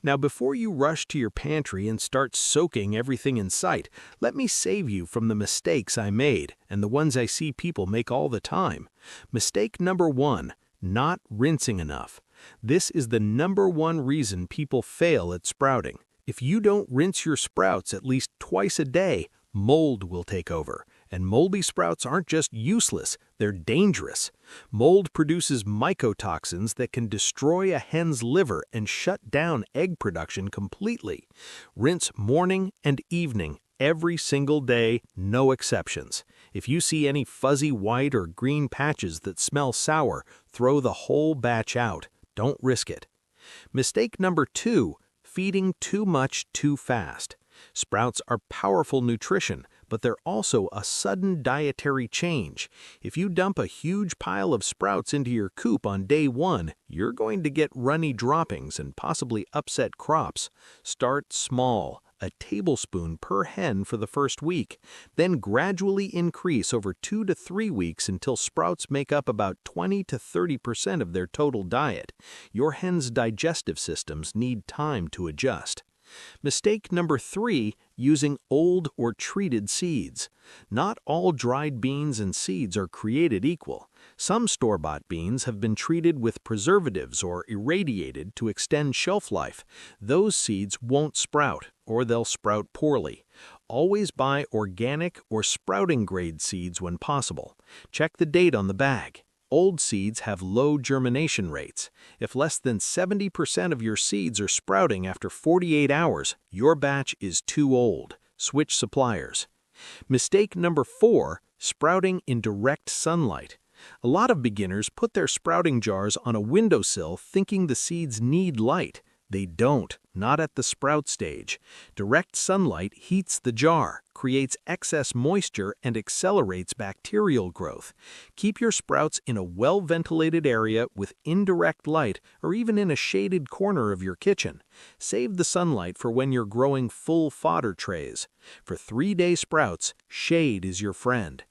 Now, before you rush to your pantry and start soaking everything in sight, let me save you from the mistakes I made and the ones I see people make all the time. Mistake number 1, not rinsing enough. This is the #1 reason people fail at sprouting. If you don't rinse your sprouts at least twice a day, mold will take over. And moldy sprouts aren't just useless, they're dangerous. Mold produces mycotoxins that can destroy a hen's liver and shut down egg production completely. Rinse morning and evening, every single day, no exceptions. If you see any fuzzy white or green patches that smell sour, throw the whole batch out. Don't risk it. Mistake number 2, feeding too much too fast. Sprouts are powerful nutrition, but they're also a sudden dietary change. If you dump a huge pile of sprouts into your coop on day 1, you're going to get runny droppings and possibly upset crops. Start small, a tablespoon per hen for the first week, then gradually increase over 2 to 3 weeks until sprouts make up about 20 to 30% of their total diet. Your hen's digestive systems need time to adjust. Mistake number 3, using old or treated seeds. Not all dried beans and seeds are created equal. Some store-bought beans have been treated with preservatives or irradiated to extend shelf life. Those seeds won't sprout, or they'll sprout poorly. Always buy organic or sprouting grade seeds when possible. Check the date on the bag. Old seeds have low germination rates. If less than 70% of your seeds are sprouting after 48 hours, your batch is too old. Switch suppliers. Mistake number 4, sprouting in direct sunlight. A lot of beginners put their sprouting jars on a windowsill thinking the seeds need light. They don't, not at the sprout stage. Direct sunlight heats the jar, creates excess moisture, and accelerates bacterial growth. Keep your sprouts in a well-ventilated area with indirect light or even in a shaded corner of your kitchen. Save the sunlight for when you're growing full fodder trays. For 3-day sprouts, shade is your friend.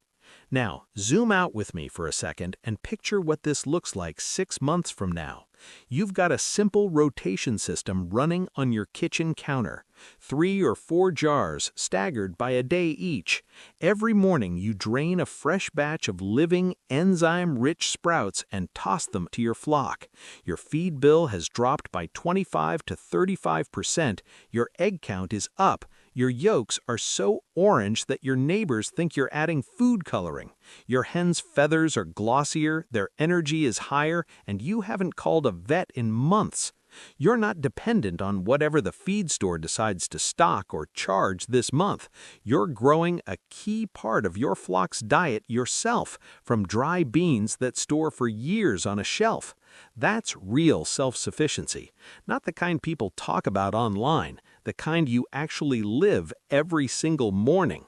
Now, zoom out with me for a second and picture what this looks like 6 months from now. You've got a simple rotation system running on your kitchen counter. 3 or 4 jars staggered by a day each. Every morning you drain a fresh batch of living, enzyme-rich sprouts and toss them to your flock. Your feed bill has dropped by 25 to 35%. Your egg count is up. Your yolks are so orange that your neighbors think you're adding food coloring. Your hens' feathers are glossier, their energy is higher, and you haven't called a vet in months. You're not dependent on whatever the feed store decides to stock or charge this month. You're growing a key part of your flock's diet yourself, from dry beans that store for years on a shelf. That's real self-sufficiency, not the kind people talk about online, the kind you actually live every single morning.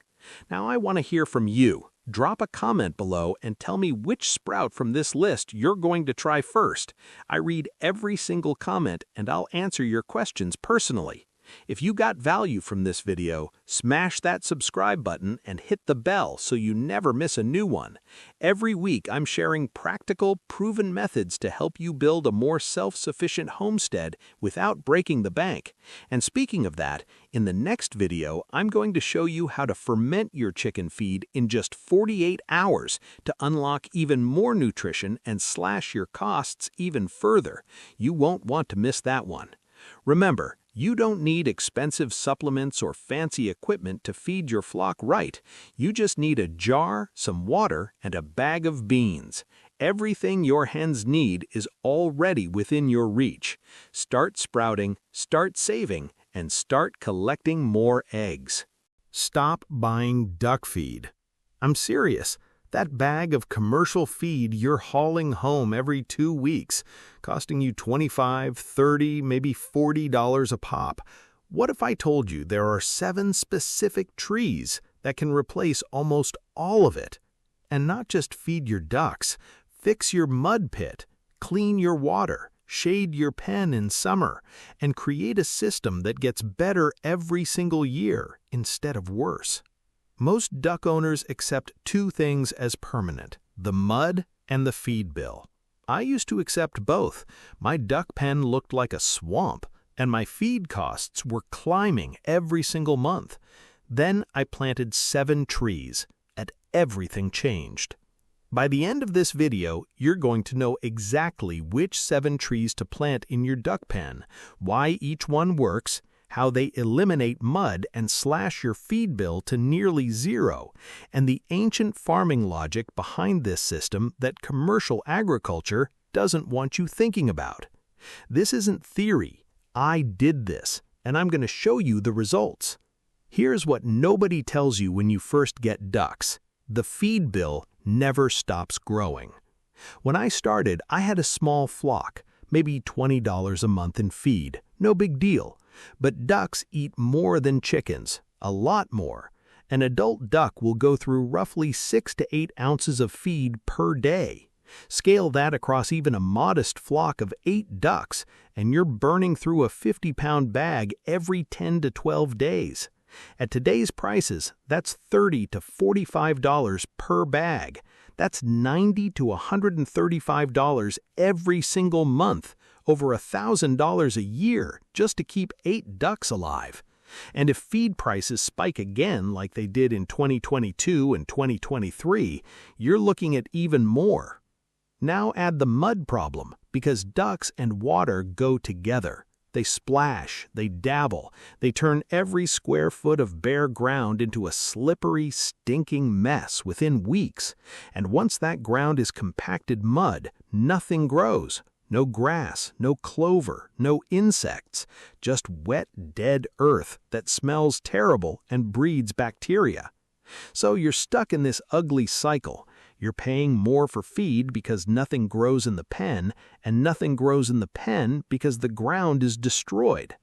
Now I want to hear from you. Drop a comment below and tell me which sprout from this list you're going to try first. I read every single comment and I'll answer your questions personally. If you got value from this video, smash that subscribe button and hit the bell so you never miss a new one. Every week I'm sharing practical, proven methods to help you build a more self-sufficient homestead without breaking the bank. And speaking of that, in the next video I'm going to show you how to ferment your chicken feed in just 48 hours to unlock even more nutrition and slash your costs even further. You won't want to miss that one. Remember, you don't need expensive supplements or fancy equipment to feed your flock right. You just need a jar, some water, and a bag of beans. Everything your hens need is already within your reach. Start sprouting, start saving, and start collecting more eggs. Stop buying duck feed. I'm serious. That bag of commercial feed you're hauling home every 2 weeks, costing you $25, $30, maybe $40 a pop. What if I told you there are 7 specific trees that can replace almost all of it? And not just feed your ducks, fix your mud pit, clean your water, shade your pen in summer, and create a system that gets better every single year instead of worse. Most duck owners accept 2 things as permanent: the mud and the feed bill. I used to accept both. My duck pen looked like a swamp, and my feed costs were climbing every single month. Then I planted 7 trees, and everything changed. By the end of this video, you're going to know exactly which 7 trees to plant in your duck pen, why each one works, how they eliminate mud and slash your feed bill to nearly zero, and the ancient farming logic behind this system that commercial agriculture doesn't want you thinking about. This isn't theory. I did this, and I'm going to show you the results. Here's what nobody tells you when you first get ducks: the feed bill never stops growing. When I started, I had a small flock, maybe $20 a month in feed, no big deal. But ducks eat more than chickens, a lot more. An adult duck will go through roughly 6 to 8 ounces of feed per day. Scale that across even a modest flock of 8 ducks, and you're burning through a 50-pound bag every 10 to 12 days. At today's prices, that's $30 to $45 per bag. That's $90 to $135 every single month, over $1,000 a year just to keep 8 ducks alive. And if feed prices spike again like they did in 2022 and 2023, you're looking at even more. Now add the mud problem, because ducks and water go together. They splash, they dabble, they turn every square foot of bare ground into a slippery, stinking mess within weeks. And once that ground is compacted mud, nothing grows. No grass, no clover, no insects, just wet, dead earth that smells terrible and breeds bacteria. So you're stuck in this ugly cycle. You're paying more for feed because nothing grows in the pen, and nothing grows in the pen because the ground is destroyed.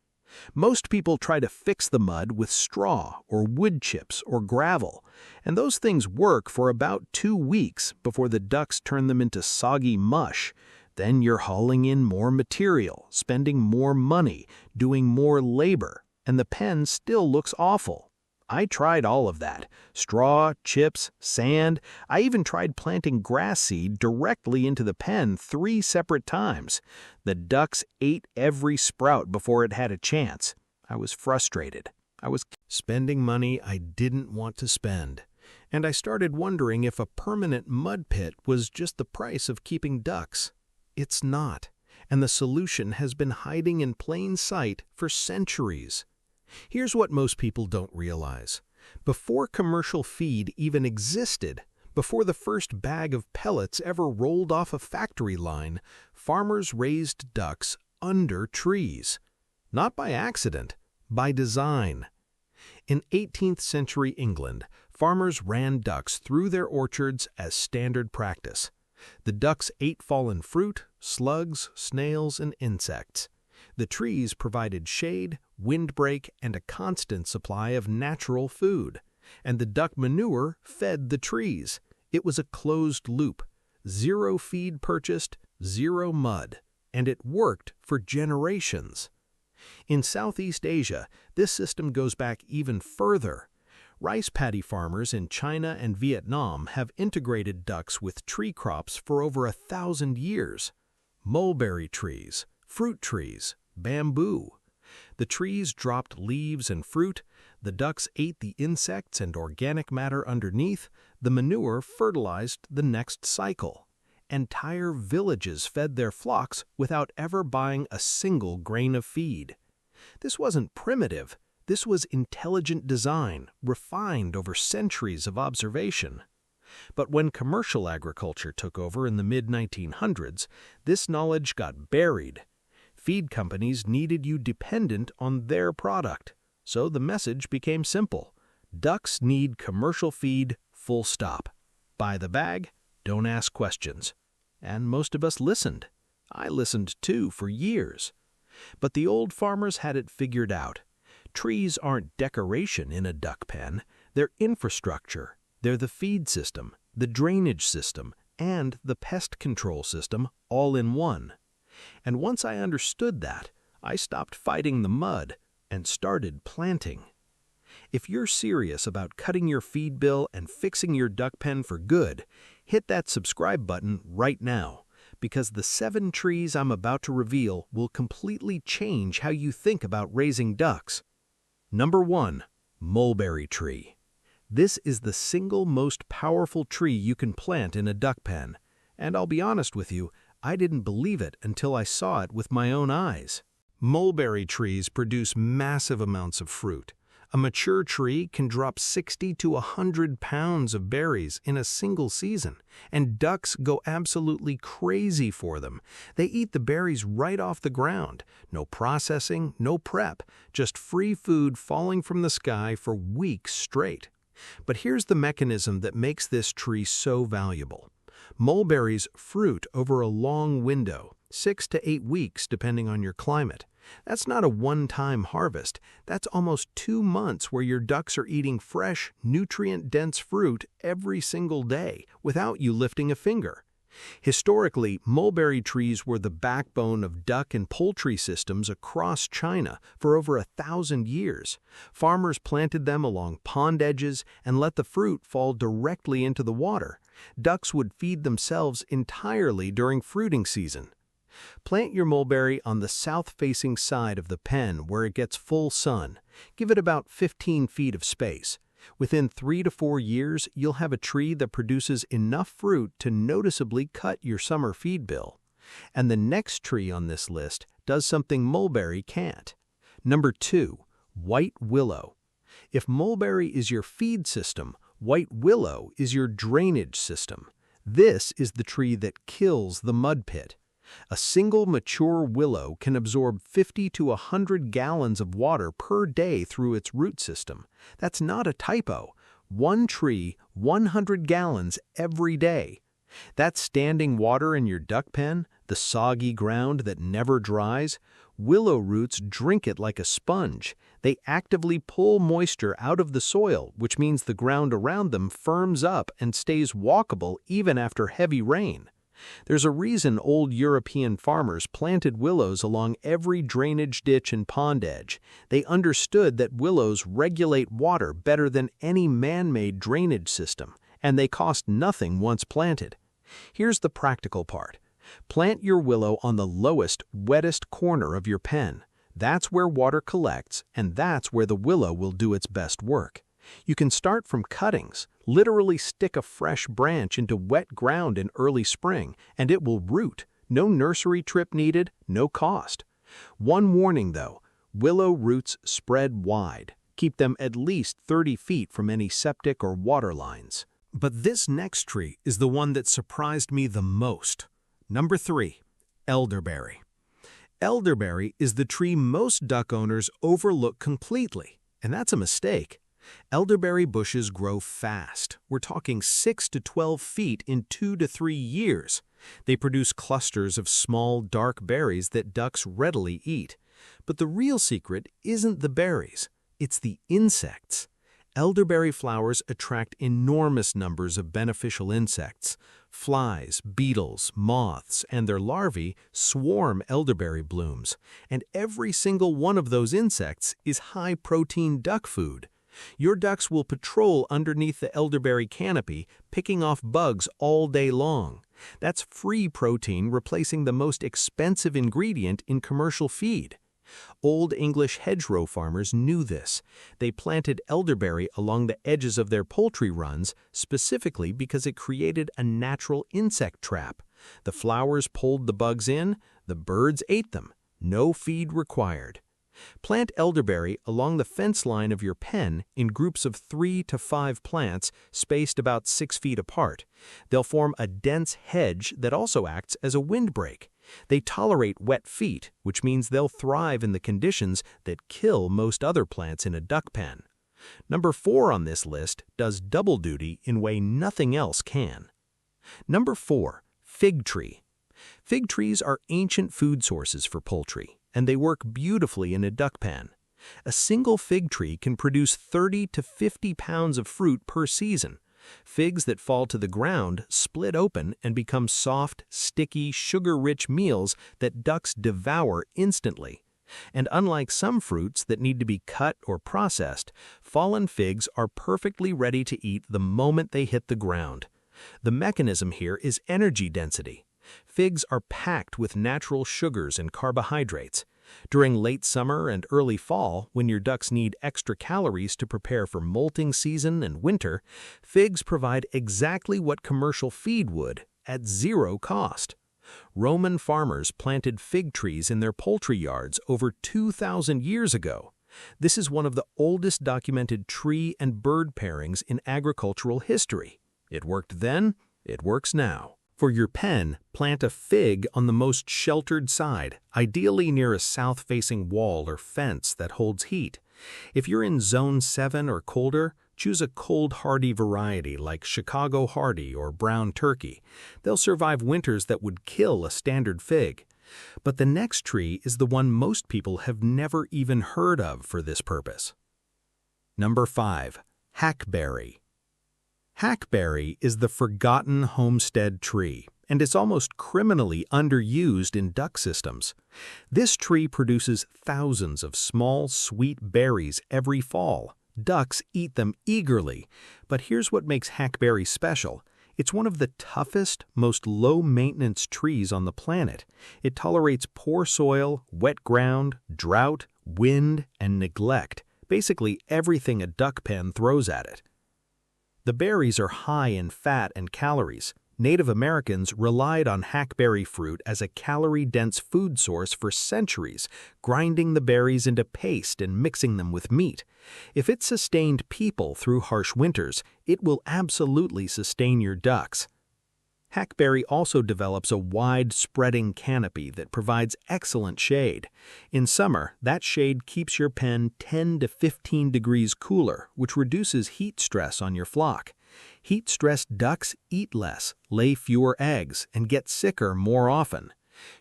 Most people try to fix the mud with straw or wood chips or gravel, and those things work for about 2 weeks before the ducks turn them into soggy mush. Then you're hauling in more material, spending more money, doing more labor, and the pen still looks awful. I tried all of that: straw, chips, sand. I even tried planting grass seed directly into the pen 3 separate times. The ducks ate every sprout before it had a chance. I was frustrated. I was spending money I didn't want to spend. And I started wondering if a permanent mud pit was just the price of keeping ducks. It's not, and the solution has been hiding in plain sight for centuries. Here's what most people don't realize. Before commercial feed even existed, before the first bag of pellets ever rolled off a factory line, farmers raised ducks under trees. Not by accident, by design. In 18th century England, farmers ran ducks through their orchards as standard practice. The ducks ate fallen fruit, slugs, snails, and insects. The trees provided shade, windbreak, and a constant supply of natural food. And the duck manure fed the trees. It was a closed loop. Zero feed purchased, zero mud. And it worked for generations. In Southeast Asia, this system goes back even further. Rice paddy farmers in China and Vietnam have integrated ducks with tree crops for over 1,000 years. Mulberry trees, fruit trees, bamboo. The trees dropped leaves and fruit, the ducks ate the insects and organic matter underneath, the manure fertilized the next cycle. Entire villages fed their flocks without ever buying a single grain of feed. This wasn't primitive. This was intelligent design, refined over centuries of observation. But when commercial agriculture took over in the mid-1900s, this knowledge got buried. Feed companies needed you dependent on their product. So the message became simple. Ducks need commercial feed, full stop. Buy the bag, don't ask questions. And most of us listened. I listened too for years. But the old farmers had it figured out. Trees aren't decoration in a duck pen. They're infrastructure. They're the feed system, the drainage system, and the pest control system all in one. And once I understood that, I stopped fighting the mud and started planting. If you're serious about cutting your feed bill and fixing your duck pen for good, hit that subscribe button right now, because the 7 trees I'm about to reveal will completely change how you think about raising ducks. Number 1. Mulberry tree. This is the single most powerful tree you can plant in a duck pen. And I'll be honest with you, I didn't believe it until I saw it with my own eyes. Mulberry trees produce massive amounts of fruit. A mature tree can drop 60 to 100 pounds of berries in a single season, and ducks go absolutely crazy for them. They eat the berries right off the ground. No processing, no prep, just free food falling from the sky for weeks straight. But here's the mechanism that makes this tree so valuable. Mulberries fruit over a long window, 6 to 8 weeks depending on your climate. That's not a one-time harvest. That's almost 2 months where your ducks are eating fresh, nutrient-dense fruit every single day without you lifting a finger. Historically, mulberry trees were the backbone of duck and poultry systems across China for over 1,000 years. Farmers planted them along pond edges and let the fruit fall directly into the water. Ducks would feed themselves entirely during fruiting season. Plant your mulberry on the south-facing side of the pen where it gets full sun. Give it about 15 feet of space. Within 3 to 4 years, you'll have a tree that produces enough fruit to noticeably cut your summer feed bill. And the next tree on this list does something mulberry can't. Number 2, white willow. If mulberry is your feed system, white willow is your drainage system. This is the tree that kills the mud pit. A single mature willow can absorb 50 to 100 gallons of water per day through its root system. That's not a typo. One tree, 100 gallons every day. That standing water in your duck pen, the soggy ground that never dries, willow roots drink it like a sponge. They actively pull moisture out of the soil, which means the ground around them firms up and stays walkable even after heavy rain. There's a reason old European farmers planted willows along every drainage ditch and pond edge. They understood that willows regulate water better than any man-made drainage system, and they cost nothing once planted. Here's the practical part. Plant your willow on the lowest, wettest corner of your pen. That's where water collects, and that's where the willow will do its best work. You can start from cuttings. Literally stick a fresh branch into wet ground in early spring, and it will root. No nursery trip needed, no cost. One warning though, willow roots spread wide. Keep them at least 30 feet from any septic or water lines. But this next tree is the one that surprised me the most. Number 3, elderberry. Elderberry is the tree most duck owners overlook completely, and that's a mistake. Elderberry bushes grow fast. We're talking 6 to 12 feet in 2 to 3 years. They produce clusters of small, dark berries that ducks readily eat. But the real secret isn't the berries. It's the insects. Elderberry flowers attract enormous numbers of beneficial insects. Flies, beetles, moths, and their larvae swarm elderberry blooms, and every single one of those insects is high-protein duck food. Your ducks will patrol underneath the elderberry canopy, picking off bugs all day long. That's free protein replacing the most expensive ingredient in commercial feed. Old English hedgerow farmers knew this. They planted elderberry along the edges of their poultry runs specifically because it created a natural insect trap. The flowers pulled the bugs in, the birds ate them. No feed required. Plant elderberry along the fence line of your pen in groups of 3 to 5 plants spaced about 6 feet apart. They'll form a dense hedge that also acts as a windbreak. They tolerate wet feet, which means they'll thrive in the conditions that kill most other plants in a duck pen. Number 4 on this list does double duty in a way nothing else can. Number 4, fig tree. Fig trees are ancient food sources for poultry, and they work beautifully in a duck pen. A single fig tree can produce 30 to 50 pounds of fruit per season. Figs that fall to the ground split open and become soft, sticky, sugar-rich meals that ducks devour instantly. And unlike some fruits that need to be cut or processed, fallen figs are perfectly ready to eat the moment they hit the ground. The mechanism here is energy density. Figs are packed with natural sugars and carbohydrates. During late summer and early fall, when your ducks need extra calories to prepare for molting season and winter, figs provide exactly what commercial feed would, at zero cost. Roman farmers planted fig trees in their poultry yards over 2,000 years ago. This is one of the oldest documented tree and bird pairings in agricultural history. It worked then, it works now. For your pen, plant a fig on the most sheltered side, ideally near a south-facing wall or fence that holds heat. If you're in Zone 7 or colder, choose a cold-hardy variety like Chicago Hardy or Brown Turkey. They'll survive winters that would kill a standard fig. But the next tree is the one most people have never even heard of for this purpose. Number 5, hackberry. Hackberry is the forgotten homestead tree, and it's almost criminally underused in duck systems. This tree produces thousands of small, sweet berries every fall. Ducks eat them eagerly, but here's what makes hackberry special. It's one of the toughest, most low-maintenance trees on the planet. It tolerates poor soil, wet ground, drought, wind, and neglect, basically everything a duck pen throws at it. The berries are high in fat and calories. Native Americans relied on hackberry fruit as a calorie-dense food source for centuries, grinding the berries into paste and mixing them with meat. If it sustained people through harsh winters, it will absolutely sustain your ducks. Hackberry also develops a wide, spreading canopy that provides excellent shade. In summer, that shade keeps your pen 10 to 15 degrees cooler, which reduces heat stress on your flock. Heat-stressed ducks eat less, lay fewer eggs, and get sicker more often.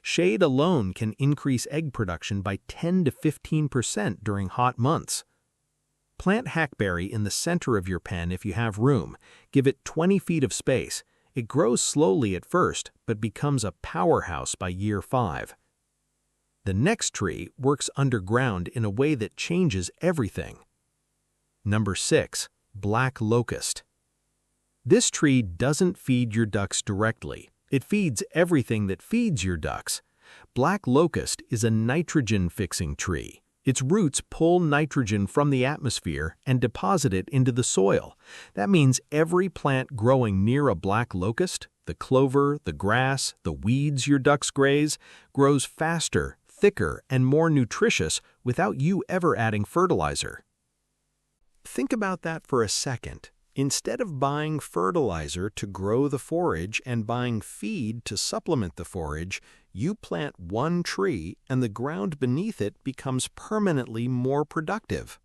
Shade alone can increase egg production by 10 to 15% during hot months. Plant hackberry in the center of your pen if you have room. Give it 20 feet of space. It grows slowly at first, but becomes a powerhouse by year 5. The next tree works underground in a way that changes everything. Number 6, black locust. This tree doesn't feed your ducks directly. It feeds everything that feeds your ducks. Black locust is a nitrogen-fixing tree. Its roots pull nitrogen from the atmosphere and deposit it into the soil. That means every plant growing near a black locust, the clover, the grass, the weeds your ducks graze, grows faster, thicker, and more nutritious without you ever adding fertilizer. Think about that for a second. Instead of buying fertilizer to grow the forage and buying feed to supplement the forage, you plant one tree and the ground beneath it becomes permanently more productive.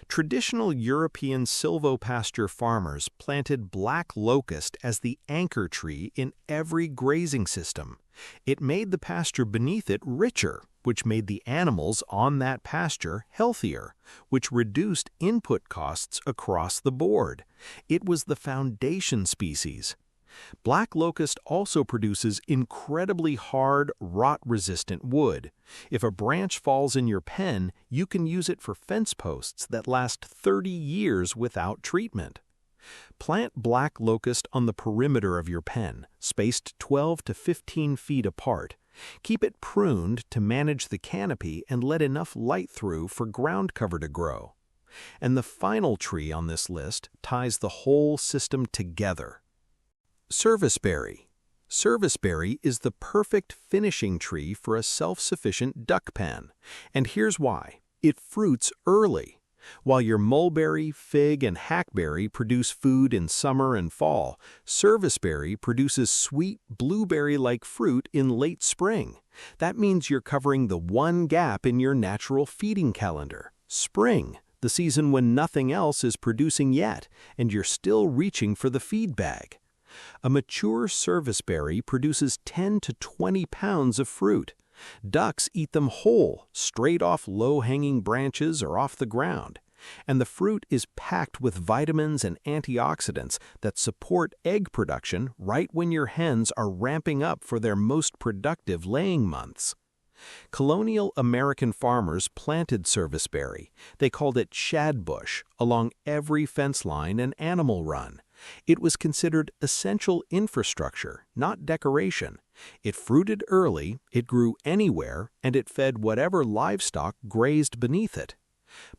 Traditional European silvopasture farmers planted black locust as the anchor tree in every grazing system. It made the pasture beneath it richer, which made the animals on that pasture healthier, which reduced input costs across the board. It was the foundation species. Black locust also produces incredibly hard, rot-resistant wood. If a branch falls in your pen, you can use it for fence posts that last 30 years without treatment. Plant black locust on the perimeter of your pen, spaced 12 to 15 feet apart. Keep it pruned to manage the canopy and let enough light through for ground cover to grow. And the final tree on this list ties the whole system together. Serviceberry. Serviceberry is the perfect finishing tree for a self-sufficient duck pen. And here's why. It fruits early. While your mulberry, fig, and hackberry produce food in summer and fall, serviceberry produces sweet blueberry-like fruit in late spring. That means you're covering the one gap in your natural feeding calendar, spring, the season when nothing else is producing yet, and you're still reaching for the feed bag. A mature serviceberry produces 10 to 20 pounds of fruit. Ducks eat them whole, straight off low-hanging branches or off the ground. And the fruit is packed with vitamins and antioxidants that support egg production right when your hens are ramping up for their most productive laying months. Colonial American farmers planted serviceberry. They called it shadbush along every fence line and animal run. It was considered essential infrastructure, not decoration. It fruited early, it grew anywhere, and it fed whatever livestock grazed beneath it.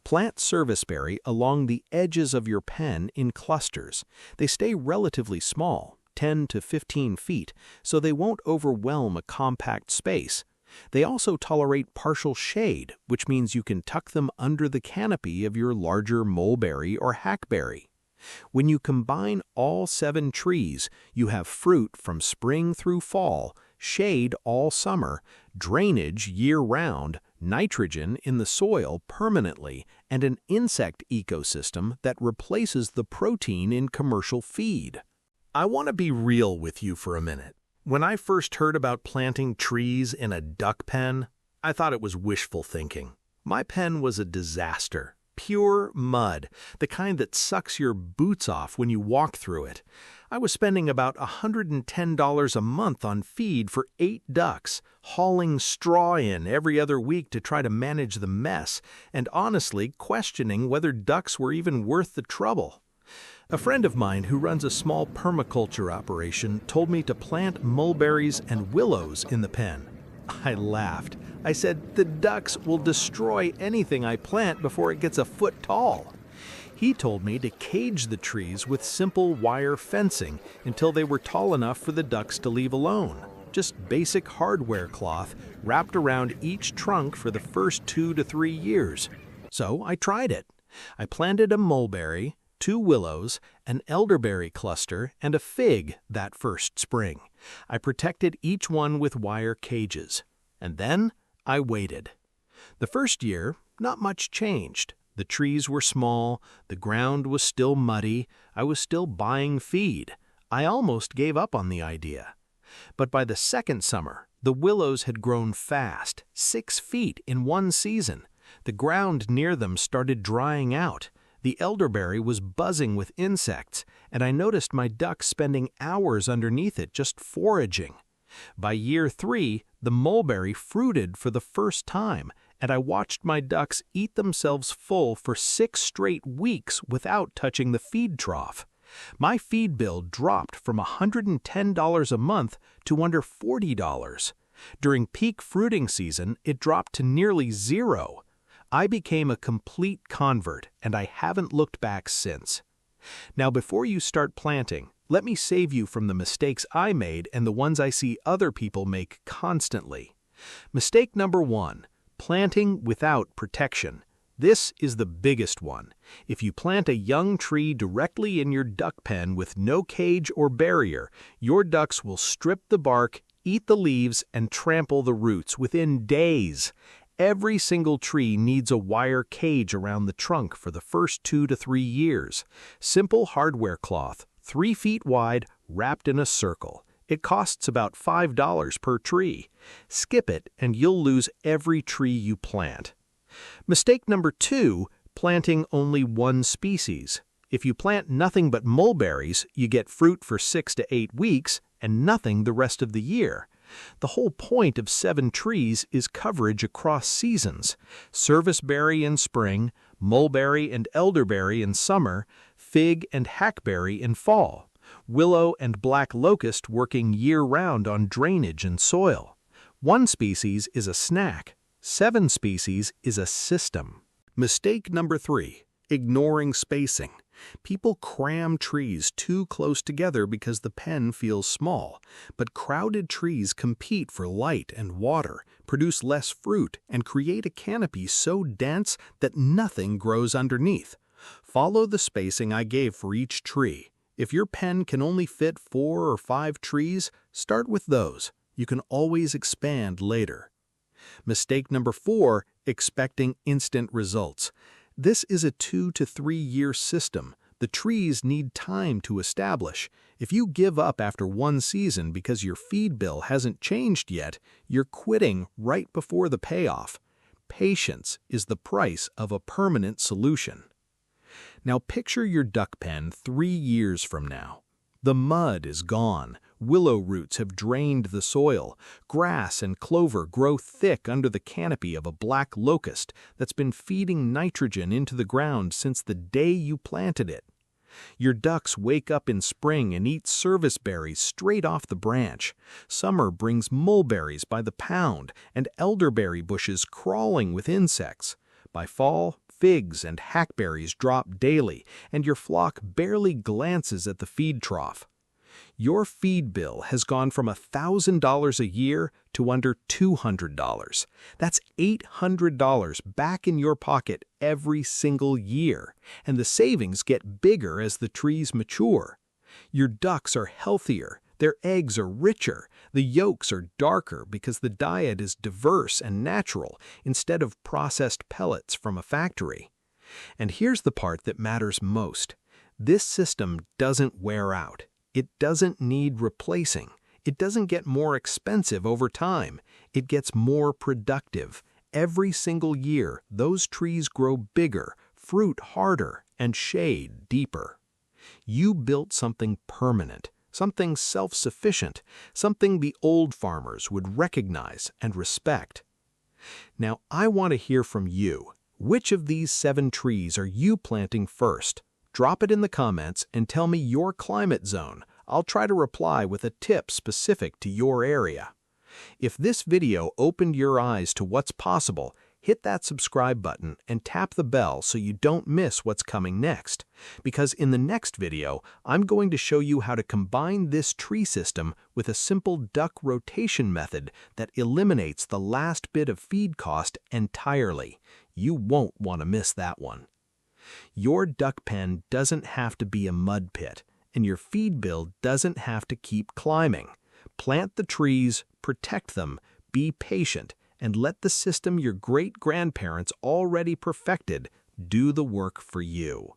Plant serviceberry along the edges of your pen in clusters. They stay relatively small, 10 to 15 feet, so they won't overwhelm a compact space. They also tolerate partial shade, which means you can tuck them under the canopy of your larger mulberry or hackberry. When you combine all 7 trees, you have fruit from spring through fall, shade all summer, drainage year-round, nitrogen in the soil permanently, and an insect ecosystem that replaces the protein in commercial feed. I want to be real with you for a minute. When I first heard about planting trees in a duck pen, I thought it was wishful thinking. My pen was a disaster. Pure mud, the kind that sucks your boots off when you walk through it. I was spending about $110 a month on feed for 8 ducks, hauling straw in every other week to try to manage the mess, and honestly questioning whether ducks were even worth the trouble. A friend of mine who runs a small permaculture operation told me to plant mulberries and willows in the pen. I laughed. I said, the ducks will destroy anything I plant before it gets a foot tall. He told me to cage the trees with simple wire fencing until they were tall enough for the ducks to leave alone. Just basic hardware cloth wrapped around each trunk for the first 2 to 3 years. So I tried it. I planted a mulberry, 2 willows, an elderberry cluster, and a fig that first spring. I protected each one with wire cages. And then I waited. The first year, not much changed. The trees were small, the ground was still muddy, I was still buying feed. I almost gave up on the idea. But by the second summer, the willows had grown fast, 6 feet in one season. The ground near them started drying out. The elderberry was buzzing with insects, and I noticed my ducks spending hours underneath it just foraging. By year 3, the mulberry fruited for the first time, and I watched my ducks eat themselves full for 6 straight weeks without touching the feed trough. My feed bill dropped from $110 a month to under $40. During peak fruiting season, it dropped to nearly zero. I became a complete convert, and I haven't looked back since. Now, before you start planting, let me save you from the mistakes I made and the ones I see other people make constantly. Mistake number 1, planting without protection. This is the biggest one. If you plant a young tree directly in your duck pen with no cage or barrier, your ducks will strip the bark, eat the leaves, and trample the roots within days. Every single tree needs a wire cage around the trunk for the first 2 to 3 years. Simple hardware cloth, 3 feet wide, wrapped in a circle. It costs about $5 per tree. Skip it and you'll lose every tree you plant. Mistake number 2, planting only one species. If you plant nothing but mulberries, you get fruit for 6 to 8 weeks and nothing the rest of the year. The whole point of 7 trees is coverage across seasons: serviceberry in spring, mulberry and elderberry in summer, fig and hackberry in fall, willow and black locust working year-round on drainage and soil. 1 species is a snack. 7 species is a system. Mistake number 3, ignoring spacing. People cram trees too close together because the pen feels small, but crowded trees compete for light and water, produce less fruit, and create a canopy so dense that nothing grows underneath. Follow the spacing I gave for each tree. If your pen can only fit 4 or 5 trees, start with those. You can always expand later. Mistake number 4, expecting instant results. This is a 2 to 3 year system. The trees need time to establish. If you give up after 1 season because your feed bill hasn't changed yet, you're quitting right before the payoff. Patience is the price of a permanent solution. Now picture your duck pen 3 years from now. The mud is gone. Willow roots have drained the soil. Grass and clover grow thick under the canopy of a black locust that's been feeding nitrogen into the ground since the day you planted it. Your ducks wake up in spring and eat service berries straight off the branch. Summer brings mulberries by the pound and elderberry bushes crawling with insects. By fall, figs and hackberries drop daily, and your flock barely glances at the feed trough. Your feed bill has gone from $1,000 a year to under $200. That's $800 back in your pocket every single year, and the savings get bigger as the trees mature. Your ducks are healthier, their eggs are richer, the yolks are darker because the diet is diverse and natural instead of processed pellets from a factory. And here's the part that matters most. This system doesn't wear out. It doesn't need replacing. It doesn't get more expensive over time. It gets more productive. Every single year, those trees grow bigger, fruit harder, and shade deeper. You built something permanent, something self-sufficient, something the old farmers would recognize and respect. Now, I want to hear from you. Which of these 7 trees are you planting first? Drop it in the comments and tell me your climate zone. I'll try to reply with a tip specific to your area. If this video opened your eyes to what's possible, hit that subscribe button and tap the bell so you don't miss what's coming next. Because in the next video, I'm going to show you how to combine this tree system with a simple duck rotation method that eliminates the last bit of feed cost entirely. You won't want to miss that one. Your duck pen doesn't have to be a mud pit, and your feed bill doesn't have to keep climbing. Plant the trees, protect them, be patient, and let the system your great-grandparents already perfected do the work for you.